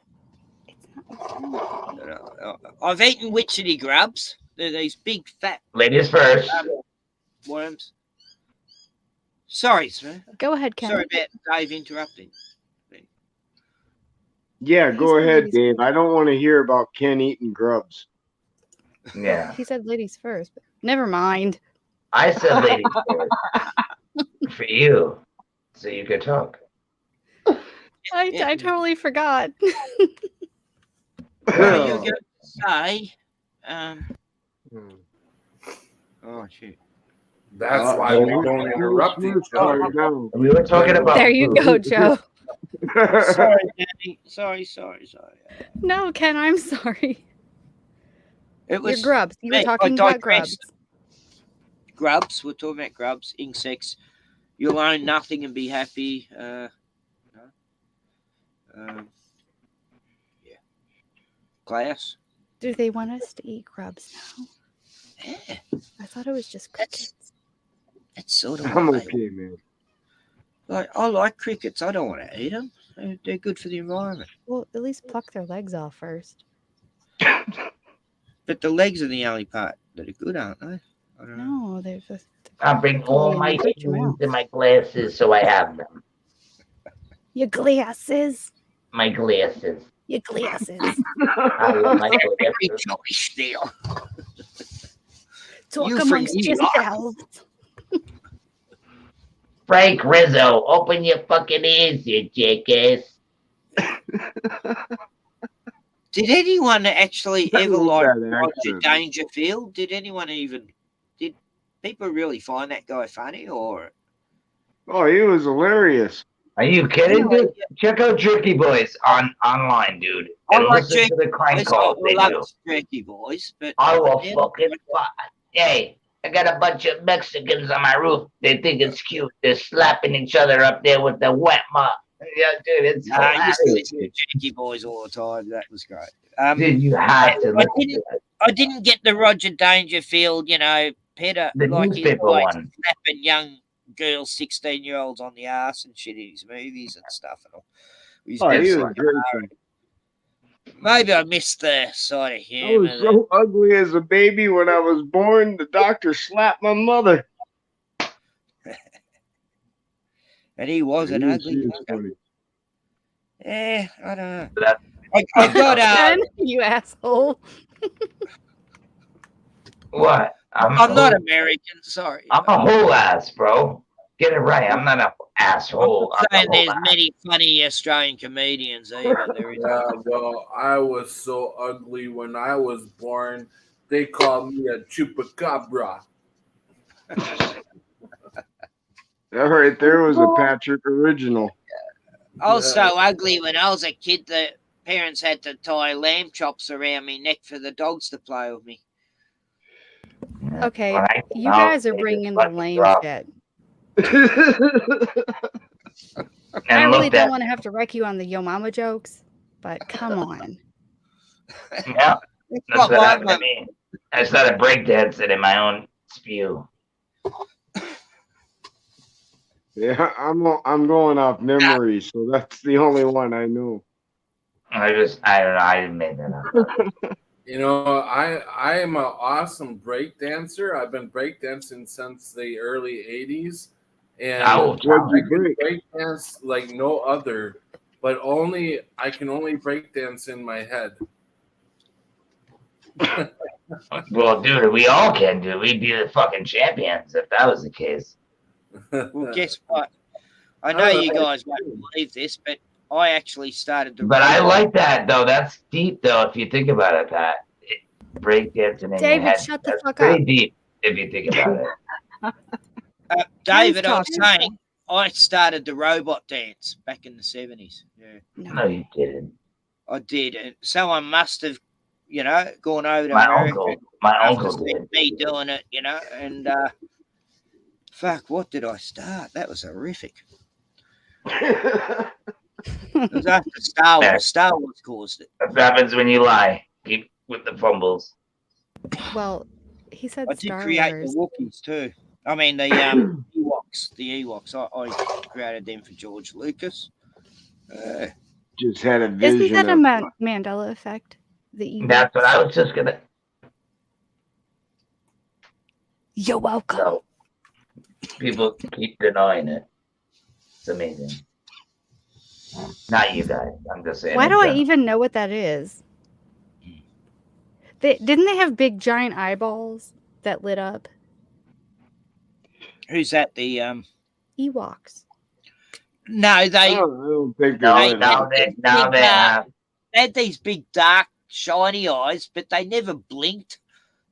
I've eaten witchetty grubs. They're these big fat
ladies first.
Worms. Sorry, sir.
Go ahead, Ken.
Sorry about Dave interrupting.
Yeah, go ahead, Dave. I don't want to hear about Ken eating grubs.
Yeah.
He said ladies first, but never mind.
I said ladies first. For you. So you could talk.
I totally forgot.
What are you going to say? Oh, shit.
That's why we don't interrupt each other.
We were talking about
There you go, Joe.
Sorry, Danny. Sorry.
No, Ken, I'm sorry.
It was
Your grubs. You were
I
talking about
digressed.
grubs.
Grubs. We're talking about grubs, insects. You'll own nothing and be happy. Yeah. Class.
Do they want us to eat grubs now?
Yeah.
I thought it was just crickets.
That's sort of
I'm
what
okay, man.
I like crickets. I don't want to eat them. They're good for the environment.
Well, at least pluck their legs off first.
But the legs are the only part that are good, aren't they? I don't know.
No, they're just.
I bring all my shoes and my glasses so I have them.
Your glasses.
My glasses.
Your glasses.
I love my
Every
glasses.
choice there.
Talk
You
amongst
freak.
yourselves.
Frank Rizzo, open your fucking ears, you jackass.
Did anyone actually
I
ever
love
like
that
Roger
accent.
Dangerfield? Did people really find that guy funny, or?
Oh, he was hilarious.
Are you kidding, dude? Check out Jerky Boys online, dude. And listen to the crank calls they do.
Jerky Boys, but
I will fucking hey, I got a bunch of Mexicans on my roof. They think it's cute. They're slapping each other up there with the wet mop. Yeah, dude, it's
I used to
hilarious.
listen to Jerky Boys all the time. That was great.
Dude, you had to listen to it.
I didn't get the Roger Dangerfield, Peter,
The
like he's
newspaper
always
one.
slapping young girls, 16-year-olds on the ass and shit in his movies and stuff. And all.
He was great.
Maybe I missed the side of
I
humor.
was so ugly as a baby when I was born. The doctor slapped my mother.
And he was an ugly
funny.
Yeah, I don't know. I got
Ken, you asshole.
What?
I'm not American, sorry.
I'm a whole ass, bro. Get it right. I'm not an asshole.
I'm saying
I'm a whole
there's
ass.
many funny Australian comedians either. There is.
Yeah, well, I was so ugly when I was born. They called me a chupacabra.
That right there was a Patrick original.
I was so ugly when I was a kid that parents had to tie lamb chops around my neck for the dogs to play with me.
Okay, you guys are bringing the lame shit. I really don't want to have to wreck you on the Yo Mama jokes, but come on.
Yeah, that's what happened to me. I started breakdancing in my own spew.
Yeah, I'm going off memory, so that's the only one I knew.
I don't know. I didn't make that up.
You know, I am an awesome break dancer. I've been break dancing since the early 80s. And I can break dance like no other, but I can only break dance in my head.
Well, dude, we all can do. We'd be the fucking champions if that was the case.
Well, guess what? I know you guys won't believe this, but I actually started to.
But I like that though. That's deep though, if you think about it, Pat. Breakdancing in
David,
your head.
shut the
That's
fuck
pretty
up.
deep if you think about it.
David, I was saying, I started the robot dance back in the 70s. Yeah.
No, you didn't.
I did. And someone must have, gone over to
My
America.
uncle did.
Me doing it, and fuck, what did I start? That was horrific. It was after Star Wars. Star Wars caused it.
That's what happens when you lie. Keep with the fumbles.
Well, he said
I did
Star
create
Wars.
the Wookiees too. I mean the Ewoks. The Ewoks. I created them for George Lucas.
Just had a vision.
Isn't that a Mandela effect?
That's what I was just gonna.
You're welcome.
So, people keep denying it. It's amazing. Not you guys. I'm just saying.
Why do I even know what that is? Didn't they have big giant eyeballs that lit up?
Who's that? The
Ewoks.
No, they
I don't think
No,
they
now they have.
they had these big dark shiny eyes, but they never blinked.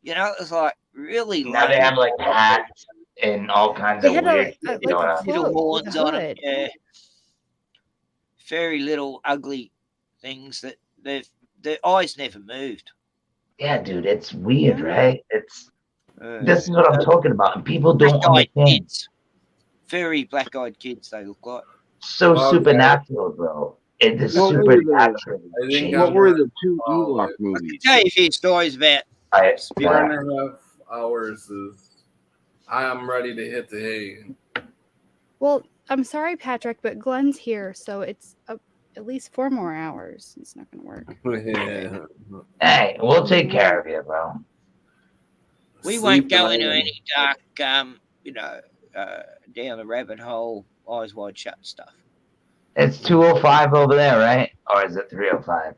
You know, it was like really
Now they
lame.
have like hats and all kinds
They
of
had
weird
a
shit
like
going
a
on.
Little
float with a
horns on them.
hood.
Yeah. Very little ugly things that their eyes never moved.
Yeah, dude, it's weird,
No.
right? This is what I'm talking about, and people don't
Black-eyed
understand.
kids. Very black-eyed kids they look like.
So
Okay.
supernatural, bro. It is
What were
supernatural.
I think
What
I'm
were
gonna
the two
follow
Ewok
it.
I can
movies?
tell you a few stories about
I,
spirit.
4.5 hours is. I am ready to hit the hay.
Well, I'm sorry, Patrick, but Glenn's here, so it's at least 4 more hours. It's not going to work.
Yeah.
Hey, we'll take care of you, bro.
We
Sleep
won't go
and
into
I-
any dark, down the rabbit hole, eyes wide shut stuff.
It's 2:05 over there, right? Or is it 3:05?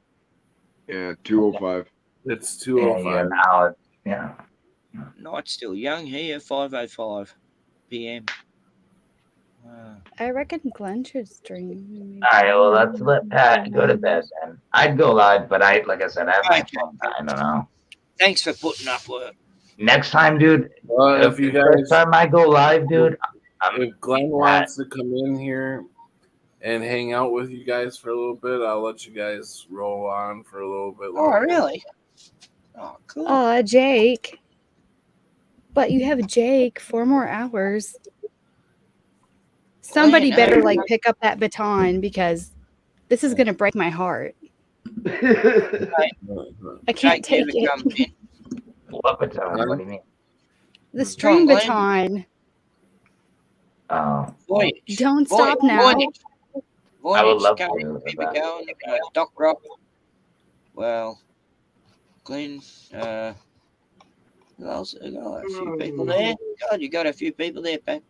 Yeah, 205.
It's
Yeah,
2:05.
an hour. Yeah.
Night's still young here, 5:05 p.m.
I reckon Glenn should stream.
All right, well, let's let Pat go to bed then. I'd go live, but like I said, I have my phone. I don't know.
Thanks for putting up with it.
Next time, dude.
Well, if you
First
guys,
time I go live, dude.
if Glenn wants to come in here and hang out with you guys for a little bit, I'll let you guys roll on for a little bit
Oh,
longer.
really? Oh, cool.
Jake. But you have Jake 4 more hours. Somebody
Glenn,
better
hey.
like pick up that baton because this is going to break my heart. I can't
Jake
take
never comes
it.
in.
What baton? What do you mean?
The stream
Glenn.
baton.
Oh,
Voyage.
Don't stop now.
Voyage.
I would love
going,
to.
keep it going. Doc Rock. Well, Glenn, who else? I got a few people there. God, you got a few people there, Pat.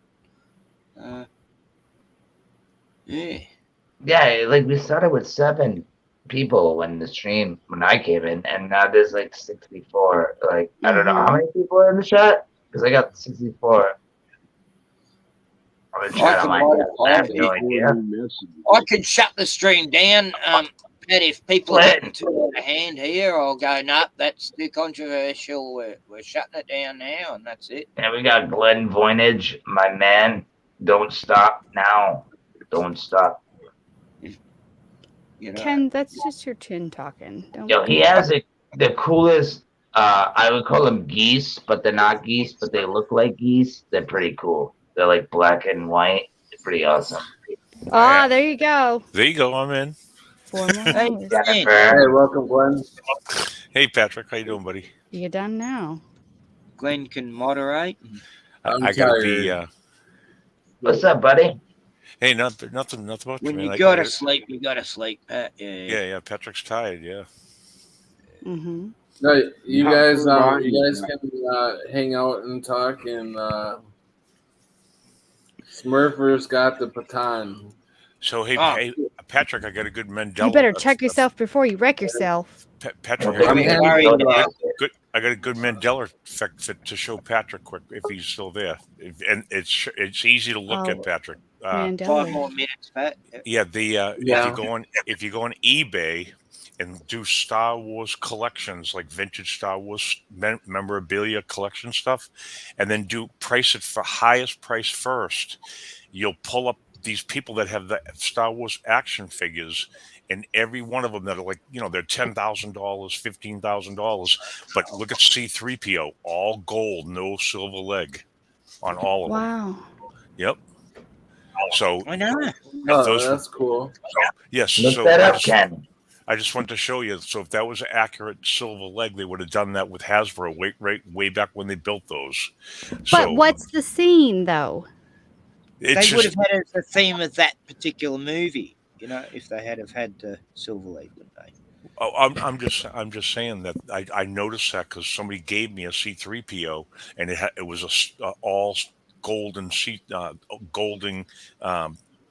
Yeah.
Yeah, like we started with 7 people when I came in, and now there's like 64. Like I don't know how many people are in the chat because I got 64. I'm in chat. I have no idea.
I could shut the stream down. But if people are getting too out of hand here, I'll go, nope, that's too controversial. We're shutting it down now, and that's it.
And we got Glenn Voynich, my man. Don't stop now. Don't stop.
You know.
Ken, that's just your chin talking. Don't
Yo, he has the coolest. I would call them geese, but they're not geese, but they look like geese. They're pretty cool. They're like black and white. They're pretty awesome.
Ah, there you go.
There you go. I'm in.
4 more hours.
Hey, welcome, Glenn.
Hey, Patrick. How you doing, buddy?
You done now.
Glenn can moderate.
I gotta be.
What's up, buddy?
Hey, nothing much.
When
man.
you gotta sleep, you gotta sleep, Pat.
Yeah. Patrick's tired. Yeah.
Mm-hmm.
No, you guys can hang out and talk, and Smurfer's got the baton.
So hey, Patrick, I got a good Mandella.
You better check yourself before you wreck yourself.
Patrick,
I'm
I got a good Mandela effect to show Patrick quick if he's still there, and it's easy to look at Patrick.
5 more minutes, Pat.
Yeah, if you go on eBay and do Star Wars collections, like vintage Star Wars memorabilia collection stuff, and then price it for highest price first, you'll pull up these people that have the Star Wars action figures, and every one of them that are like, they're $10,000, $15,000. But look at C-3PO, all gold, no silver leg on all of them.
Wow.
Yep. So
I know.
That's cool.
Yes.
Look
so
that up, Ken.
I just wanted to show you. So if that was an accurate silver leg, they would have done that with Hasbro way back when they built those.
But what's the scene, though?
They would have had the theme of that particular movie, if they had the silver leg, wouldn't they?
Oh, I'm just saying that I noticed that because somebody gave me a C-3PO, and it was a all golden golden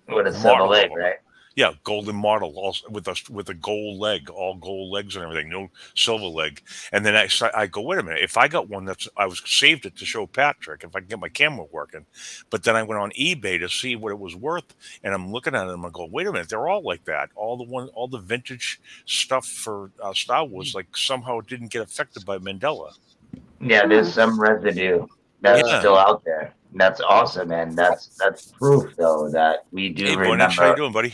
with a silver leg, right?
Yeah, golden model, also with a gold leg, all gold legs and everything, no silver leg. And then I go, wait a minute, if I got one I was saved it to show Patrick if I can get my camera working. But then I went on eBay to see what it was worth, and I'm looking at them. I go, wait a minute, they're all like that. All the vintage stuff for Star Wars, like somehow it didn't get affected by Mandela.
Yeah, there's some residue that's still out there. That's awesome, and that's proof though that we do
Hey,
remember.
Bonnie, how you doing, buddy?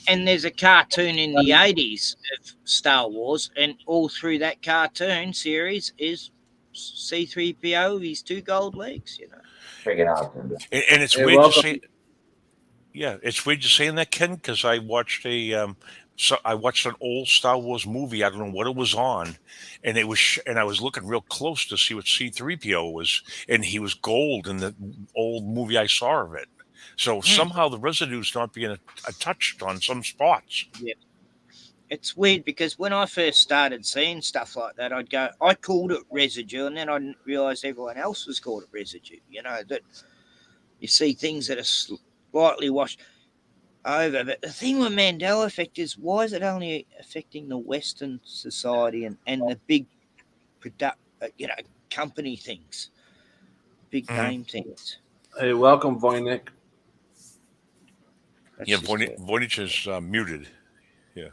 And there's a cartoon in the 80s of Star Wars, and all through that cartoon series is C-3PO with his 2 gold legs, you know.
Freaking awesome.
And it's weird to say. Yeah, it's weird to saying that, Ken, because I watched I watched an old Star Wars movie. I don't know what it was on, and and I was looking real close to see what C-3PO was, and he was gold in the old movie I saw of it. So somehow the residue's not being touched on some spots.
Yeah. It's weird because when I first started seeing stuff like that, I called it residue, and then I realized everyone else was called it residue. You know, that you see things that are slightly washed over. But the thing with Mandela effect is, why is it only affecting the Western society and the big company things, big name things?
Hey, welcome, Voynich.
Yeah, Voynich is muted. Yeah.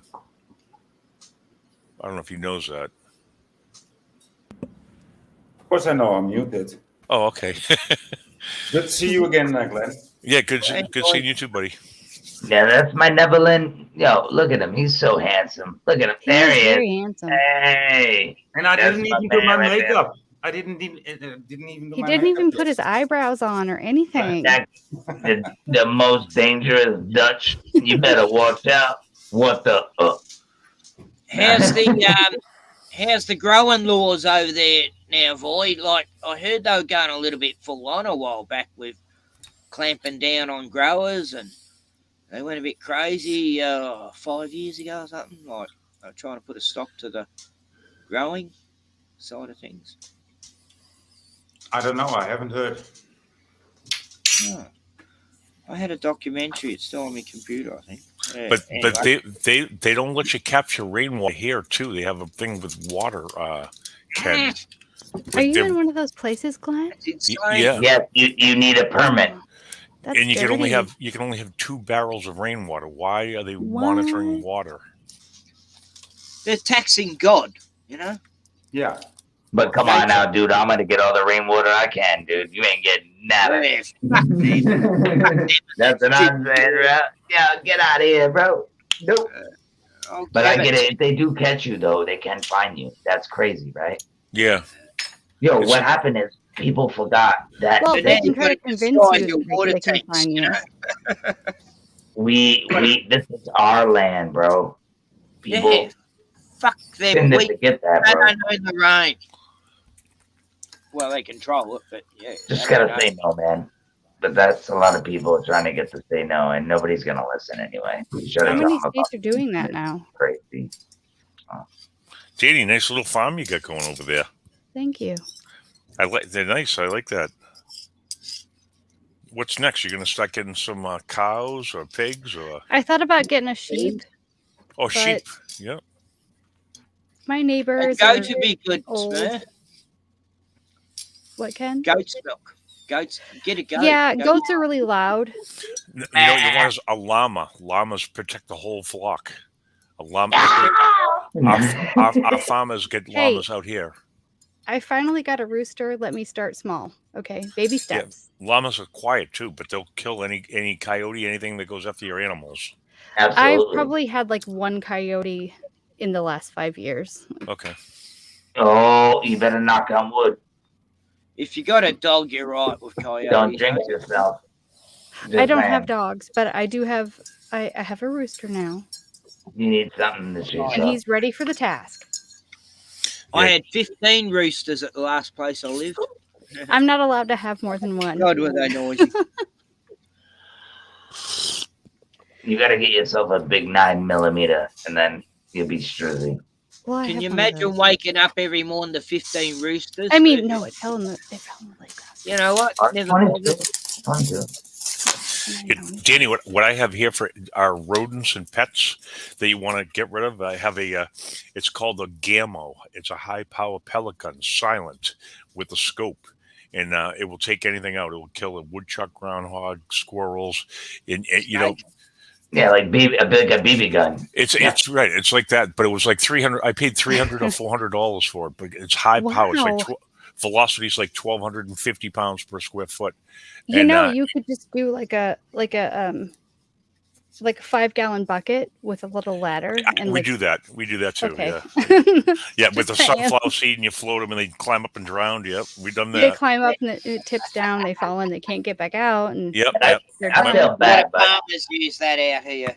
I don't know if he knows that.
Of course I know I'm muted.
Oh, okay.
Good to see you again, Glenn.
Yeah, good seeing you too, buddy.
Yeah, that's my Neverland. Yo, look at him. He's so handsome. Look at him. There he is.
Very handsome.
Hey.
And I didn't even do my makeup. I didn't even do
He
my
didn't even
makeup
put his eyebrows on or anything.
The most dangerous Dutch. You better watch out. What the?
How's the growing laws over there now, Void? Like, I heard they were going a little bit full on a while back with clamping down on growers, and they went a bit crazy 5 years ago or something. Like, they're trying to put a stop to the growing side of things.
I don't know. I haven't heard.
Oh. I had a documentary. It's still on my computer, I think. Yeah,
But
anyway.
they don't let you capture rainwater here too. They have a thing with water. Ken.
Are you in one of those places, Glenn?
Yeah.
Yes, you need a permit.
That's
And you can only
dirty.
have 2 barrels of rainwater. Why are they monitoring water?
They're taxing God, you know?
Yeah.
But come on now, dude. I'm gonna get all the rainwater I can, dude. You ain't getting nada. That's what I'm saying, bro. Yeah, get out of here, bro. Nope. But I get it. If they do catch you, though, they can fine you. That's crazy, right?
Yeah.
Yo, what happened is people forgot that.
Well, they can try to convince you that they can find you.
This is our land, bro. People
fuck them.
didn't forget that,
I
bro.
don't know the rain. Well, they control it, but yeah.
Just gotta say no, man. But that's a lot of people trying to get to say no, and nobody's gonna listen anyway.
How many states are doing that now?
Crazy.
Danny, nice little farm you got going over there.
Thank you.
They're nice. I like that. What's next? You're gonna start getting some cows or pigs or?
I thought about getting a sheep.
Oh,
but
sheep. Yeah.
My neighbors
Goats would be good.
old. What, Ken?
Goat's milk. Goats. Get a goat.
Yeah, goats are really loud.
You know what you want is a llama. Llamas protect the whole flock. A llama. Our farmers get llamas out here.
I finally got a rooster. Let me start small. Okay, baby steps.
Yeah, llamas are quiet too, but they'll kill any coyote, anything that goes after your animals.
I've probably had like 1 coyote in the last 5 years.
Okay.
Oh, you better knock on wood.
If you got a dog, you're right with coyotes.
Don't jinx yourself.
I don't have dogs, but I do have. I have a rooster now.
You need something to shoot.
And he's ready for the task.
I had 15 roosters at the last place I lived.
I'm not allowed to have more than 1.
God, were they noisy.
You got to get yourself a big 9mm, and then you'll be struzzy.
Well,
Can you imagine waking up every morning to 15 roosters?
I mean, no, it fell in the lake.
You know what? Never
22.
Danny, what I have here for our rodents and pets that you want to get rid of, I have it's called a Gammo. It's a high power pellet gun, silent, with a scope. And it will take anything out. It will kill a woodchuck, groundhog, squirrels, and
Yeah, like a BB gun.
It's right. It's like that, but it was like 300. I paid $300 or $400 for it, but it's high power. It's like velocity is like 1,250 pounds per square foot.
You could just do like a 5-gallon bucket with a little ladder. And
we do that. We do that too.
Okay.
Yeah, yeah. With the sunflower seed, and you float them, and they climb up and drown. Yep, we've done that.
They climb up and it tips down. They fall in. They can't get back out. And
I feel bad, but
farmers use that out here.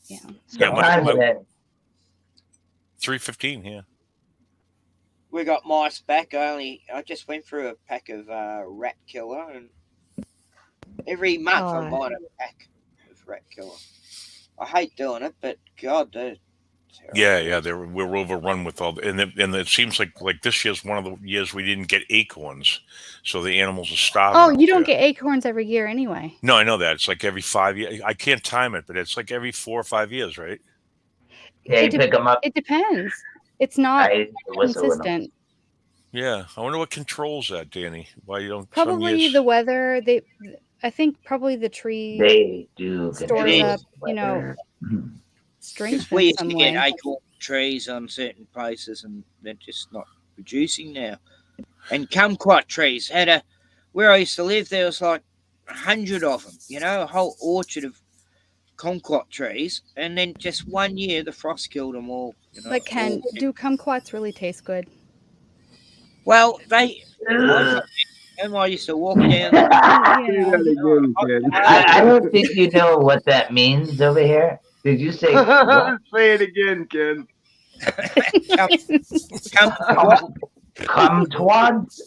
Yeah, 315. Yeah.
We got mice back. I just went through a pack of rat killer, and every month I'm buying a pack of rat killer. I hate doing it, but God, they're terrible.
Yeah. We're overrun with all, and it seems like this year's one of the years we didn't get acorns, so the animals are starving.
Oh, you don't get acorns every year anyway.
No, I know that. It's like every 5 years. I can't time it, but it's like every 4 or 5 years, right?
Yeah, you pick them up.
It depends. It's not consistent.
Yeah, I wonder what controls that, Danny. Why you don't?
Probably the weather. I think probably the tree.
They do
stores up, strength.
We used to get acorn trees on certain places, and they're just not producing now. And kumquat trees where I used to live, there was like 100 of them. A whole orchard of kumquat trees, and then just 1 year the frost killed them all.
But do kumquats really taste good?
Well, I used to walk down.
I don't think you know what that means over here. Did you say?
Say it again, Ken.
Kumquats.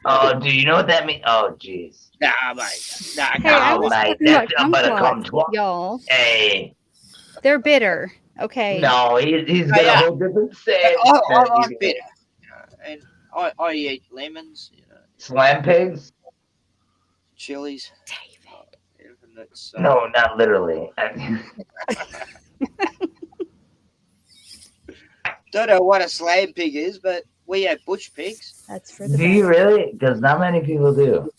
Oh, do you know what that means? Oh, jeez.
Nah, mate. Nah,
hey, I was talking about kumquats, y'all.
Hey.
They're bitter. Okay.
No, he's got a whole different set.
I'm bitter. And I eat lemons.
Slam pigs?
Chilies.
David.
No, not literally.
Don't know what a slam pig is, but we have bush pigs.
That's for the
Do you really? Because not many people do.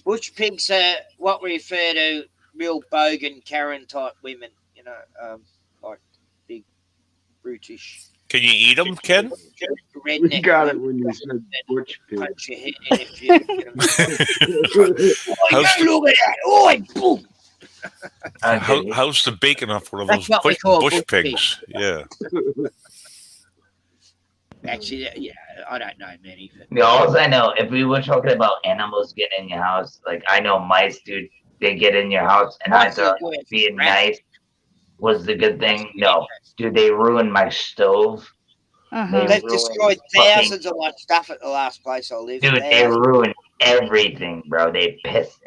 Bush pigs are what we refer to real bogan Karen type women, like big, brutish.
Can you eat them, Ken?
We got it when you said butch pig.
Punch your head in if you look at that. Oh, boom.
How's the bacon off one of those bush pigs? Yeah.
Actually, yeah, I don't know many.
All I know, if we were talking about animals getting in your house, like I know mice, dude, they get in your house, and I thought being nice was the good thing. No, dude, they ruined my stove.
They've destroyed thousands of my stuff at the last place I lived.
Dude, they ruined everything, bro. They pissed.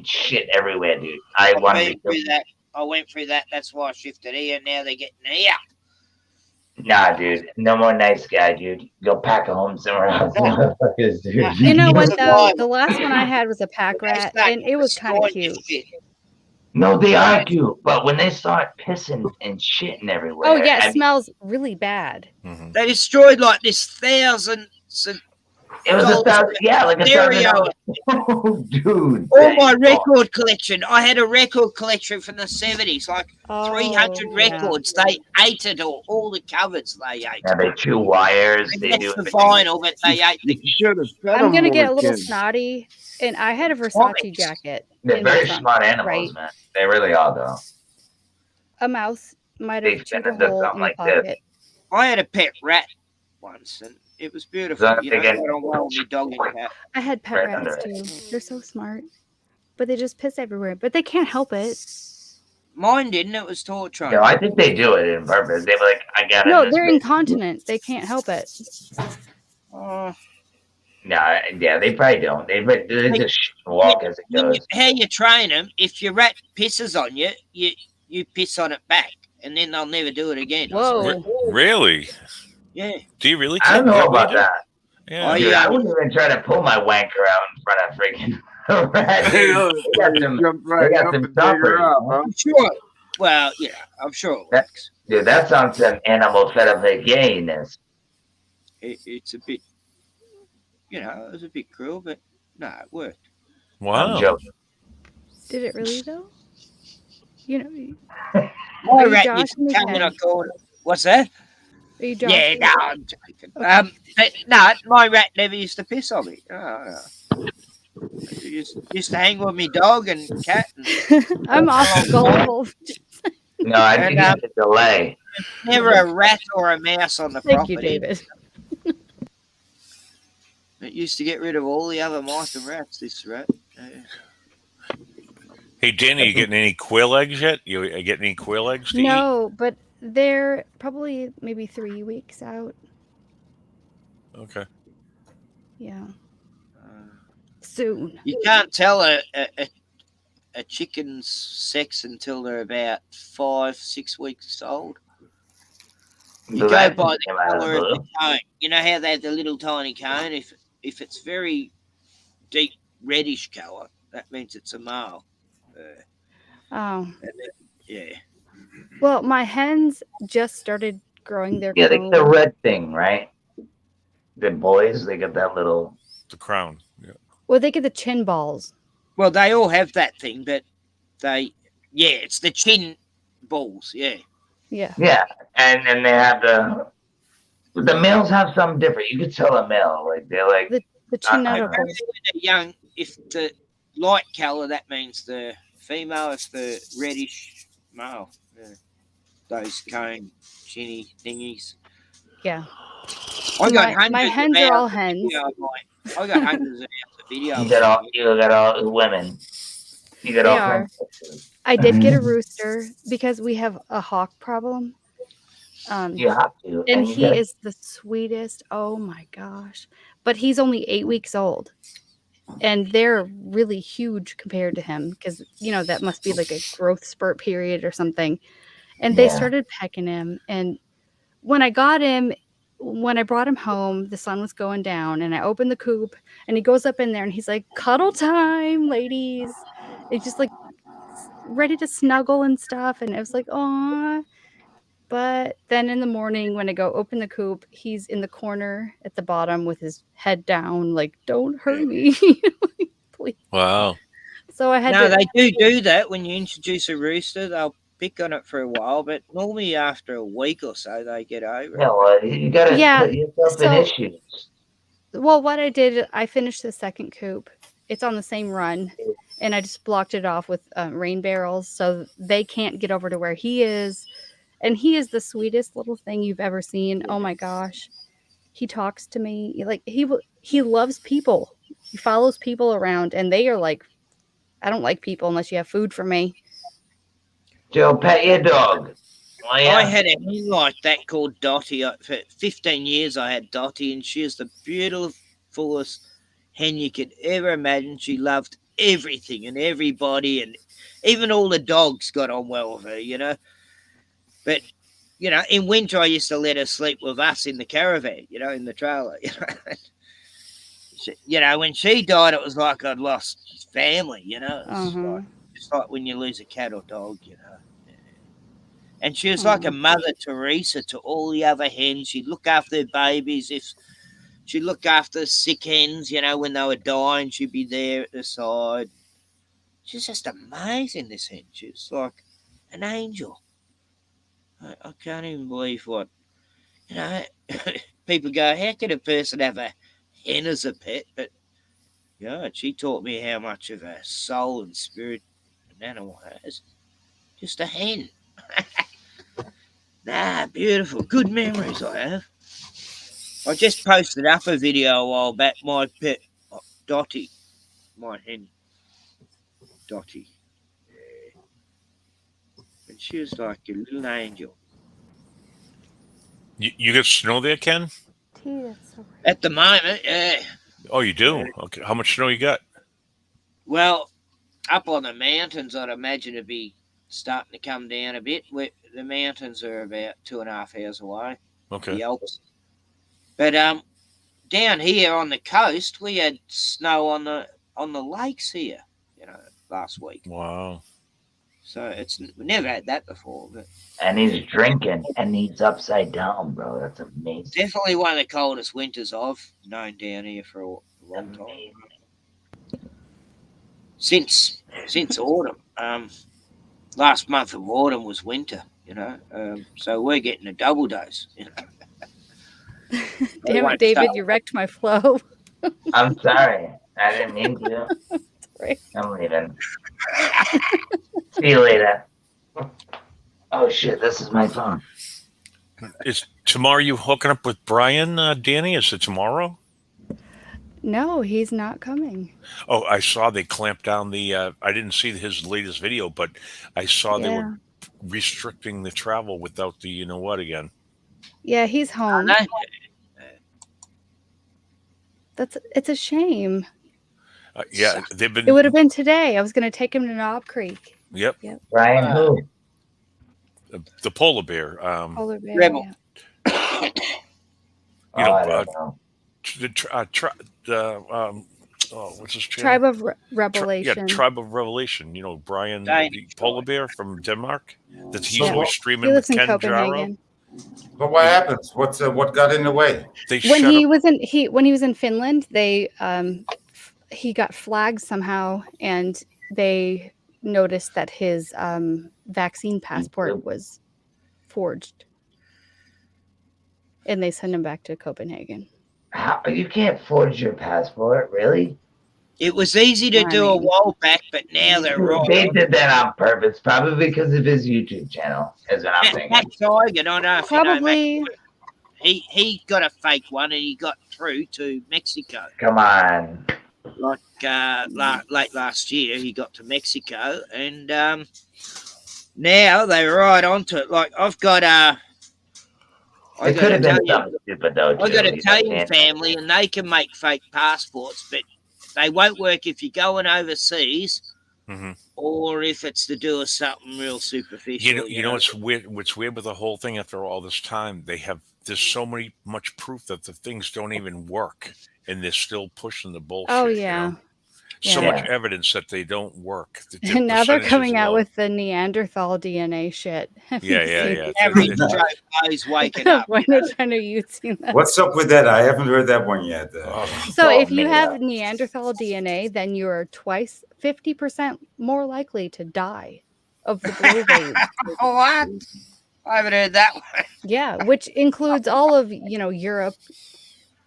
Shit everywhere, dude. I went
through that. That's why I shifted here. Now they're getting here.
Nah, dude. No more nice guy, dude. Go pack a home somewhere else.
You know what, though? The last one I had was a pack rat, and it was kind of cute.
No, they are cute, but when they start pissing and shitting everywhere.
Oh, yeah, it smells really bad.
Mm-hmm.
They destroyed like this thousands of.
It was like a stereo. Oh, dude.
All my record collection. I had a record collection from the 70s, like 300 records. They ate it all the covers they ate.
Yeah, they chew wires. They do
the vinyl, but they ate the.
I'm going to get a little snotty, and I had a Versace jacket.
They're very smart animals, man. They really are, though.
A mouse might have chewed a hole in the pocket.
I had a pet rat once, and it was beautiful. I
had pet rats too. They're so smart, but they just piss everywhere. But they can't help it.
Mine didn't. It was torture.
No, I think they do it on purpose. They're like, I got it.
No, they're incontinent. They can't help it.
No, yeah, they probably don't. They just walk as it goes.
How you train them? If your rat pisses on you, you piss on it back, and then they'll never do it again.
Whoa!
Really?
Yeah.
Do you really?
I don't know about that.
Yeah.
Dude, I wouldn't even try to pull my wanker out in front of freaking Right. They got some,
Jumped
they
right
got
up
some
and ate her
choppers.
up,
Huh?
huh?
I'm sure. Well, yeah, I'm sure it
That,
works.
dude, that sounds some animal gayness.
It's a bit, it was a bit cruel, but no, it worked.
I'm
Wow.
joking.
Did it really though? You know,
My
are you
rat used
joshing
to come in
again?
on corner. What's that?
Are you
Yeah,
joshing?
no, I'm joking.
Okay.
But no, my rat never used to piss on me. He used to hang with me dog and cat and
I'm off
all
the
the time.
gullible.
No, I
And
think it's a delay.
never a rat or a mouse on the
Thank you,
property.
David.
It used to get rid of all the other mice and rats. This rat.
Hey, Danny, you getting any quail eggs yet? You getting any quail eggs to eat?
No, but they're probably maybe 3 weeks out.
Okay.
Yeah. Soon.
You can't tell a chicken's sex until they're about 5-6 weeks old. You
The
go
rat
by
just
the
came out of the
colour of the
blue.
cone. You know how they have the little tiny cone? If it's very deep reddish colour, that means it's a male.
Oh.
And then, yeah.
Well, my hens just started growing their
Yeah, they get the
comb.
red thing, right? The boys, they get that little.
The crown. Yeah.
Well, they get the chin balls.
Well, they all have that thing, but it's the chin balls, yeah.
Yeah.
Yeah, and they have the males have something different. You could tell a male like they're like
The chin
I- I-
nut.
When they're young, if the light colour, that means the female. If the reddish male. Yeah. Those cone chinny thingies.
Yeah.
I got hundreds
my hens
of
are all
hours of
hens.
video of I got hundreds of hours of video.
you got all women. You got
They
all
are.
kinds of pictures.
I did get a rooster because we have a hawk problem.
You have to,
And
you
he
gotta-
is the sweetest. Oh my gosh. But he's only 8 weeks old. And they're really huge compared to him because, that must be like a growth spurt period or something. And they
Yeah.
started pecking him. And when I brought him home, the sun was going down and I opened the coop and he goes up in there and he's like, cuddle time, ladies. It's just like ready to snuggle and stuff. And I was like, aw. But then in the morning when I go open the coop, he's in the corner at the bottom with his head down, like, don't hurt me. Please.
Wow.
So I had
No,
to.
they do that when you introduce a rooster. They'll pick on it for a while, but normally after a week or so, they get over it.
Yeah, well, you gotta put yourself in issues.
Well, what I did, I finished the second coop. It's on the same run, and I just blocked it off with rain barrels so they can't get over to where he is. And he is the sweetest little thing you've ever seen. Oh my gosh. He talks to me. Like he loves people. He follows people around and they are like, I don't like people unless you have food for me.
Joe, pet your dog. Oh, yeah.
I had a hen like that called Dottie. For 15 years I had Dottie, and she was the beautifulest hen you could ever imagine. She loved everything and everybody, and even all the dogs got on well with her, But, in winter I used to let her sleep with us in the caravan, in the trailer. When she died, it was like I'd lost family, It's just like when you lose a cat or dog, And she was like a Mother Teresa to all the other hens. She'd look after their babies. If she'd look after sick hens, when they were dying, she'd be there at the side. She's just amazing, this hen. She was like an angel. I can't even believe what, people go, how can a person have a hen as a pet? But, she taught me how much of a soul and spirit an animal has. Just a hen. Beautiful. Good memories I have. I just posted up a video a while back, my pet, Dottie. My hen, Dottie. Yeah. And she was like a little angel.
You get snow there, Ken?
At the moment, yeah.
Oh, you do? Okay. How much snow you got?
Well, up on the mountains, I'd imagine it'd be starting to come down a bit. The mountains are about 2.5 hours away.
Okay.
The Alps. But down here on the coast, we had snow on the on the lakes here, last week.
Wow.
So we never had that before. But
And he's drinking, and he's upside down, bro. That's amazing.
definitely one of the coldest winters I've known down here for a long time. Since autumn. Last month of autumn was winter, so we're getting a double dose.
Damn it, David, you wrecked my flow.
I'm sorry. I didn't mean to.
Right.
I'm leaving. See you later. Oh shit, this is my phone.
Is tomorrow you hooking up with Brian, Danny? Is it tomorrow?
No, he's not coming.
Oh, I saw they clamped down the. I didn't see his latest video, but I saw they were restricting the travel without the you know what again.
Yeah, he's home. It's a shame.
Yeah, they've been.
It would have been today. I was going to take him to Knob Creek.
Yep.
Brian who?
The polar bear.
Polar bear.
Rebel.
Yeah.
You know,
I don't know.
what's his channel?
Tribe of Revelation.
Yeah, Tribe of Revelation. You know, Brian, the polar bear from Denmark. That he's always
He
streaming with
lives in
Ken
Copenhagen.
Jaro.
But what happened? What got in the way?
When he was in Finland, he got flagged somehow, and they noticed that his vaccine passport was forged, and they sent him back to Copenhagen.
How, you can't forge your passport, really?
It was easy to do a while back, but now they're wrong.
They did that on purpose, probably because of his YouTube channel, is what I'm thinking.
Matt Tiger, I don't know if
Probably.
you know, he got a fake one, and he got through to Mexico.
Come on.
Like late last year, he got to Mexico, and now they're right onto it. Like I've got
It could have been something stupid though.
I got a Italian family, and they can make fake passports, but they won't work if you're going overseas, or if it's to do with something real superficial.
You know what's weird? What's weird with the whole thing? After all this time, there's so much proof that the things don't even work, and they're still pushing the bullshit.
Oh yeah.
You know? So much evidence that they don't work.
And now they're coming out with the Neanderthal DNA shit.
Yeah.
Every Joe Blow's waking up.
When they're trying to use that.
What's up with that? I haven't heard that one yet.
So if you have Neanderthal DNA, then you're 50% more likely to die of the blue wave.
What? I haven't heard that one.
Yeah, which includes all of Europe,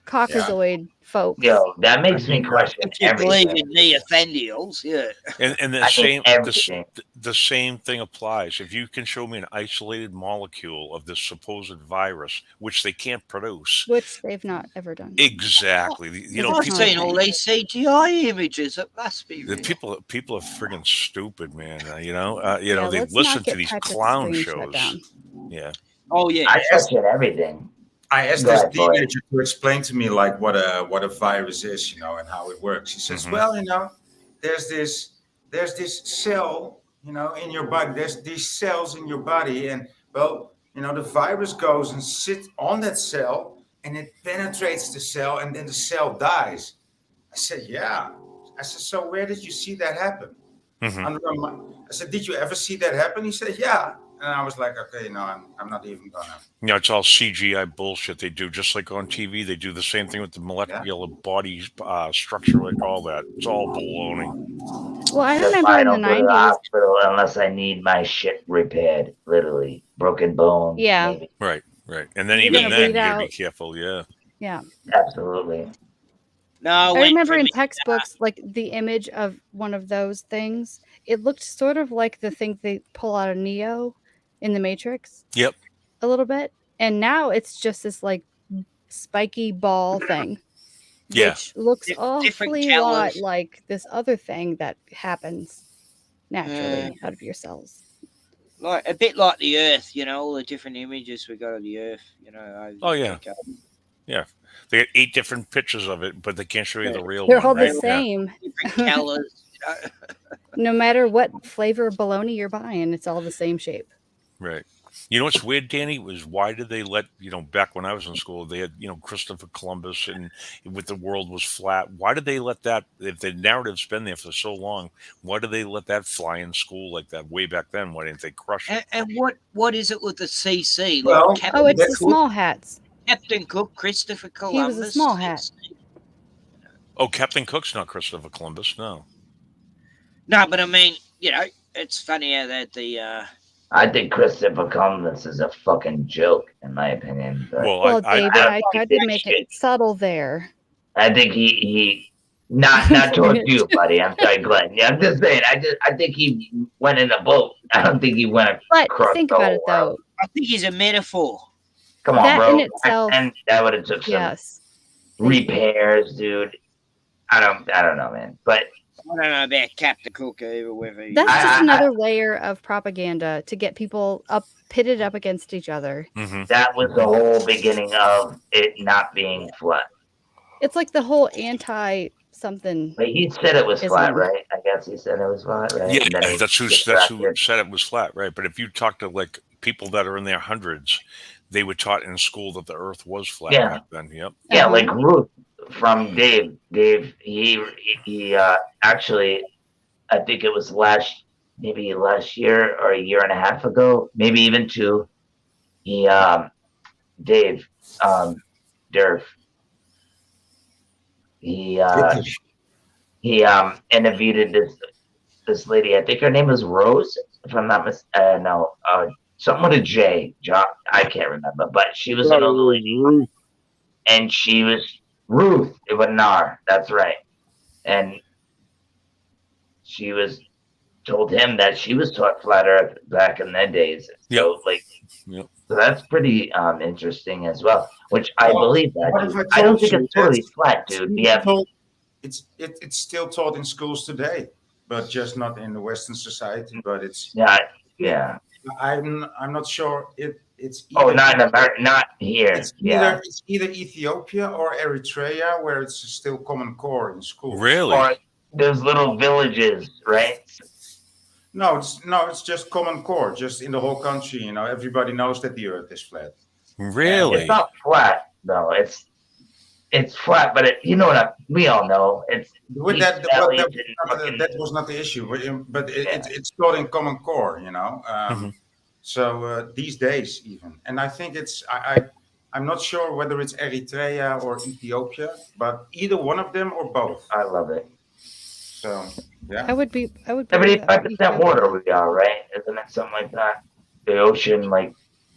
Caucasoid folks.
Yo, that makes me question
If you
everything.
believe in Neanderthals, yeah.
And the same thing applies. If you can show me an isolated molecule of this supposed virus, which they can't produce,
which they've not ever done.
Exactly.
I've seen all these CGI images. It must be
the
real.
people are friggin' stupid, man.
Yeah,
they
let's
listen
not
to
get
these
Patrick's
clown
screen shut
shows.
down.
Yeah.
Oh yeah.
I question everything.
I asked
Go
this
ahead, boy.
teenager to explain to me like what a virus is, and how it works. He says, well, there's this cell, in your body. There's these cells in your body, and the virus goes and sits on that cell, and it penetrates the cell, and then the cell dies. I said, yeah. I said, so where did you see that happen? I said, did you ever see that happen? He said, yeah. And I was like, okay, no, I'm not even gonna.
It's all CGI bullshit they do, just like on TV. They do the same thing with the molecular body structure, like all that. It's all baloney.
Well, I
That's
remember
why I
in the
don't go to the
90s.
hospital unless I need my shit repaired, literally. Broken bone.
Yeah.
Maybe.
Right. And then
You're
even
gonna
then,
bleed
you gotta be
out.
careful. Yeah.
Yeah.
Absolutely.
No,
I remember in textbooks, like the image of one of those things, it looked sort of like the thing they pull out of Neo in the Matrix.
Yep.
A little bit. And now it's just this like spiky ball thing.
Yeah.
Which looks
Different
awfully lot
colours.
like this other thing that happens naturally out of your cells.
Like a bit like the Earth, all the different images we got of the Earth,
Oh yeah. Yeah. They got 8 different pictures of it, but they can't show you the real
They're
one.
all
right?
the same.
Different colors.
No matter what flavor bologna you're buying, it's all the same shape.
Right. You know what's weird, Danny, was why did they let, back when I was in school, they had, Christopher Columbus and with the world was flat. Why did they let that, if the narrative's been there for so long, why did they let that fly in school like that way back then? Why didn't they crush it?
And what is it with the CC?
Well,
Like
Oh, it's the
that's
small hats.
Captain Cook, Christopher
He
Columbus.
was a small hat.
CC?
Oh, Captain Cook's not Christopher Columbus, no.
No, but I mean, it's funny how that
I think Christopher Columbus is a fucking joke, in my opinion. But
Well, David, I tried to make it subtle there.
I think he not towards you, buddy. I'm sorry, Glenn. Yeah, I'm just saying. I think he went in a boat. I don't think he went
But
across
think
the
about
whole
it, though.
world.
I think he's a metaphor.
Come on,
That
bro.
in itself,
And that would have took some
yes.
repairs, dude. I don't know, man. But
I don't know about Captain Cook or whether.
That's just another layer of propaganda to get people pitted up against each other.
Mm-hmm.
That was the whole beginning of it not being flat.
It's like the whole anti-something.
But he said it was flat,
Islam.
right? I guess he said it was flat, right?
Yeah,
And then he
that's who said it was flat, right? But if you talk to like people that are in their hundreds, they were taught in school that the Earth was flat back then. Yep.
Yeah, like Ruth from Dave. Dave, he actually, I think it was last year or a year and a half ago, maybe even 2. He, Dave, Durf. He interviewed this lady. I think her name was Rose, if I'm not mistaken. No, something with a J. John, I can't remember, but she was an older lady, and she was Ruth. It was an R. That's right, and she was told him that she was taught flat Earth back in their days. So so that's pretty interesting as well. Which I believe that. I don't think it's totally flat, dude. Yeah.
It's still taught in schools today, but just not in the Western society. But it's
yeah.
I'm not sure it's.
Either, not in America, not here.
It's either Ethiopia or Eritrea where it's still Common Core in schools.
Really?
Or those little villages, right?
No, it's just Common Core, just in the whole country. Everybody knows that the Earth is flat.
Really?
It's not flat, though. It's flat, but we all know it's.
That was not the issue, but it's taught in Common Core, So these days, even, and I think I'm not sure whether it's Eritrea or Ethiopia, but either one of them or both.
I love it.
So yeah,
I would be
75% water we are, right? Isn't it something like that? The ocean, like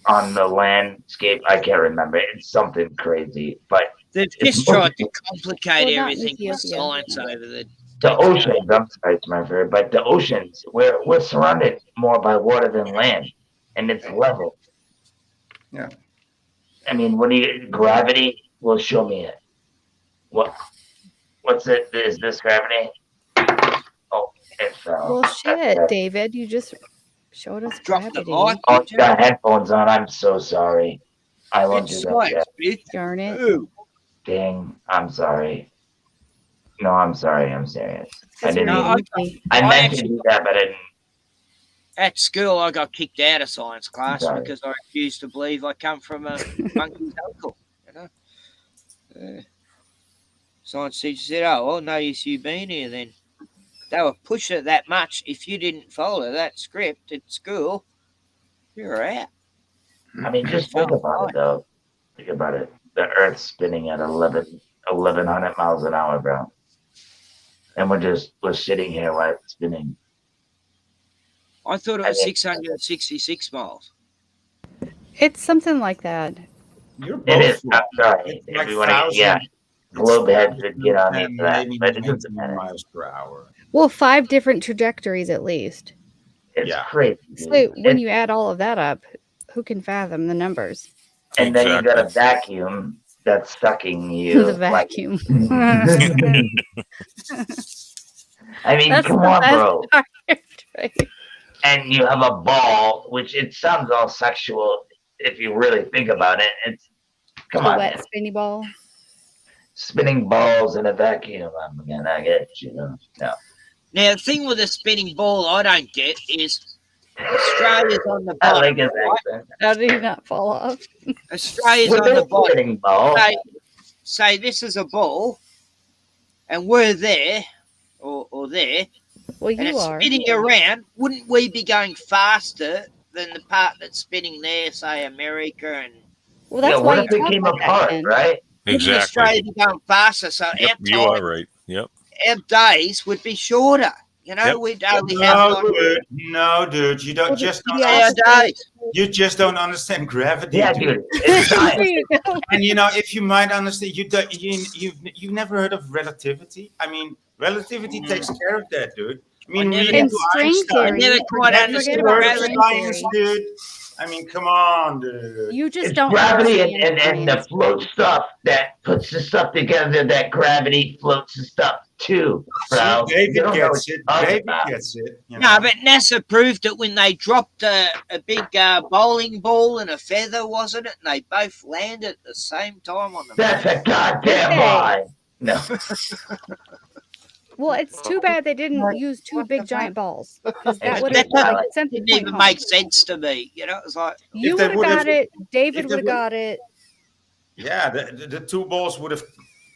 on the landscape, I can't remember. It's something crazy, but
they've just tried to complicate everything with science over the
oceans. I'm sorry, it's my favorite, but the oceans, we're surrounded more by water than land, and it's level.
Yeah.
I mean, gravity will show me it. What's it? Is this gravity? Oh, it fell.
Well, shit, David, you just showed us gravity.
Oh, you got headphones on. I'm so sorry. I won't do that.
Darn it.
Dang, I'm sorry. No, I'm sorry. I'm serious. I meant to do that, but I didn't.
At school, I got kicked out of science class because I refused to believe I come from a monkey's uncle. Science teacher said, "Oh, well, no use you being here then." They were pushing it that much. If you didn't follow that script at school, you're out.
I mean, just think about it, though. Think about it. The Earth's spinning at 1,100 miles an hour, bro. And we're sitting here while it's spinning.
I thought it was 666 miles.
It's something like that.
It is. I'm sorry. Everyone, globe heads would get on me for that, but it doesn't matter.
Miles per hour.
Well, 5 different trajectories at least.
It's crazy.
So when you add all of that up, who can fathom the numbers?
And then you got a vacuum that's sucking you.
The vacuum.
I mean, come on, bro. And you have a ball, which it sounds all sexual if you really think about it. It's
a wet spinny ball.
Spinning balls in a vacuum. I get you. No.
Now, the thing with a spinning ball I don't get is Australia's on the
I
bottom.
like his
right?
accent.
How did he not fall off?
Australia's
With
on the
this
bottom.
spinning ball.
Say this is a ball, and we're there, or there,
Well,
and
you
it's
are.
spinning around. Wouldn't we be going faster than the part that's spinning there, say America and?
Well, that's
Yeah,
why
what
you
if it
talk
came
like that,
apart,
Ken.
right?
Wouldn't Australia
Exactly.
be going faster? So
Yep,
our
you are
time,
right. Yep.
our days would be shorter. You know,
Yep.
we'd only
No,
have like
dude. No, dude. You don't
Well,
just
the
don't
our
understand.
days.
You just don't understand gravity,
Yeah,
dude.
dude. It's
There
science.
you go.
And you know, if you might understand, you've never heard of relativity. I mean, relativity takes care of that, dude. I mean,
never-
reading
And
to
string
Einstein.
I
theory.
never quite
That is
understood
the
about
word of
string
science,
theory.
dude. I mean, come on, dude.
You just
It's
don't
gravity
understand
and the
science.
float stuff that puts the stuff together that gravity floats the stuff to,
See,
bro. You
David
don't know what
gets it.
you're talking
David
about.
gets it. You
No,
know?
but NASA proved it when they dropped a big bowling ball and a feather, wasn't it? And they both landed at the same time on the
That's
moon.
a goddamn
Did they?
lie. No.
Well, it's too bad they didn't use two big giant balls because that
It's
would
That
have
just
like
like,
sent the
didn't
point
even
home.
make sense to me. You know, it was like
You
they
would have
would've-
got it. David
if they
would have got it.
Yeah, the two balls would have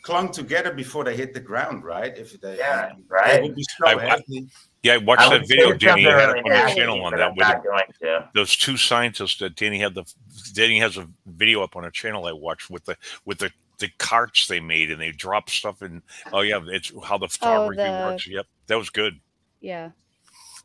clung together before they hit the ground, right? If they,
Yeah,
they
right.
would be so
I-
heavy.
Yeah, I watched
I
that
would
video
say
Danny
something
had
really
up on his
nasty,
channel on
but
that
I'm
with
not going to.
those two scientists that Danny has a video up on a channel I watched with the carts they made and they dropped stuff in. Oh yeah, it's how the photography works. Yep, that was good.
Yeah.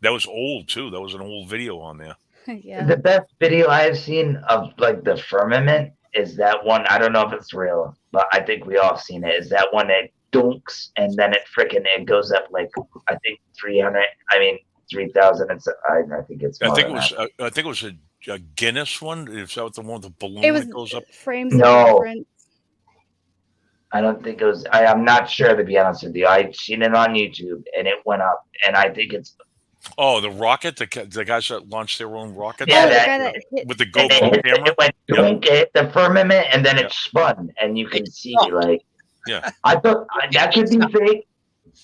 That was old too. That was an old video on there.
Yeah.
The best video I've seen of like the firmament is that one. I don't know if it's real, but I think we all seen it. Is that one that dunks and then it goes up like I think 300. I mean 3,000. It's I think it's.
I
more
think it
than
was.
that.
I think it was a Guinness one. Is that the one with the balloon
It was
that goes up?
frames of
No.
reference.
I don't think it was. I'm not sure to be honest with you. I've seen it on YouTube and it went up, and I think it's.
Oh, the rocket. The guys that launched their own rockets.
Yeah,
Oh, the
that-
guy that hit.
with the
And
GoPro camera.
it went
Yep.
dunk, it hit the firmament, and then
Yep.
it spun, and you can see
stopped.
like.
Yeah.
I thought that could be fake.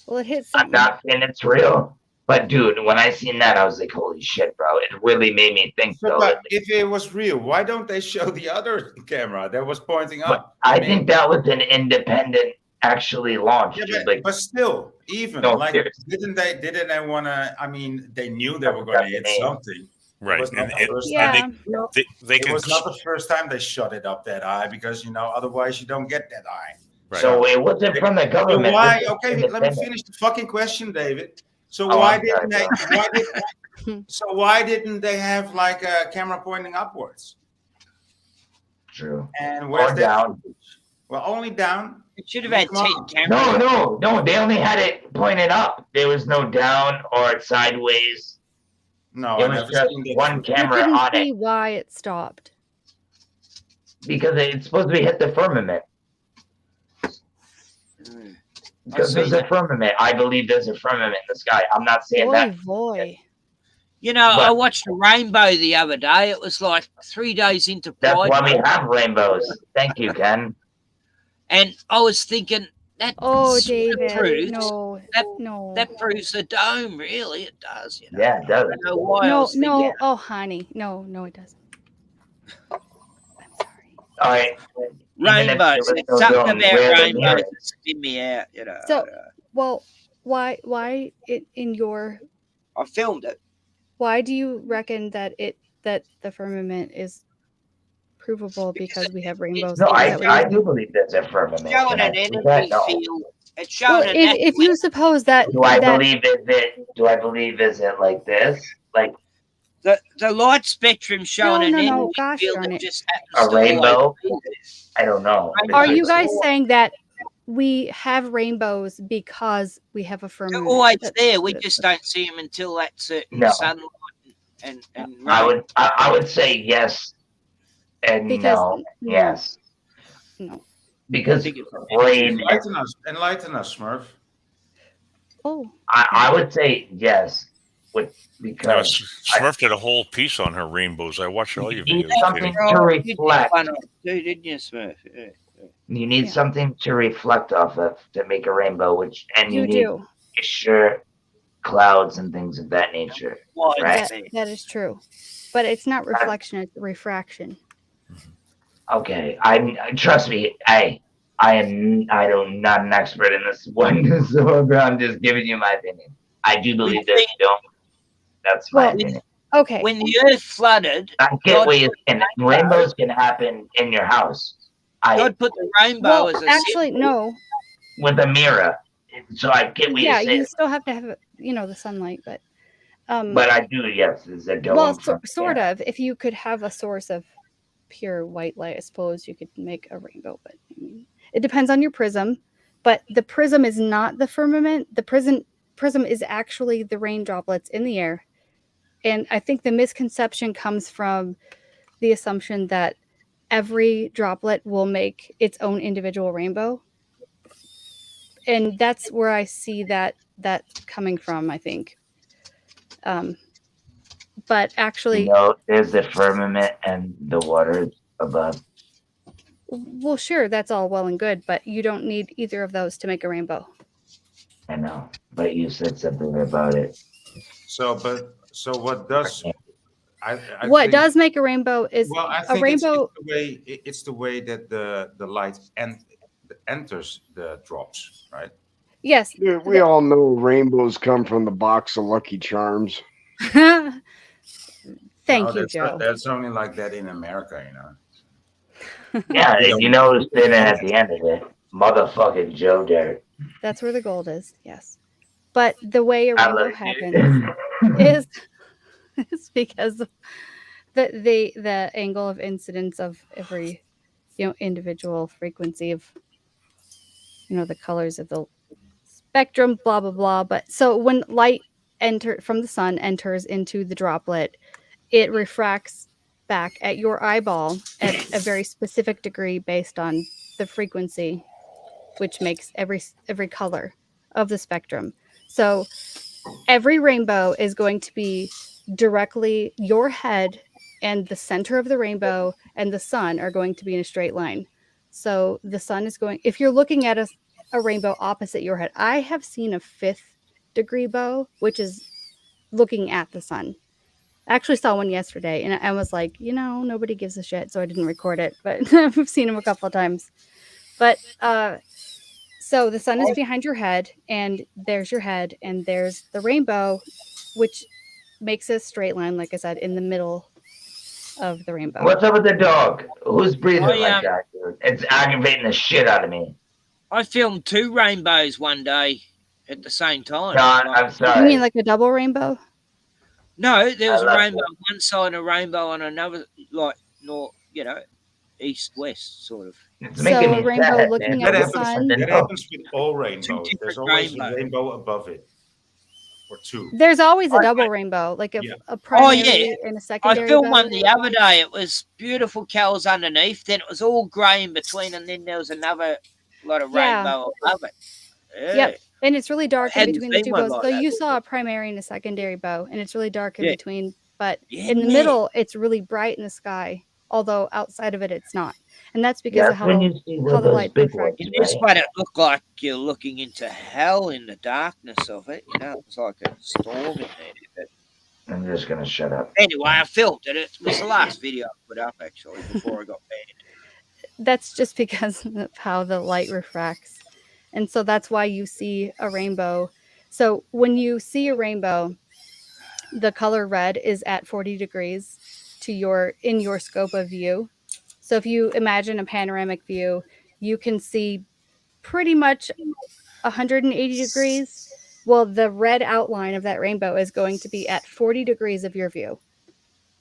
Well, it hit
I'm
something.
not saying it's real, but dude, when I seen that, I was like, "Holy shit, bro!" It really made me think.
So,
Though,
but
that-
if it was real, why don't they show the other camera that was pointing
but
up?
I
mean,
think that was an independent, actually launched.
Yeah,
dude.
but,
Like,
but still, even
No,
like,
seriously.
didn't they want to? I mean, they knew they were
That's
going to hit
what I mean.
something.
Right.
It was not
And,
the
and,
first
Yeah.
time.
they
It
can.
was not the first time they shot it up that high because otherwise you don't get that high.
Right.
so it wasn't from the
So
government.
why?
This was
Okay, let me
independent.
finish the fucking question, David. So
Oh,
why
I'm sorry,
didn't they?
bro.
Why didn't they have like a camera pointing upwards?
True.
And
Or
where's that?
down.
Well, only down.
it should have had
Come
10
on.
cameras.
No. They only had it pointed up. There was no down or sideways.
No,
It
I
was
never
just
seen that.
one
You
camera
couldn't
on
see
it
why it stopped.
because it's supposed to be hit the firmament. Because there's a firmament. I believe there's a firmament in the sky. I'm not saying
Boy,
that.
boy.
You know,
But-
I watched a rainbow the other day. It was like 3 days into
That's
Pride
why we
Month,
have rainbows. Thank you, Ken.
and I was thinking that
Oh,
sort of
David.
proves
No.
that
No.
that proves the dome. Really, it does. You know?
Yeah, it does.
I don't know why I
No,
was thinking.
no. Oh, honey. No, it doesn't. I'm sorry.
All right. Even if there
Rainbows.
was
There's
no
something
dome,
about
where the
rainbows
mirror?
that spin me out. You know.
So, well, why it in your
I filmed it.
why do you reckon that the firmament is provable because we have rainbows?
No,
Is that what
I
you're-
do believe there's a firmament.
Showing
Can I
an
say
energy
that? No.
field. It's
Well,
showing
if you suppose that
Do I
that
believe is it like this? Like
the light spectrum showing an
no,
energy
gosh
field
darn
that
it.
just happens
a
to always
rainbow?
be there.
I don't know.
Are you guys saying that we have rainbows because we have a
They're
firmament?
always
That-
there. We just don't see them until that certain
No.
sunlight and
I would say yes and
Because
no. Yes.
No.
Because rain.
Enlighten us, Smurf.
Oh.
I would say yes. Because
Smurf did a whole piece on her rainbows. I watched all your
you need
videos.
something
Katie.
to reflect.
Didn't you, Smurf? Yeah.
You need something to reflect off of to make a rainbow, and
You
need
do.
to make sure clouds and things of that nature, right?
That is true, but it's not reflection; it's refraction.
Okay, I trust me. I'm not an expert in this one, so I'm just giving you my opinion. I do believe that you don't. That's my opinion.
Okay.
When the earth flooded,
I get what you're saying. Rainbows can happen in your house.
God put the rainbow as a
actually,
symbol.
no.
With a mirror, so I get what you're saying.
You still have to have the sunlight, but
But I do, yes. Is that
well, sort of. If you could have a source of pure white light, I suppose you could make a rainbow. But I mean, it depends on your prism. But the prism is not the firmament. The prism is actually the rain droplets in the air. And I think the misconception comes from the assumption that every droplet will make its own individual rainbow. And that's where I see that coming from, I think. But actually,
there's the firmament and the waters above.
Well, sure, that's all well and good, but you don't need either of those to make a rainbow.
I know, but you said something about it.
So what does
what does make a rainbow is a rainbow.
It's the way that the light enters the drops, right?
Yes.
Dude, we all know rainbows come from the box of Lucky Charms.
Thank you, Joe.
That's only like that in America, you know.
Yeah, you know who's sitting at the end of it? Motherfucking Joe Dirt.
That's where the gold is, yes. But the way a rainbow happens is because the angle of incidence of every individual frequency of the colors of the spectrum, blah blah blah. But so when light from the sun enters into the droplet, it refracts back at your eyeball at a very specific degree based on the frequency, which makes every color of the spectrum. So every rainbow is going to be directly your head and the center of the rainbow and the sun are going to be in a straight line. So the sun is going, if you're looking at a rainbow opposite your head, I have seen a 5th degree bow, which is looking at the sun. I actually saw one yesterday and I was like, nobody gives a shit, so I didn't record it, but I've seen them a couple of times. But so the sun is behind your head and there's your head and there's the rainbow, which makes a straight line, like I said, in the middle of the rainbow.
What's up with the dog? Who's breathing like that, dude? It's aggravating the shit out of me.
I filmed 2 rainbows one day at the same time.
No, I'm sorry.
You mean like a double rainbow?
No, there was a rainbow on one side, a rainbow on another, like north, east west sort of.
It's making me
rainbow
sad,
looking
man.
at the sun.
That happens with all rainbows. There's always a rainbow above it. Or 2.
There's always a double rainbow, like a primary and a secondary.
I filmed
bow.
one the other day. It was beautiful cows underneath. Then it was all grey in between, and then there was another lot of rainbow above it. Yeah.
Yep, and it's really dark in between the
seen
2
one
bows.
like
So
that
you saw a primary and a secondary bow, and it's really dark in
Yeah.
between. But
Yeah,
in the
man.
middle, it's really bright in the sky. Although outside of it, it's not, and that's because of how the light refracts.
It is what it looked like. You're looking into hell in the darkness of it. It's like a storm in there.
I'm just gonna shut up.
Anyway, I filmed it. It was the last video I put up actually before I got banned.
That's just because of how the light refracts, and so that's why you see a rainbow. So when you see a rainbow, the color red is at 40 degrees in your scope of view. So if you imagine a panoramic view, you can see pretty much 180 degrees. Well, the red outline of that rainbow is going to be at 40 degrees of your view.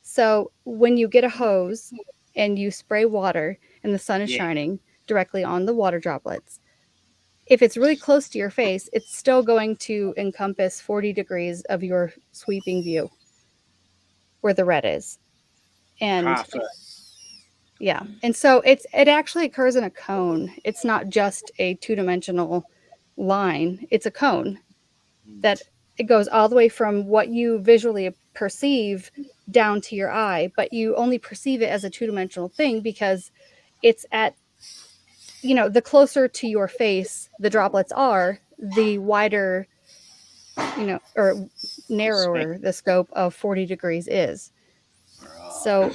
So when you get a hose and you spray water and the sun is shining directly on the water droplets, if it's really close to your face, it's still going to encompass 40 degrees of your sweeping view where the red is. And yeah, and so it actually occurs in a cone. It's not just a 2-dimensional line. It's a cone that it goes all the way from what you visually perceive down to your eye, but you only perceive it as a 2-dimensional thing because it's at, the closer to your face the droplets are, the wider or narrower the scope of 40 degrees is. So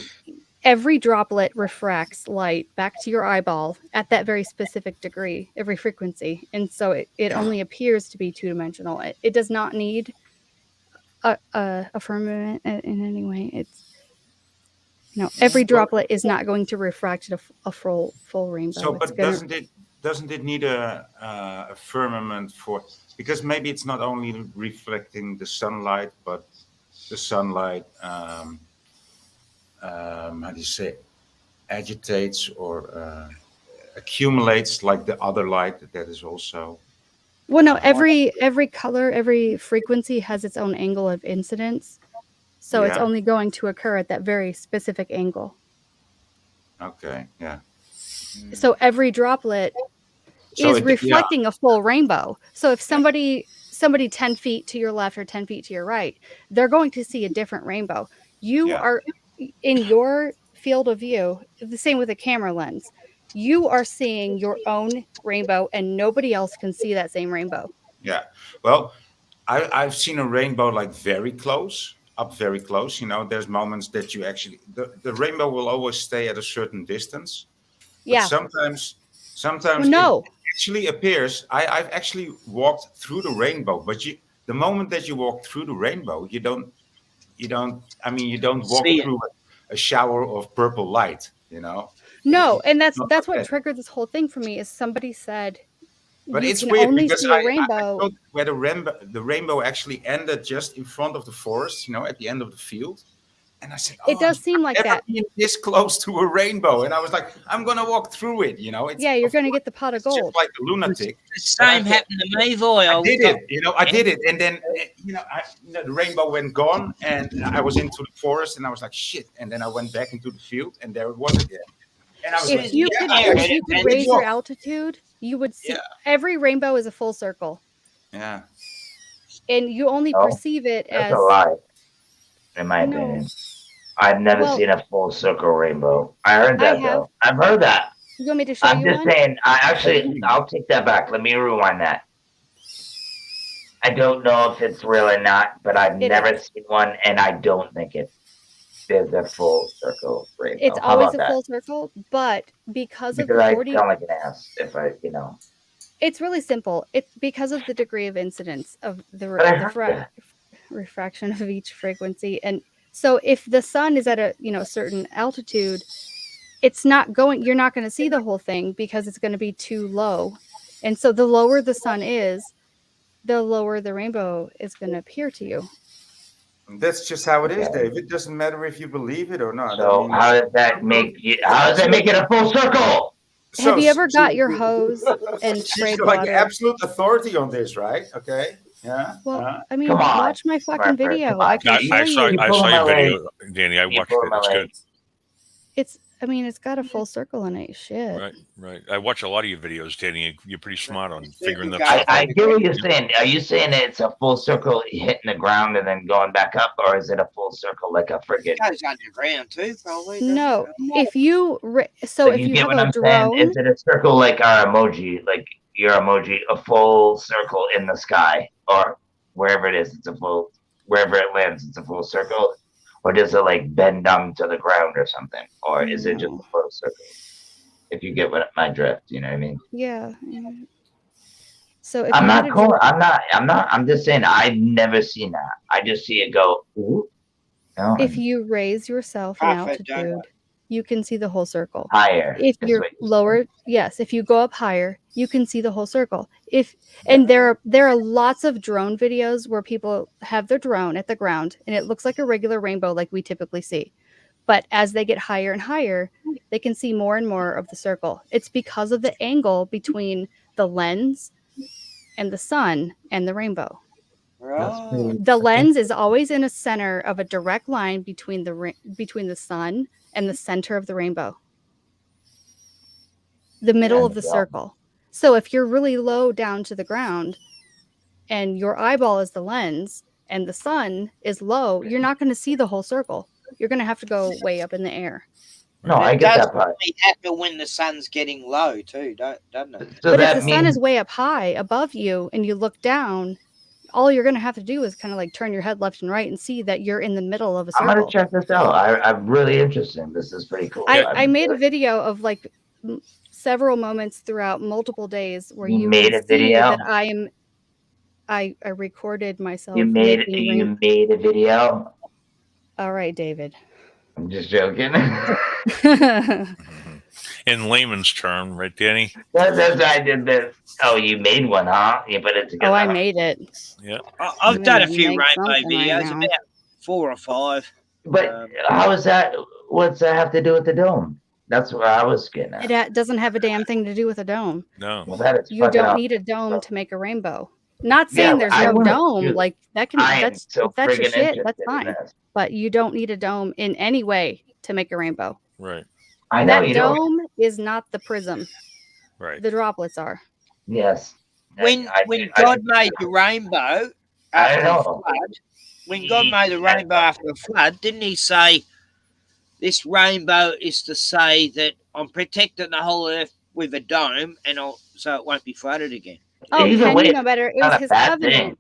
every droplet refracts light back to your eyeball at that very specific degree, every frequency. And so it only appears to be two-dimensional. It does not need a firmament in any way. It's every droplet is not going to refract a full rainbow.
So, but doesn't it need a firmament for, because maybe it's not only reflecting the sunlight, but the sunlight how do you say, agitates or accumulates like the other light that is also.
Well, no, every color, every frequency has its own angle of incidence. So it's only going to occur at that very specific angle.
Okay, yeah.
So every droplet is reflecting a full rainbow. So if somebody 10 feet to your left or 10 feet to your right, they're going to see a different rainbow. You are in your field of view, the same with a camera lens. You are seeing your own rainbow and nobody else can see that same rainbow.
Yeah. Well, I've seen a rainbow like very close, up very close. There's moments that you actually, the rainbow will always stay at a certain distance. But sometimes it actually appears. I've actually walked through the rainbow, but the moment that you walk through the rainbow, you don't walk through a shower of purple light,
No, and that's what triggered this whole thing for me is somebody said,
but
you
it's
can
weird
only
because
see a rainbow.
I where the rainbow actually ended just in front of the forest, at the end of the field. And I said,
it does seem like that.
Been this close to a rainbow. And I was like, I'm going to walk through it,
you're going to get the pot of gold.
Just like a lunatic.
The same happened to me, boy.
I did it. And then, the rainbow went gone and I was into the forest and I was like, shit. And then I went back into the field and there it was again. And I was
if you could raise your altitude, you would see every rainbow is a full circle.
Yeah.
And you only perceive it
that's
as
a lie, in my opinion. I've never seen a full circle rainbow. I heard that though. I've heard that.
You want me to show
I'm
you
just
one?
saying, I'll take that back. Let me rewind that. I don't know if it's real or not, but I've never seen one, and I don't think it's a full circle rainbow.
It's always a full circle, but because of the 40,
I sound like an ass if I,
It's really simple. It's because of the degree of incidence of the refraction of each frequency, and so if the sun is at a certain altitude, it's not going. You're not going to see the whole thing because it's going to be too low, and so the lower the sun is, the lower the rainbow is going to appear to you.
That's just how it is, Dave. It doesn't matter if you believe it or not.
So how does that make it a full circle?
Have you ever got your hose and sprayed water?
She's like absolute authority on this, right? Okay. Yeah.
Well, I mean, watch my fucking video. I
saw your video, Danny. I watched it. It's good.
It's got a full circle in it. Shit.
Right. I watch a lot of your videos, Danny. You're pretty smart on figuring that stuff out.
I get what you're saying. Are you saying it's a full circle hitting the ground and then going back up, or is it a full circle like a friggin'?
It goes underground too, probably.
No. If you if you have a drone,
is it a circle like our emoji, like your emoji, a full circle in the sky, or wherever it is, wherever it lands, it's a full circle? Or does it like bend down to the ground or something? Or is it just a full circle? If you get my drift, you know what I mean?
Yeah. So
I'm not cool. I'm just saying I've never seen that. I just see it go. Ooh. No.
If you raise yourself in altitude, you can see the whole circle.
Higher.
If you're lower, yes. If you go up higher, you can see the whole circle. And there are lots of drone videos where people have their drone at the ground and it looks like a regular rainbow like we typically see. But as they get higher and higher, they can see more and more of the circle. It's because of the angle between the lens and the sun and the rainbow. The lens is always in a center of a direct line between the sun and the center of the rainbow. The middle of the circle. So if you're really low down to the ground and your eyeball is the lens and the sun is low, you're not going to see the whole circle. You're going to have to go way up in the air.
No, I get that part.
It happen when the sun's getting low too, doesn't it?
But if the sun is way up high above you and you look down, all you're going to have to do is kind of like turn your head left and right and see that you're in the middle of a
I'm
circle.
gonna check this out. I'm really interested. This is pretty cool.
I made a video of like several moments throughout multiple days where
You
you
made
can
a
see
video?
that I recorded myself.
You made a video?
All right, David.
I'm just joking.
In layman's term, right, Danny?
That's why I did this. Oh, you made one, huh? You put it together.
Oh, I made it.
Yeah.
I've done a few
make
rainbow
something right
videos,
now.
about 4 or 5.
But how is that? What's that have to do with the dome? That's what I was getting at.
It doesn't have a damn thing to do with a dome.
No.
Well, that is
You
fucking
don't
awesome.
need a dome to make a rainbow. Not saying there's
I
no
wanna
dome.
do-
Like that can
I am
that's
so
if that's your
friggin'
shit, that's
interested in
fine.
this.
But you don't need a dome in any way to make a rainbow.
Right.
I know
That
you don't.
dome is not the prism.
Right.
The droplets are.
Yes.
When God made the rainbow after the flood, when God made the rainbow after the flood, didn't he say this rainbow is to say that I'm protecting the whole earth with a dome and so it won't be flooded again?
Oh,
Either
can
way,
you know better? It
not
was
a
his
bad
covenant.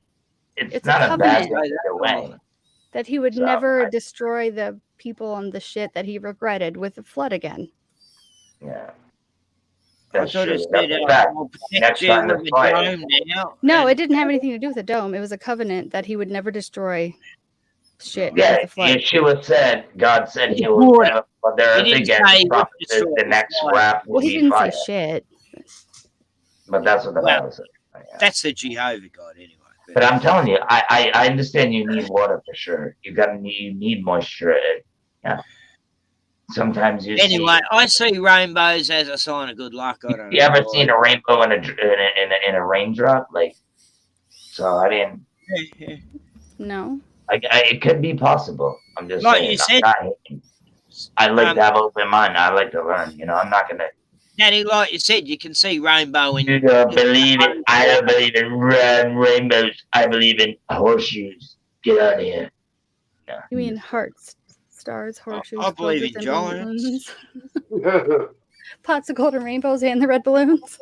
thing. It's
a
not a bad
covenant
thing either way.
that he would
So,
never destroy the people and the shit that he regretted with the flood again.
Yeah.
I
That's
thought
true.
it said,
That's a fact.
I'll protect
Next
you
time
with
the
a
fire.
dome now.
No, it didn't have anything to do with the dome. It was a covenant that he would never destroy shit
Yeah,
with the flood.
Yeshua said, God said he
Would.
would never flood the
He
earth
didn't
again.
say he
He
would
promises
destroy
the
the
next
fire.
wrath will
Well, he
be
didn't
fire.
say shit.
But that's what the Bible says. Yeah.
That's the Jehovah God anyway.
But I'm telling you, I understand you need water for sure. You need moisture. Yeah. Sometimes you
Anyway, I see rainbows as a sign of good luck. I don't
you
know.
ever seen a rainbow in a raindrop? Like, so I mean,
No.
it could be possible. I'm just
Like
saying.
you said,
I like to have open mind. I like to learn. You know, I'm not gonna.
Daddy, like you said, you can see rainbow in.
You don't believe it. I don't believe in rainbows. I believe in horseshoes. Get out of here. No.
You mean hearts, stars, horseshoes,
I believe in
clovers, and
giants.
balloons. Pots of golden rainbows and the red balloons.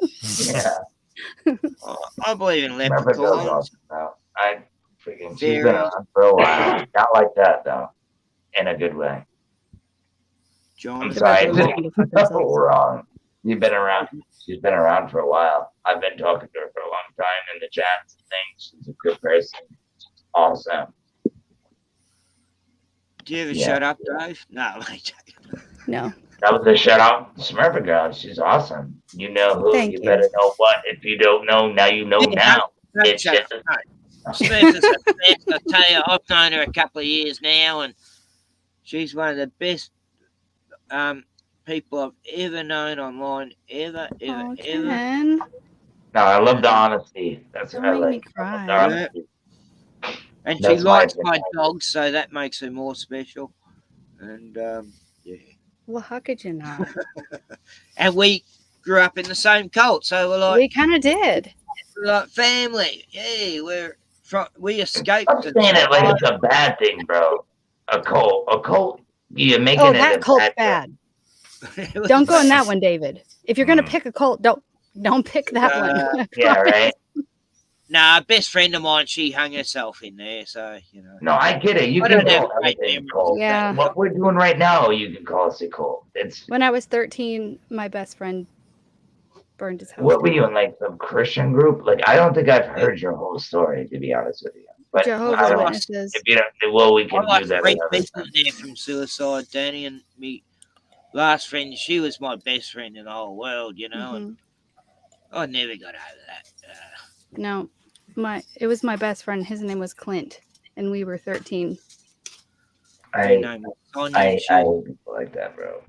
Yeah.
I believe in
Remember those
leprechauns.
awesome now. She's been around for a while. Not like that though. In a good way.
John,
I'm sorry. No, wrong. You've been around. She's been around for a while. I've been talking to her for a long time in the chats and things. She's a good person. Awesome.
Do you ever shut up, Dave? No, mate.
No.
That was a shout out Smurfer girl. She's awesome. You know who.
Thank
you
you.
better know what. If you don't know, now you know now. It's just
Smith is a best. I tell you, I've known her a couple of years now, and she's one of the best people I've ever known online. Ever.
Ken.
No, I love the honesty. That's what I
Don't make me
like.
cry.
The honesty.
And she
That's
likes
my
my dogs, so that makes her more special. And yeah.
Well, how could you not?
And we grew up in the same cult, so we're like
We kind of did.
we're like family. Yeah, we escaped.
I'm saying it like it's a bad thing, bro. A cult. You're making
Oh,
it
that
a
cult's
bad
bad. Don't go in that one, David. If you're gonna pick a cult, don't pick that one.
Yeah, right.
Nah, a best friend of mine, she hung herself in there, so you know.
No, I get it. You
I
can
don't have
call
great
everything
memories.
cult.
Yeah.
What we're doing right now, you can call us a cult. It's
When I was 13, my best friend burned his house.
what were you in, like some Christian group? Like I don't think I've heard your whole story, to be honest with you. But
Jehovah's
I don't know.
Witnesses.
If you don't, well, we
I
can
like
do that
3
another
people
time.
there from suicide, Danny, and me last friend, she was my best friend in the whole world, you know, and I never got over that.
No, it was my best friend. His name was Clint, and we were 13.
I hate people like that, bro.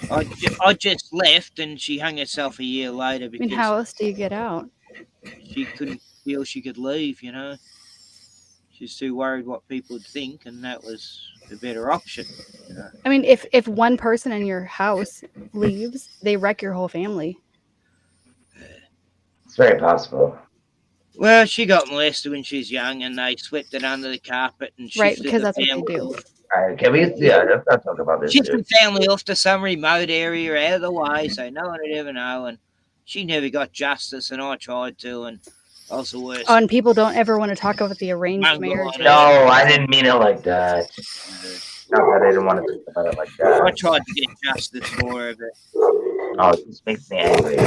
I just left, and she hung herself a year later
I
because
mean, how else do you get out?
she couldn't feel she could leave, you know. She's too worried what people would think, and that was a better option. You know?
I mean, if one person in your house leaves, they wreck your whole family.
It's very possible.
Well, she got molested when she was young, and they swept it under the carpet and shifted
Right, because
the
that's what
family.
they do.
All right, can we? Yeah, let's talk about this.
Shifted
Dude.
the family off to some remote area out of the way, so no one would ever know. And she never got justice, and I tried to. And That's the worst.
Oh, and people don't ever want to talk about the arranged
Oh,
marriages.
No, I didn't mean it like that. Not that I didn't want to talk about it like
I
that.
tried to get justice for her, but
Oh, it just makes me angry.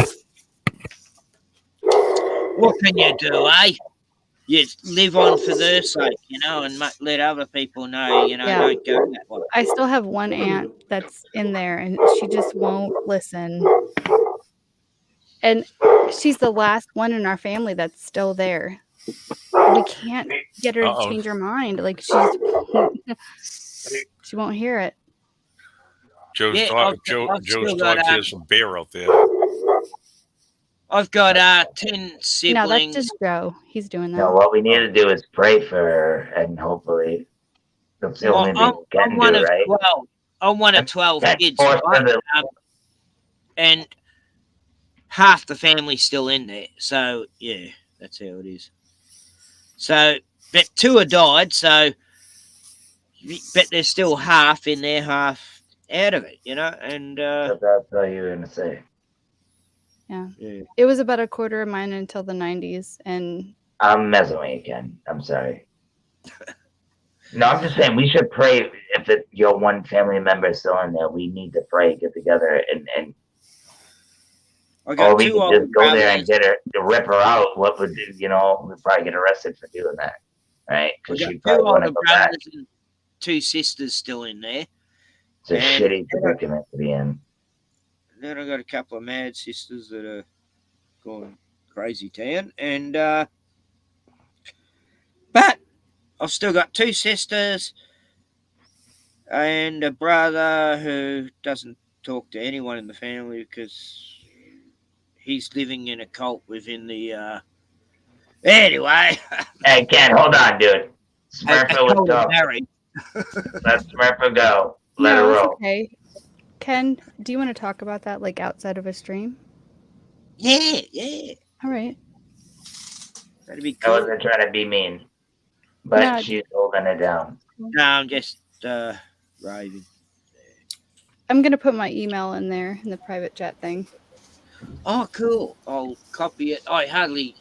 what can you do, eh? You live on for their sake, and let other people know,
Yeah.
don't go that way.
I still have one aunt that's in there, and she just won't listen. And she's the last one in our family that's still there. We can't get her to change her mind. Like she won't hear it.
Joe's
Yeah,
dog.
I've
Joe's
still
dog
got,
has a bear out there.
I've got 10 siblings.
No, that's just Joe. He's doing that.
No, what we need to do is pray for her, and hopefully that's the only thing we can do, right?
I'm one of 12 kids,
force
right?
her
And half the family's still in there. So, yeah, that's how it is. So, but 2 have died, but there's still half in there, half out of it, and
That's all you were going to say.
Yeah. It was about a quarter of mine until the 90s, and
I'm messing with you, Ken. I'm sorry. No, I'm just saying we should pray. If your one family member is still in there, we need to pray, get together, and or we could just go there and get her to rip her out. What would do? We'd probably get arrested for doing that, right? Because she'd probably want to go back.
And 2 sisters still in there.
It's a shitty predicament to be in.
Then I got a couple of mad sisters that are going crazy town, and but I've still got 2 sisters and a brother who doesn't talk to anyone in the family because he's living in a cult within the. Anyway.
Hey, Ken, hold on, dude. Smurfer was talking. Let Smurfer go. Let her roll.
Okay. Ken, do you want to talk about that, like outside of a stream?
Yeah.
All right.
That'd be cool.
I wasn't trying to be mean, but she's holding it down.
No, I'm just raving.
I'm gonna put my email in there in the private chat thing.
Oh, cool. I'll copy it. How do you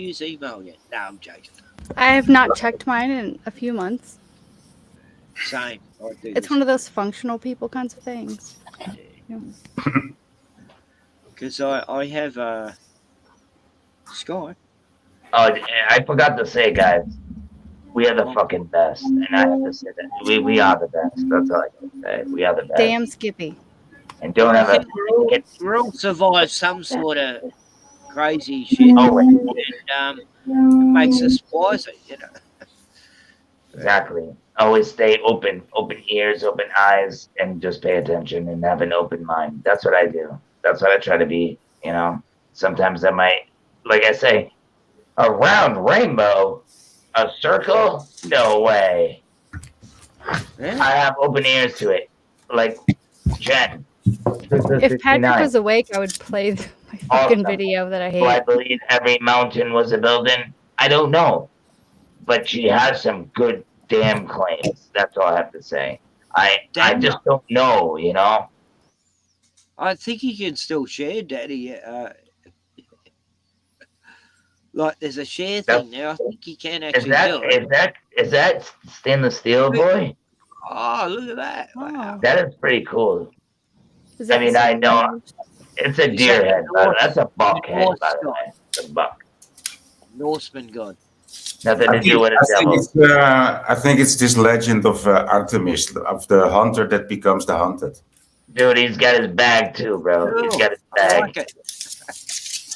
use email yet? No, I'm joking.
I have not checked mine in a few months.
Same.
It's one of those functional people kinds of things.
Because I have Sky.
Oh, I forgot to say, guys, we are the fucking best, and I have to say that we are the best. That's all I can say. We are the best.
Damn Skippy.
And don't ever
We're all survived some sort of crazy shit. And it makes us wiser,
Exactly. Always stay open ears, open eyes, and just pay attention and have an open mind. That's what I do. That's what I try to be, Sometimes I might, like I say, a round rainbow, a circle? No way.
Yeah.
I have open ears to it. Like Jen.
If Patrick was awake, I would play my fucking video that I hate.
Do I believe every mountain was a building? I don't know. But she has some good damn claims. That's all I have to say. I just don't know,
I think he can still share, Daddy. Like there's a share thing now. I think he can actually do it.
Is that stainless steel, boy?
Oh, look at that! Wow,
that is pretty cool. I know it's a deer head, but that's a buck head, by the way. It's a buck.
Norseman god.
Nothing to do with a devil.
I think it's this legend of Artemis, of the hunter that becomes the hunted.
Dude, he's got his bag too, bro.
Cool.
He's got his bag.
I like it.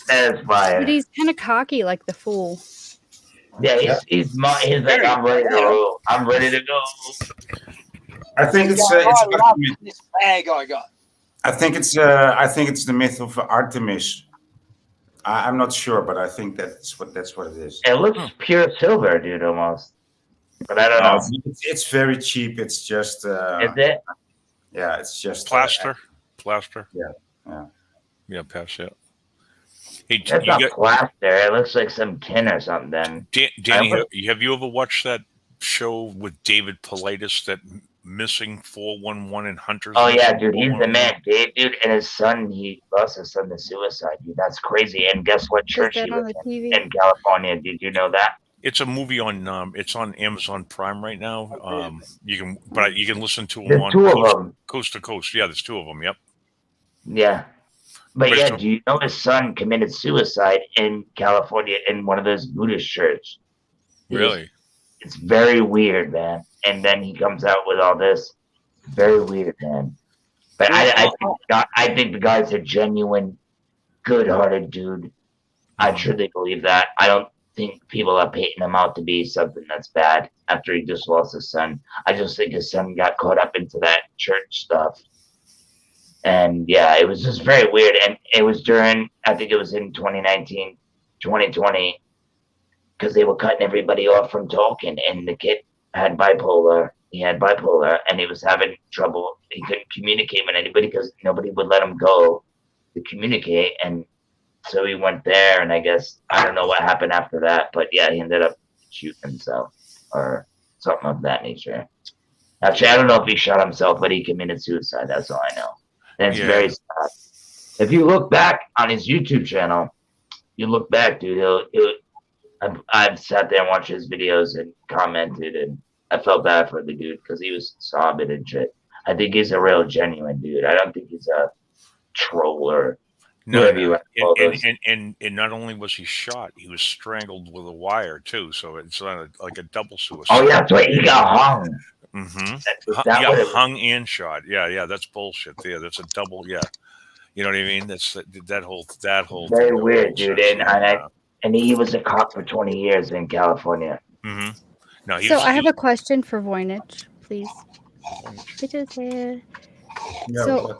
That is fire.
But he's kind of cocky, like the fool.
Yeah, he's like, I'm ready to roll. I'm ready to go.
I think it's
this bag I got.
I think it's the myth of Artemis. I'm not sure, but I think that's what it is.
It looks pure silver, dude, almost. But I don't know.
It's very cheap. It's just.
Is it?
Yeah, it's just
plaster.
Yeah,
patch it. Hey,
that's not plaster. It looks like some tin or something.
Danny, have you ever watched that show with David Paulides that missing 411 and Hunter's
Oh yeah,
missing
dude, he's the
411.
man, Dave, dude, and his son, he lost his son to suicide, dude. That's crazy. And guess what
Was
church
that
he
on
was
the TV?
in California? Did you know that?
It's a movie on it's on Amazon Prime right now. You can listen to them
There's
on
two of them.
coast to coast. Yeah, there's two of them. Yep.
Yeah. But
But
yeah,
it's a,
do you know his son committed suicide in California in one of those Buddhist churches?
really.
It's very weird, man. And then he comes out with all this. Very weird, man. But I think the guy's a genuine, good-hearted dude. I truly believe that. I don't think people are painting him out to be something that's bad after he just lost his son. I just think his son got caught up into that church stuff. And yeah, it was just very weird. And it was during, I think it was in 2019, 2020, because they were cutting everybody off from talking. And the kid had bipolar. He had bipolar and he was having trouble. He couldn't communicate with anybody because nobody would let him go to communicate. And so he went there. And I guess, I don't know what happened after that. But yeah, he ended up shooting himself or something of that nature. Actually, I don't know if he shot himself, but he committed suicide. That's all I know. And it's very sad. If you look back on his YouTube channel, you look back, dude. I've sat there and watched his videos and commented, and I felt bad for the dude because he was sobbing and shit. I think he's a real genuine dude. I don't think he's a troll or whatever you want to call those.
And not only was he shot, he was strangled with a wire too. So it's like a double suicide.
Oh yeah, that's right. He got hung.
Mm-hmm. Hung and shot. Yeah, that's bullshit. Yeah, that's a double. Yeah, you know what I mean. That's that whole
Very
thing,
weird, dude.
sense,
And he was a cop for 20 years in California.
Mm-hmm. No,
So I have a question for Voynich, please. Bitches here.
Yeah,
So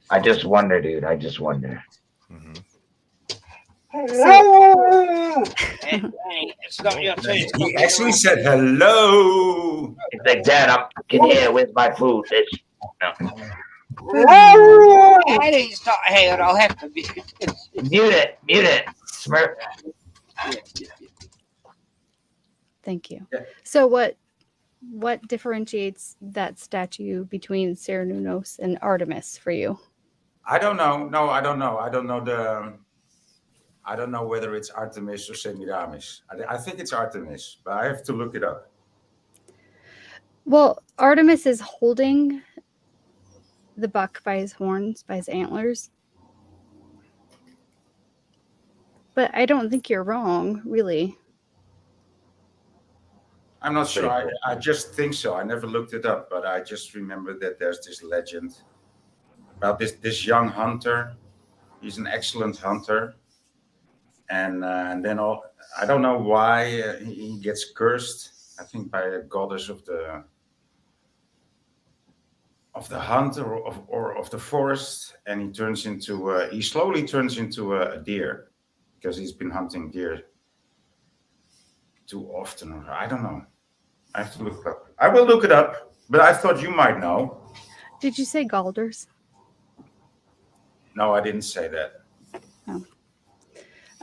I just wonder, dude. I just wonder.
Mm-hmm.
He actually said hello.
He's like, Dad, I'm in here with my food. No.
I didn't start. Hey, I'll have to be.
Mute it. Smurf.
Thank you. So what differentiates that statue between Cernunnos and Artemis for you?
I don't know. No, I don't know. I don't know whether it's Artemis or Semiramis. I think it's Artemis, but I have to look it up.
Well, Artemis is holding the buck by his horns, by his antlers. But I don't think you're wrong, really.
I'm not sure. I just think so. I never looked it up, but I just remember that there's this legend about this young hunter. He's an excellent hunter. And then I don't know why he gets cursed. I think by a goddess of the hunt or of the forest, and he slowly turns into a deer because he's been hunting deer too often. Or I don't know. I have to look it up. I will look it up, but I thought you might know.
Did you say Galders?
No, I didn't say that.
Oh.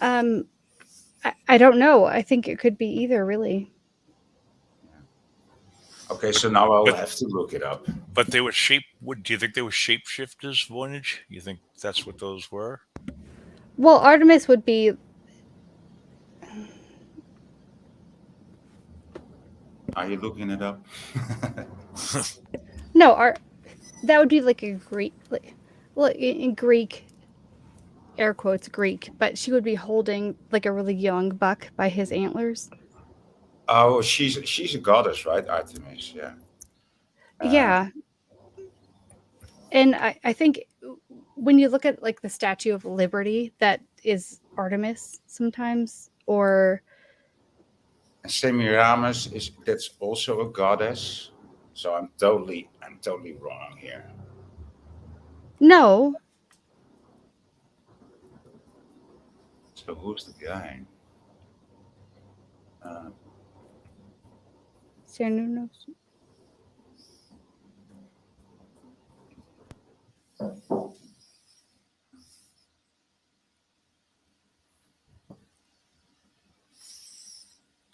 I don't know. I think it could be either, really.
Okay, so now I'll have to look it up.
But they were do you think they were shapeshifters, Voynich? You think that's what those were?
Well, Artemis would be.
Are you looking it up?
No, that would be like a Greek, in Greek, air quotes Greek, but she would be holding like a really young buck by his antlers.
Oh, she's a goddess, right? Artemis, yeah.
Yeah. And I think when you look at like the Statue of Liberty, that is Artemis sometimes, or
Semiramis that's also a goddess. So I'm totally wrong here.
no.
So who's the guy?
Cernunnos.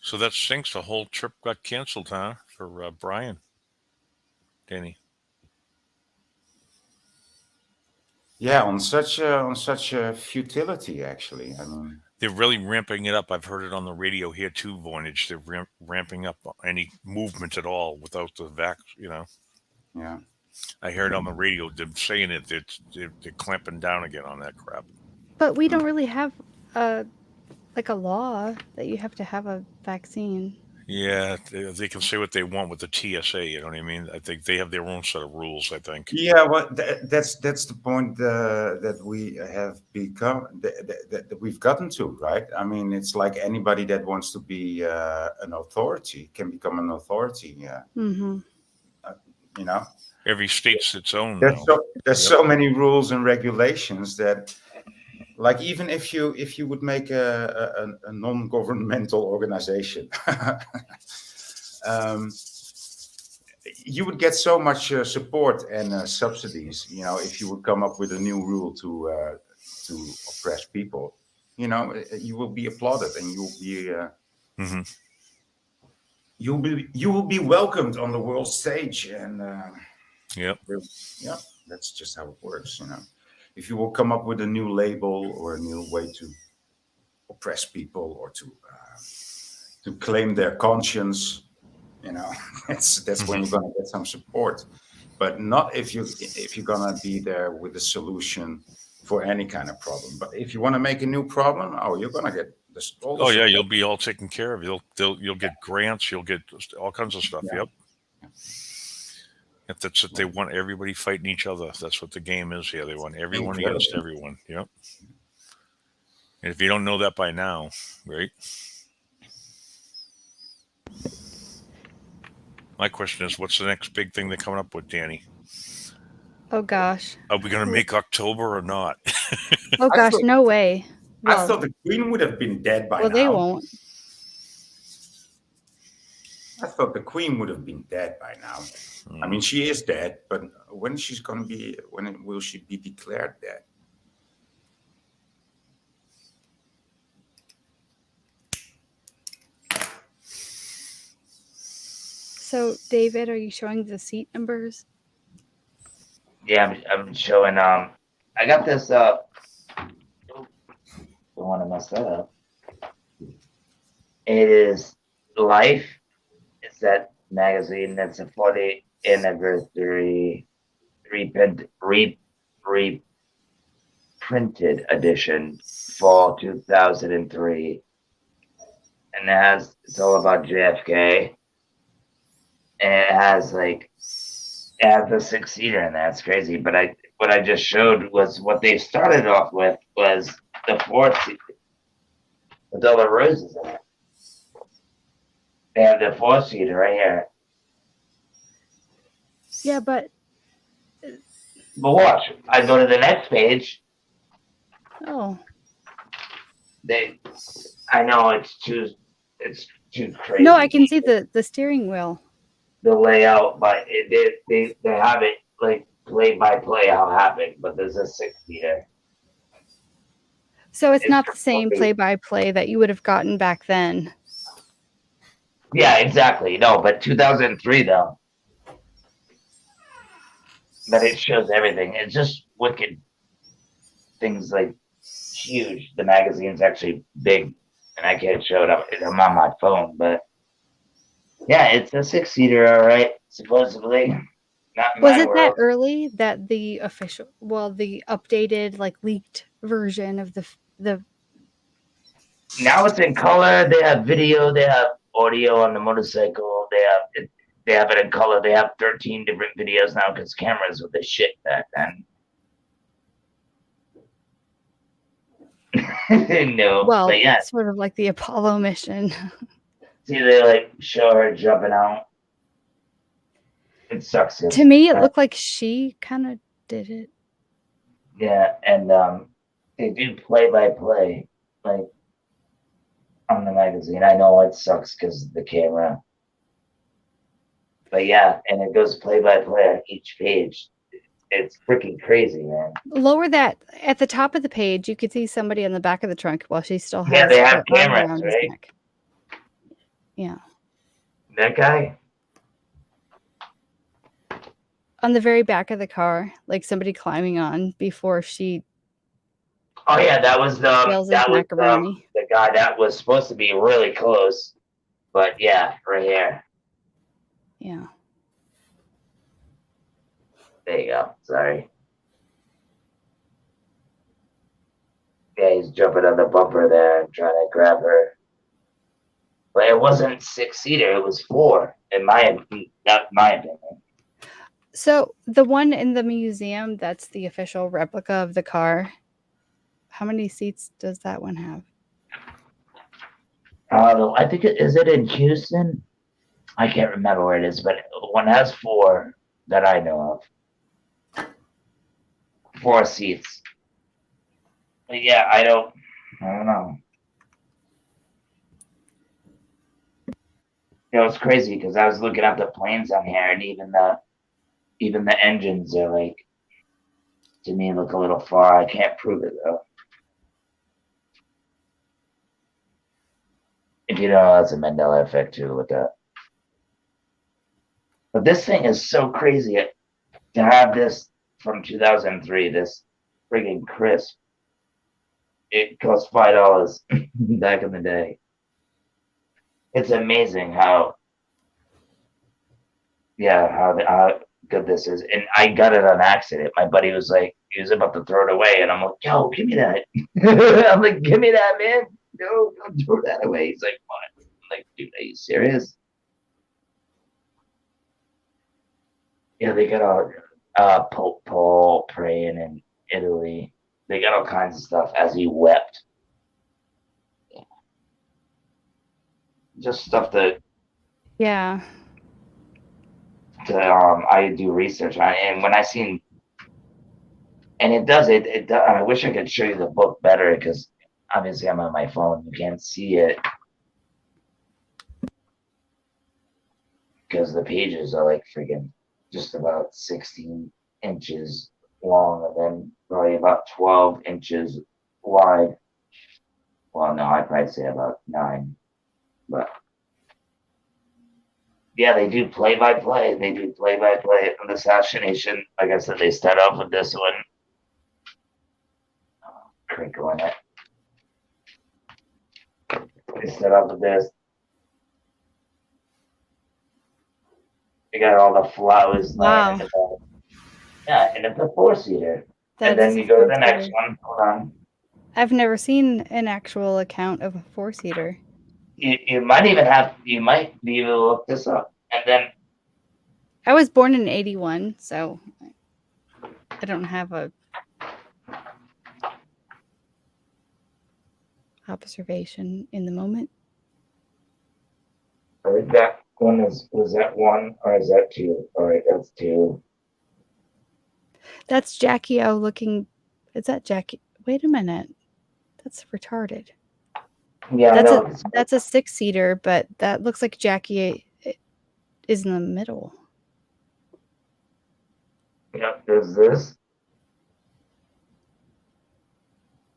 So that stinks. The whole trip got canceled, huh? For Brian. Danny?
Yeah, on such a futility, actually. I mean,
They're really ramping it up. I've heard it on the radio here too, Voynich. They're ramping up any movement at all without the
yeah.
I heard on the radio them saying it. They're clamping down again on that crap.
But we don't really have a law that you have to have a vaccine.
Yeah, they can say what they want with the TSA. You know what I mean? I think they have their own set of rules. I think.
Yeah, well, that's the point that we have become that we've gotten to, right? I mean, it's like anybody that wants to be an authority can become an authority. Yeah,
Mm-hmm.
You know,
every state's its own.
There's so many rules and regulations that, like, even if you would make a non-governmental organization. You would get so much support and subsidies, if you would come up with a new rule to oppress people. You will be applauded, and you will be welcomed on the world stage. And
yeah,
that's just how it works. If you will come up with a new label or a new way to oppress people or to claim their conscience. That's when you're going to get some support, but not if you're going to be there with a solution for any kind of problem. But if you want to make a new problem, you're going to get this.
Yeah, you'll be all taken care of. You'll get grants. You'll get all kinds of stuff.
Yeah.
Yep. If that's what they want, everybody fighting each other. That's what the game is here. They want everyone against everyone. Yep. And if you don't know that by now, right? My question is, what's the next big thing they're coming up with, Danny?
Oh, gosh.
Are we going to make October or not?
Oh, gosh, no way.
Well, I thought the Queen would have been dead by now.
Well, they won't.
I thought the Queen would have been dead by now. I mean, she is dead, but when will she be declared dead?
So, David, are you showing the seat numbers?
Yeah, I'm showing. I got this. Don't want to mess that up. It is Life. It's that magazine. That's a 40th anniversary reprinted edition, fall 2003, and it's all about JFK. And it has the 6-seater in there. It's crazy. But what I just showed was what they started off with was the 4-seater with all the roses in it. They have the 4-seater right here.
Yeah, but
watch. I go to the next page.
Oh.
I know it's too crazy.
No, I can see the steering wheel.
The layout, but they have it like play by play how it happened, but there's a 6-seater.
So it's not the same play by play that you would have gotten back then.
Yeah, exactly. No, but 2003 though. But it shows everything. It's just wicked things, like huge. The magazine's actually big, and I can't show it up. I'm on my phone, but yeah, it's a 6-seater, all right. Supposedly, not in
Was
my
it
world.
that early that the the updated, leaked version of the
Now it's in color. They have video. They have audio on the motorcycle. They have it in color. They have 13 different videos now because cameras were the shit back then. No,
well,
but yeah.
sort of like the Apollo mission.
See, they show her jumping out. It sucks.
To me, it looked like she kind of did it.
Yeah, and they do play by play, like on the magazine. I know it sucks because of the camera, but yeah, and it goes play by play on each page. It's freaking crazy, man.
Lower that at the top of the page. You could see somebody on the back of the trunk while she still has.
Yeah, they have
her arm
cameras,
around his
right?
neck. Yeah.
That guy.
on the very back of the car, like somebody climbing on before she
Oh yeah, that was
spills his macaroni.
the guy that was supposed to be really close, but yeah, right here.
Yeah.
There you go. Sorry. Yeah, he's jumping on the bumper there and trying to grab her. But it wasn't 6-seater; it was 4. That's my opinion.
So the one in the museum, that's the official replica of the car. How many seats does that one have?
I think is it in Houston? I can't remember where it is, but one has 4 that I know of. 4 seats. But yeah, I don't know. You know, it's crazy because I was looking at the planes on here, and even the engines are like, to me, look a little far. I can't prove it though. If you know, that's a Mandela effect too. Look at. But this thing is so crazy to have this from 2003. This friggin' crisp. It cost $5 back in the day. It's amazing how good this is. And I got it on accident. My buddy was like, he was about to throw it away, and I'm like, yo, give me that. I'm like, give me that, man. No, don't throw that away. He's like, what? I'm like, dude, are you serious? Yeah, they got all Pope Paul praying in Italy. They got all kinds of stuff as he wept. Just stuff that I do research on, and when I seen, and it does. I wish I could show you the book better because obviously I'm on my phone. You can't see it because the pages are like freaking just about 16 inches long, and then probably about 12 inches wide. Well, no, I'd probably say about 9, but. Yeah, they do play-by-play. They do play-by-play of the assassination. Like I said, they start off with this one. Crinkling it. They start off with this. They got all the flowers.
Wow.
Yeah, and it's a 4-seater. And then you go to the next one. Hold on.
I've never seen an actual account of a 4-seater.
You might be able to look this up. And then
I was born in 81, so I don't have a observation in the moment.
I think that one was that 1 or is that 2? All right, that's 2.
That's Jackie O looking. Is that Jackie? Wait a minute. That's retarded.
Yeah,
that's a 6-seater, but that looks like Jackie is in the middle.
Yep, there's this.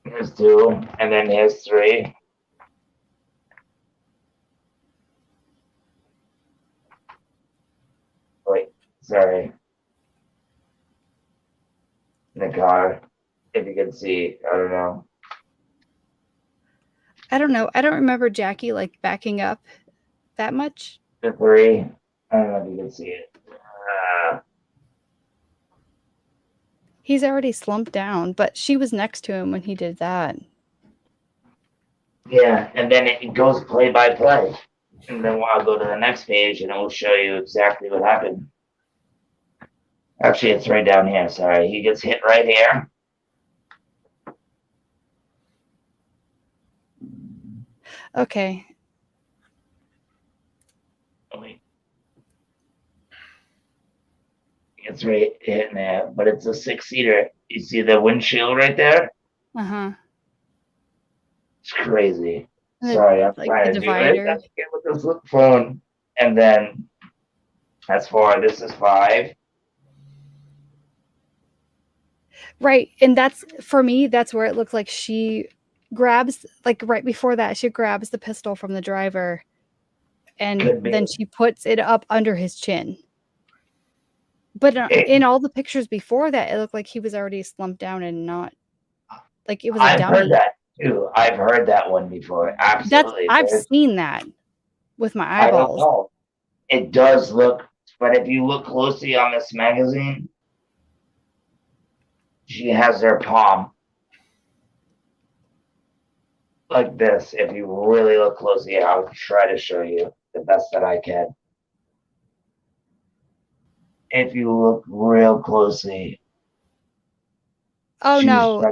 Here's 2, and then here's 3. Wait, sorry. The car, if you can see, I don't know.
I don't know. I don't remember Jackie like backing up that much.
The 3, I don't know if you can see it.
He's already slumped down, but she was next to him when he did that.
Yeah, and then it goes play-by-play. And then I'll go to the next page and it will show you exactly what happened. Actually, it's right down here. Sorry. He gets hit right here.
Okay.
Oh, wait. It's right hitting there, but it's a 6-seater. You see the windshield right there?
Uh-huh.
It's crazy. Sorry, I'm
like
trying
the
to do it. That's with this flip phone. And then that's 4. This is 5.
Right. And that's, for me, that's where it looked like she grabs, like right before that, she grabs the pistol from the driver and then she puts it up under his chin. But in all the pictures before that, it looked like he was already slumped down and not like it was a dummy.
I've heard that too. I've heard that one before. Absolutely.
I've seen that with my
I don't
eyeballs.
know. It does look, but if you look closely on this magazine, she has her palm like this. If you really look closely, I'll try to show you the best that I can. If you look real closely.
Oh no.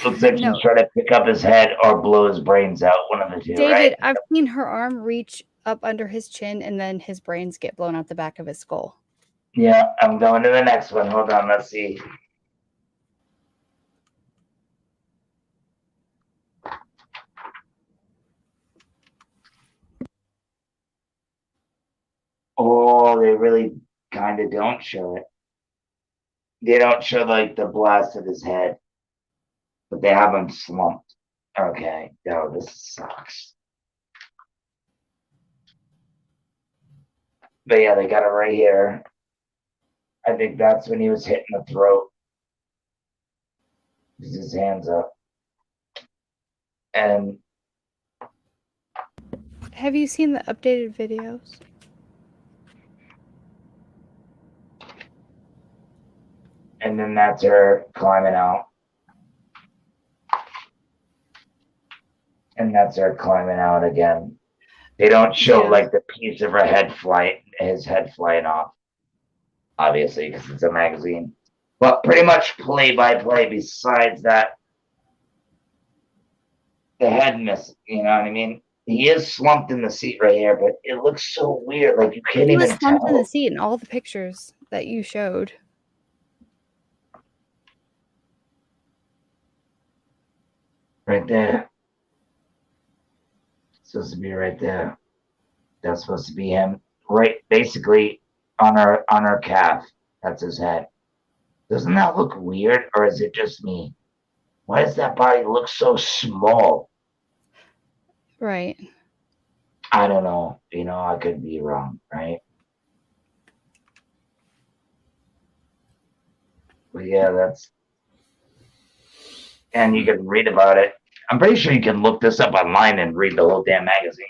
Looks like she's trying to pick up his head or blow his brains out. One of the two,
David,
right?
I've seen her arm reach up under his chin and then his brains get blown out the back of his skull.
Yeah, I'm going to the next one. Hold on, let's see. Oh, they really kind of don't show it. They don't show like the blast of his head, but they have him slumped. Okay, no, this sucks. But yeah, they got it right here. I think that's when he was hitting the throat. His hands up. And
have you seen the updated videos?
And then that's her climbing out. And that's her climbing out again. They don't show like the piece of her head his head flying off. Obviously, because it's a magazine. But pretty much play by play besides that. The head miss, you know what I mean? He is slumped in the seat right here, but it looks so weird. Like you can't even tell. He was slumped
in the seat in all the pictures that you showed.
Right there. It's supposed to be right there. That's supposed to be him. Right, basically on our calf. That's his head. Doesn't that look weird, or is it just me? Why does that body look so small?
Right.
I don't know. You know, I could be wrong, right? But yeah, that's... And you can read about it. I'm pretty sure you can look this up online and read the whole damn magazine.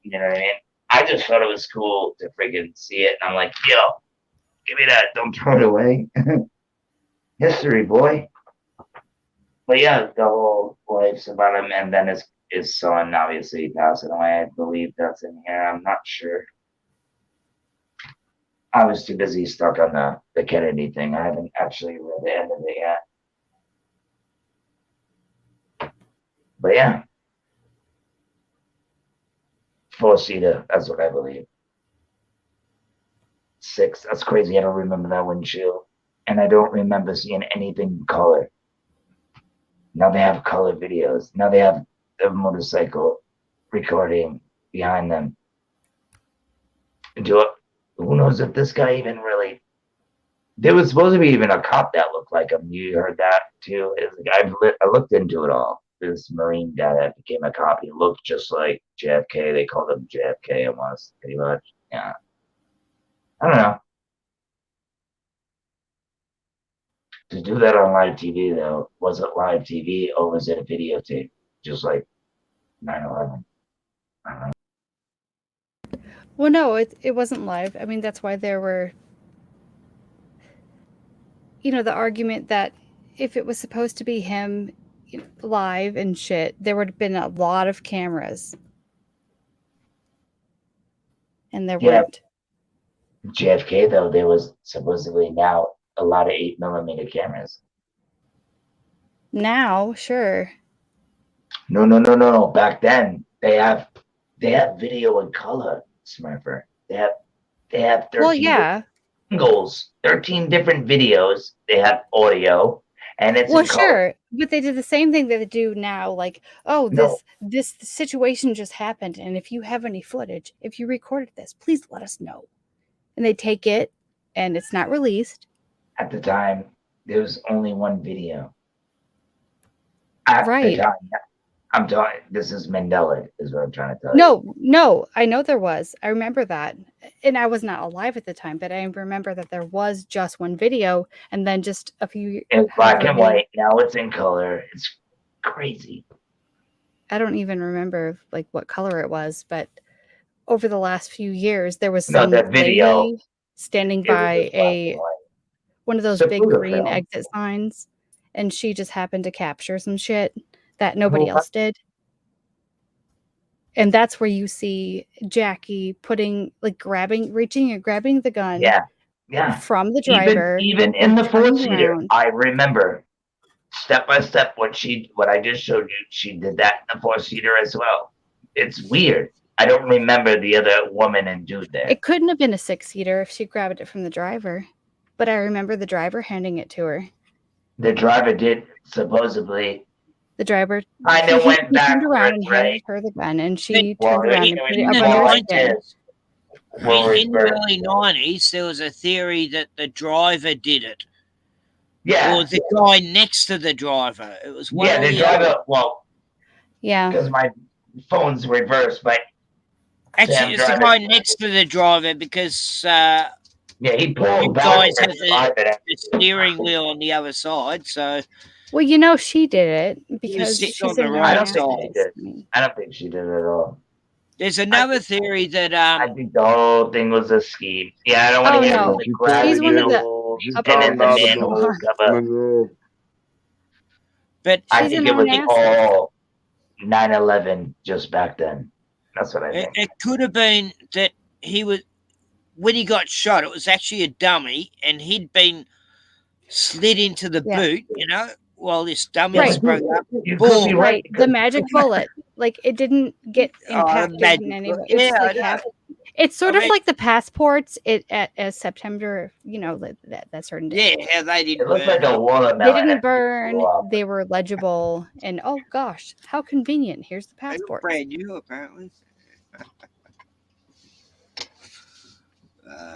You know what I mean? I just thought it was cool to freaking see it. And I'm like, yo, give me that. Don't throw it away. History, boy. But yeah, the whole life's about him. And then his son obviously passing away. I believe that's in here. I'm not sure. I was too busy stuck on the Kennedy thing. I haven't actually read the end of it yet. But yeah. 4-seater, that's what I believe. 6, that's crazy. I don't remember that windshield. And I don't remember seeing anything in color. Now they have color videos. Now they have the motorcycle recording behind them. Who knows if this guy even really... There was supposed to be even a cop that looked like him. You heard that too? I looked into it all. This Marine guy that became a cop, he looked just like JFK. They called him JFK almost, pretty much. Yeah. I don't know. To do that on live TV, though, was it live TV or was it a videotape? Just like 9/11. I don't know.
Well, no, it wasn't live. I mean, that's why there were, the argument that if it was supposed to be him live and shit, there would have been a lot of cameras. And there weren't.
JFK, though, there was supposedly now a lot of 8mm cameras.
Now, sure.
No. Back then, they have video in color, Smurfer. They have 13 angles, 13 different videos. They have audio, and it's in color.
Sure, but they did the same thing that they do now. Like, this situation just happened, and if you have any footage, if you recorded this, please let us know. And they take it, and it's not released.
At the time, there was only one video. At the time, I'm talking. This is Mandela, is what I'm trying to tell you.
No, I know there was. I remember that. And I was not alive at the time, but I remember that there was just one video, and then just a few.
It's black and
many-
white. Now it's in color. It's crazy.
I don't even remember like what color it was, but over the last few years, there was
No,
some
that video.
lady standing
It was
by
just black and white.
one of those
It's a
big
Buddha
green
film.
exit signs, and she just happened to capture some shit that nobody
Who-
else did. And that's where you see Jackie putting, like, reaching and grabbing the gun
Yeah.
from the driver.
Even in the
turning
four-seater,
around.
I remember step by step what I just showed you. She did that in the four-seater as well. It's weird. I don't remember the other woman and dude there.
It couldn't have been a six-seater if she grabbed it from the driver, but I remember the driver handing it to her.
The driver did supposedly.
The driver
kind of went
he turned around
backwards,
and
right?
handed her the gun, and she
Well,
turned around
you
and
know,
put
in
it
the
up under her
90s,
skin.
In the early 90s, there was a theory that the driver did it.
Yeah.
Or the guy next to the driver. It was one
Yeah,
or
the
the
driver.
other.
Well,
Yeah.
because my phone's reversed, but
Actually, it's the guy next to the driver because
yeah, he pulled
you
back
guys
and
have the steering wheel on the other side, so
Well, you know she did it
he was
because
sitting
she's
on the
in
right
her
side.
side.
I don't think she did it at all.
There's another theory that
I think the whole thing was a scheme. Yeah, I don't want
Oh,
to hear
no.
from the grab
He's one of the
you and
upper
then the
echelon.
manhole cover.
But
I
She's
think
an
it was
own asset.
all 9/11 just back then. That's what I think.
it could have been that he was when he got shot. It was actually a dummy, and he'd been slid into the boot. You know, while this dummy
Right.
was broke up.
You could
Boom.
be
Right, the magic bullet, like it didn't get impacted
magic
in any
bullet.
way. It's
Yeah,
like
I know.
it's sort
I
of
mean-
like the passports as September, that certain day.
Yeah, how they didn't
It looks
burn
like a
up.
watermelon.
They didn't burn. They were legible, and oh gosh, how convenient! Here's the
They were
passport.
brand new, apparently.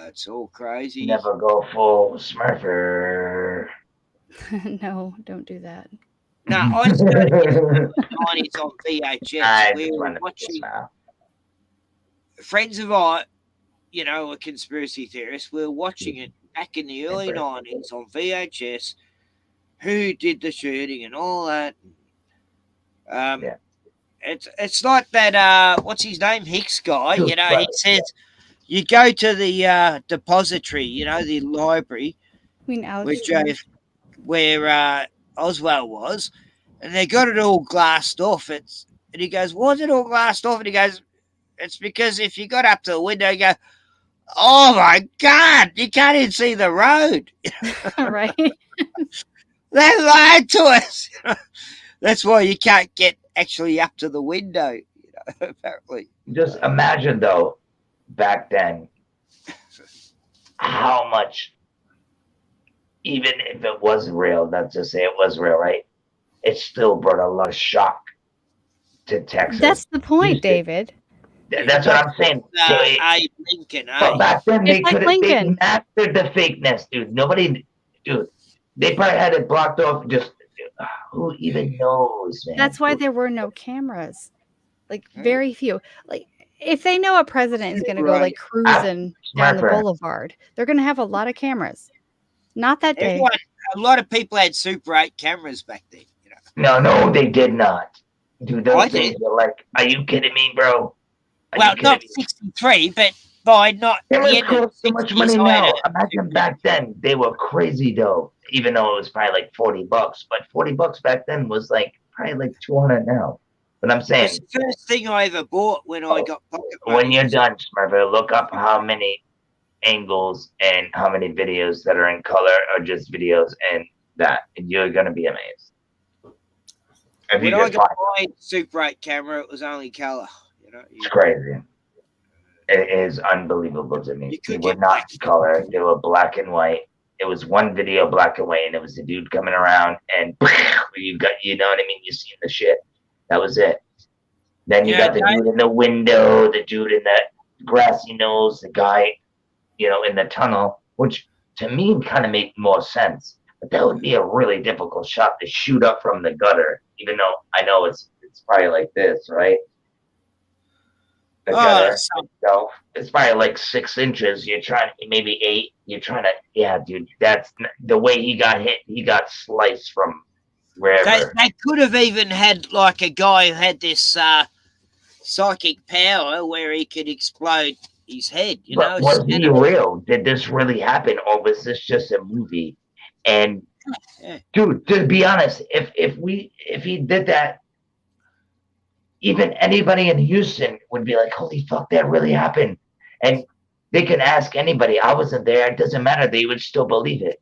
It's all crazy.
Never go full Smurfer.
No, don't do that.
No, I started getting the 90s on VHS.
I
We
just
were
wanted to
watching
smile.
friends of ours, a conspiracy theorist. We were watching it back in the early 90s on VHS. Who did the shooting and all that?
Yeah.
It's like that. What's his name? Hicks guy.
True,
He
right.
says you go to the depository. The library.
Queen Alex
Which
Street.
where Oswald was, and they got it all glassed off. And he goes, "Why's it all glassed off?" And he goes, "It's because if you got up to the window, you go, oh my God, you can't even see the road."
Right.
They lied to us. That's why you can't get actually up to the window. Apparently.
Just imagine though, back then, how much, even if it was real, let's just say it was real, right? It still brought a lot of shock to Texas.
That's the point, David.
That's what I'm saying.
Lincoln,
But back then
It's
they
like
could have
Lincoln.
mastered the fakeness, dude. They probably had it blocked off. Just who even knows, man?
That's why there were no cameras. Like very few. Like if they know a president is going to go like cruising down the boulevard, they're going to have a lot of cameras. Not that day.
A lot of people had Super 8 cameras back then.
No, they did not. Dude, those
I
things
did.
are like, are you kidding me, bro?
Well, not 63, but by not the
Cameras
end of
cost so much money
60s,
now.
I had
Imagine back then, they were crazy though. Even though it was probably like $40, but $40 back then was like probably like 200 now. But I'm saying,
It's the first thing I ever bought when I got pocket money.
when you're done, Smurfer, look up how many angles and how many videos that are in color or just videos and that, and you're gonna be amazed. If you
When I
just
got
find
my Super 8 camera, it was only color.
it's crazy. It is unbelievable to me. They were not color. They were black and white. It was one video black and white, and it was the dude coming around, and you got, you know what I mean? You seen the shit. That was it. Then you got the dude in the window, the dude in the grassy nose, the guy, in the tunnel, which to me kind of made more sense. But that would be a really difficult shot to shoot up from the gutter, even though I know it's it's probably like this, right? The
Oh,
gutter
some,
itself. It's probably like 6 inches. You're trying to, maybe 8. You're trying to, yeah, dude. That's the way he got hit. He got sliced from wherever.
they could have even had like a guy who had this psychic power where he could explode his head. You know,
But was he real? Did this really happen, or was this just a movie? And
Yeah.
dude, to be honest, if he did that, even anybody in Houston would be like, "Holy fuck, that really happened!" And they can ask anybody. I wasn't there. It doesn't matter. They would still believe it.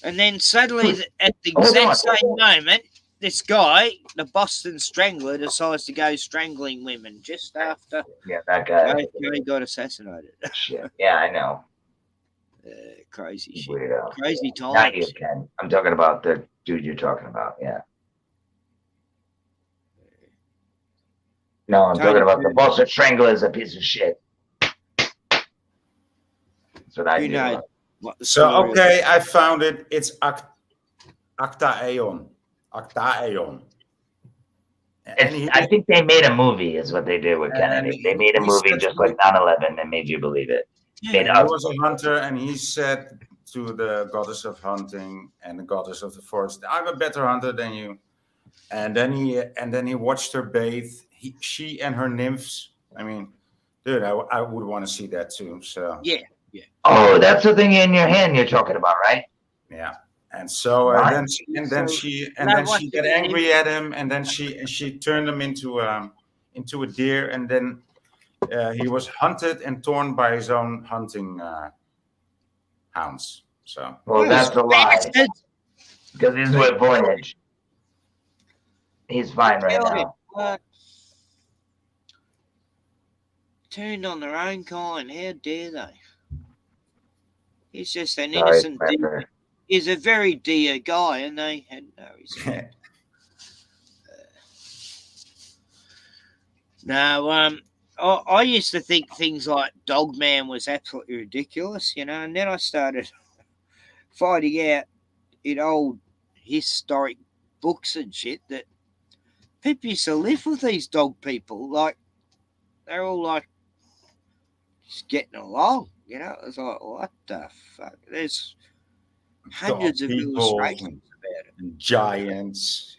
And then suddenly,
Dude,
at the
hold
exact
on.
same moment, this guy, the Boston Strangler, decides to go strangling women just after
Yeah, that guy.
Joey got assassinated.
Shit. Yeah, I know.
Crazy shit.
Weirdo.
Crazy times.
Not you, Ken. I'm talking about the dude you're talking about. Yeah. No, I'm talking about the Boston Strangler is a piece of shit. That's what I do.
So, okay, I found it. It's Acta Aeon. Acta Aeon.
I think they made a movie, is what they did with Kennedy. They made a movie just like 9/11 and made you believe it.
He was a hunter, and he said to the goddess of hunting and the goddess of the forest, "I'm a better hunter than you." And then he watched her bathe. She and her nymphs. I mean, dude, I would want to see that too. So
yeah.
Oh, that's the thing in your hand you're talking about, right?
Yeah. And so then she got angry at him, and then she turned him into a deer, and then he was hunted and torn by his own hunting hounds. So
that's a lie, because he's with Voynich. He's fine right now.
What? Turned on their own kind. How dare they? He's just an innocent deer. He's a very dear guy, and they had no respect. No, I used to think things like Dogman was absolutely ridiculous, you know, and then I started finding out in old historic books and shit that people used to live with these dog people. Like, they're all like just getting along, you know. It's like, what the fuck? There's hundreds of illustrations about it.
Giants.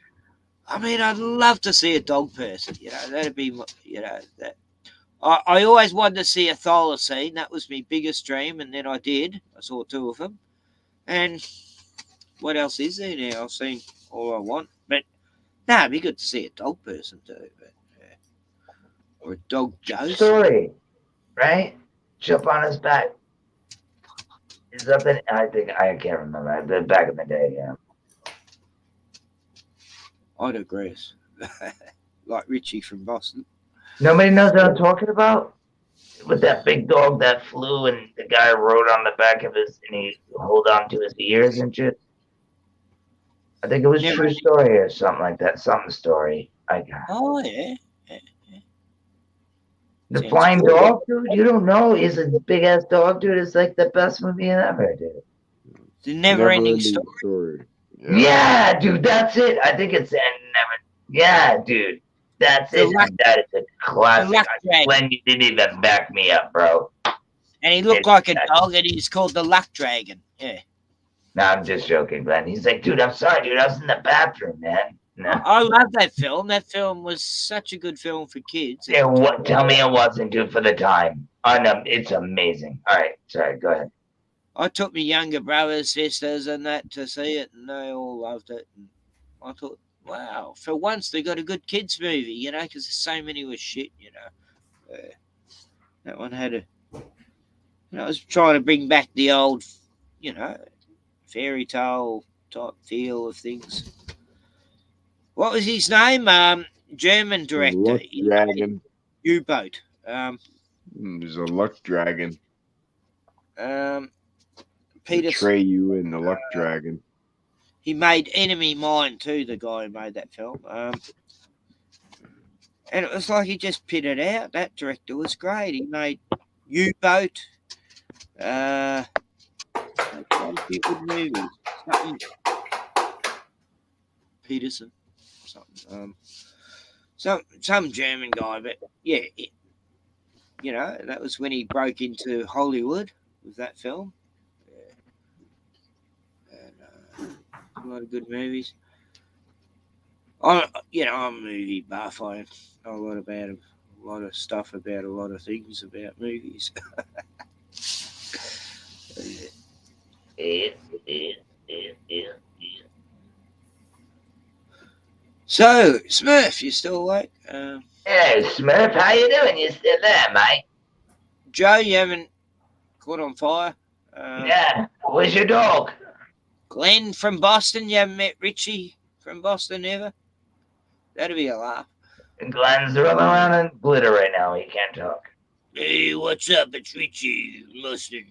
I mean, I'd love to see a dog person, you know. That'd be, you know, that. I always wanted to see a thylacine. That was my biggest dream, and then I did. I saw 2 of them. And what else is there now? I've seen all I want. But, no, it'd be good to see a dog person too. But, or a dog ghost.
Story, right? Jump on his back. Is that the, I can't remember. Back in the day, yeah.
I digress. Like Richie from Boston.
Nobody knows what I'm talking about? With that big dog that flew and the guy rode on the back of his, and he hold on to his ears and shit. I think it was True Story or something like that. Something story.
Oh, yeah.
The Flying Dog, dude? You don't know. He's a big ass dog, dude. It's like the best movie ever, dude.
The Never Ending Story.
Yeah, dude, that's it. I think it's Yeah, dude. That's it. That is a classic. Glenn, you didn't even back me up, bro.
And he looked like a dog, and he's called the Luck Dragon. Yeah.
No, I'm just joking, Glenn. He's like, dude, I'm sorry, dude. I was in the bathroom, man. No.
I love that film. That film was such a good film for kids.
Yeah, tell me it wasn't, dude, for the time. It's amazing. All right, sorry, go ahead.
I took my younger brothers, sisters, and that to see it, and they all loved it. And I thought, wow, for once they got a good kids movie, you know, because so many was shit, you know. That one had I was trying to bring back the old, you know, fairy tale type feel of things. What was his name? German director.
Luck Dragon.
U-boat.
There's a Luck Dragon.
Peter
Betray You in the Luck Dragon.
He made Enemy Mine too, the guy who made that film. And it was like he just pitted out. That director was great. He made U-boat. A few good movies. Peterson. Something. some German guy, but yeah, that was when he broke into Hollywood with that film. Yeah. And a lot of good movies. I'm a movie buff. I know a lot of stuff about a lot of things about movies. So, Smurf, you still awake?
Hey, Smurf, how you doing? You still there, mate?
Joe, you haven't caught on fire?
Yeah. Where's your dog?
Glenn from Boston. You haven't met Richie from Boston ever? That'd be a laugh.
Glenn's rolling around in glitter right now. He can't talk.
Hey, what's up? It's Richie. Mustard.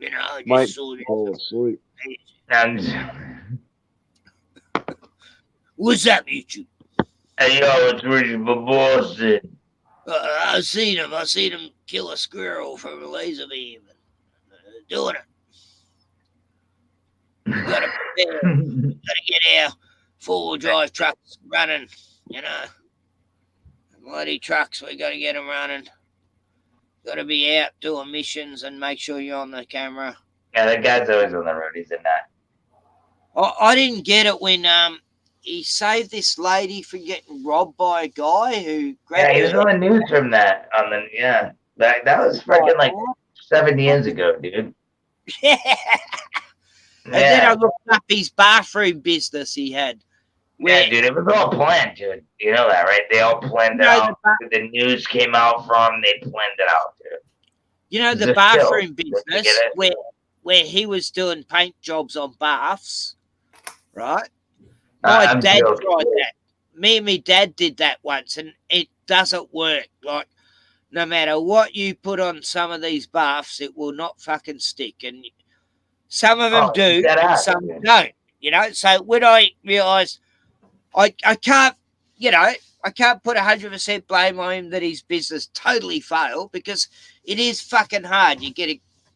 I
Mike
just saw
fall asleep.
What's up, YouTube?
Hey, yo, it's Richie from Boston.
I seen him kill a squirrel from a laser beam. Doing it. We gotta get our four-wheel drive trucks running. Bloody trucks, we gotta get them running. Gotta be out doing missions and make sure you're on the camera.
Yeah, that guy's always on the road. He's a nut.
I didn't get it when he saved this lady from getting robbed by a guy who grabbed
he was on the news from that. That was freaking like 7 years ago, dude.
Yeah. And then I looked up his bathroom business he had.
Yeah, dude, it was all planned, dude. You know that, right? They all planned it out. The news came out from. They planned it out, dude.
The bathroom business where he was doing paint jobs on baths, right? My dad tried that. Me and my dad did that once, and it doesn't work. Like, no matter what you put on some of these baths, it will not fucking stick. And some of them do, and some don't. So when I realised I can't, I can't put 100% blame on him that his business totally failed, because it is fucking hard.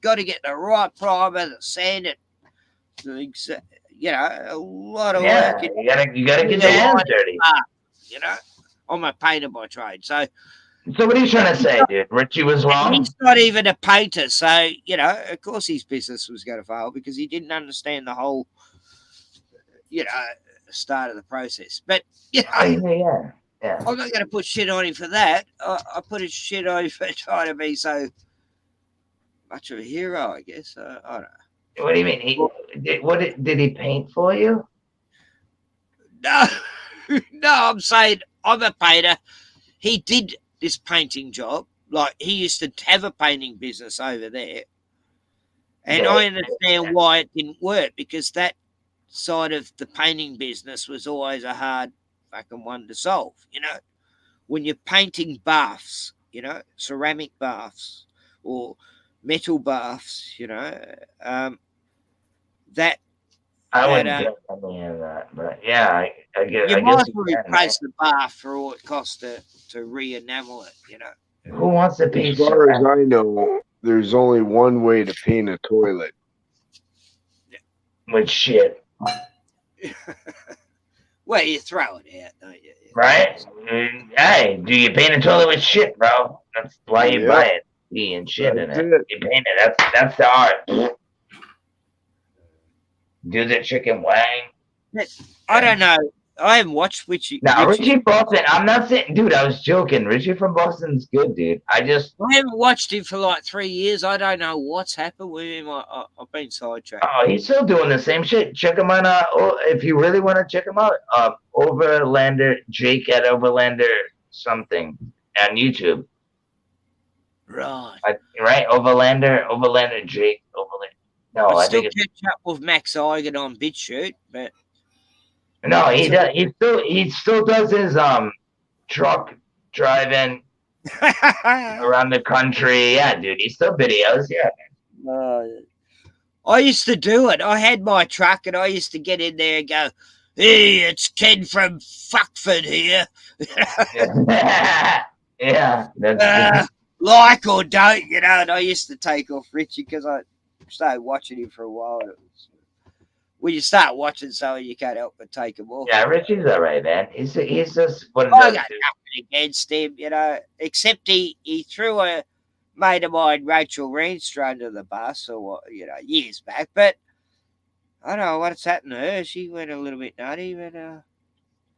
Got to get the right primer, the sand, a lot of work.
You gotta get your hands dirty.
I'm a painter by trade, so
what are you trying to say, dude? Richie was wrong.
He's not even a painter, so of course his business was going to fail because he didn't understand the whole, start of the process. But I'm not going to put shit on him for that. I put his shit on him for trying to be so much of a hero, I guess. I don't know.
What do you mean? Did he paint for you?
No, I'm saying I'm a painter. He did this painting job. Like, he used to have a painting business over there. And I understand why it didn't work, because that side of the painting business was always a hard fucking one to solve. When you're painting baths, ceramic baths or metal baths, that
I wouldn't get any of that, but yeah, I get.
You might replace the bath for all it costs to re-enamel it.
Who wants to paint?
As far as I know, there's only one way to paint a toilet.
With shit.
Well, you throw it out, don't you?
Right? Hey, do you paint a toilet with shit, bro? That's why you buy it. And shit in it. You paint it. That's the art. Do the chicken wang.
I don't know. I haven't watched Richie.
No, Richie Boston. I'm not saying, dude. I was joking. Richie from Boston's good, dude. I
haven't watched him for like 3 years. I don't know what's happened with him. I've been sidetracked.
Oh, he's still doing the same shit. Check him out. If you really want to check him out, Overlander Jake at Overlander something on YouTube.
Right.
Right. Overlander Jake. Overlander. No, I
still
think
catch up with Max Eigen on BitChute, but
no, he does. He still does his truck driving around the country. Yeah, dude, he still videos. Yeah.
I used to do it. I had my truck, and I used to get in there and go, "Hey, it's Ken from Fuckford here."
Yeah.
Like or don't, And I used to take off Richie because I started watching him for a while. when you start watching something, you can't help but take them off.
Yeah, Richie's all right, man. He's just one of
I
those
got
dudes.
nothing against him, except he threw a mate of mine, Rachel Reenstra, under the bus, or years back. But I don't know what's happened to her. She went a little bit nutty, but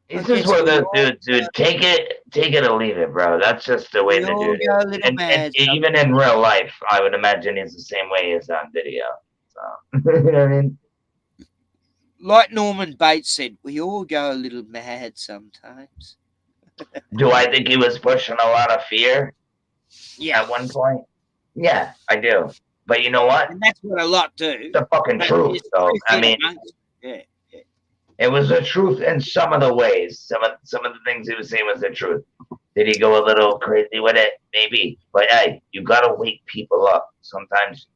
He's just one of those dudes, dude. Take it or leave it, bro. That's just the way
we
the
all
dude
go a
is.
little
And
mad
even in real life, I would imagine he's the same way as on video. So you know what I mean?
Like Norman Bates said, we all go a little mad sometimes.
Do I think he was pushing a lot of fear?
Yeah.
At one point? Yeah, I do. But you know what?
And that's what a lot do.
It's the fucking truth, though. I mean,
yeah.
It was the truth in some of the ways. Some of the things he was saying was the truth. Did he go a little crazy with it? Maybe. But hey, you gotta wake people up. Sometimes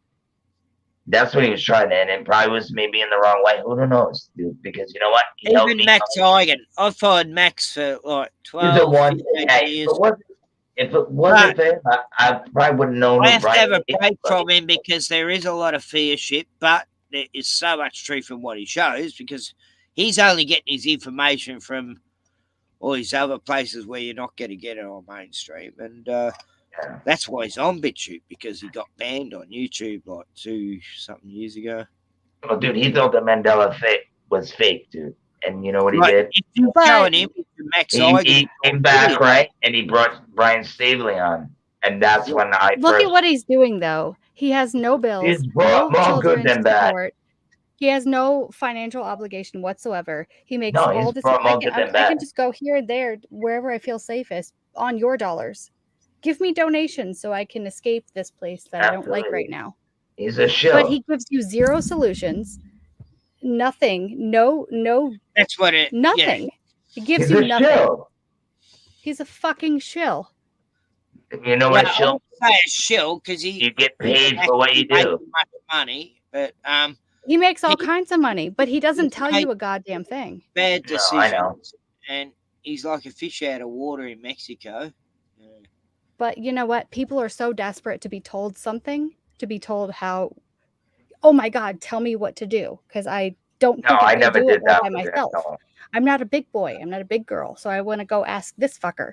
that's what he was trying to, and it probably was maybe in the wrong way. Who knows, dude? Because you know what? He helped
Even
me
Max Eigen. I've followed Max for like 12, 15 years.
If it wasn't for him, I probably wouldn't know
I
who
have to
Brian
have a
is,
break
but-
from him because there is a lot of fear shit, but there is so much truth from what he shows because he's only getting his information from all these other places where you're not going to get it on mainstream. And that's why he's on BitChute, because he got banned on YouTube like 2-something years ago.
Well, dude, he thought the Mandela effect was fake, dude. And you know what he
Like,
did?
if you're showing him Max
He
Eigen,
came back, right? And he brought Brian Stavely on. And that's when I
Look
first...
at what he's doing, though. He has no bills,
He's
no
more good
children's
than bad.
support. He has no financial obligation whatsoever. He makes
No,
all
he's
this.
more
I
good
can,
than
I
bad.
can just go here and there, wherever I feel safest, on your dollars. Give me donations so I can escape this place that I don't like
Absolutely.
right now.
He's a shill.
But he gives you zero solutions, nothing, no.
That's what it.
Nothing.
Yeah.
He gives
He's
you
a
nothing.
shill.
He's a fucking shill.
You know
Well,
what,
I
shill?
won't say a shill because
You get paid for what you do.
Much money, but
he makes all kinds of money, but he doesn't tell
make
you a goddamn thing.
bad
No,
decisions.
I know.
And he's like a fish out of water in Mexico.
But you know what? People are so desperate to be told something, to be told how, oh my God, tell me what to do. Because I don't
No,
think
I
I can
never
do it
did
all
that
by
with him,
myself.
no.
I'm not a big boy. I'm not a big girl. So I want to go ask this fucker.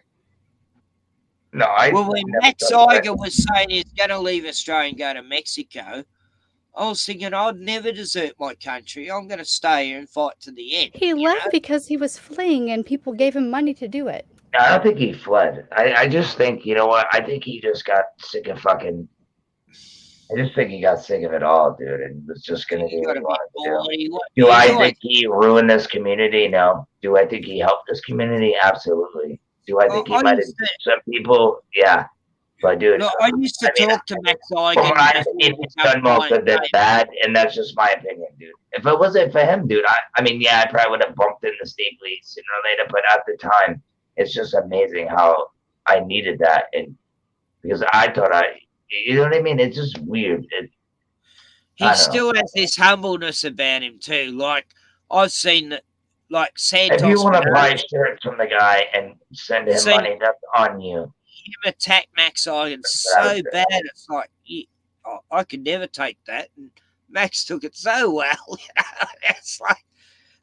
No,
Well, when
never
Max
done that.
Eiger was saying he's going to leave Australia and go to Mexico, I was thinking I'd never desert my country. I'm going to stay here and fight to the end.
He left because he was fleeing and people gave him money to do it.
No, I don't think he fled. I just think, you know what? I think he just got sick of fucking... I just think he got sick of it all, dude, and was just going to do what he wanted to do. Do I think he ruined this community? No. Do I think he helped this community? Absolutely. Do I think he might have... Some people... Yeah. But, dude...
Look, I used to talk to Max Eiger.
From what I've seen, he's done more good than bad, and that's just my opinion, dude. If it wasn't for him, dude, I mean, yeah, I probably would have bumped in the state police sooner or later, but at the time, it's just amazing how I needed that, and because I thought you know what I mean? It's just weird.
He still has this humbleness about him too. Like I've seen that, like Santos.
If you want to buy shirts from the guy and send him money, that's on you.
Him attack Max Eigen so bad, it's like I could never take that, and Max took it so well. It's like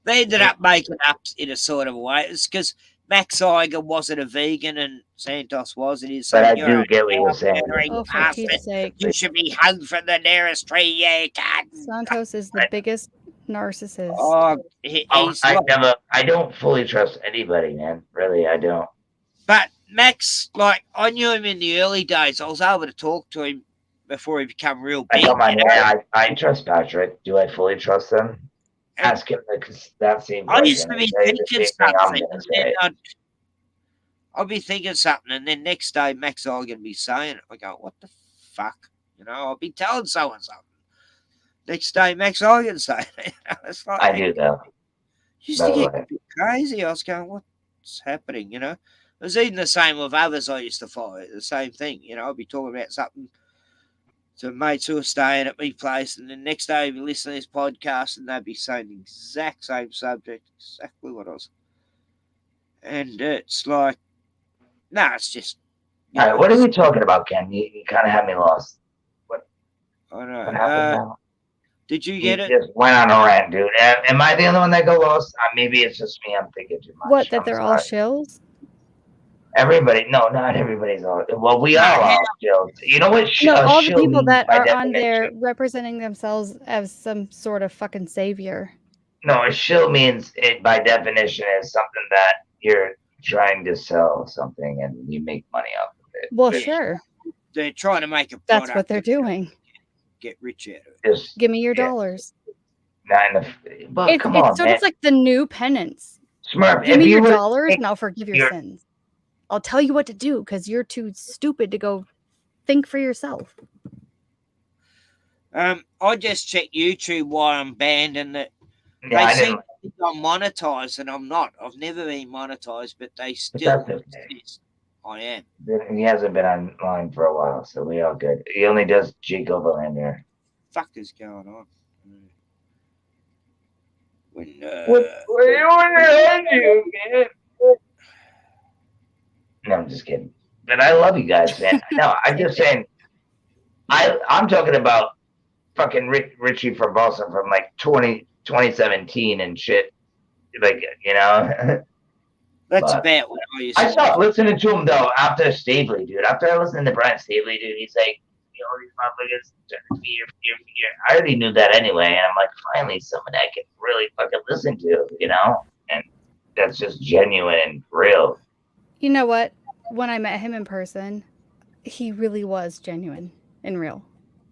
they ended up making up in a sort of way. It's because Max Eiger wasn't a vegan and Santos was. And he's
But
saying,
I do get what you're saying.
Oh, for Pete's sake.
You should be hung from the nearest tree, you can't.
Santos is the biggest narcissist.
Oh,
I don't fully trust anybody, man. Really, I don't.
But Max, like, I knew him in the early days. I was able to talk to him before he became real big.
I trust Patrick. Do I fully trust him? Ask him that same question.
I used to be thinking something, and then I'd be thinking something, and then next day Max Eigen would be saying it. I go, what the fuck? You know, I'll be telling someone something. Next day Max Eigen saying it. It's like,
I do though.
Used to get a bit crazy. I was going, what's happening? You know, it was even the same with others I used to follow. The same thing. You know, I'd be talking about something to mates who were staying at my place, and the next day I'd be listening to this podcast, and they'd be saying the exact same subject, exactly what I was. And it's like, it's just.
All right, what are we talking about, Ken? You kind of had me lost. What
I know.
What happened now?
Did you
He
get it?
just went on a rant, dude. Am I the only one that got lost? Maybe it's just me. I'm thinking too much.
What, that
I'm
they're all
sorry.
shills?
Everybody, no, not everybody's all. Well, we all are shills. You know what?
No, all the
shill
people
means
that
by
are on there
definition.
representing themselves as some sort of fucking savior.
No, a shill means it by definition is something that you're trying to sell something and you make money off of it.
Well, sure.
They're trying to make a product.
That's what they're doing.
Get rich out of it.
Give me your dollars.
But
It's
come on,
sort
man.
of like the new penance.
Smurf,
Give
if
me
you
your
were to
dollars
take
and I'll forgive your
your-
sins. I'll tell you what to do because you're too stupid to go think for yourself.
I just checked YouTube while I'm banned, and that
Yeah,
they seem to think I'm monetized, and I'm not. I've never been monetized, but they still exist. I am.
He hasn't been online for a while, so we all good. He only does Jake Overland here.
Fuck is going on? When
No, I'm just kidding. But I love you guys, man. No, I'm just saying. I'm talking about fucking Richie from Boston from like 2017 and shit. Like, you know.
That's about what I used to
I stopped listening to him though after Stavely, dude. After I listened to Brian Stavely, dude, he's like, you know, these motherfuckers turn fear. I already knew that anyway, and I'm like, finally, someone I can really fucking listen to, you know, and that's just genuine and real.
You know what? When I met him in person, he really was genuine and real.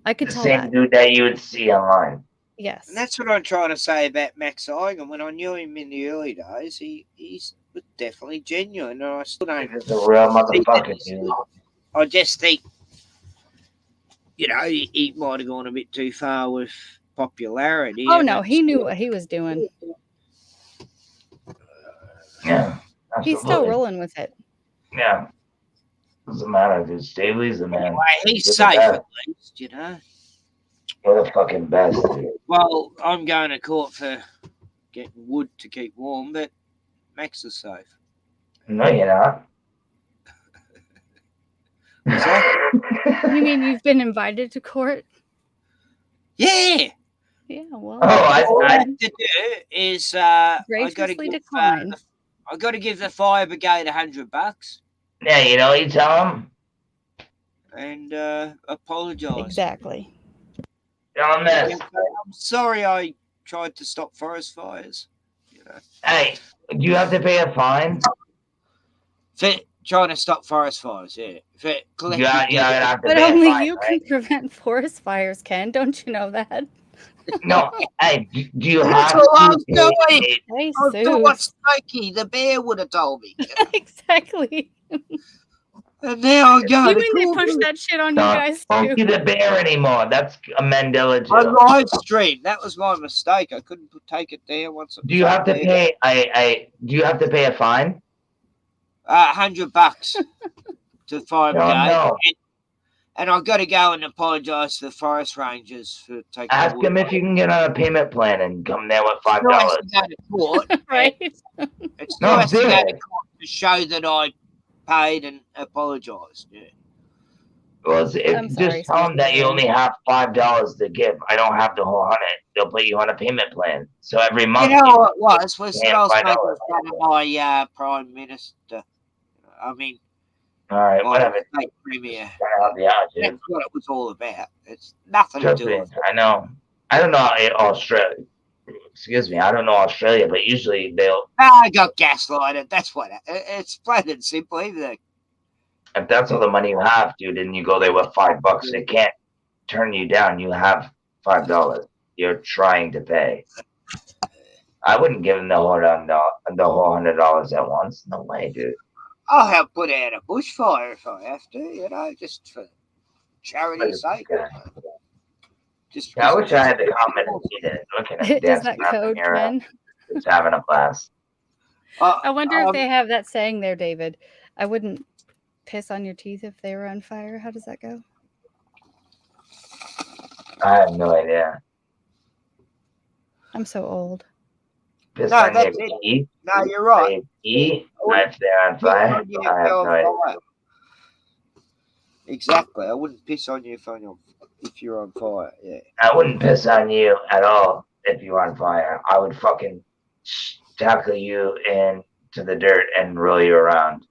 I could tell
Same
that.
dude that you would see online.
Yes.
And that's what I'm trying to say about Max Igan. When I knew him in the early days, he's definitely genuine. And I still don't.
He's a real motherfucker, dude.
I just think, you know, he might have gone a bit too far with popularity.
Oh no, he knew what he was doing.
Yeah.
He's still rolling with it.
Yeah. Doesn't matter, dude. Stavely's the man.
Anyway, he's
You're the
safe
best.
at least, you know.
You're the fucking best, dude.
Well, I'm going to court for getting wood to keep warm, but Max is safe.
No, you're not.
You mean you've been invited to court?
Yeah.
Yeah, well.
All I have to do is I got to
graciously decline.
I got to give the fire brigade $100.
Yeah, you know, you tell him.
And apologize.
Exactly.
Tell him this.
I'm sorry I tried to stop forest fires. You know.
Hey, do you have to pay a fine?
For trying to stop forest fires, yeah. For collecting
But only you can prevent forest fires, Ken. Don't you know that?
No, hey, do you
That's
have
what I was
to
doing.
Hey,
I thought Smokey, the bear, would have told me.
Exactly.
And now I go.
You mean they push that shit on you guys
Don't
too?
be the bear anymore. That's a Mandela
I
joke.
live streamed. That was my mistake. I couldn't take it down once.
Do you have to pay? Do you have to pay a fine?
$100 to fire brigade.
No.
And I've got to go and apologise to the forest rangers for taking.
Ask him if you can get on a payment plan and come there with $5.
Nice to go to court,
right?
It's
No,
nice to go to
seriously.
court to show that I paid and apologised. Yeah.
Well,
I'm
just
sorry,
tell them that you
Smokey.
only have $5 to give. I don't have the whole $100. They'll put you on a payment plan. So every month,
You know what it was that I was
$5.
making fun of my Prime Minister. I mean,
All right,
my
whatever.
state premier.
Trying to help you out, dude.
That's what it was all about. It's nothing to
Trust
do
me,
with.
I know. I don't know Australia. Excuse me, I don't know Australia, but usually they'll.
I got gaslighted. That's what it's plain and simple. Either
If that's all the money you have, dude, and you go there with $5, they can't turn you down. You have $5. You're trying to pay. I wouldn't give them the whole $100 at once. No way, dude.
I'll help put out a bushfire if I have to. You know, just for charity's sake. Just.
Yeah, I wish I had the comment and see that. Looking at
Is that code, Ken?
Just having a blast.
I wonder if they have that saying there, David. I wouldn't piss on your teeth if they were on fire. How does that go?
I have no idea.
I'm so old.
Piss
No,
on
that's
your
it.
teeth?
No, you're right.
If they're on fire? I have no idea.
Exactly. I wouldn't piss on you if
if you're on fire. Yeah.
I wouldn't piss on you at all if you were on fire. I would fucking tackle you into the dirt and roll you around.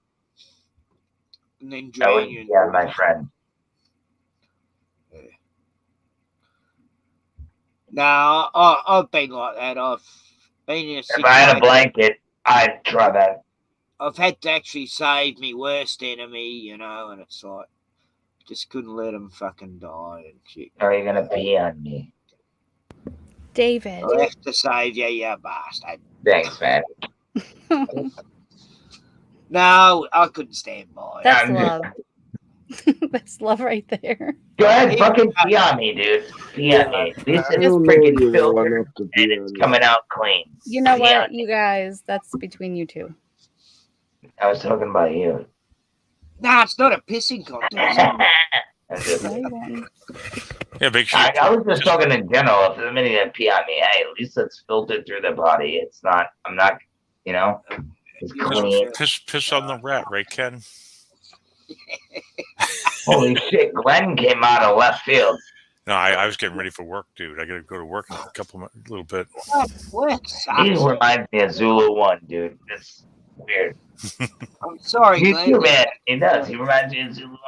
And then
I
drain
wouldn't
you.
be on my friend.
No, I've been like that. I've been in a
If I had a
situation.
blanket, I'd try that.
I've had to actually save me worst enemy, you know, and it's like, just couldn't let him fucking die and shit.
Are you gonna pee on me?
David.
I have to save you, you bastard.
Thanks, man.
No, I couldn't stand by.
That's love. That's love right there.
Go ahead, fucking pee on me, dude. Pee on me. At least it's freaking filtered and it's coming out clean.
You know
Pee
what,
on me.
you guys? That's between you two.
I was talking about you.
Nah, it's not a pissing contest.
Yeah, big shit.
I was just talking in general. If there's many that pee on me, hey, at least it's filtered through the body. It's not. I'm not. You know, it's clean.
Piss on the rat, right, Ken?
Holy shit! Glenn came out of left field.
No, I was getting ready for work, dude. I got to go to work in a little bit.
He reminds me of Zulu One, dude. It's weird.
I'm sorry,
You
Glenn.
too, man. He does. He reminds me of Zulu One.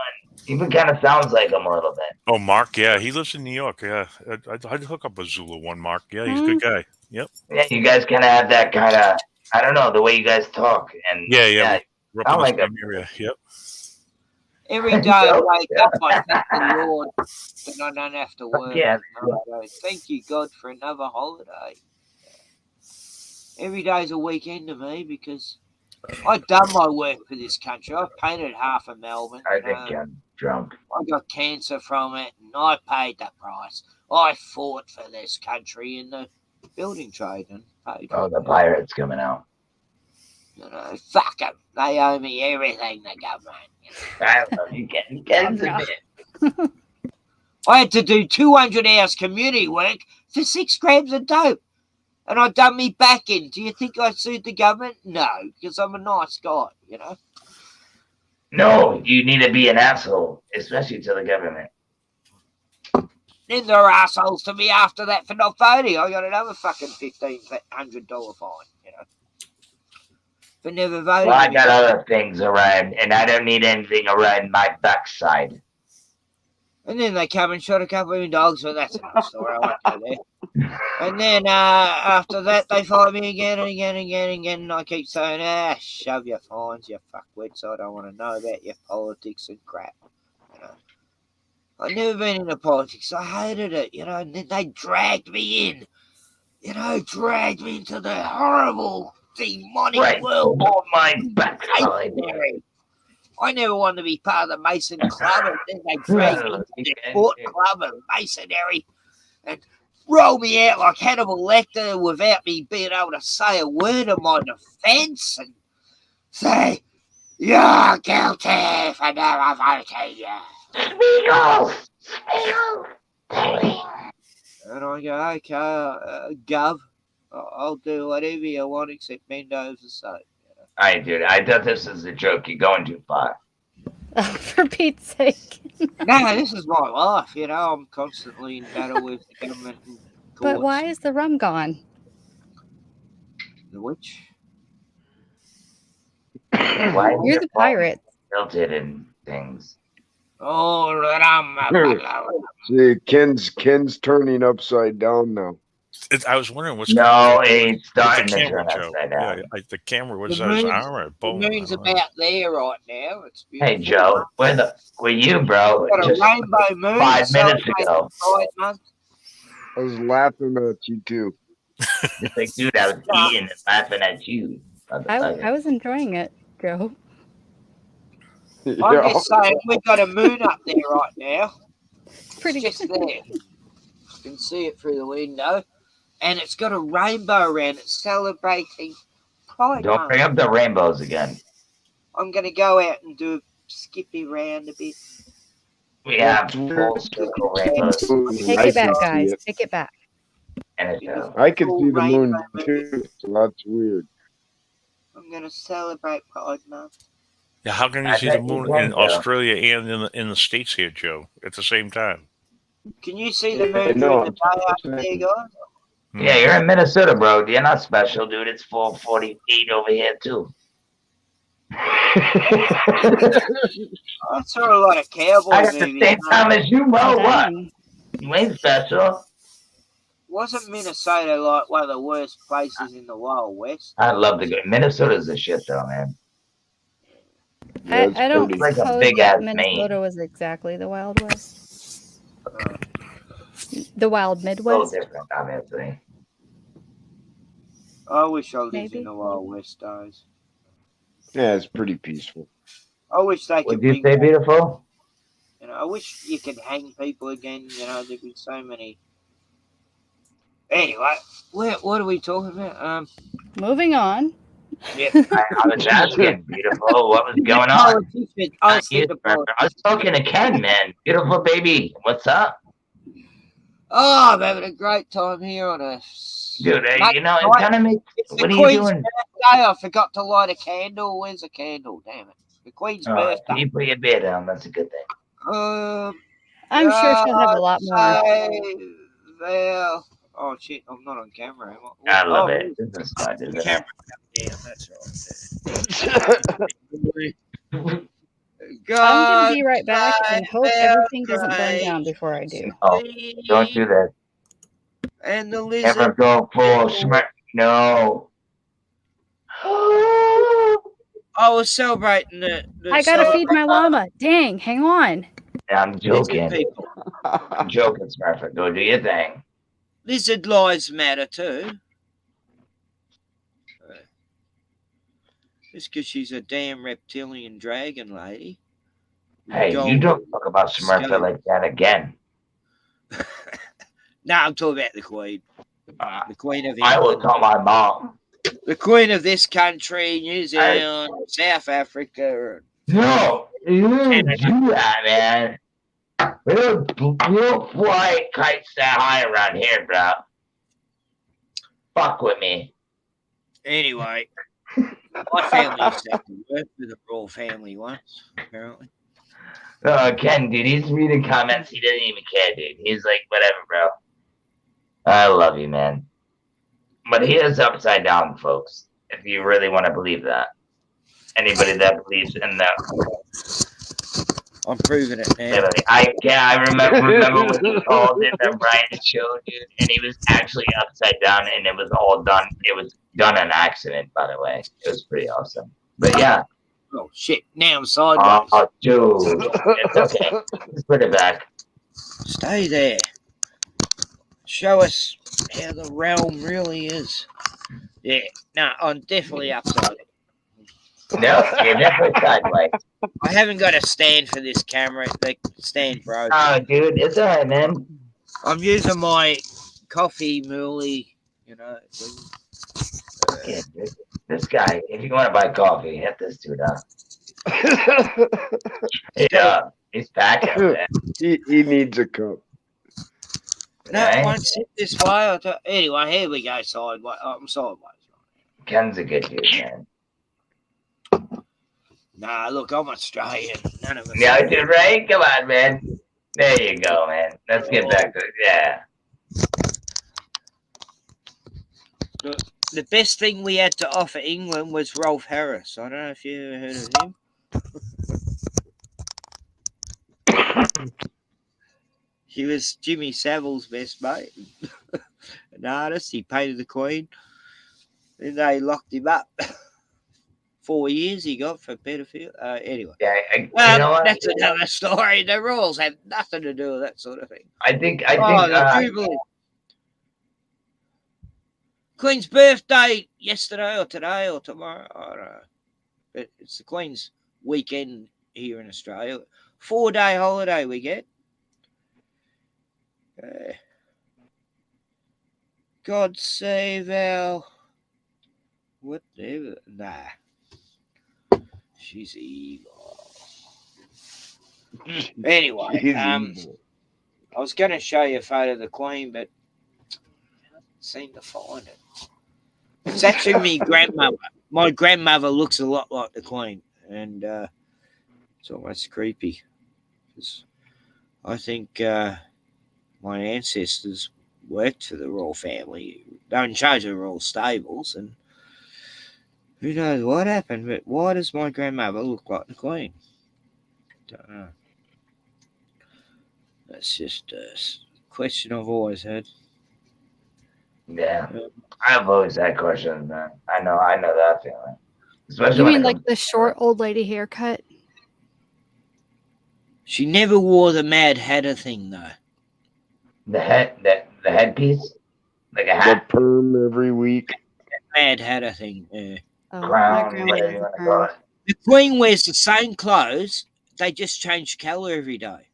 Even kind of sounds like him a little bit.
Oh, Mark, yeah, he lives in New York. Yeah, I'd hook up with Zulu One, Mark. Yeah, he's a good guy. Yep.
Yeah, you guys kind of have that kind of. I don't know the way you guys talk and
Yeah. We're
I
up in
like
the same
him.
area. Yep.
Every day I wake up, I thank the Lord that I don't have to work.
Yeah.
No, thank you, God, for another holiday. Every day's a weekend to me because I've done my work for this country. I've painted half of Melbourne.
I think I'm drunk.
I got cancer from it, and I paid the price. I fought for this country in the building trade and paid.
Oh, the pirate's coming out.
You know, fuck them. They owe me everything, the government.
I love you, Ken. Ken's a bit.
I had to do 200 hours community work for 6 grams of dope. And I done me back in. Do you think I sued the government? No, because I'm a nice guy, you know.
No, you need to be an asshole, especially to the government.
Then they're assholes to me after that for not voting. I got another fucking $1,500 fine, you know. For never voting.
Well, I got other things around, and I don't need anything around my backside.
And then they come and shot a couple of dogs, but that's another story. I won't go there. And then after that, they find me again and again and again and again. And I keep saying, shove your fines, you fuckwits. I don't want to know about your politics and crap. You know, I've never been into politics. I hated it, you know. And then they dragged me in, you know, dragged me into the horrible, demonic world.
Oh, my backside.
I never wanted to be part of the Mason Club, and then they dragged me into the Sport Club of Masonry and roll me out like Hannibal Lecter without me being able to say a word of my defense and say, you're guilty for never voting you. And I go, okay, Gov, I'll do whatever you want except bend over the soap.
All right, dude. I thought this was a joke. You're going too far.
For Pete's sake.
No, this is my life. You know, I'm constantly in battle with the government and courts.
But why is the rum gone?
The which?
Why
You're the pirate.
Tilted and things.
Oh, rum.
See, Ken's turning upside down now.
I was wondering what's
it's starting
the
to
camera,
turn
Joe.
upside down.
Yeah, the camera was
The
that his
moon's-
arm or a
The
bone?
moon's about there right now. It's beautiful.
Hey, Joe. Where you, bro?
Got a
Just
rainbow moon.
5 minutes
celebrating
ago.
Pride Month.
I was laughing at you too.
It's like, dude, I was eating and laughing at you.
I was enjoying it, Joe.
I'm just saying, we've got a moon up there right now.
Pretty
It's just there. You can see it through the window. And it's got a rainbow around it celebrating Pride
Don't
Month.
bring up the rainbows again.
I'm going to go out and do a skippy round a bit.
We have full circle rainbows.
Take it back, guys. Take it back.
And it's
I can see the moon too, so that's weird.
I'm going to celebrate Pride Month.
Yeah, how can you
I
see the
bet you
moon
can,
in
Joe.
Australia and in the States here, Joe, at the same time?
Can you see the
Yeah,
moon
no,
during the
I'm
day out
listening.
there, guys?
Yeah, you're in Minnesota, bro. You're not special, dude. It's 4:48 over here too.
I saw a lot of cowboy
I got the
movies.
same time as you, bro. What?
Dang.
You ain't special.
Wasn't Minnesota like one of the worst places in the Wild West?
I love to go. Minnesota's the shit, though, man.
Yeah, it's
I don't
pretty.
It's like a
suppose
big
that
ass
Minnesota
Maine.
was exactly the Wild West. The Wild
A little
Midwest,
different, obviously.
I wish I lived in
maybe.
the Wild West days.
Yeah, it's pretty peaceful.
I wish they
Would
could
you
bring
say
back,
beautiful?
you know, I wish you could hang people again. You know, there'd be so many. Anyway, what are we talking about?
Moving on.
Yeah.
I was asking, beautiful. What was going on?
Politician. I'll
Not
see
you,
the
sir. I was talking to Ken, man. Beautiful baby. What's up?
Oh, I'm having a great time here on a
Dude,
Mate,
you know, it
right,
kind of makes.
it's the
What are you
Queen's
doing?
birthday. I forgot to light a candle. Where's the candle? Damn it. The Queen's
Can
birthday.
you put your beard down? That's a good thing.
I'm sure she'll have a lot more.
Well, oh shit, I'm not on camera.
I love
Oh,
it. This is fun, isn't it?
camera. Damn, that's right.
I'm gonna be right back and hope everything doesn't burn down before I do.
Oh, don't do that.
And the
Never
lizard.
go full smirk. No.
I was celebrating the
I gotta feed my llama. Dang, hang on.
I'm joking.
people.
I'm joking, Smurfer. Go do your thing.
Lizard lives matter too. Just because she's a damn reptilian dragon lady.
Hey, you don't talk about Smurfer like that again.
No, I'm talking about the Queen. The Queen of
I will
England.
tell my mom.
The Queen of this country, New Zealand, South Africa.
No, you don't do that, man. We don't fly kites that high around here, bro. Fuck with me.
Anyway, my family used to have to work with the royal family once, apparently.
Ken, dude, he's reading comments. He doesn't even care, dude. He's like, whatever, bro. I love you, man. But he is upside down, folks, if you really want to believe that. Anybody that believes in that.
I'm proving it now.
I remember when he called it the Brian show, dude, and he was actually upside down, and it was all done. It was done an accident, by the way. It was pretty awesome. But yeah.
Oh shit! Now I'm sideways.
Oh, dude, it's okay. Just put it back.
Stay there. Show us how the realm really is. Yeah. No, I'm definitely upside.
No, you're definitely sideways.
I haven't got a stand for this camera. The stand broke.
Oh, dude, it's all right, man.
I'm using my coffee mooly, you know.
Yeah, dude. This guy, if you want to buy coffee, hit this dude up. Yeah, he's packing, man.
He needs a cup.
No, I won't sit this way. Anyway, here we go, sideways. I'm sideways.
Ken's a good dude, man.
Nah, look, I'm Australian. None of us.
Yeah, dude, right? Come on, man. There you go, man. Let's get back to it. Yeah.
The best thing we had to offer England was Rolf Harris. I don't know if you ever heard of him. He was Jimmy Savile's best mate. An artist. He painted the Queen. Then they locked him up. 4 years he got for pedophilia. Anyway.
Yeah, you know what?
That's another story. The rules have nothing to do with that sort of thing.
I think
the Jubilee. Queen's birthday yesterday or today or tomorrow. I don't know. But it's the Queen's weekend here in Australia. 4-day holiday we get. God save our whatever. Nah. She's evil. Anyway, I was going to show you a photo of the Queen, but I can't seem to find it. It's actually my grandmother. My grandmother looks a lot like the Queen, and it's almost creepy. Because I think my ancestors worked for the royal family. They were in charge of the royal stables, and who knows what happened, but why does my grandmother look like the Queen? Don't know. That's just a question I've always had.
Yeah. I've always had questions, man. I know that feeling. Especially
You
when
mean
it
like
comes
the short old lady haircut?
She never wore the Mad Hatter thing, though.
the headpiece, like a
The
hat,
perm every week.
Mad Hatter thing, yeah.
Oh, my
crown,
grandma
whatever
has
you
a
want to call
perm.
it.
The Queen wears the same clothes. They just change colour every day.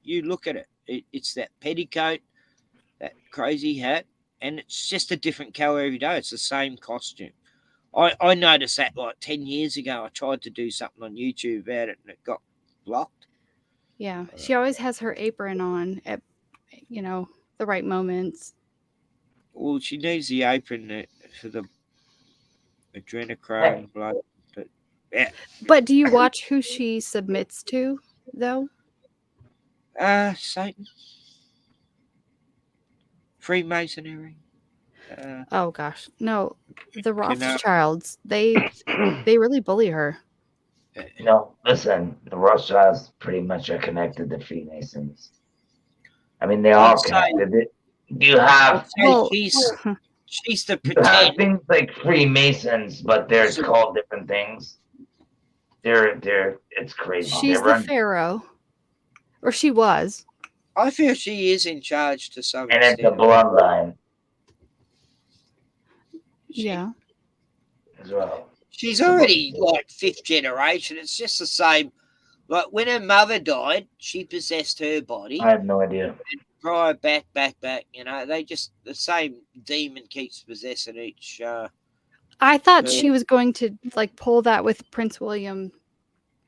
You look at it. It's that petticoat, that crazy hat, and it's just a different colour every day. It's the same costume. I noticed that like 10 years ago. I tried to do something on YouTube about it, and it got blocked.
Yeah, she always has her apron on at, the right moments.
Well, she needs the apron for the adrenochrome blood. But, yeah.
But do you watch who she submits to, though?
Satan. Freemasonry.
Oh gosh, no, the Rothschilds. They really bully her.
No, listen, the Rothschilds pretty much are connected to Freemasons. I mean, they're all connected. You have
she's the
you have things like Freemasons, but they're called different things. It's crazy.
She's the pharaoh, or she was.
I feel she is in charge to some
and
extent.
it's a bloodline
Yeah.
as well.
She's already like 5th generation. It's just the same. Like when her mother died, she possessed her body.
I have no idea.
And prior back. They just the same demon keeps possessing each.
I thought she was going to like pull that with Prince William.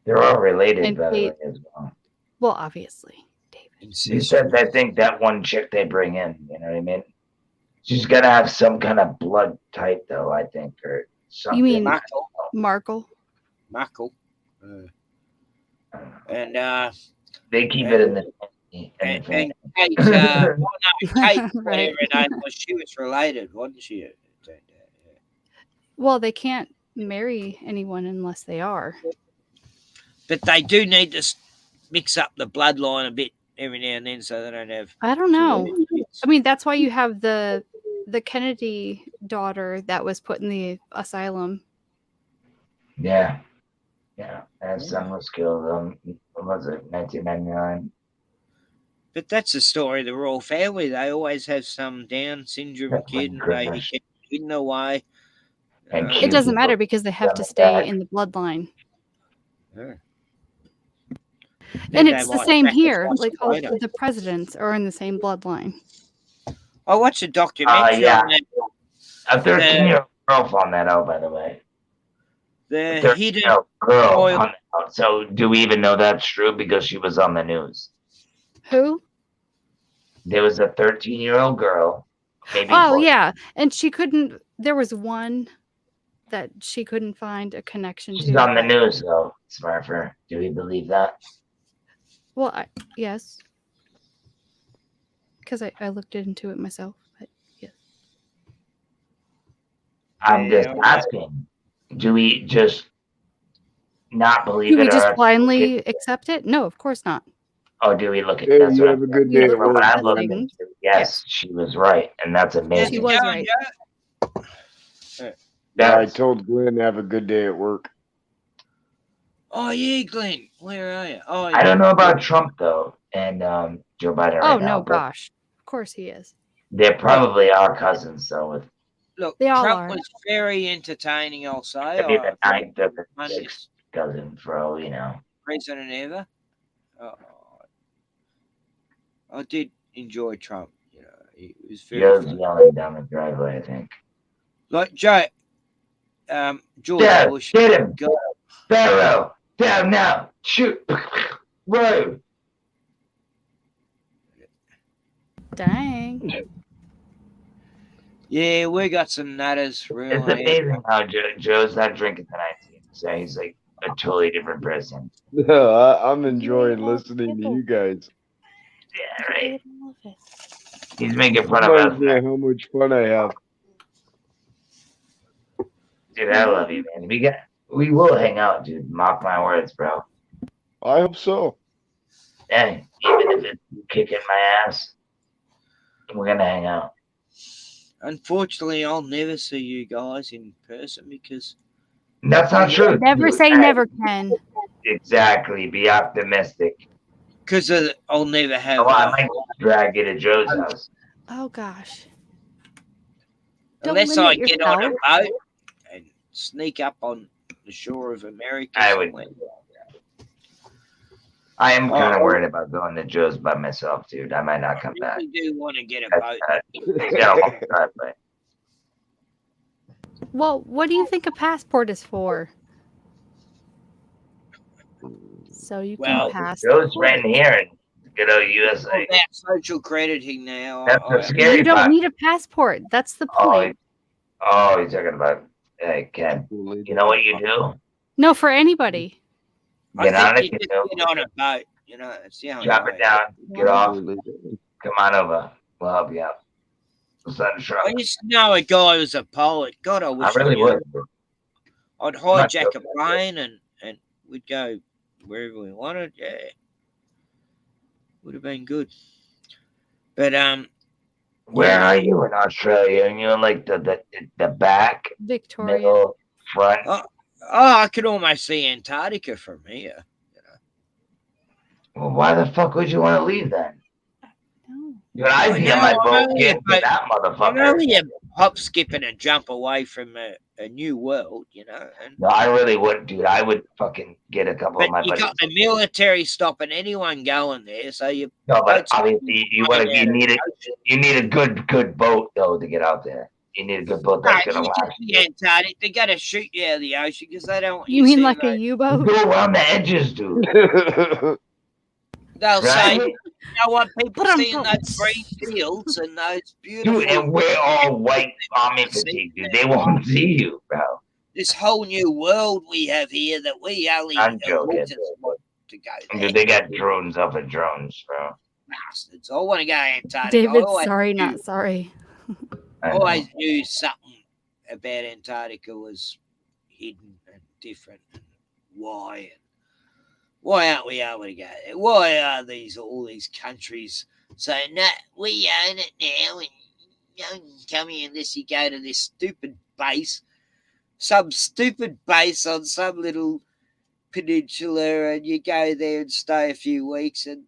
They're all related, by the way, as well.
Well, obviously, David.
Because I think that one chick they bring in, you know what I mean? She's got to have some kind of blood type, though, I think, or something.
You mean Markle?
Markle. And
they keep it in the
and Kate, Kate,
Right.
whatever her name was, she was related, wasn't she?
Well, they can't marry anyone unless they are.
But they do need to mix up the bloodline a bit every now and then, so they don't have.
I don't know. I mean, that's why you have the Kennedy daughter that was put in the asylum.
Yeah. And his son was killed. What was it? 1999.
But that's the story of the royal family. They always have some Down syndrome kid, and they get hidden away.
It doesn't matter because they have to stay in the bloodline.
Yeah.
And it's the same here. Like all the presidents are in the same bloodline.
I watched a documentary on that.
A 13-year-old girl found that out, by the way.
The
13-year-old girl found that out. So do we even know that's true because she was on the news?
Who?
There was a 13-year-old girl.
Yeah. And she couldn't. There was one that she couldn't find a connection to.
She's on the news, though. Smart for her. Do we believe that?
Well, yes. Because I looked into it myself. But yes.
I'm just asking. Do we just not believe it?
Do we just blindly accept it? No, of course not.
Oh, do we look at
that? You have a good day at work.
Yes, she was right, and that's amazing.
She was right.
I told Glenn have a good day at work.
Oh yeah, Glenn, where are you? Oh,
I don't know about Trump though, and Joe Biden.
Oh no, gosh, of course he is.
They probably are cousins, though.
Look,
they all
Trump
are.
was very entertaining. I'll say.
Maybe the 9th or the 6th cousin, for all you know.
President ever. I did enjoy Trump. You know, he was very.
Joe's yelling down the driveway, I think.
Like Joe, George
Dad,
Bush.
Get him, Pharaoh, down now, shoot, road.
Dang.
Yeah, we got some nutters. Really.
It's amazing how Joe's not drinking tonight. So he's like a totally different person.
I'm enjoying listening to you guys.
Yeah, right. He's making fun of
Reminds
us.
me of how much fun I have.
Dude, I love you, man. We will hang out, dude. Mark my words, bro.
I hope so.
Hey, even if it's kicking my ass, we're gonna hang out.
Unfortunately, I'll never see you guys in person because
that's not true.
Never
dude.
say
Hey,
never, Ken.
Exactly. Be optimistic.
Because I'll never have.
I might drag you to Joe's house.
Oh gosh.
Unless
Don't
I
limit
get on a
yourself.
boat and sneak up on the shore of America.
I would.
somewhere.
I am kind of worried about going to Joe's by myself, dude. I might not come
I
back.
really do want to get a boat.
He's got a long driveway.
Well, what do you think a passport is for? So you can pass.
Joe's right in here in good old USA.
Oh, that social crediting now.
That's the scary
You don't
part.
need a passport. That's the point.
You're talking about, hey, Ken, you know what you do?
No, for anybody.
Get on
I
it,
think you just get on a boat. You know, it's the only
drop
way.
it down, get off, come on over. We'll help you out. We'll send a truck.
I used to know a guy who was a pilot. God, I wish
I really
knew.
would.
I'd
not
hijack a
joking.
plane and we'd go wherever we wanted. Yeah, would have been good. But
Where are you in Australia? And you're like the back,
Victoria,
middle, front.
I could almost see Antarctica from here.
Well, why the fuck would you want to leave then? Dude, I'd be on my
I'm
boat
only
getting to that
I'm
motherfucker.
only a hop, skip, and a jump away from a new world, you know. And,
No, I really would, dude. I would fucking get a couple
but
of my
you
buddies.
got the military stopping anyone going there, so you.
No, but obviously you need a good boat though to get out there. You need a good boat that's gonna last.
The Antarctic, they got to shoot you out of the ocean because they don't want
you mean like a U-boat?
Go around the edges, dude.
They'll say,
Right?
you know what, people seeing those green fields and those beautiful.
Dude, and we're all white army fatigue, dude. They won't see you, bro.
This whole new world we have here that we only
I'm joking.
elitists want to go there.
Dude, they got drones up at drones, bro.
Bastards. I want to go Antarctica.
David,
I always
sorry,
knew-
not sorry.
I always knew something about Antarctica was hidden and different. And why? And why aren't we able to go there? Why are all these countries saying, no, we own it now and you don't come here unless you go to this stupid base, some stupid base on some little peninsula, and you go there and stay a few weeks and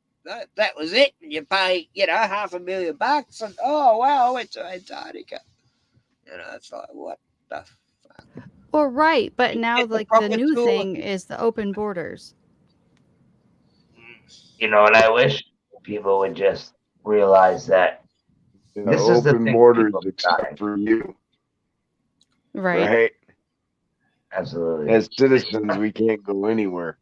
that was it. And you pay, $500,000 and oh wow, I went to Antarctica. You know, it's like what the fuck?
Well, right, but now
get the
like the
proper
new
tool.
thing is the open borders.
You know what I wish? People would just realize that this is the
open
thing
borders
people
except
decide.
for you.
Right.
Absolutely.
As citizens, we can't go anywhere.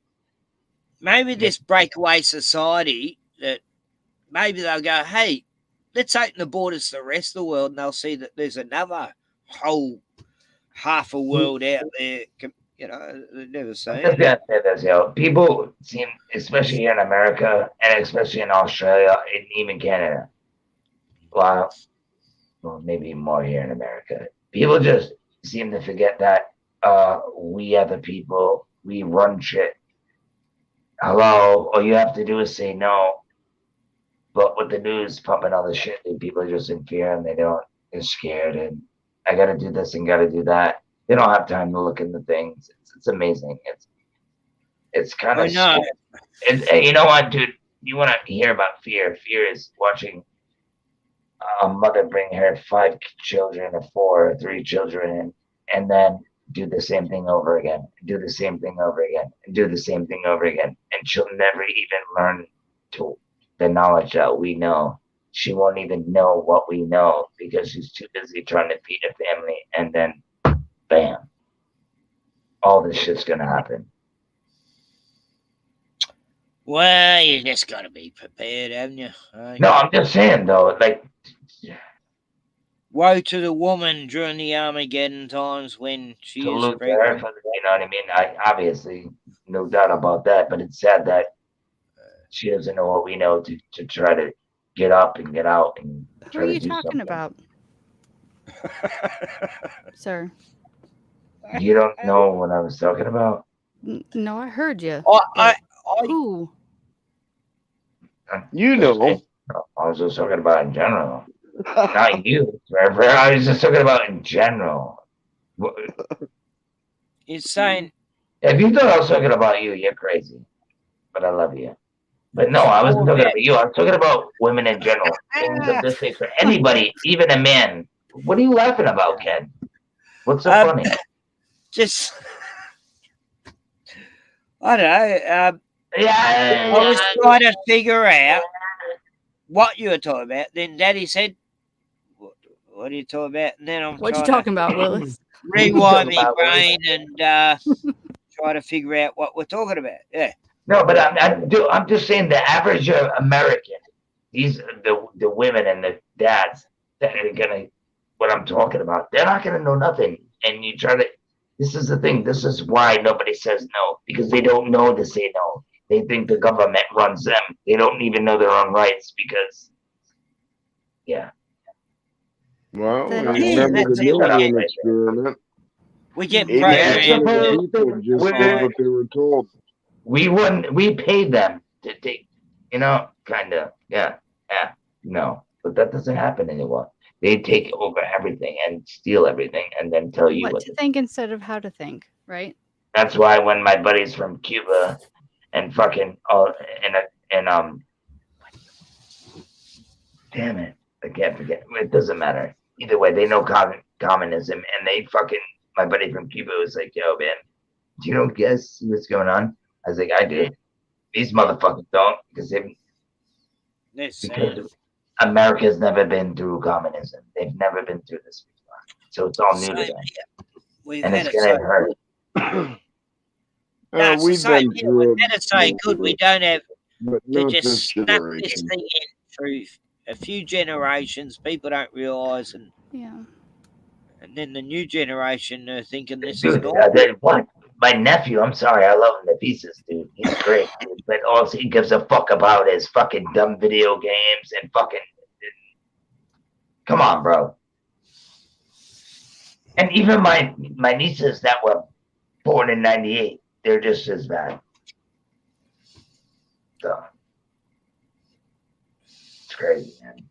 Maybe this breakaway society that maybe they'll go, hey, let's open the borders to the rest of the world, and they'll see that there's another whole half a world out there. You know, they've never seen.
I'm just gonna say this, yo. People seem, especially here in America and especially in Australia and even Canada. Well, maybe more here in America. People just seem to forget that we are the people. We run shit. Hello, all you have to do is say no. But with the news pumping all the shit, people are just in fear and they're scared and I gotta do this and gotta do that. They don't have time to look into things. It's amazing. It's kind of scary. You know what, dude? You want to hear about fear? Fear is watching a mother bring her 5 children or 4 or 3 children and then do the same thing over again, do the same thing over again, and do the same thing over again. And she'll never even learn to the knowledge that we know. She won't even know what we know because she's too busy trying to feed her family. And then, bam, all this shit's going to happen.
Well, you just got to be prepared, haven't you?
No, I'm just saying, though, like,
woe to the woman during the Armageddon times when she is
salute to her
pregnant.
for, you know what I mean? I obviously, no doubt about that, but it's sad that she doesn't know what we know to try to get up and get out and
Who
try
are
to
you
do
talking
something.
about, sir?
You don't know what I was talking about?
No, I heard you. Who?
You know.
I was just talking about in general. Not you, Trevor. I was just talking about in general.
He's saying,
If you thought I was talking about you, you're crazy. But I love you. But no, I wasn't talking about you. I was talking about women in general. Things of this nature. Anybody, even a man. What are you laughing about, Ken? What's so funny?
Just, I don't know.
Yeah,
I was trying to figure out what you were talking about. Then Daddy said, "What are you talking about?" And then I'm
What you
trying
talking about, Willis?
rewind my brain and try to figure out what we're talking about. Yeah.
No, but I'm just saying the average American, these the women and the dads that are gonna what I'm talking about, they're not gonna know nothing. And you try to this is the thing, this is why nobody says no, because they don't know to say no. They think the government runs them. They don't even know their own rights because yeah.
Well,
They don't
remember the
Shut up
Milgram
right
experiment.
We get
80% of
programmed.
the people just did what they were told.
We paid them to take, kinda, yeah, no, but that doesn't happen anymore. They take over everything and steal everything and then tell you
what
what
to
to.
think instead of how to think, right?
That's why when my buddies from Cuba and fucking damn it, I can't forget. It doesn't matter. Either way, they know communism, and they fucking my buddy from Cuba was like, "Yo, man, do you guys see what's going on?" I was like, "I do." These motherfuckers don't because America's never been through communism. They've never been through this before, so it's all new to them, and it's gonna hurt.
No, it's the
We've
same
been
here. We've
through
had it so good we don't have
but
to
not
just
this
snap this
generation.
thing in through a few generations. People don't realise, and then the new generation are thinking this is
Dude,
normal.
what? My nephew, I'm sorry, I love him to pieces, dude. He's great, dude. But all he gives a fuck about is fucking dumb video games and fucking. Come on, bro. And even my nieces that were born in '98, they're just as bad. So it's crazy, man.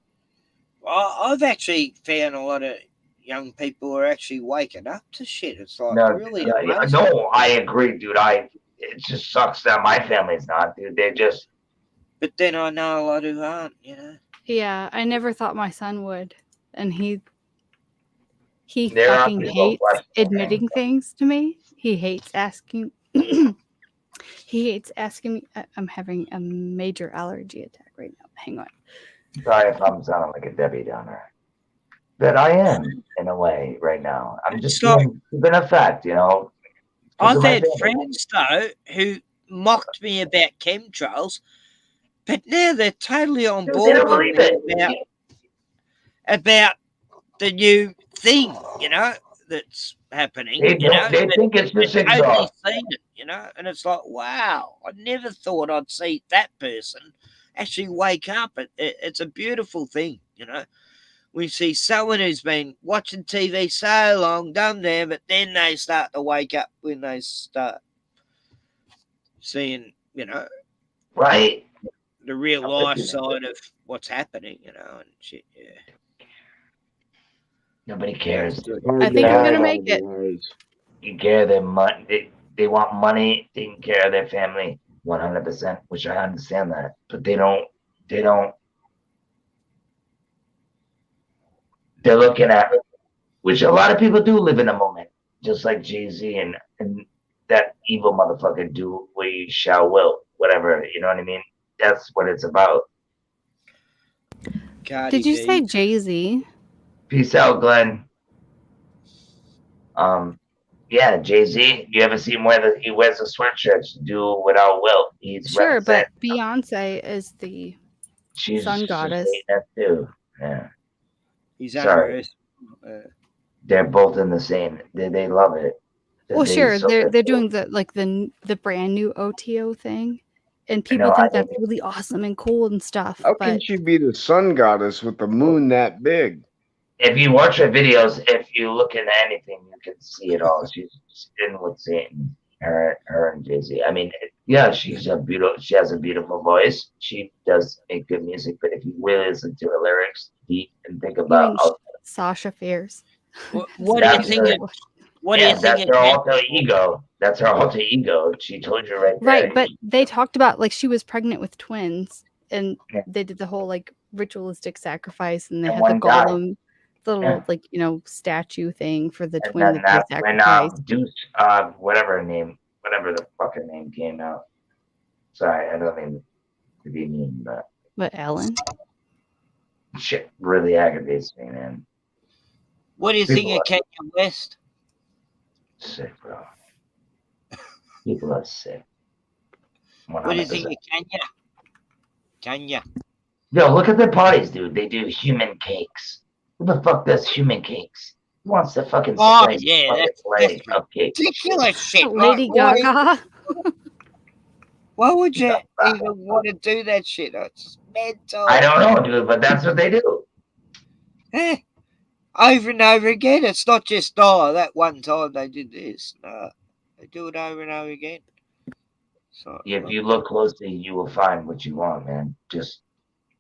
I've actually found a lot of young people are actually waking up to shit. It's like really amazing.
No, I agree, dude. It just sucks that my family's not, dude. They just.
But then I know a lot who aren't,
Yeah, I never thought my son would, and he
There are
fucking
people
hates
questioning.
admitting things to me. He hates asking. He hates asking me. I'm having a major allergy attack right now. Hang on.
Sorry if I'm sounding like a Debbie Downer. But I am, in a way, right now. I'm just keeping a fact,
I've had friends, though, who mocked me about chemtrails, but now they're totally on board with me about the new thing, that's happening.
They think it's just
totally seen it, and it's like, wow, I never thought I'd see that person actually wake up. It's a beautiful thing, We see someone who's been watching TV so long, dumb there, but then they start to wake up when they start seeing,
right,
the real life side of what's happening, and shit. Yeah.
Nobody cares.
I think I'm gonna make it.
You care their money. They want money. Taking care of their family, 100%. Which I understand that, but they don't. They're looking at, which a lot of people do live in a moment, just like Jay-Z and that evil motherfucker do we shall will, whatever, you know what I mean? That's what it's about.
Did you say Jay-Z?
Peace out, Glenn. Yeah, Jay-Z. You ever see him he wears a sweatshirt to do without will? He's
sure, but Beyonce is the sun goddess.
That too. Yeah.
He's
sorry. They're both in the same. They love it.
Well, sure, they're doing the brand new OTO thing, and people think that's really awesome and cool and stuff.
How can she be the sun goddess with the moon that big?
If you watch her videos, if you look into anything, you can see it all. She's in with Satan. Her and Jay-Z. I mean, yeah, she's a beautiful. She has a beautiful voice. She does make good music. But if you really listen to her lyrics deep and think about,
Sasha Fierce.
What do you think? What do you think?
That's her alter ego. That's her alter ego. She told you right there.
Right, but they talked about like she was pregnant with twins, and they did the whole like ritualistic sacrifice, and they had the golem, the little like statue thing for the twin
And
that they
that's when
sacrificed.
Deuce, whatever the fucking name came out. Sorry, I don't mean to be mean, but
What, Ellen?
shit really aggravates me, man.
What do you think of Kanye West?
Sick, bro. People are sick. 100%.
What do you think of Kanye?
Yo, look at their parties, dude. They do human cakes. Who the fuck does human cakes? Who wants to fucking
that's
cake?
ridiculous shit.
Lady Gaga.
Why would you even want to do that shit? It's mental.
I don't know, dude, but that's what they do.
Over and over again. It's not just that one time they did this. No, they do it over and over again. So
if you look closely, you will find what you want, man. Just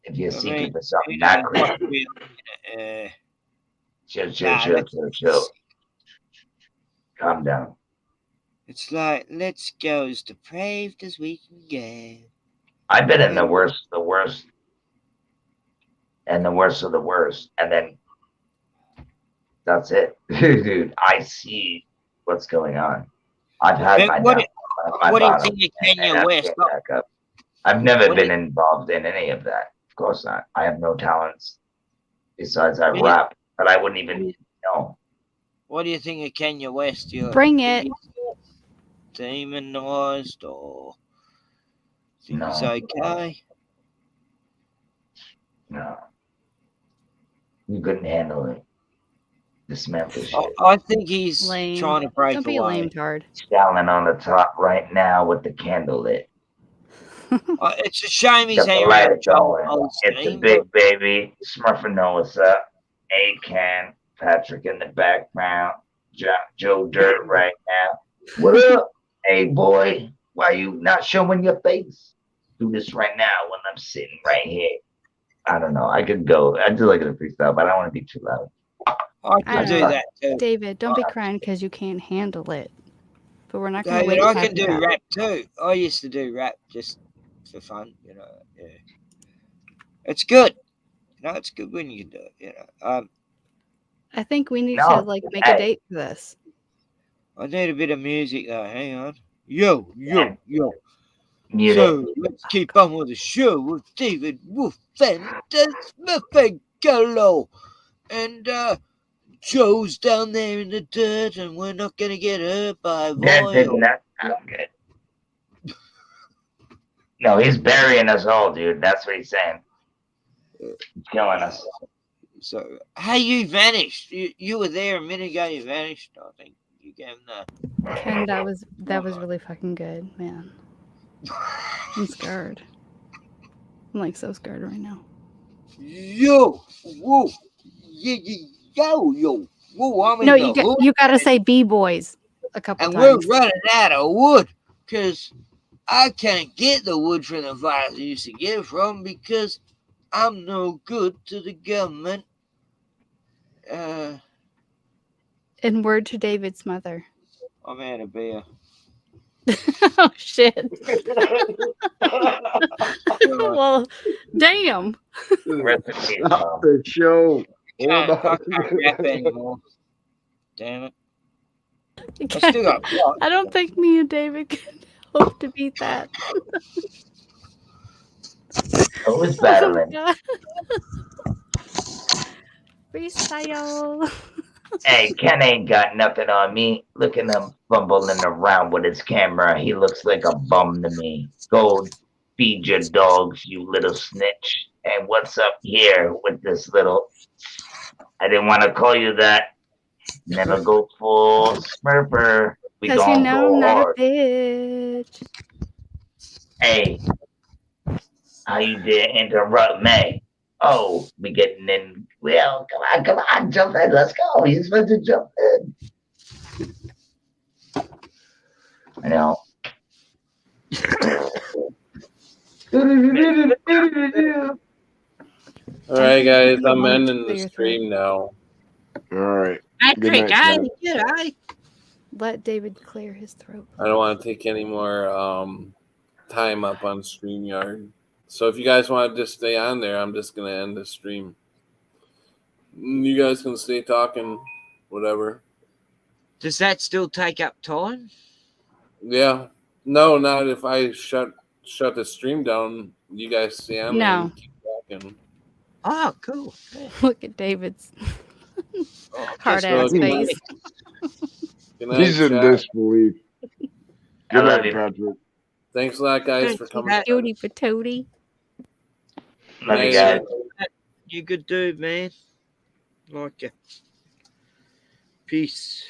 if you're seeking for something that crazy. Chill. Calm down.
It's like, let's go as depraved as we can get.
I've been in the worst, and the worst of the worst, and then that's it. Dude, I see what's going on. I've had my
what do you
bottom,
think of Kanye West?
I've never been involved in any of that. Of course not. I have no talents besides I rap, but I wouldn't even know.
What do you think of Kanye West?
Bring it.
Demonized or think
No.
it's okay?
No. You couldn't handle it. Dismantle shit.
I think he's
lame.
trying to break
Don't be
away.
lame tard.
Standing on the top right now with the candle lit.
It's a shame he's
Got the
hanging
light
around
going. It's a big baby. Smurfing what's up. A-Can. Patrick in the background. Joe Dirt right now. What up? Hey, boy. Why you not showing your face? Do this right now when I'm sitting right here. I don't know. I could go. I do like it a freestyle, but I don't want to be too loud.
I can do that too.
David, don't be crying because you can't handle it. But we're not going to
David,
wait.
I can do rap too. I used to do rap just for fun, Yeah. It's good. It's good when you can do it,
I think we need to make a date for this.
I need a bit of music though. Hang on. Yo.
Music.
So let's keep on with the show with David Wolf and Desmafagalo. And Joe's down there in the dirt, and we're not gonna get hurt by
That did not sound good. No, he's burying us all, dude. That's what he's saying. He's killing us.
So, hey, you vanished. You were there a minute ago. You vanished. I think you gave him the.
Ken, that was really fucking good, man. I'm scared. I'm like so scared right now.
Yo, whoa, yo, whoa! I'm
no,
in the hood.
You gotta say B-boys a couple
and
times.
we're running out of wood because I can't get the wood from the fires I used to get it from because I'm no good to the government.
In word to David's mother.
I'm out of beer.
Oh shit. Well, damn.
Stop the show.
I can't rap anymore. Damn it. I still got plot.
I don't think me and David can hope to beat that.
Who's battling?
Freestyle.
Hey, Ken ain't got nothing on me. Look at him fumbling around with his camera. He looks like a bum to me. Go feed your dogs, you little snitch. And what's up here with this little... I didn't want to call you that. Never go full smurfer. We
Because
gon'
you know
go
I'm not
hard.
a bitch.
Hey, how you dare interrupt me? Oh, we getting in. Well, come on, jump in. Let's go. You're supposed to jump in. I know.
All right, guys, I'm ending the stream now.
All right.
Good night,
guys.
Scott.
Good night.
Let David clear his throat.
I don't want to take any more time up on StreamYard. So if you guys want to just stay on there, I'm just going to end the stream. You guys can stay talking, whatever.
Does that still take up time?
Yeah. No, not if I shut the stream down. You guys stay on there
No.
and keep talking.
Oh, cool. Yeah.
Look at David's hard
just
ass
good
face.
Good night,
He's in
chat.
disbelief.
I
Good
love
night,
you.
Patrick.
Thanks a lot, guys, for coming.
Jody Patoti.
Love you guys.
You good dude, man. Like you. Peace.